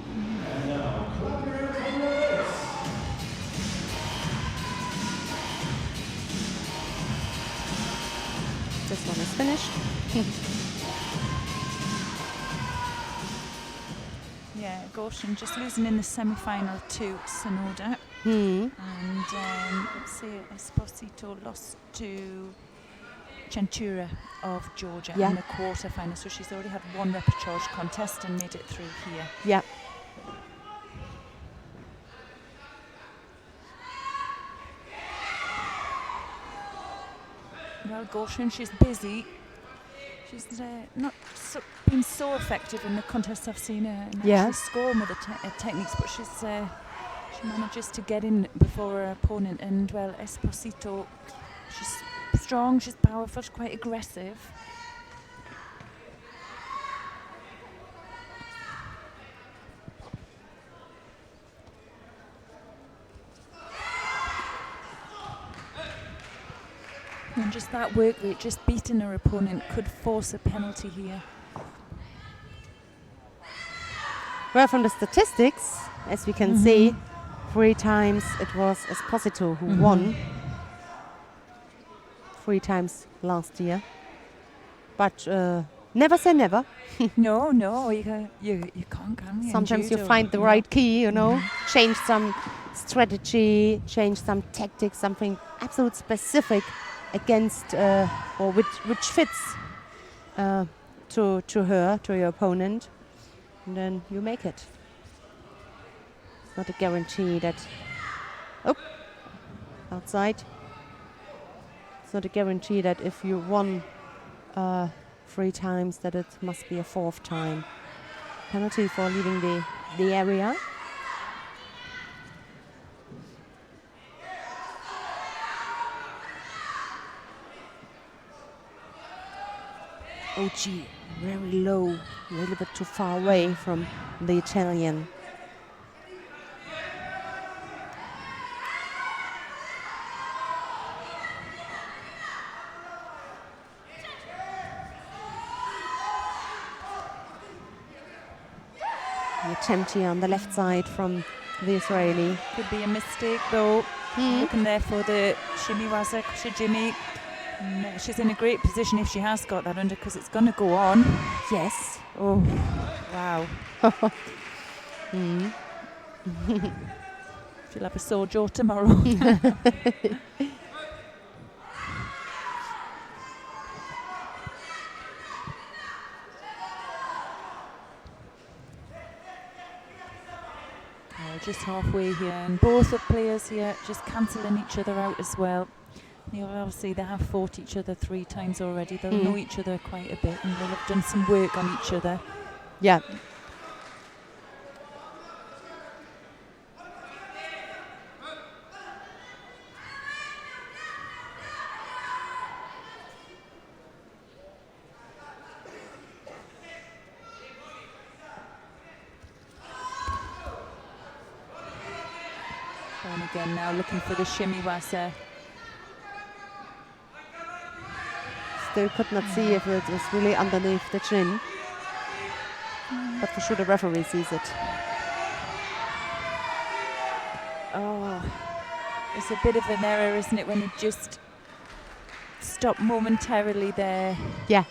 This one is finished. Yeah, Goshen just losing in the semi-final to Sonoda. Hmm. And let's see, Esposito lost to Centura of Georgia in the quarter-final. So she's already had one repechage contest and made it through here. Yeah. well. Goshen, she's busy. She's not been so effective in the contests I've seen her and actually scoring with her techniques, but she manages to get in before her opponent. And well, Esposito, she's strong, she's powerful, she's quite aggressive. And just that work rate, just beating her opponent, could force a penalty here. Well, from the statistics, as we can see, 3 times it was Esposito who won. 3 times last year. But never say never. No, you can't, can you? Sometimes you find the right key, you know, change some strategy, change some tactics, something absolute specific against or which fits to her, to your opponent, and then you make it. It's not a guarantee that outside. It's not a guarantee that if you won 3 times that it must be a 4th time. Penalty for leaving the area. OG, very low, a little bit too far away from the Italian. The attempt here on the left side from the Israeli. Could be a mistake though. Looking there for the Shimiwaza Kushijimi. She's in a great position if she has got that under, because it's going to go on. Yes. Oh, wow. She'll have a sore jaw tomorrow. Just halfway here, and both the players here just cancelling each other out as well. Obviously they have fought each other 3 times already. They'll know each other quite a bit, and they'll have done some work on each other. Yeah. And again now looking for the Shimiwasa. Still could not see if it was really underneath the chin. But for sure the referee sees it. Oh, it's a bit of an error, isn't it, when it just stopped momentarily there. Yeah.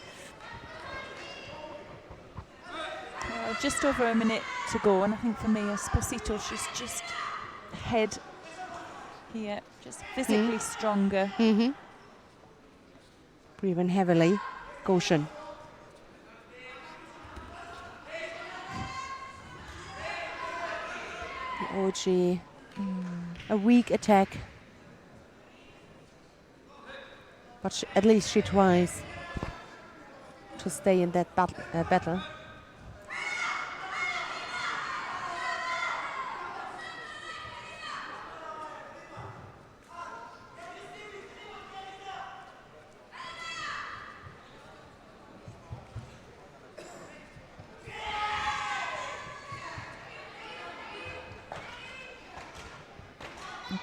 Just over a minute to go, and I think for me, Esposito, she's just head here, just physically stronger. Breathing heavily. Goshen. The OG. A weak attack. But at least she tries to stay in that battle.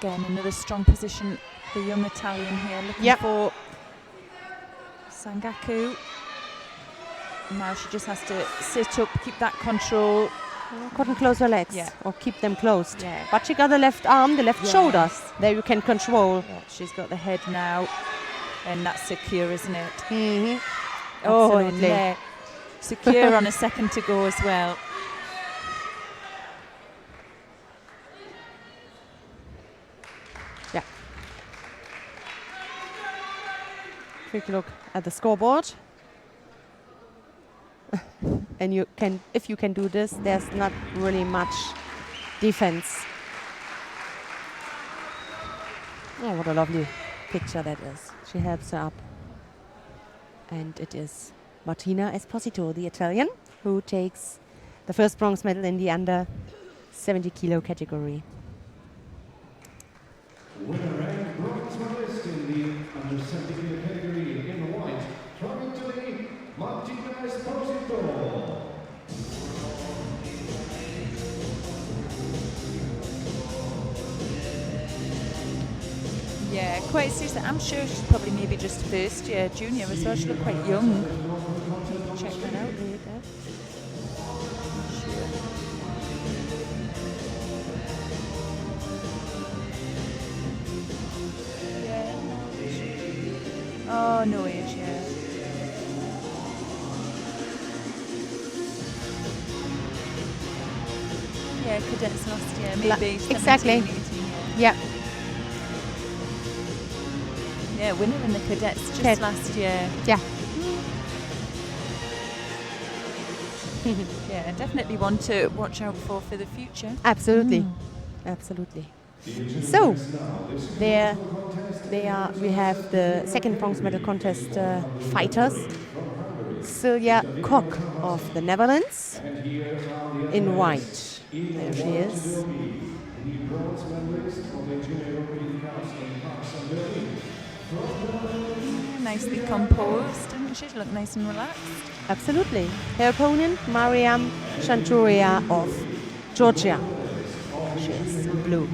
Again, another strong position, the young Italian here, looking for Sangaku. Now she just has to sit up, keep that control. Couldn't close her legs or keep them closed. Yeah. But she got the left arm, the left shoulder. There you can control. Yeah, she's got the head now, and that's secure, isn't it? Oh, and secure on a second to go as well. Quick look at the scoreboard. And you can, if you can do this, there's not really much defense. Oh, what a lovely picture that is. She helps her up. And it is Martina Esposito, the Italian, who takes the first bronze medal in the under 70 kilo category. Winner and bronze medalist in the under 70 kilo category in white from Italy, Martina Esposito. Yeah, quite seriously. I'm sure she's probably maybe just first year junior as well. She looked quite young. Check that out later. Oh, no age, yeah. Yeah, cadets last year, maybe 17, exactly. 18, yeah. Yeah, winner in the cadets just last year. Yeah. Yeah, definitely one to watch out for the future. Absolutely. Absolutely. So, there we have the second bronze medal contest fighters. Silja Kok of the Netherlands in white. There she is. Nicely composed, didn't she? She looked nice and relaxed. Absolutely. Her opponent, Mariam Chanturia of Georgia. She is in blue.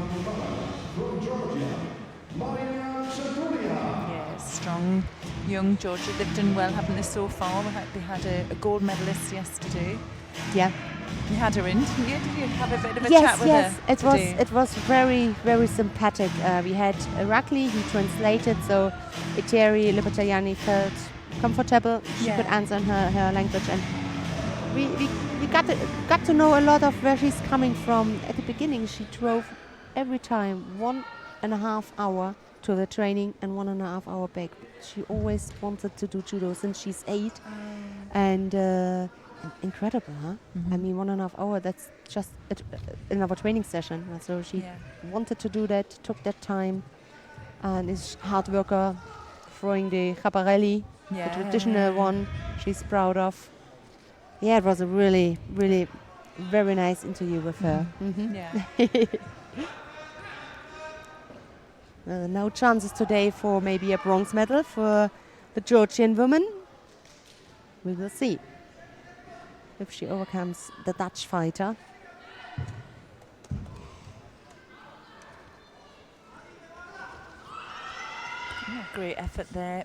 Yeah, strong young Georgia. They've done well, haven't they, so far? They had a gold medalist yesterday. Yeah. You had her in, didn't you? Did you have a bit of a yes, chat with yes. her? Yes, it was very, very sympathetic. We had Irakli, he translated, so Ieteri Lielani felt comfortable. She could answer in her language, and we got to know a lot of where she's coming from. At the beginning, she drove every time 1.5 hours to the training and 1.5 hours back. She always wanted to do judo since she's 8, and incredible, huh? Mm-hmm. I mean, 1.5 hours, that's just another training session. So she wanted to do that, took that time, and is hard worker, throwing the caparelli, the traditional one she's proud of. Yeah, it was a really, really very nice interview with her. Mm-hmm. Yeah. No chances today for maybe a bronze medal for the Georgian woman. We will see if she overcomes the Dutch fighter. Yeah, great effort there.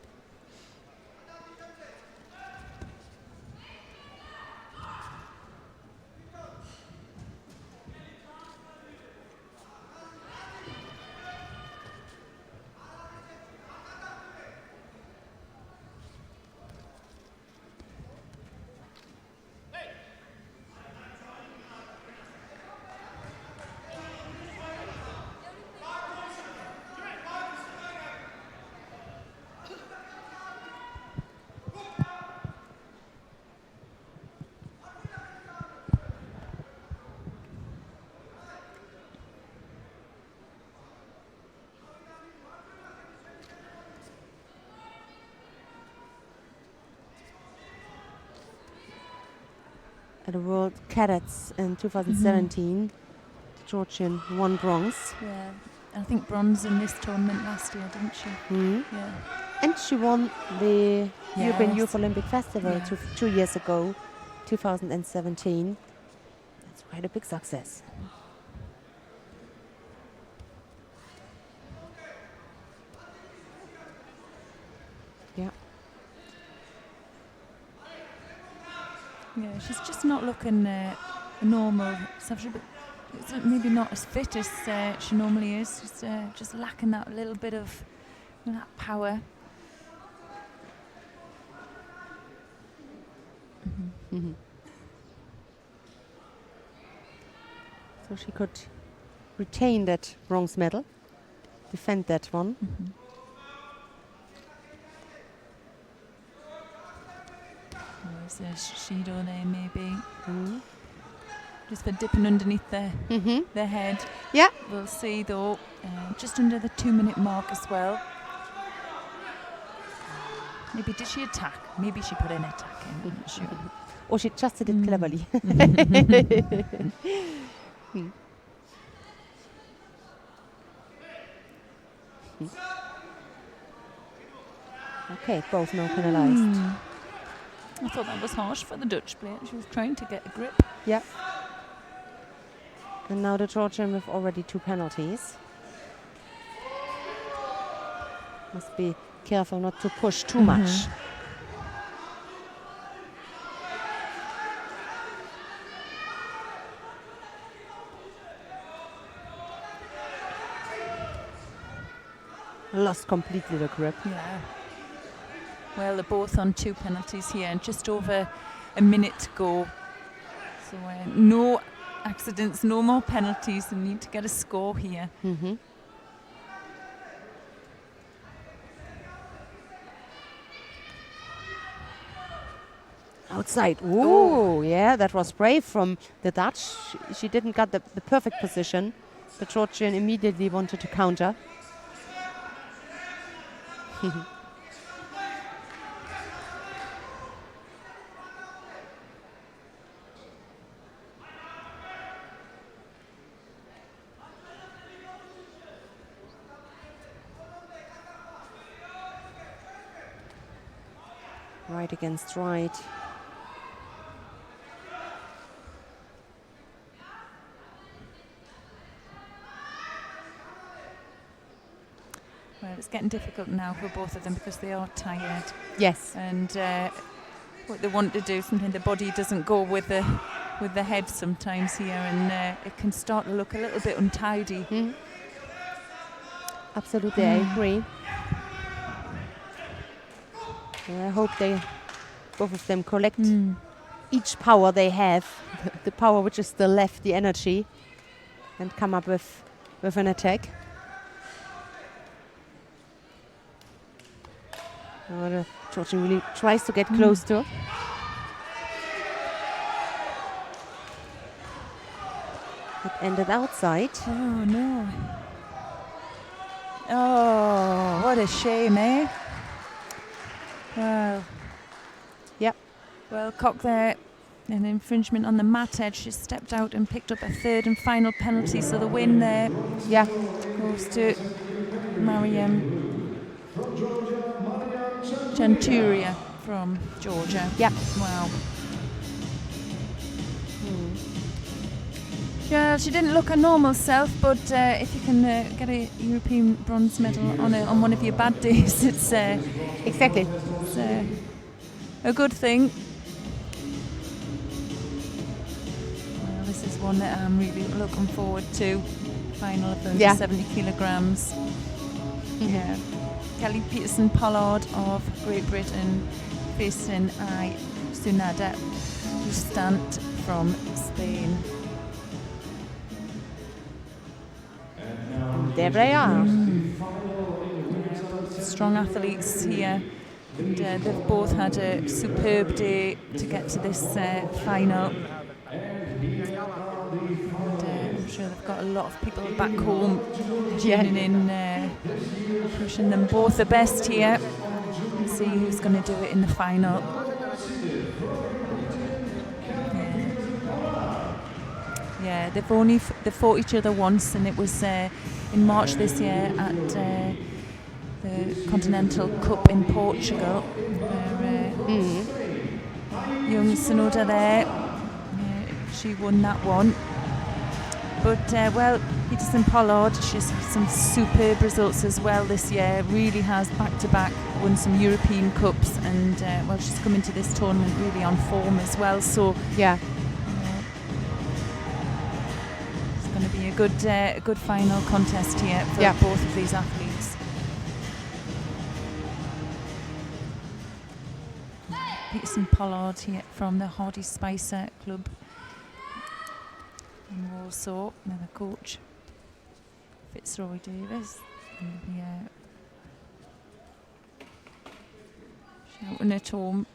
At the World Cadets in 2017, Georgian won bronze. Yeah, I think bronze in this tournament last year, didn't she? Yeah. And she won the European Youth Olympic Festival 2 years ago, 2017. That's quite a big success. Yeah. Yeah, she's just not looking normal. Maybe not as fit as she normally is. She's just lacking that little bit of that power. Mm-hmm. So she could retain that bronze medal, defend that one. Mm-hmm. There's a Shido there, maybe. Mm-hmm. Just for dipping underneath their head. Yeah. We'll see, though. Just under the 2-minute mark as well. Maybe did she attack? Maybe she put an attack in. I'm not sure. Or she just did it cleverly. Okay, both now penalized. I thought that was harsh for the Dutch player. She was trying to get a grip. Yeah. And now the Georgian with already 2 penalties. Must be careful not to push too much. Lost completely the grip. Yeah. Well, they're both on 2 penalties here and just over a minute to go. So no accidents, no more penalties. They need to get a score here. Outside. Ooh, yeah, that was brave from the Dutch. She didn't get the perfect position. The Georgian immediately wanted to counter. Right against right. Well, it's getting difficult now for both of them because they are tired. Yes. And what they want to do, sometimes the body doesn't go with the head sometimes here, and it can start to look a little bit untidy. Absolutely, I agree. I hope both of them collect each power they have, the power which is still left, the energy, and come up with an attack. The Georgian really tries to get close to. It ended outside. Oh no. Oh, what a shame, eh? Well. Yep. Well, Cock there, an infringement on the mat edge. She stepped out and picked up a 3rd and final penalty, so the win there goes to Mariam Chanturia from Georgia. Yeah. Wow. Yeah, she didn't look her normal self, but if you can get a European bronze medal on one of your bad days, it's exactly. It's a good thing. Well, this is one that I'm really looking forward to. Final of those 70 kilograms. Yeah. Kelly Peterson-Pollard of Great Britain facing Sunada Bustant from Spain. There they are. Strong athletes here. And they've both had a superb day to get to this final. And I'm sure they've got a lot of people back home tuning in, pushing them both the best here. And see who's going to do it in the final. Yeah, they've fought each other once, and it was in March this year at the Continental Cup in Portugal, where young Sonoda there, she won that one. But well, Peterson-Pollard, she's had some superb results as well this year. Really has back-to-back won some European Cups, and well, she's come into this tournament really on form as well. So yeah. Going to be a good final contest here for both of these athletes. Peterson-Pollard here from the Hardy Spicer Club in Warsaw, another coach, Fitzroy Davis. Shouting at home.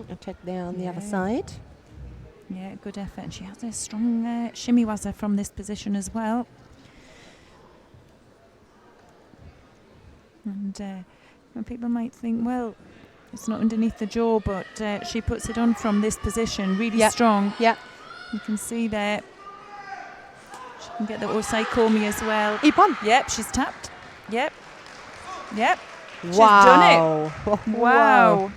attack there on the other side. Yeah, good effort. And she has a strong shimmy waza from this position as well. And when people might think, well, it's not underneath the jaw, but she puts it on from this position, really strong. Yeah. You can see there. She can get the osaikomi as well. Ippon. Yep, she's tapped. Yep. Yep. She's Wow. done it. Wow.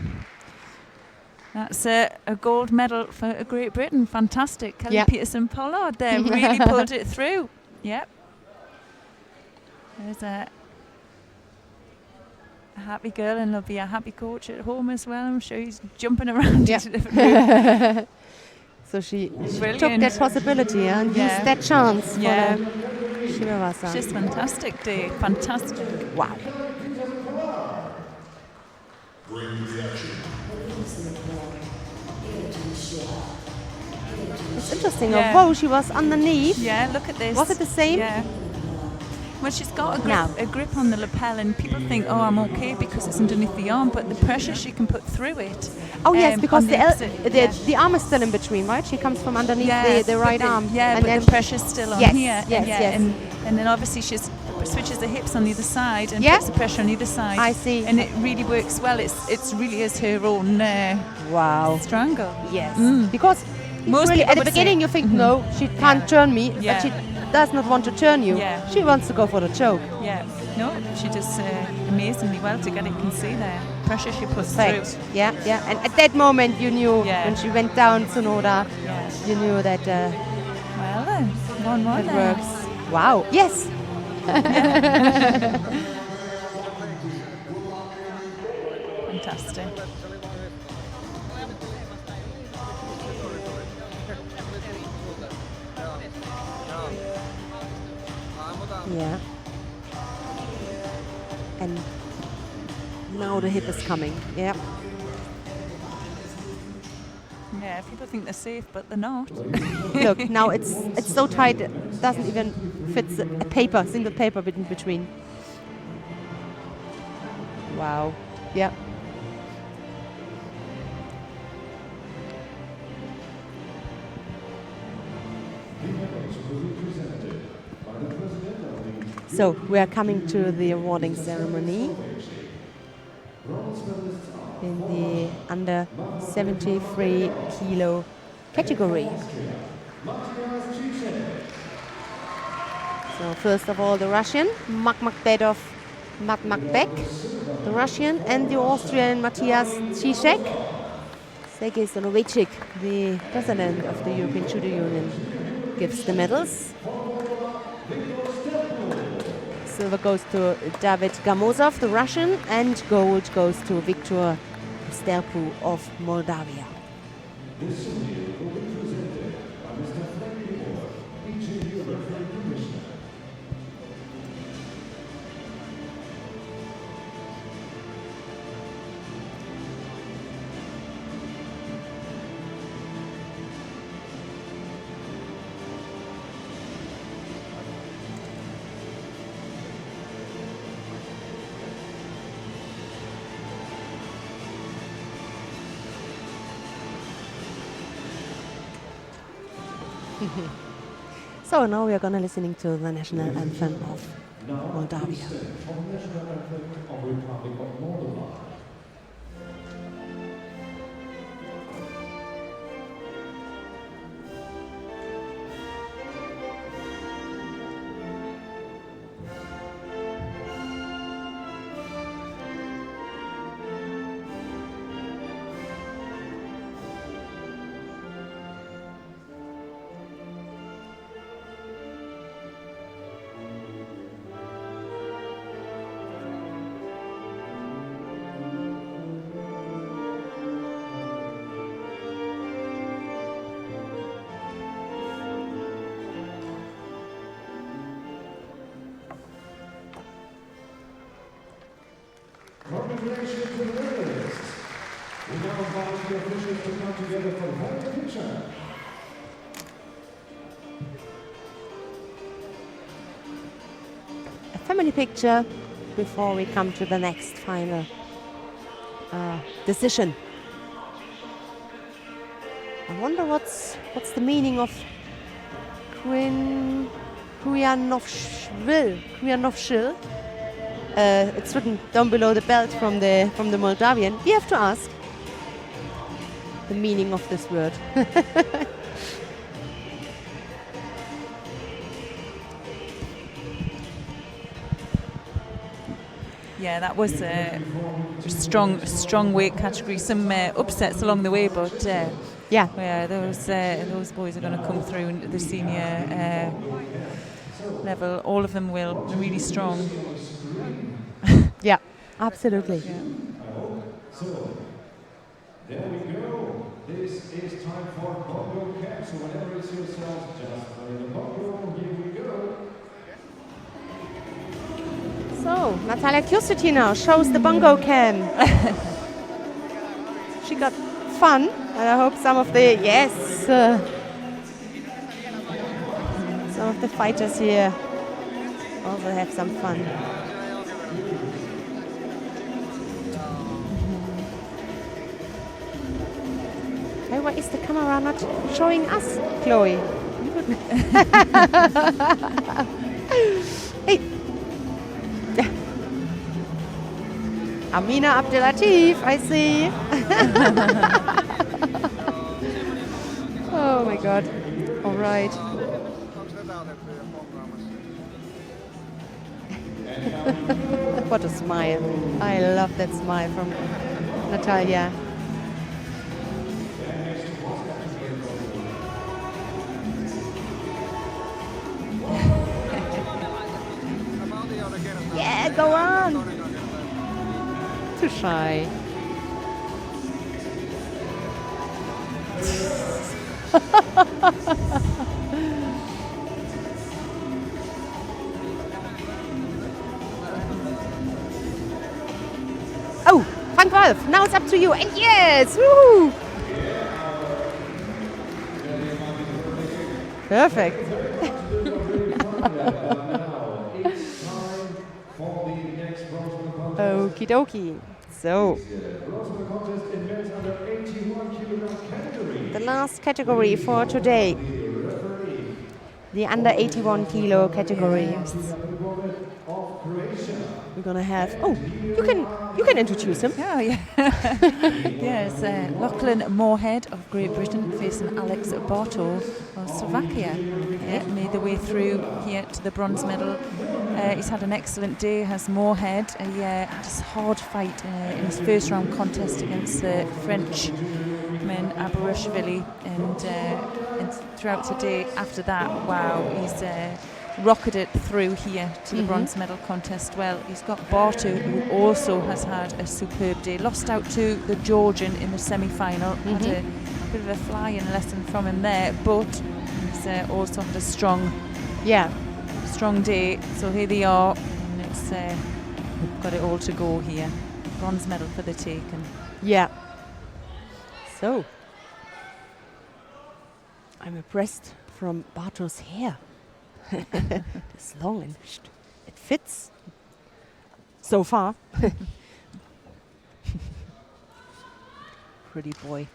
That's a gold medal for Great Britain. Fantastic. Kelly Peterson-Pollard there really pulled it through. Yep. There's a happy girl, and there'll be a happy coach at home as well. I'm sure he's jumping around into different rooms. So she took that possibility and used that chance for the Shimawasa. Just fantastic day. Fantastic. Wow. It's interesting. Although she was underneath. Yeah, look at this. Was it the same? Yeah. Well, she's got a grip on the lapel, and people think, oh, I'm okay because it's underneath the arm, but the pressure she can put through it. Oh, yes, because the arm is still in between, right? She comes from underneath the right arm. Yeah, and but the pressure's still on here. Yes. And then obviously she switches the hips on the other side and puts the pressure on either side. I see. And it really works well. It's really is her own strangle. Yes. Because most really, at the beginning you think, no, she can't turn me, but she does not want to turn you. Yeah. She wants to go for the choke. Yeah. No, she does amazingly well to get it. You can see there. Pressure she puts through. Yeah. And at that moment you knew when she went down Tsunoda, you knew that well then, 1-1 it works. Wow. Yes. Fantastic. Yeah. And now the hip is coming. Yeah. Yeah, people think they're safe, but they're not. Look, now it's so tight it doesn't even fit a single paper in between. Wow. Yeah. So we are coming to the awarding ceremony in the under 73 kilo category. So first of all the Russian Makhmakhbek, the Russian, and the Austrian Matthias Zizek. Sergei Stanovicic, the president of the European Judo Union, gives the medals. Silver goes to David Gamozov, the Russian, and gold goes to Viktor Sterpu of Moldavia. So now we are going to listening to the national anthem of Moldavia. Congratulations to the medalists. We now invite the officials to come together for one picture. A family picture before we come to the next final decision. I wonder what's the meaning of Kujanovshil. It's written down below the belt from the Moldavian. We have to ask the meaning of this word. Yeah, that was a strong weight category. Some upsets along the way, but yeah, those boys are going to come through into the senior level. All of them will be really strong. Yeah, absolutely. Yeah. So, there we go. This is time for bongo cap. So whenever it's yourself, just play the bongo. Here we go. So, Natalia Kjustitina shows the bongo cam. She got fun, and I hope some of the, some of the fighters here also have some fun. Hey, why is the camera not showing us, Chloe? Hey. Amina Abdelatif, I see. Oh my God. All right. What a smile. I love that smile from Natalia. Yeah, go on. Too shy. Oh, Frank Wolf, now it's up to you. And yes, woo! Perfect. Okie dokie. So, the last category for today, the under 81 kilo category. We're gonna have. Oh, you can introduce him. Oh yeah. Yes, Lachlan Moorhead of Great Britain facing Alex Barto of Slovakia. Yeah, made the way through here to the bronze medal. He's had an excellent day, has Moorhead. He had a hard fight in his first round contest against the Frenchman Abarashvili, and throughout today after that, wow, he's rocketed through here to the bronze medal contest. Well, he's got Bartu, who also has had a superb day. Lost out to the Georgian in the semi-final. Had a bit of a flying lesson from him there, but he's also had a strong day. So here they are, and it's got it all to go here. Bronze medal for the taken. Yeah. So, I'm impressed from Barto's hair. It's long and it fits so far. Pretty boy.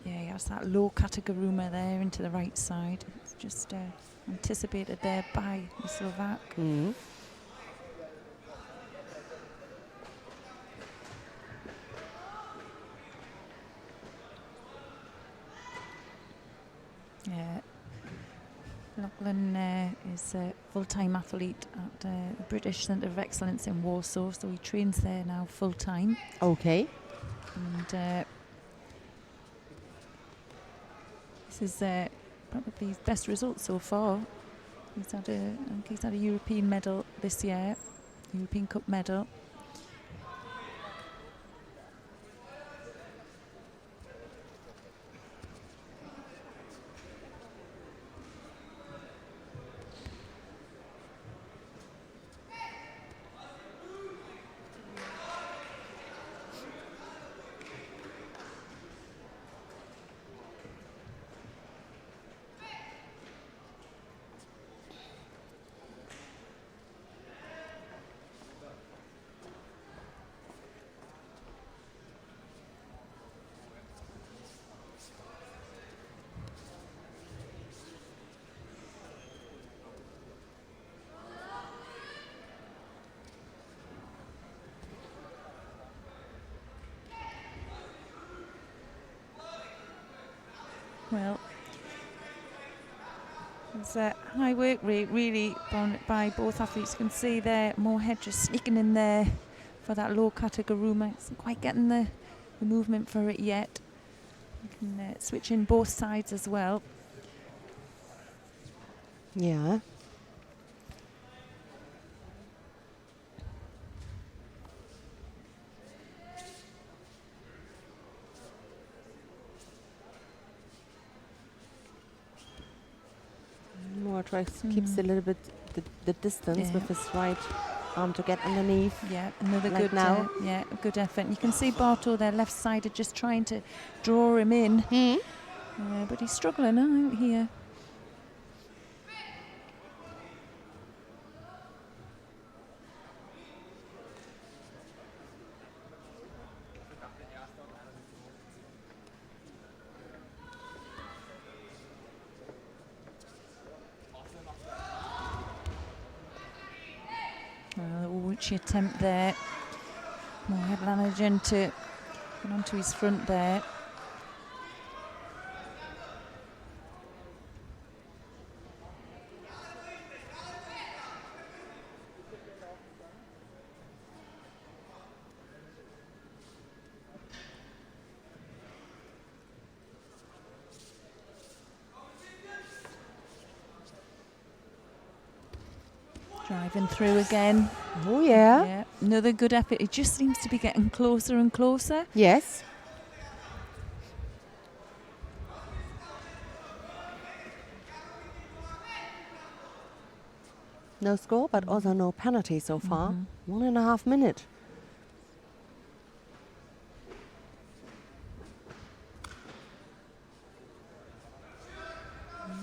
Yeah, he has that low Kataguruma there into the right side. It's just anticipated there by the Slovak. Yeah, Lachlan is a full-time athlete at the British Centre of Excellence in Warsaw, so he trains there now full-time. Okay. And this is probably his best result so far. He's had a European medal this year, European Cup medal. Well, it's a high work rate really by both athletes. You can see there Moorhead just sneaking in there for that low kata garuma. Isn't quite getting the movement for it yet. You can switch in both sides as well. Yeah. Moore keeps a little bit the distance with his right arm to get underneath. Yeah, another like good now. Good effort. And you can see Barto there, left sided, just trying to draw him in. But he's struggling out here. Which attempt there. Moorhead Lanigan to get onto his front there. Driving through again. Oh, yeah. Yeah, another good effort. It just seems to be getting closer and closer. Yes. No score, but also no penalty so far. 1.5 minutes.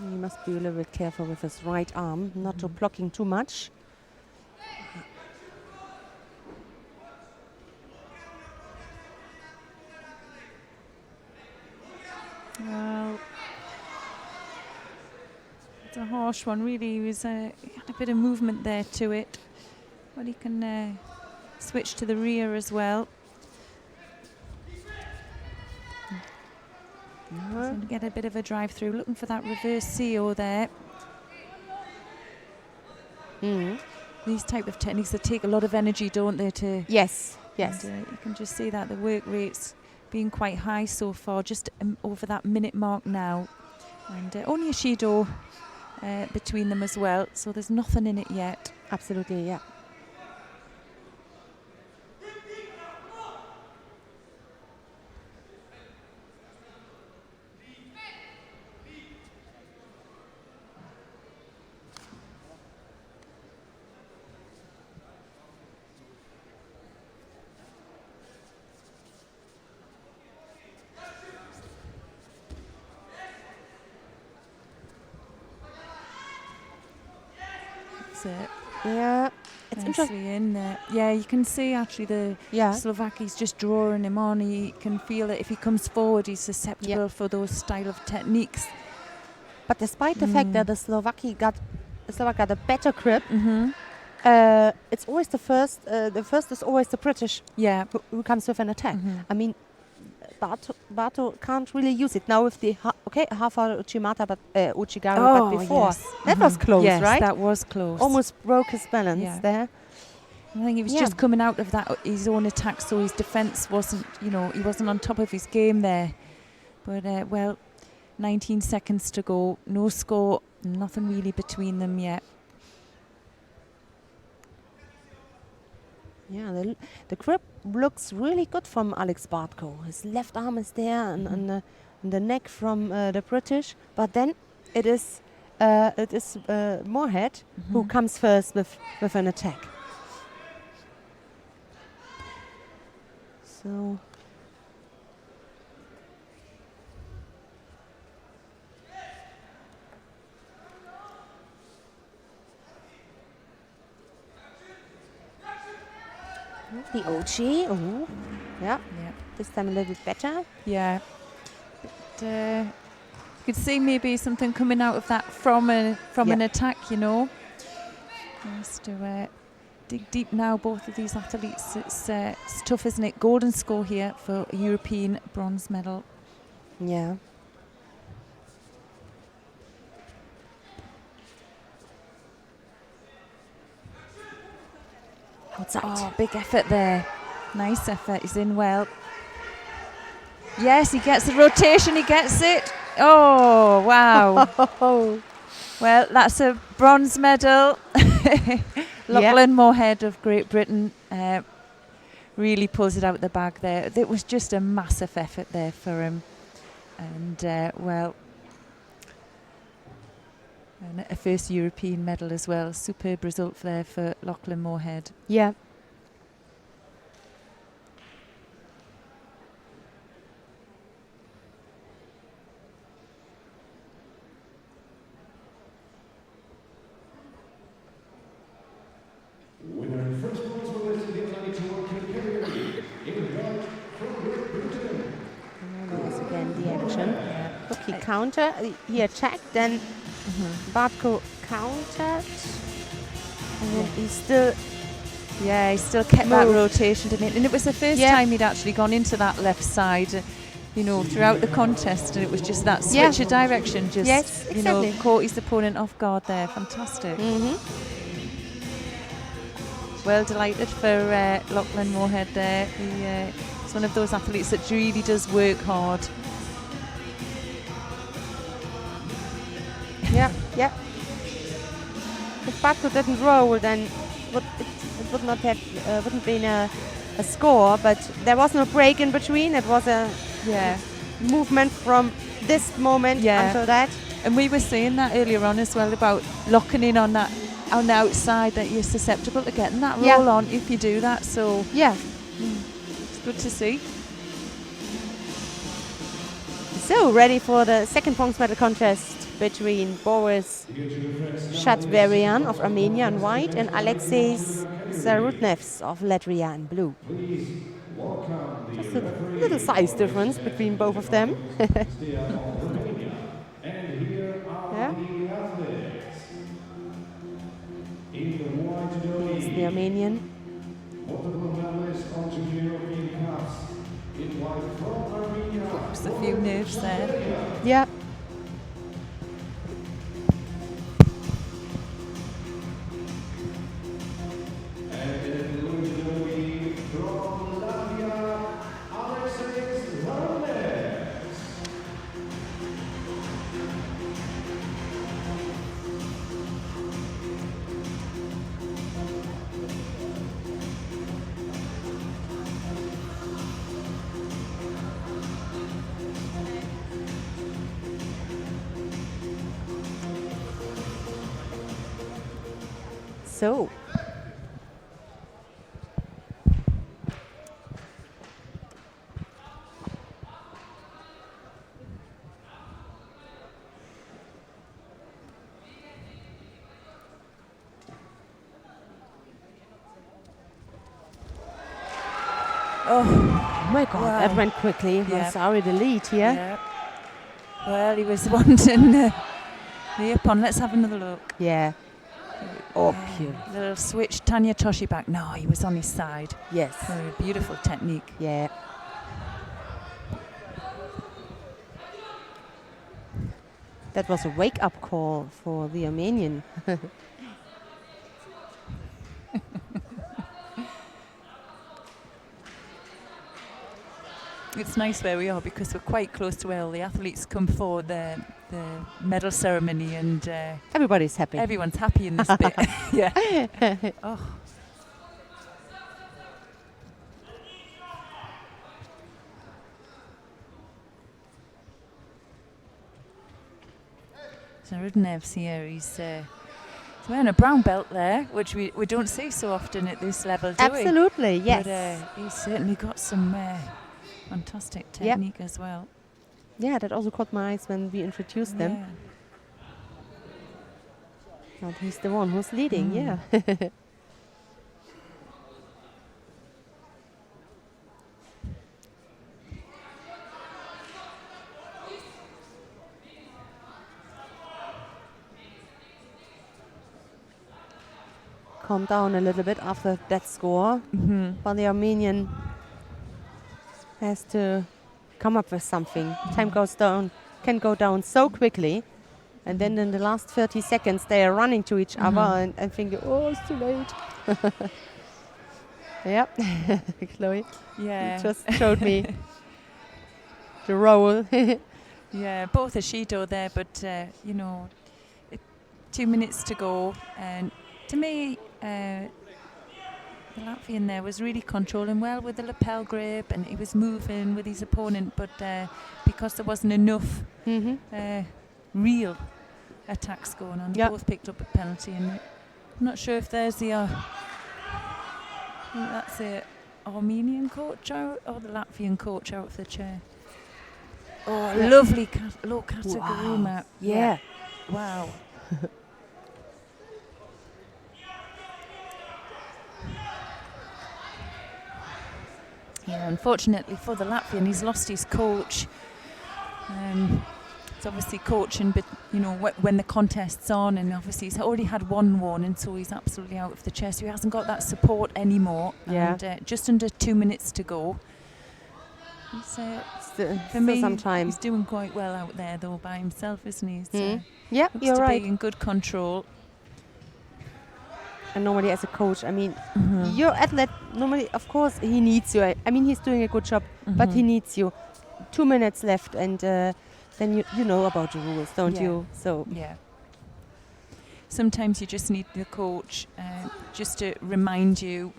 He must be a little bit careful with his right arm, not to blocking too much. Well, it's a harsh one, really. He had a bit of movement there to it, but he can switch to the rear as well. Going to get a bit of a drive through, looking for that reverse CO there. These type of techniques, they take a lot of energy, don't they? Yes. You can just see that the work rate's being quite high so far, just over that minute mark now. And only a Shido between them as well, so there's nothing in it yet. Absolutely, yeah. Yeah, it's interesting. In there. Yeah, you can see actually the Slovakia's just drawing him on. He can feel that if he comes forward, he's susceptible for those style of techniques. But despite the fact that the Slovak got a better grip, it's always the first. The first is always the British. Who comes with an attack. I mean, Barto can't really use it now with the half out Uchimata, but Uchigaru, but before that was close, yes, right? That was close. Almost broke his balance there. I think he was just coming out of that his own attack, so his defence wasn't, he wasn't on top of his game there. But 19 seconds to go, no score, nothing really between them yet. Yeah, the grip looks really good from Alex Bartko. His left arm is there and the neck from the British, but then it is Moorhead who comes first with an attack. So the Ochi, this time a little bit better. Yeah, but you could see maybe something coming out of that from an attack, Just to dig deep now, both of these athletes. It's tough, isn't it? Golden score here for a European bronze medal. Yeah. outside. Oh, big effort there. Nice effort. He's in well. Yes, he gets the rotation. He gets it. Oh, wow. Well, that's a bronze medal. Lachlan Moorhead of Great Britain really pulls it out of the bag there. It was just a massive effort there for him. And, well, and a first European medal as well. Superb result there for Lachlan Moorhead. Yeah. Winner in first bronze medal is Ieteri Lielani in red from Great Britain. There's again the action. Look, he counter, he attacked, then Bartko countered, and then he still... Yeah, he still kept that rotation, didn't he? And it was the first time he'd actually gone into that left side, you know, throughout the contest, and it was just that switch of direction, just, you know, caught his opponent off guard there. Fantastic. Well, delighted for Lachlan Moorhead there. He's one of those athletes that really does work hard. Yeah. If Bartko didn't roll, then it would not have wouldn't been a score. But there was no break in between. It was a movement from this moment until that. And we were saying that earlier on as well about locking in on that on the outside, that you're susceptible to getting that roll on if you do that. So it's good to see. So ready for the second bronze medal contest between Boris Shatverian of Armenia in white and Alexei Zarutnevs of Latvia in blue. Just a little size difference between both of them. Here's the Armenian. Just a few nerves there. Yeah. So, oh my God, that went quickly. Sorry, the lead here. Yeah. Well, he was wanting the up-on. Let's have another look. Yeah. Oh, pure. Little switch, Tanya Toshi back. No, he was on his side. Yes. Very beautiful technique. Yeah. That was a wake-up call for the Armenian. It's nice where we are because we're quite close to where all the athletes come for the medal ceremony, and everybody's happy. Everyone's happy in this bit. Yeah. Oh. So Rudnev's here. He's wearing a brown belt there, which we don't see so often at this level, do we? Absolutely, yes. But he's certainly got some fantastic technique as well. Yeah, that also caught my eyes when we introduced them. Now he's the one who's leading, yeah. Calm down a little bit after that score. But the Armenian has to come up with something. Time goes down, can go down so quickly. And then in the last 30 seconds, they are running to each other and thinking, oh, it's too late. Yep. Chloe. Yeah. You just showed me the roll. Yeah, both a Shido there, but 2 minutes to go, and to me, the Latvian there was really controlling well with the lapel grip, and he was moving with his opponent, but because there wasn't enough real attacks going on, they both picked up a penalty, and I'm not sure if there's the I think that's the Armenian coach out or the Latvian coach out of the chair. Oh, lovely low category map. Yeah. Wow. Yeah, unfortunately for the Latvian, he's lost his coach. He's obviously coaching, but when the contest's on, and obviously he's already had one warning, so he's absolutely out of the chair. So he hasn't got that support anymore. Yeah. And just under 2 minutes to go. For me, he's doing quite well out there though by himself, isn't he? Yeah, you're right. Be in good control. And normally as a coach, I mean, your athlete, normally, of course, he needs you. I mean, he's doing a good job, but he needs you. 2 minutes left, and then you know about the rules, don't you? So yeah. Sometimes you just need the coach just to remind you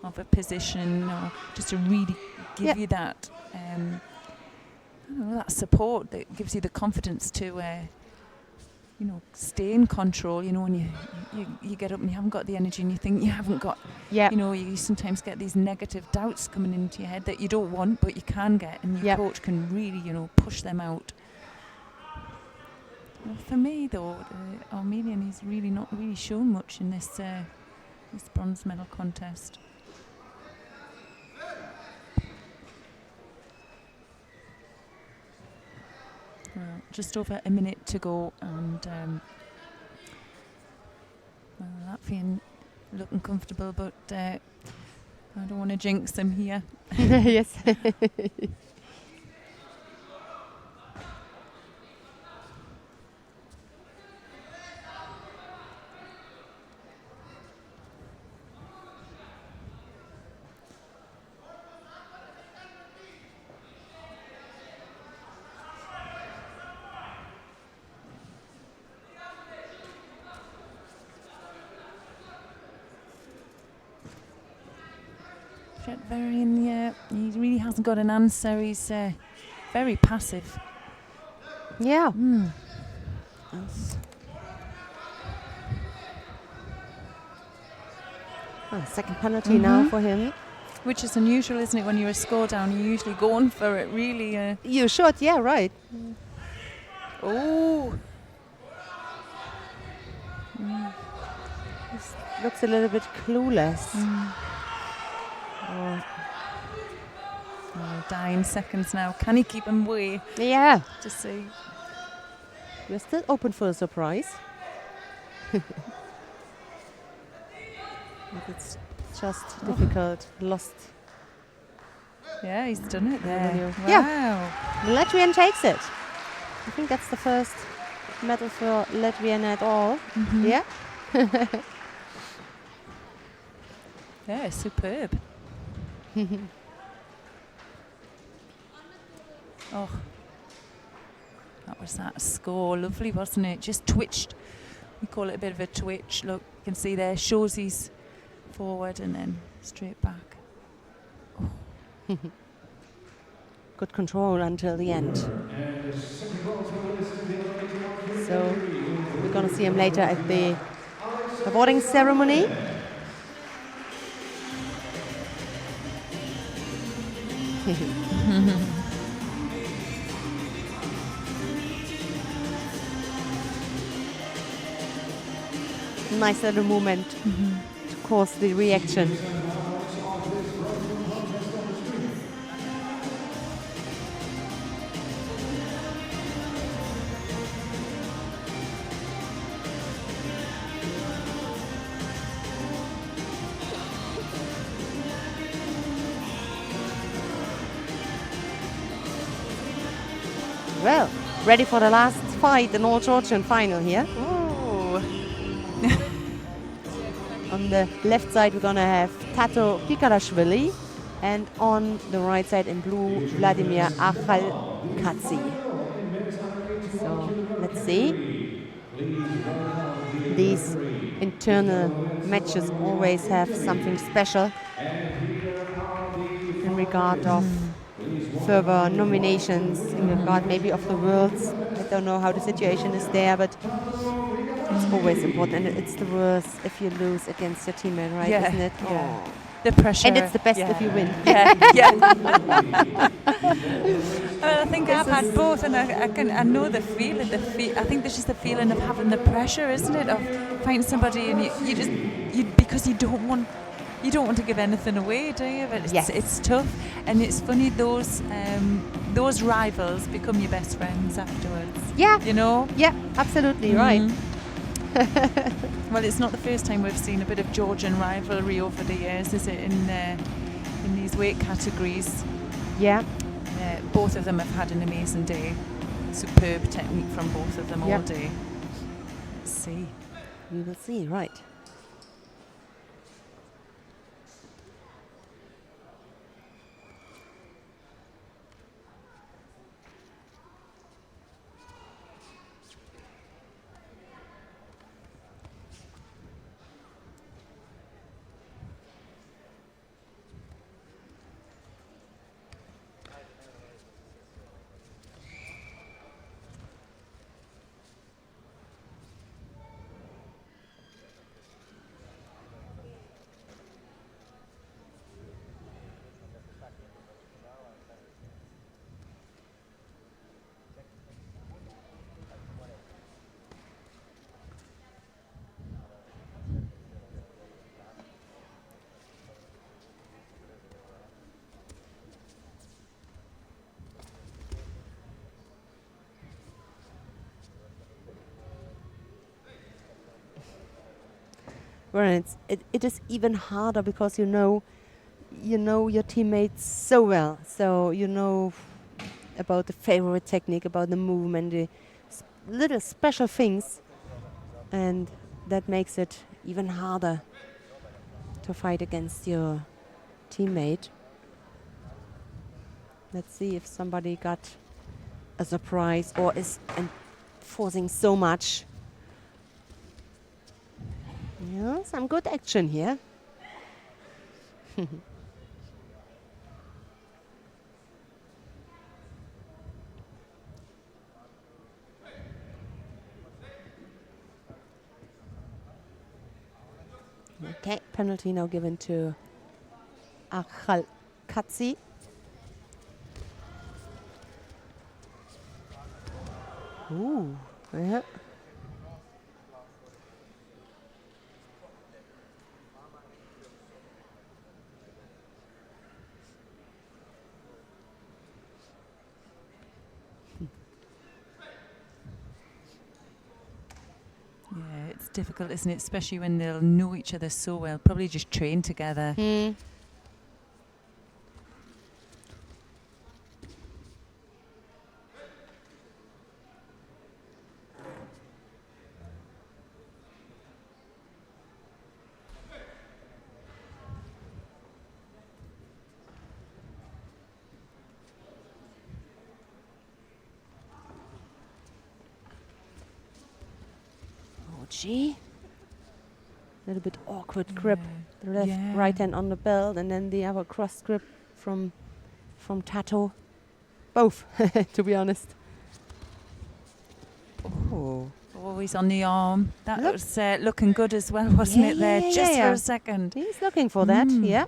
of a position, or just to really give you that that support that gives you the confidence to stay in control. When you get up and you haven't got the energy and you think you haven't got, you sometimes get these negative doubts coming into your head that you don't want, but you can get, and your coach can really, push them out. Well, for me, though, Armenian, he's really not really shown much in this bronze medal contest. Well, just over a minute to go, and Latvian looking comfortable, but I don't want to jinx them here. Yes. Varian, he really hasn't got an answer. He's very passive. Yeah. Second penalty now for him. Which is unusual, isn't it? When you're a score down, you're usually going for it, really. You should, yeah, right. Oh. This looks a little bit clueless. Dying seconds now. Can he keep him away? Yeah. To see. We're still open for a surprise. It's just difficult. Lost. Yeah, he's done it there. Wow. Yeah. The Latvian takes it. I think that's the first medal for Latvian at all. Yeah. Yeah, superb. Oh, that was that score. Lovely, wasn't it? Just twitched. We call it a bit of a twitch. Look, you can see there, shows he's forward and then straight back. Oh. Good control until the end. So we're going to see him later at the awarding ceremony. Nice little moment to cause the reaction. Well, ready for the last fight, an all-Georgian final here. Oh. On the left side, we're gonna have Tato Pikarashvili, and on the right side in blue, Vladimir Akhalkadze. So let's see. These internal matches always have something special in regard of further nominations, in regard maybe of the Worlds. I don't know how the situation is there, but it's always important, and it's the worst if you lose against your teammate, right? Yeah, Isn't it? yeah. Oh. The pressure. And it's the best yeah. if you win. Yeah, yeah. Well, I think I've had both, and I know the feeling. I think there's just the feeling of having the pressure, isn't it? Of finding somebody, and because you don't want to give anything away, do you? But it's tough, and it's funny, those rivals become your best friends afterwards. Yeah. You know? Yeah, absolutely right. Well, it's not the first time we've seen a bit of Georgian rivalry over the years, is it? In these weight categories. Yeah. Both of them have had an amazing day. Superb technique from both of them all day. Let's see. We will see, right. Well, it is even harder because you know your teammates so well, so you know about the favorite technique, about the movement, the little special things, and that makes it even harder to fight against your teammate. Let's see if somebody got a surprise or is enforcing so much. Yeah, some good action here. Okay, penalty now given to Akhalkadze. Ooh, yeah. Yeah, it's difficult, isn't it? Especially when they'll know each other so well. Probably just train together. Gee. A little bit awkward grip. The left right hand on the belt, and then the other cross grip from Tato. Both, to be honest. Oh, he's on the arm. That was looking good as well, wasn't it? There, just for a second. He's looking for that. Yeah.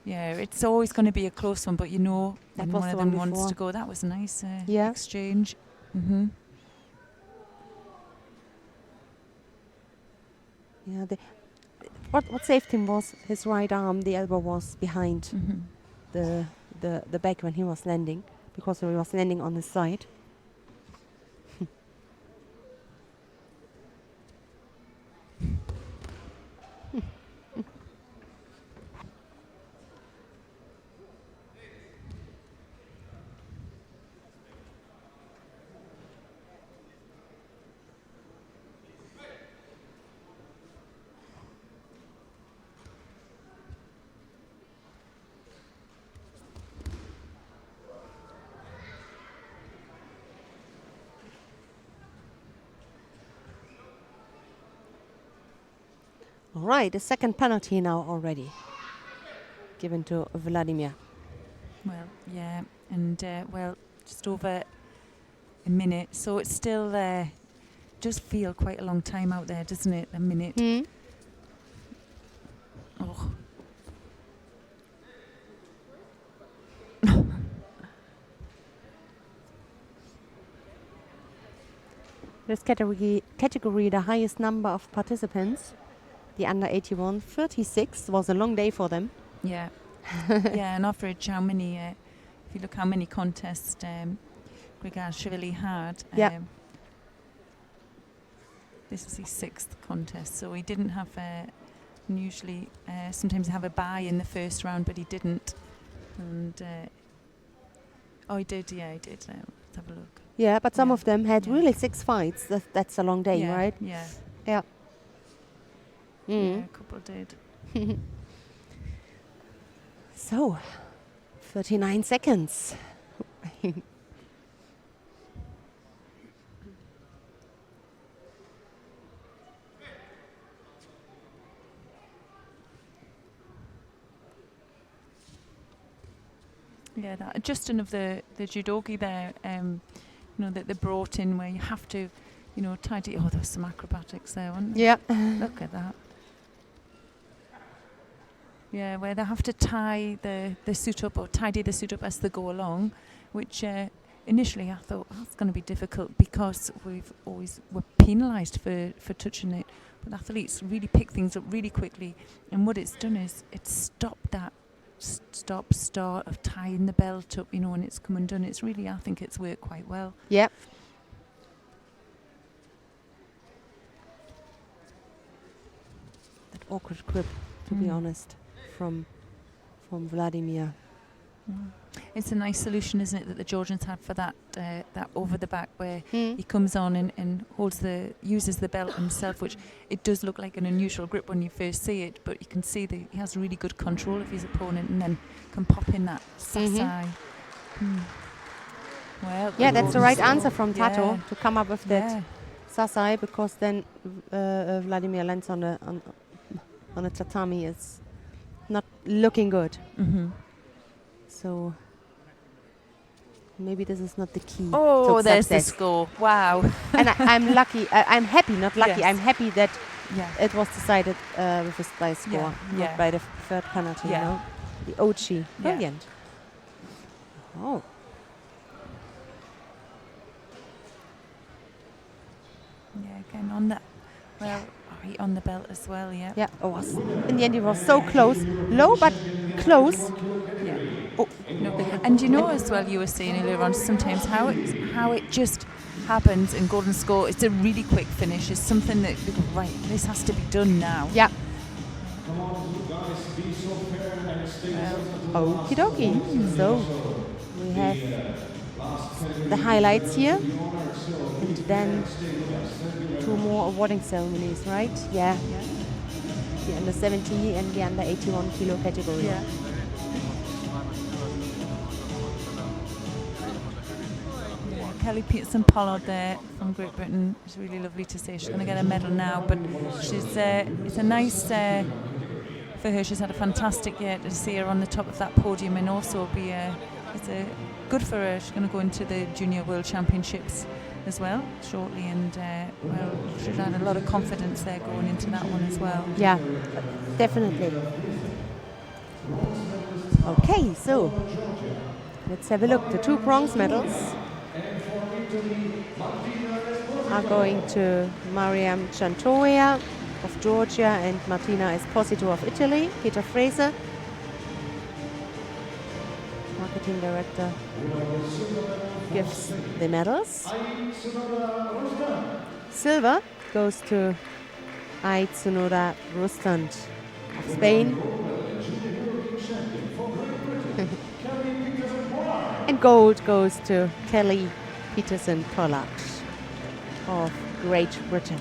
Yeah, it's always going to be a close one, but you know, that when one of them wants to go. That was a nice exchange. Yeah, what saved him was his right arm. The elbow was behind the back when he was landing, because he was landing on his side. All right, a second penalty now already given to Vladimir. Well, yeah, and well, just over a minute, so it's still does feel quite a long time out there, doesn't it? A minute. Oh. This category, the highest number of participants, the under 81, 36, was a long day for them. Yeah. Yeah, and average how many, if you look how many contests Grigashvili had, this is his 6th contest, so he didn't have, usually sometimes have a bye in the first round, but he didn't. And oh, he did, yeah, he did. Let's have a look. Yeah, but some of them had really 6 fights. That's a long day, right? Yeah. Yeah. Yeah, a couple did. So, 39 seconds. Yeah, that adjusting of the judogi there, you know, that they brought in where you have to, you know, tidy. Oh, there's some acrobatics there, weren't there? Yeah. Look at that. Yeah, where they have to tie the suit up or tidy the suit up as they go along, which initially I thought that's going to be difficult because we're penalised for touching it. But athletes really pick things up really quickly, and what it's done is it's stopped that start of tying the belt up, you know, when it's come undone. It's really, I think it's worked quite well. Yep. That awkward grip, to be honest, from Vladimir. It's a nice solution, isn't it, that the Georgians had for that that over the back where he comes on and uses the belt himself, which it does look like an unusual grip when you first see it, but you can see that he has really good control of his opponent and then can pop in that sasai. Well, yeah, that's the right answer from Tato to come up with that sasai, because then Vladimir lands on a tatami is not looking good. So maybe this is not the key. Oh, to there's success. the score. Wow. And I'm lucky. I'm happy, not lucky. Yes. I'm happy that it was decided with a by score, not by the third penalty. Yeah. No? The Ochi. Brilliant. Oh. Yeah, again on that. Well, on the belt as well, yeah. Yeah, in the end it was so close. Low, but close. Yeah. Oh, no. And you know as well, you were saying earlier on, sometimes how it just happens in Golden Score. It's a really quick finish. It's something that, right, this has to be done now. Yeah. Okie dokie. So we have the highlights here, and then 2 more awarding ceremonies, right? Yeah. The under 70 and the under 81 kilo category. Yeah. Kelly Peterson Pollard there from Great Britain. It's really lovely to see. She's going to get a medal now, but she's it's a nice for her. She's had a fantastic year. To see her on the top of that podium, and also be it's good for her. She's going to go into the Junior World Championships as well shortly, and well, she's had a lot of confidence there going into that one as well. Yeah, definitely. Okay, so let's have a look. The 2 bronze medals are going to Mariam Chantoya of Georgia and Martina Esposito of Italy. Peter Fraser, marketing director, gives the medals. Silver goes to Aitsunoda Rustand of Spain. And gold goes to Kelly Peterson Pollard of Great Britain.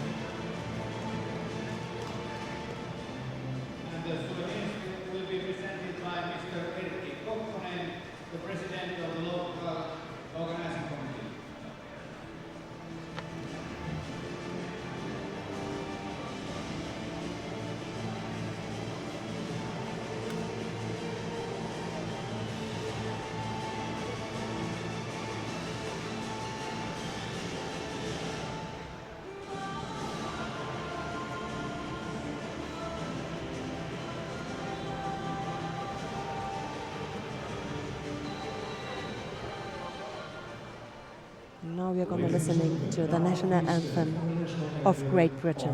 now we are going to listening to the national anthem of Great Britain.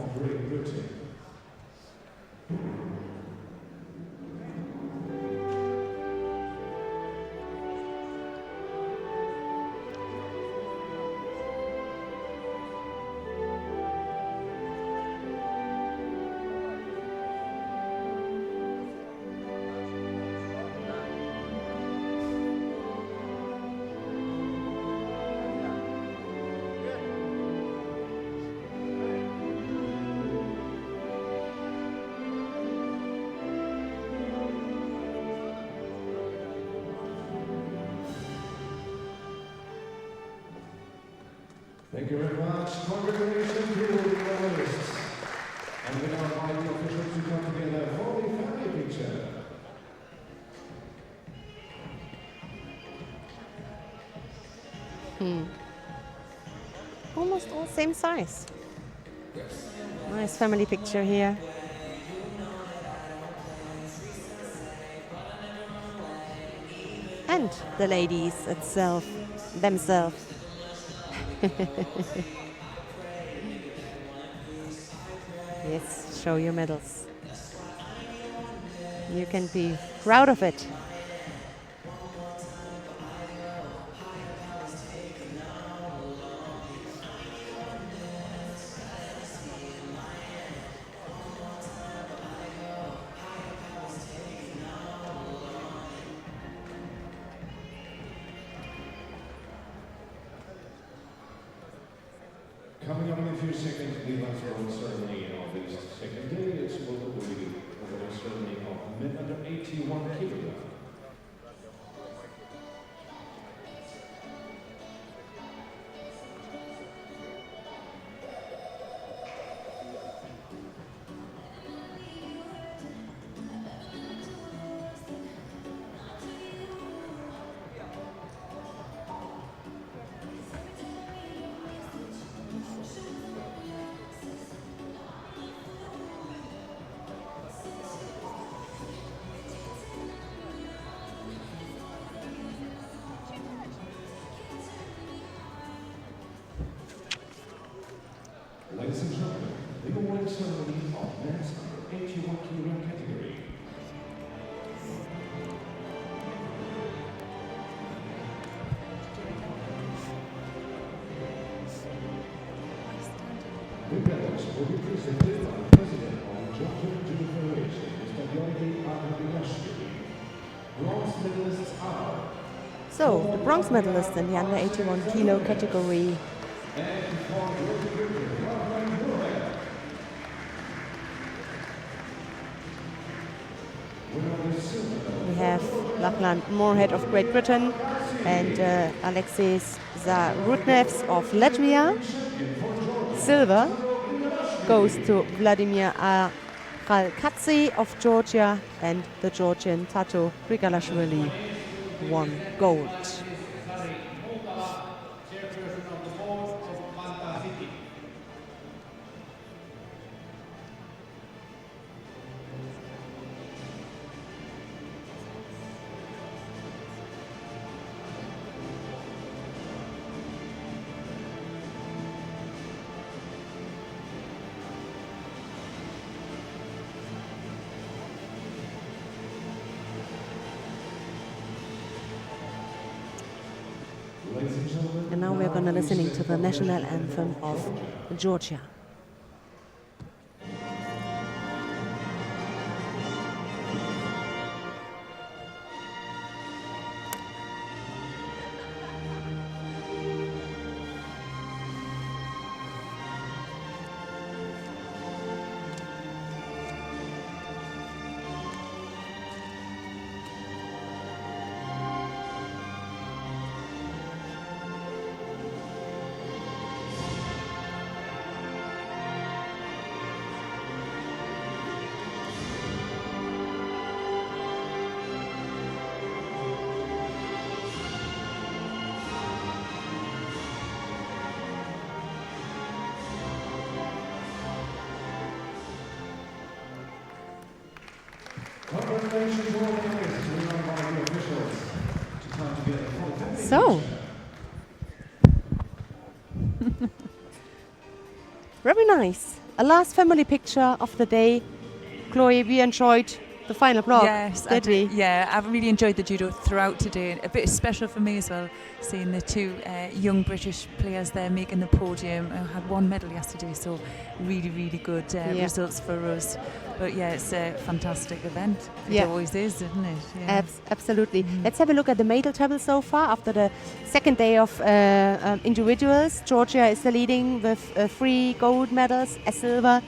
Thank you very much. Congratulations to the medalists. And we now invite the officials to come together for the family picture. Almost all same size. Nice family picture here. And the ladies themselves. Yes, show your medals. You can be proud of it. Coming up in a few seconds, the last round ceremony of this second day. It's will be the ceremony of men under 81 kilograms. Ladies and gentlemen, the award ceremony of men's under 81 kilogram category. The medals will be presented by the President of the Georgian Judo Federation, Mr. Ieteri Lielani. Bronze medalists are... So, the bronze medalist in the under 81 kilo category. We have Lachlan Moorhead of Great Britain and Alexis Zarudnevs of Latvia. Silver goes to Vladimir Aralkadze of Georgia, and the Georgian Tato Grigalashvili won gold. And now we're going to listening to the national anthem of Georgia. So, a last family picture of the day. Chloe, we enjoyed the final block. Yes, did we? Yeah, I've really enjoyed the judo throughout today. A bit special for me as well, seeing the two young British players there making the podium. I had one medal yesterday, so really, really good results for us. But yeah, it's a fantastic event. It always is, isn't it? Yeah. Absolutely. Let's have a look at the medal table so far. After the second day of individuals, Georgia is the leading with 3 gold medals, a silver.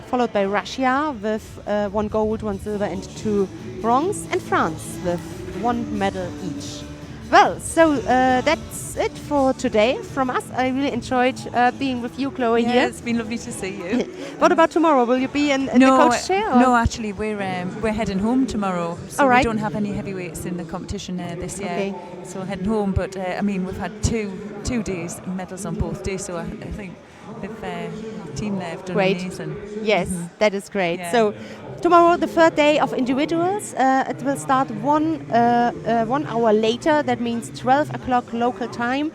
Followed by Russia with 1 gold, 1 silver and 2 bronze, and France with 1 medal each. Well, so that's it for today from us. I really enjoyed being with you, Chloe, here. It's been lovely to see you. What about tomorrow? Will you be in the coach chair? Or? No, actually, we're heading home tomorrow. So right. We don't have any heavyweights in the competition this year. Okay. So heading home, but I mean, we've had two days, medals on both days, so I think the team there have done amazing. Yes, that is great. Yeah. So tomorrow, the third day of individuals, it will start 1 hour later. That means 12 o'clock local time.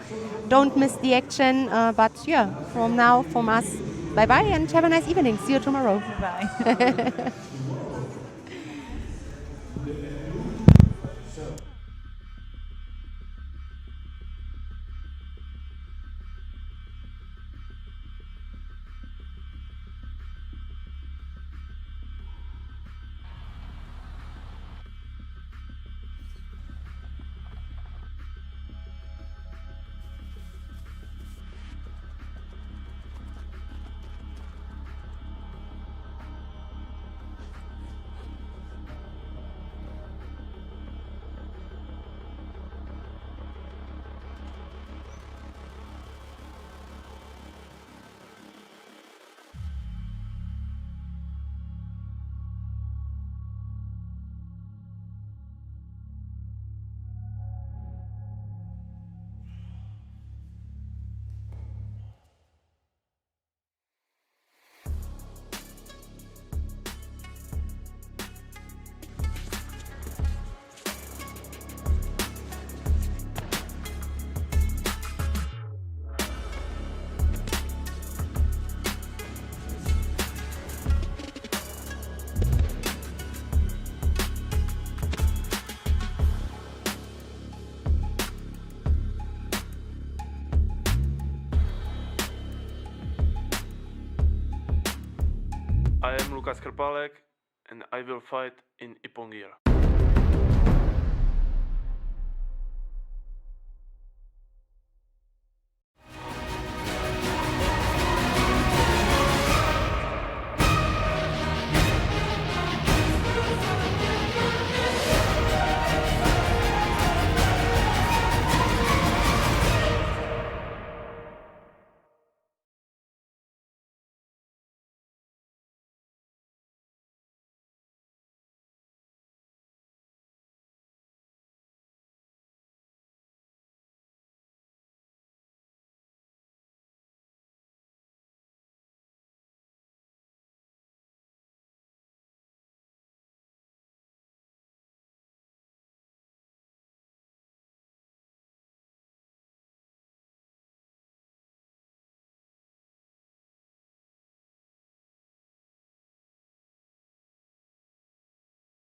Don't miss the action. But yeah, from now, from us, bye-bye and have a nice evening. See you tomorrow. Bye. I am Lukas Krpalek and I will fight in Ipongia.